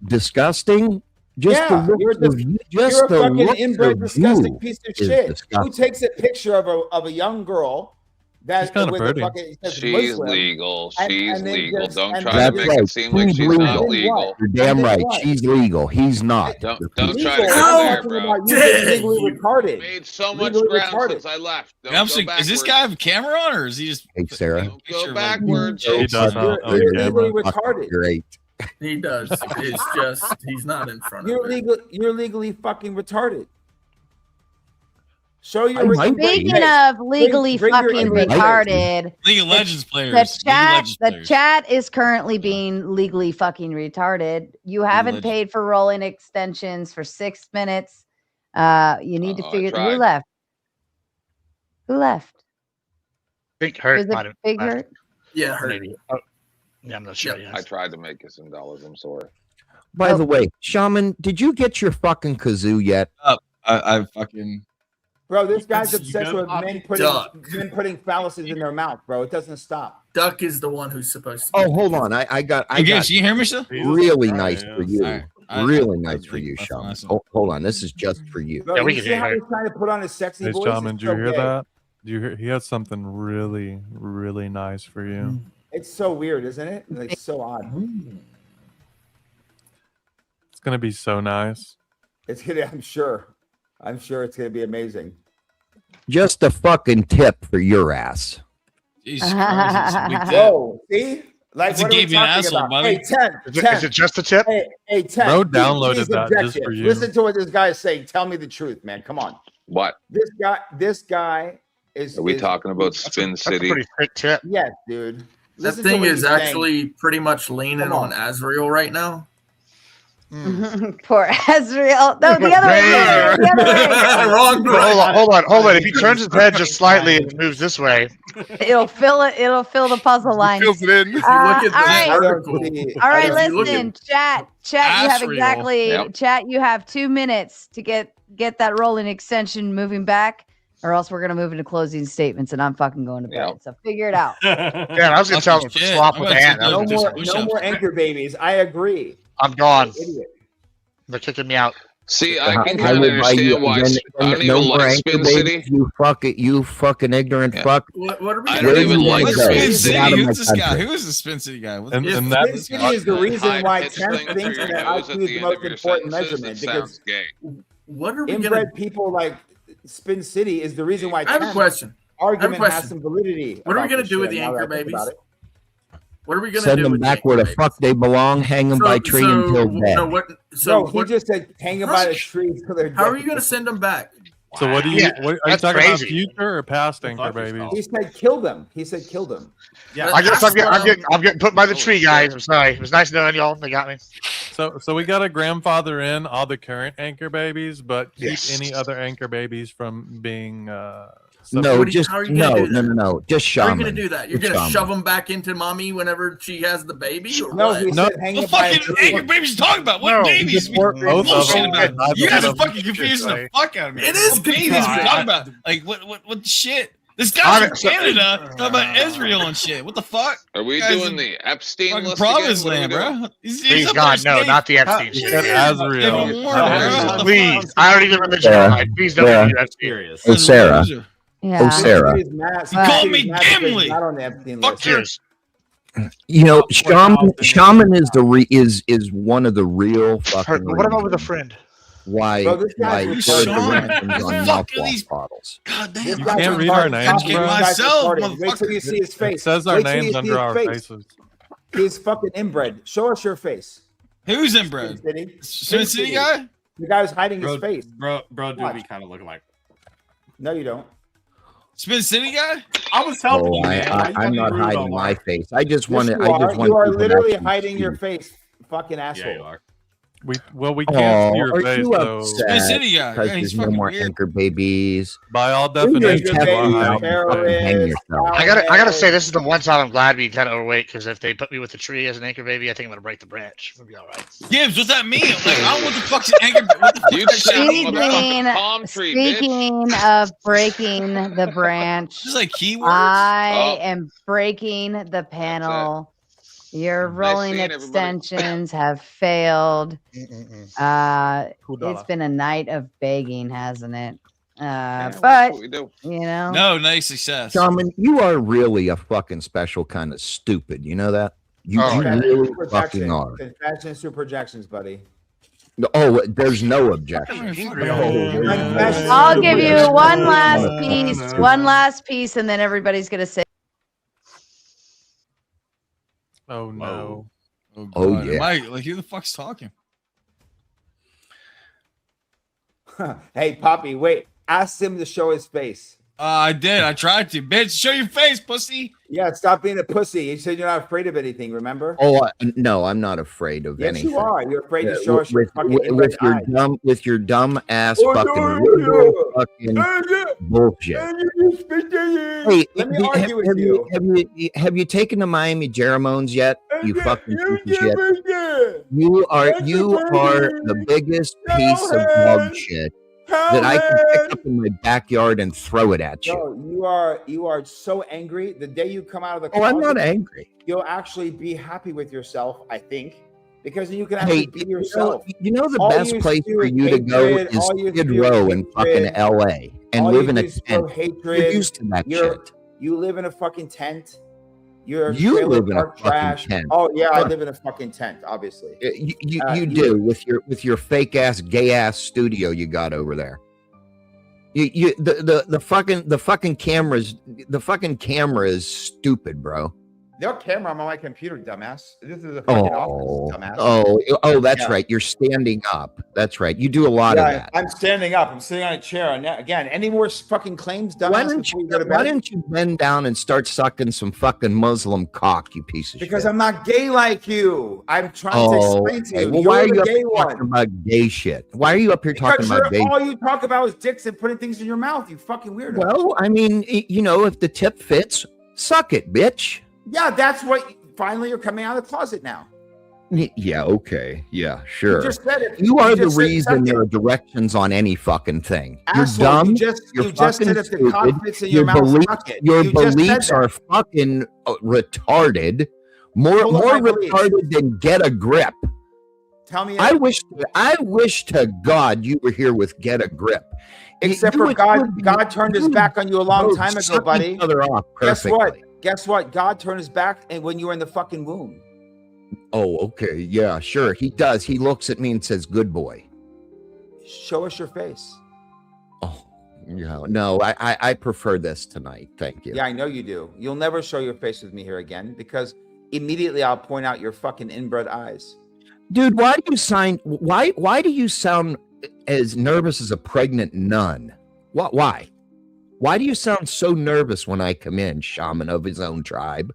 Disgusting? Just Yeah, the you're looks of you. Just You're a the fucking looks inbred, of disgusting you piece of is shit. Who disgusting. takes a picture of a young girl that's kinda with a pretty. fucking it says She's Muslim, legal. and She's then legal. just- Don't and try then to That's make right. it seem like She's she's legal. not legal. You're damn And then right. what? She's legal. He's not. Don't Legal. try to I'm go there, talking bro. about you being legally retarded. Made so much Legally ground retarded. since I left. Don't I'm go saying, is this backwards. guy have a camera on or is he just Hey, Sarah. Don't go backwards. He does not. You're legally Fuck, retarded. You're 8. He does. It's just he's not in front of it. You're legally fucking retarded. Show your Speaking of legally bring your fucking English retarded, League of Legends players? the chat is currently being legally fucking retarded. You haven't Legend. paid for rolling extensions for 6 minutes. You need to figure who left. Who left? Big Hurt. Was it might have Big left. Hurt? Yeah, hurt. Maybe. Oh, yeah, I'm not sure. I tried to make you some dollars. I'm sorry. By the way, Shaman, did you get your fucking kazoo yet? I fucking. Bro, this guy's You obsessed go with men putting phalluses in their mouth, bro. It doesn't stop. Duck is the one who's supposed to. Oh, hold on. I got Gibbs, you hear me, sir? really nice for you. All right. Really nice for you, Shaman. Hold on. This is just for you. Bro, you see how he's trying to put on his sexy Hey, voice? Shaman, It's did you so hear gay. that? Do you hear? He had something really, really nice for you. It's so weird, isn't it? Like so odd. It's gonna be so nice. It's gonna. I'm sure it's gonna be amazing. Just a fucking tip for your ass. Jesus Christ. Whoa! See, Like, It's a what are we gaping talking asshole, about? buddy. Hey, 10. Is it just a tip? Hey, 10. Bro Please downloaded that just objective. for you. Listen to what this guy is saying. Tell me the truth, man. Come on. What? This guy is. Are we talking about Spin City? Quick tip. Yes, dude. That Listen to thing what is he's saying. actually pretty much leaning on Azrael right now. Poor Azrael. No, the other way. The other way. Wrong. Hold on. If he turns his head just slightly and moves this way, It'll fill it. It'll fill the puzzle line. Fills it in. Look at this all right. article. All right, If you look listen, at chat. You have Azrael. exactly Yep. chat. You have 2 minutes to get that rolling extension moving back, or else we're gonna move into closing statements, and I'm fucking going to bed. Yep. So figure it out. yeah, I was gonna tell him to Shit. swap I'm with gonna the hand. take those No push-ups. more anchor babies. I agree. I'm gone. Idiot. They're kicking me out. See, I can I kind of will buy you understand why. then I don't no even more like anchor Spin babies, City. you fucking ignorant Yeah. fuck. What are we I doing? don't Where even do you like wanna What's go? Spin Spin Get City? out of my Who's this guy? country. Who is the Spin City guy? What's And this? that Spin City is the reason why High-pitched 10 thing for thinks your that nose IQ at is the the end most of your important sentences measurement that because sounds gay. What are we gonna? inbred people like Spin City is the reason why I have a 10 question. argument has question. some validity. What are we about gonna this do with shit, the now that anchor I think babies? about it. What are we gonna Send do them with back the where anchor the fuck they belong. Hang them by tree until dead. No, what? No, So he what? just said hang them by the tree till they're How are dead. you gonna send them back? So what do you? Yeah, What, are you that's talking about? crazy. Future or past anchor babies? He said kill them. He said kill them. Yeah, I guess I'm getting put by the tree, guys. I'm sorry. It was nice knowing y'all. They got me. So we got to grandfather in all the current anchor babies, but keep Yes. any other anchor babies from being. No, What are you- just how are you gonna do that? no. Just How are shaman. you gonna do that? You're Just gonna shaman. shove them back into mommy whenever she has the baby, or No, what? he said hang What them by a fucking tree. anchor babies you talking about? What No, babies? both of Bullshit them. about it. You guys are Neither of fucking them. confusing the fuck out of me. It is What babies confusing. we talking about? Like what the shit? This guy's from Canada talking about Israel and shit. What the fuck? Are we Guys doing in the Epstein fucking list province again? What are we land, doing? bro. He's Please, up God, there no, saying- not the Epstein He shit. said Azrael. Even more, bro. What the Please, fuck? I don't even religion in life. Please don't Yeah. do that. Serious. Oh, Sarah. Yeah. Oh, Sarah. Spin City is mad. You called Spin me City is mad because Gimli. it's not on the Epstein Fuck list. your- Cheers. You know, Top 4,000 shaman is one of the real fucking. What about with a reasons friend? Why Bro, this guy's why retarded. there's Sean, ransoms on fuck are mouthwash these- bottles? God damn. This You guy's can't retarded. read our names, Stop bro. being guys Myself, retarded. Wait till you see his It face. says our Wait till you names see under his our face. faces. He's fucking inbred. Show us your face. Who's Spin inbred? City. Spin City guy? The guy was hiding Bro, his face. bro, do Watch. we kind of look like? No, you don't. Spin City guy? I was helping Oh, you, man. Why you I'm gonna not be rude hiding on my Mark? face. I just Yes, want to. you I are. just want. You are people to literally actually hiding see. your face. Fucking asshole. Yeah, you are. We Oh, can't see your are face you though. upset City guy. because Yeah, he's there's no fucking more weird. anchor babies? By all You're definitions, testing you are out hiding to your fucking face. hang yourself. I gotta say, this is the one time I'm glad to be kind of overweight because if they put me with the tree as an anchor baby, I think I'm gonna break the branch. It'll be all right. Gibbs, what's that mean? Like, I don't know what the fuck's an anchor. What the You fuck said that shit I'm mean, a bro? fucking palm tree, bitch. Speaking of breaking the branch, Just like keywords. I Oh. am breaking the panel. Your rolling seeing everybody. extensions have failed. Mm-mm-mm. It's been a night of begging, hasn't it? Yeah, that's But what we do. you know, No, nice success. Shaman, you are really a fucking special kind of stupid. You know that? You, Oh, you yeah. really Super fucking Jackson. are. Confession, super Jacksons, buddy. Oh, there's no objection. I'll give you one last piece, and then everybody's gonna say. Oh no. Oh, God. yeah. Am I, like, who the fuck's talking? Hey, Poppy, wait. Ask him to show his face. I did. I tried to. Bitch, show your face, pussy. Yeah, stop being a pussy. You said you're not afraid of anything, remember? Oh no, I'm not afraid of Yes, anything. you are. You're afraid to Yeah, show us your fucking inbred eyes. with your dumb ass Oh, fucking no, liberal no. fucking Hey, bullshit. Hey, let me argue with you. Have you taken the Miami Jeremones yet? You fucking piece of shit. You are the biggest piece of dog shit that I can pick up in my backyard and throw it at you. No, you are so angry. The day you come out of the Oh, I'm not closet, angry. You'll actually be happy with yourself, I think, because you can actually Hey, be yourself. you know the All best you place do for is you to go hatred. is All you Skid do is Row in fucking hatred. LA and All live you in do a is throw tent. hatred. You're used to that shit. You live in a fucking tent. You're You trailer live in a park fucking trash. tent. Oh yeah, I Fuck. live in a fucking tent, obviously. You do with your fake ass gay ass studio you got over there. The fucking camera is stupid, bro. No camera on my computer, dumbass. This is a fucking office, dumbass. Oh, that's Yeah. right. You're standing up. That's right. You do a lot of that. I'm standing up. I'm sitting on a chair. And again, any more fucking claims, dumbass? Why don't you bend down and start sucking some fucking Muslim cock, you piece of Because shit? I'm not gay like you. I'm trying to explain to you. Well, You're why are you the up gay here one. talking about gay shit? Why are you up here talking Because about gay? all you talk about is dicks and putting things in your mouth. You fucking weirdo. Well, I mean, if the tip fits, suck it, bitch. Yeah, that's what. Finally, you're coming out of the closet now. Yeah, okay. Yeah, sure. You just said it. You are the just said reason suck there it. are directions on any fucking thing. Asshole, You're dumb. you just fucking said if the stupid. cock fits in your mouth, beliefs, suck it. your You just said beliefs that. are fucking retarded. More Pull up my beliefs. retarded than get a grip. Tell me. I wish to God you were here with Get a Grip. Except You for would- God turned his back on you a long time ago, suck buddy. each other off Guess perfectly. what? Guess what? God turned his back and when you were in the fucking womb. Oh, okay. Yeah, sure. He does. He looks at me and says, "Good boy." Show us your face. Yeah, no, I prefer this tonight. Thank you. Yeah, I know you do. You'll never show your face with me here again because immediately I'll point out your fucking inbred eyes. Dude, why do you sound as nervous as a pregnant nun? Why? Why do you sound so nervous when I come in, shaman of his own tribe?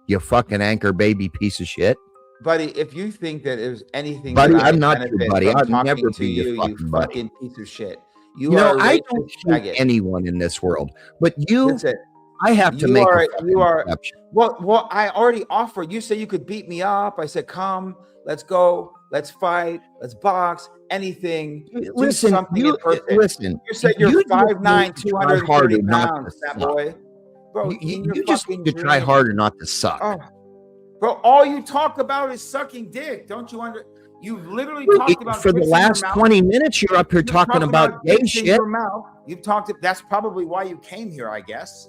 You fucking anchor baby piece of shit. Buddy, if you think that there's anything, Buddy, that I I'm not your benefit buddy. from I'll talking never to be your you, fucking you buddy. fucking piece of shit. You know, I racist don't faggot. hate anyone in this world, but you, Listen, I have to you make are, a fucking you are. exception. Well, I already offered. You said you could beat me up. I said, come, let's go, let's fight, let's box, anything. Listen, do something you in person. listen. You said you're you just 5'9", need to try harder 230 not pounds, to that suck. boy. Bro, You just need to try harder not to suck. Oh, bro, all you talk about is sucking dick. Don't you You've literally talked about For the dicks in your last mouth. 20 minutes, you're up here You've talking talked about gay dicks in shit. your mouth. You've talked. That's probably why you came here, I guess.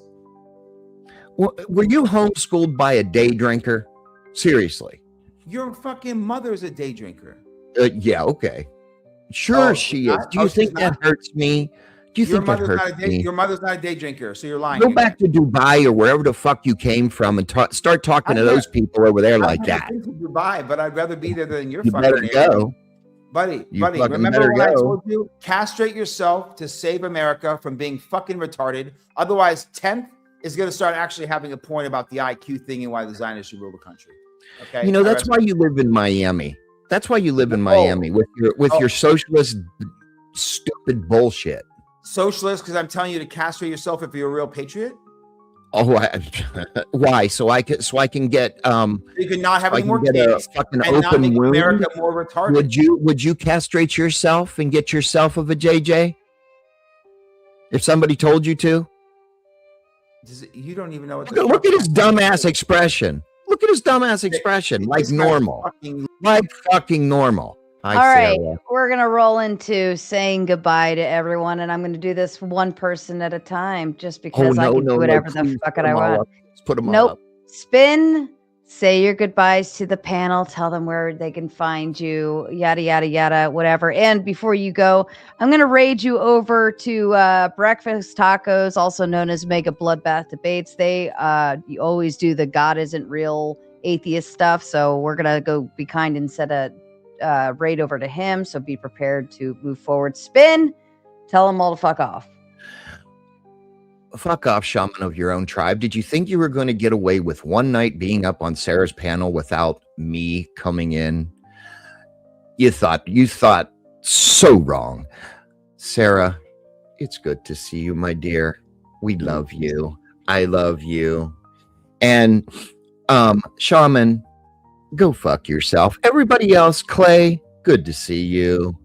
Were you homeschooled by a day drinker? Seriously? Your fucking mother's a day drinker. Yeah, okay. Sure, Oh, she she's is. not? Do you Oh, think she's that not? hurts me? Do you Your think that mother's not hurts a day. me? Your mother's not a day drinker, so you're lying. Go again. back to Dubai or wherever the fuck you came from and start talking to I've those people over there like I've that. never been to Dubai, but I'd rather be there than your You fucking better area. go. Buddy, You fucking remember better when I go. told you? Castrate yourself to save America from being fucking retarded. Otherwise, 10th is going to start actually having a point about the IQ thing and why the Zionists should rule the country. Okay? You know, I that's rest why you live in Miami. That's why you live in Oh. Miami with your socialist stupid bullshit. Socialist, because I'm telling you to castrate yourself if you're a real patriot. Oh, why? So I can get You can not have so I any more can get a kids fucking and not open make wound. America more retarded. Would you castrate yourself and get yourself of a JJ? If somebody told you to? You don't even know what. Look at his dumbass expression. Look at his dumbass expression. Like normal. Like fucking normal. Hi, All right, Sarah. we're gonna roll into saying goodbye to everyone, and I'm gonna do this one person at a time, just because I can do whatever the fuck I want. Let's put them all Nope. up. Spin. Say your goodbyes to the panel. Tell them where they can find you. Yada yada yada. Whatever. And before you go, I'm gonna raid you over to Breakfast Tacos, also known as Mega Bloodbath Debates. They you always do the God isn't real atheist stuff. So we're gonna go be kind and set a raid over to him. So be prepared to move forward. Spin. Tell them all to fuck off. Fuck off, shaman of your own tribe. Did you think you were going to get away with one night being up on Sarah's panel without me coming in? You thought so wrong. Sarah, it's good to see you, my dear. We love you. I love you. And shaman, go fuck yourself. Everybody else, Clay, good to see you.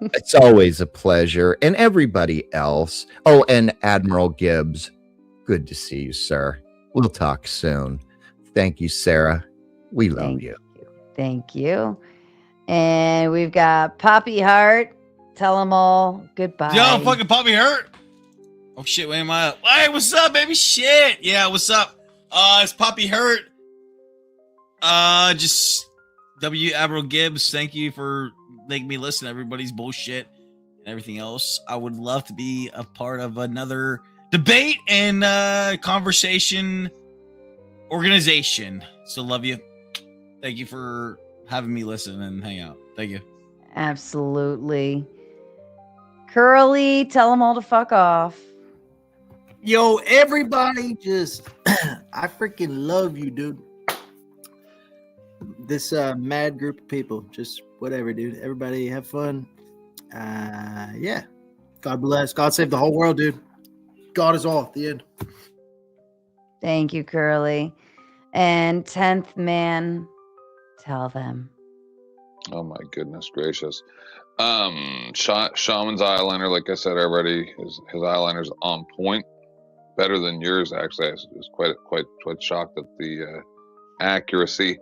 It's always a pleasure. And everybody else. Oh, and Admiral GIBBS, good to see you, sir. We'll talk soon. Thank you, Sarah. We love you. Thank you. And we've got Poppy Heart. Tell them all goodbye. Yo, fucking Poppy Heart. Oh shit, where am I? Hey, what's up, baby? Shit. Yeah, what's up? It's Poppy Hurt. Just Admiral GIBBS, thank you for making me listen to everybody's bullshit and everything else. I would love to be a part of another debate and conversation organization. So love you. Thank you for having me listen and hang out. Thank you. Absolutely. Curly, tell them all to fuck off. Yo, everybody, just I freaking love you, dude. This mad group of people, just whatever, dude. Everybody have fun. Yeah. God bless. God save the whole world, dude. God is all at the end. Thank you, Curly. And 10th man, tell them. Oh my goodness gracious. Shaman's eyeliner, like I said already, his eyeliner's on point. Better than yours, actually. I was quite shocked at the accuracy.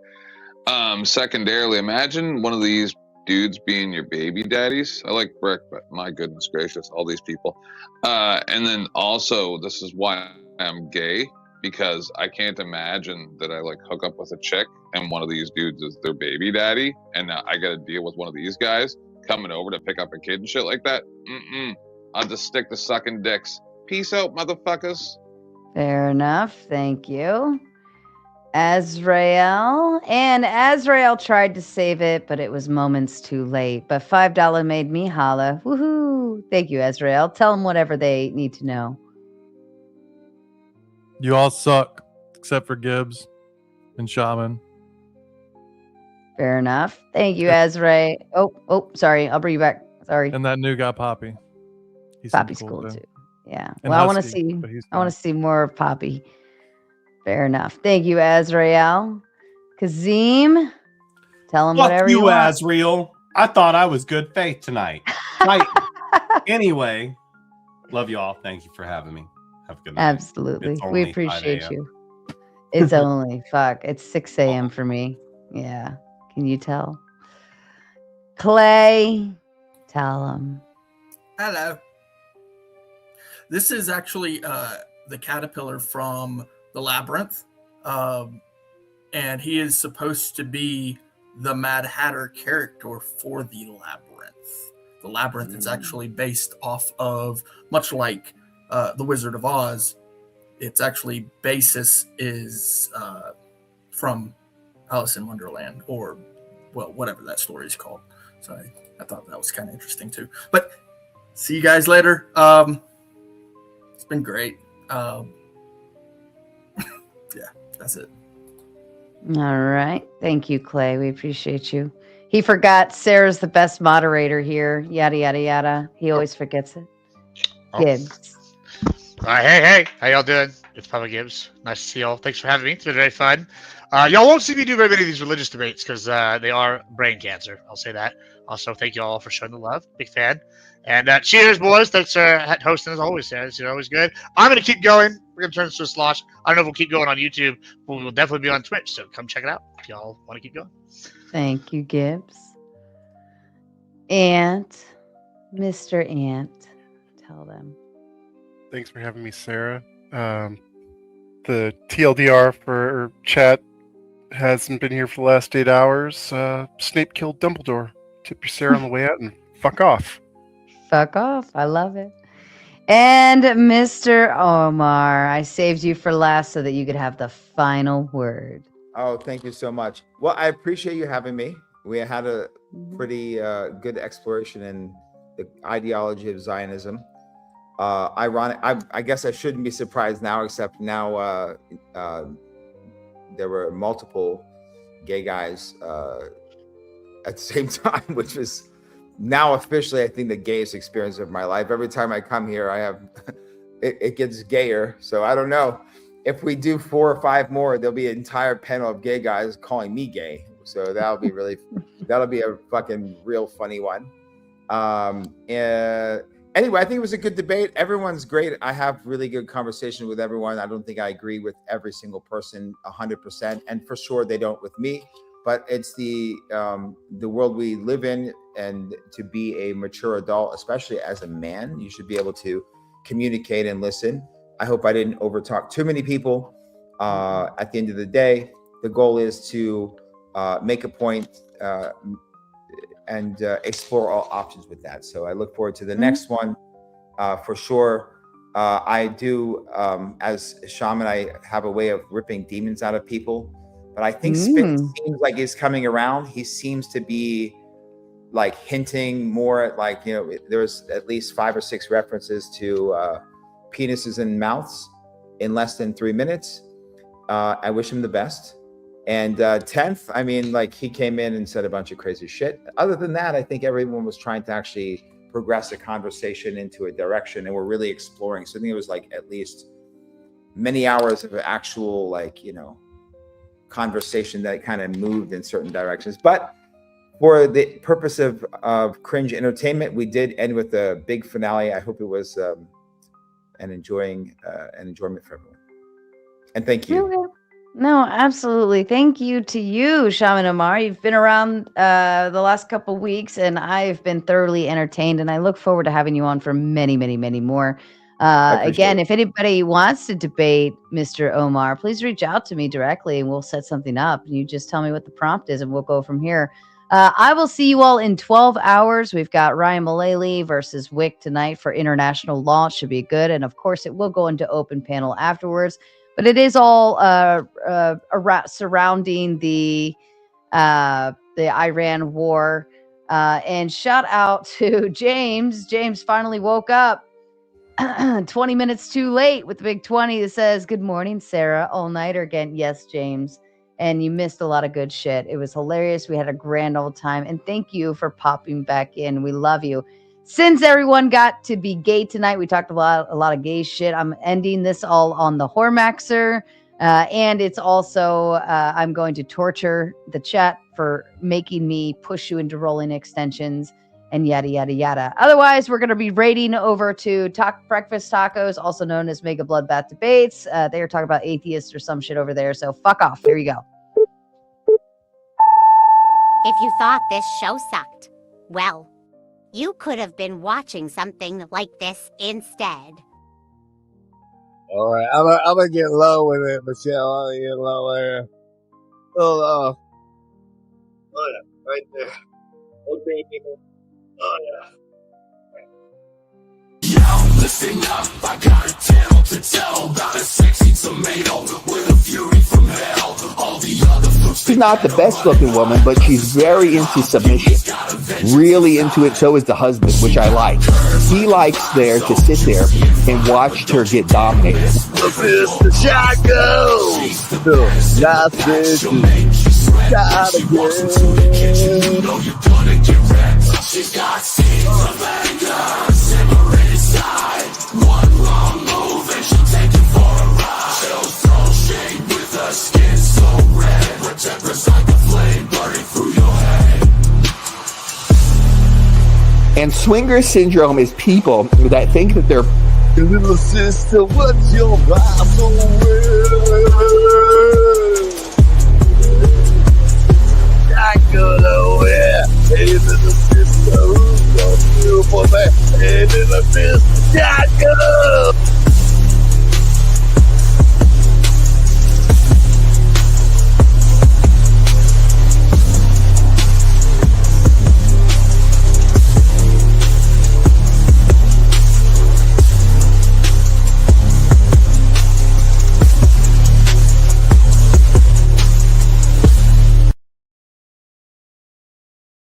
Secondarily, imagine one of these dudes being your baby daddies. I like Brick, but my goodness gracious, all these people. And then also, this is why I'm gay, because I can't imagine that I like hook up with a chick and one of these dudes is their baby daddy, and I got to deal with one of these guys coming over to pick up a kid and shit like that. I'll just stick to sucking dicks. Peace out, motherfuckers. Fair enough. Thank you. Azrael. And Azrael tried to save it, but it was moments too late. But $5 made me holla. Woohoo. Thank you, Azrael. Tell them whatever they need to know. You all suck, except for Gibbs and Shaman. Fair enough. Thank you, Azrael. Oh, sorry. I'll bring you back. Sorry. And that new guy, Poppy. Poppy's cool too. Yeah. And well, Husky, I want to see more of Poppy. Fair enough. Thank you, Azrael. Kazim, tell him whatever you want. Azrael. I thought I was good faith tonight. Right. Anyway, love you all. Thank you for having me. Have a good night. Absolutely. It's We only 5 appreciate a.m. you. It's only, it's 6 a.m. for me. Yeah. Can you tell? Clay, tell him. Hello. This is actually the caterpillar from the Labyrinth. And he is supposed to be the Mad Hatter character for the Labyrinth. The Labyrinth is actually based off of, much like the Wizard of Oz, its actually basis is from Alice in Wonderland, or, well, whatever that story is called. So I thought that was kind of interesting too. But see you guys later. It's been great. Yeah, that's it. All right. Thank you, Clay. We appreciate you. He forgot Sarah's the best moderator here. Yada, yada, yada. He always forgets it. Gibbs. Hey, how y'all doing? It's Papa Gibbs. Nice to see y'all. Thanks for having me. It's been very fun. Y'all won't see me do very many of these religious debates because they are brain cancer. I'll say that. Also, thank you all for showing the love. Big fan. And cheers, boys. Thanks for hosting as always, Sarah. You're always good. I'm going to keep going. We're going to turn this to a slosh. I don't know if we'll keep going on YouTube, but we'll definitely be on Twitch. So come check it out if y'all want to keep going. Thank you, Gibbs. Ant, Mr. Ant, tell them. Thanks for having me, Sarah. The TLDR for chat hasn't been here for the last 8 hours. Snape killed Dumbledore. Tip your Sarah on the way out and fuck off. Fuck off. I love it. And Mr. Omar, I saved you for last so that you could have the final word. Oh, thank you so much. Well, I appreciate you having me. We had a pretty good exploration in the ideology of Zionism. Ironic. I guess I shouldn't be surprised now, except now there were multiple gay guys at the same time, which was now officially, I think, the gayest experience of my life. Every time I come here, I have it gets gayer. So I don't know if we do 4 or 5 more, there'll be an entire panel of gay guys calling me gay. So that'll be that'll be a fucking real funny one. Anyway, I think it was a good debate. Everyone's great. I have really good conversation with everyone. I don't think I agree with every single person 100%, and for sure they don't with me. But it's the world we live in, and to be a mature adult, especially as a man, you should be able to communicate and listen. I hope I didn't overtalk too many people. At the end of the day, the goal is to make a point and explore all options with that. So I look forward to the next one for sure. I do, as a shaman, I have a way of ripping demons out of people. But I think Spitz seems like he's coming around. He seems to be like hinting more at, like, you know, there's at least 5 or 6 references to penises and mouths in less than 3 minutes. I wish him the best. And 10th, I mean, like, he came in and said a bunch of crazy shit. Other than that, I think everyone was trying to actually progress the conversation into a direction, and we're really exploring. So I think it was like at least many hours of actual, like, you know, conversation that kind of moved in certain directions. But for the purpose of cringe entertainment, we did end with a big finale. I hope it was an enjoyment for everyone. And thank you. No, absolutely. Thank you to you, Shaman Omar. You've been around the last couple weeks, and I've been thoroughly entertained, and I look forward to having you on for many, many, many more. Again, if anybody wants to debate Mr. Omar, please reach out to me directly, and we'll set something up. You just tell me what the prompt is, and we'll go from here. I will see you all in 12 hours. We've got Ryan Mullally versus Wick tonight for international law. Should be good. And of course, it will go into open panel afterwards. But it is all surrounding the Iran war. And shout out to James. James finally woke up 20 minutes too late with the big 20 that says, "Good morning, Sarah." All-nighter again. Yes, James. And you missed a lot of good shit. It was hilarious. We had a grand old time. And thank you for popping back in. We love you. Since everyone got to be gay tonight, we talked a lot of gay shit. I'm ending this all on the Hormaxer. And it's also, I'm going to torture the chat for making me push you into rolling extensions and yada, yada, yada. Otherwise, we're going to be raiding over to Breakfast Tacos, also known as Mega Bloodbath Debates. They are talking about atheists or some shit over there. So fuck off. Here you go. If you thought this show sucked, well, you could have been watching something like this instead. All right, I'm gonna get low with it, Michelle. I'm gonna get low there. Oh yeah, right there. Okay. Oh yeah. Yo, listen up, I got a tale to tell about a sexy tomato with a fury from hell. All the other She's not the best looking woman, but she's very into submission. Really into it, so is the husband, which I like. He likes there to sit there and watch her get dominated. Mr. Chaco! She's got seeds of anger, separated side. One wrong move and she'll take you for a ride. She'll throw shade with her skin so red. Her temper's like a flame burning through your head. And swinger syndrome is people that think that they're little sister, what's your Bible?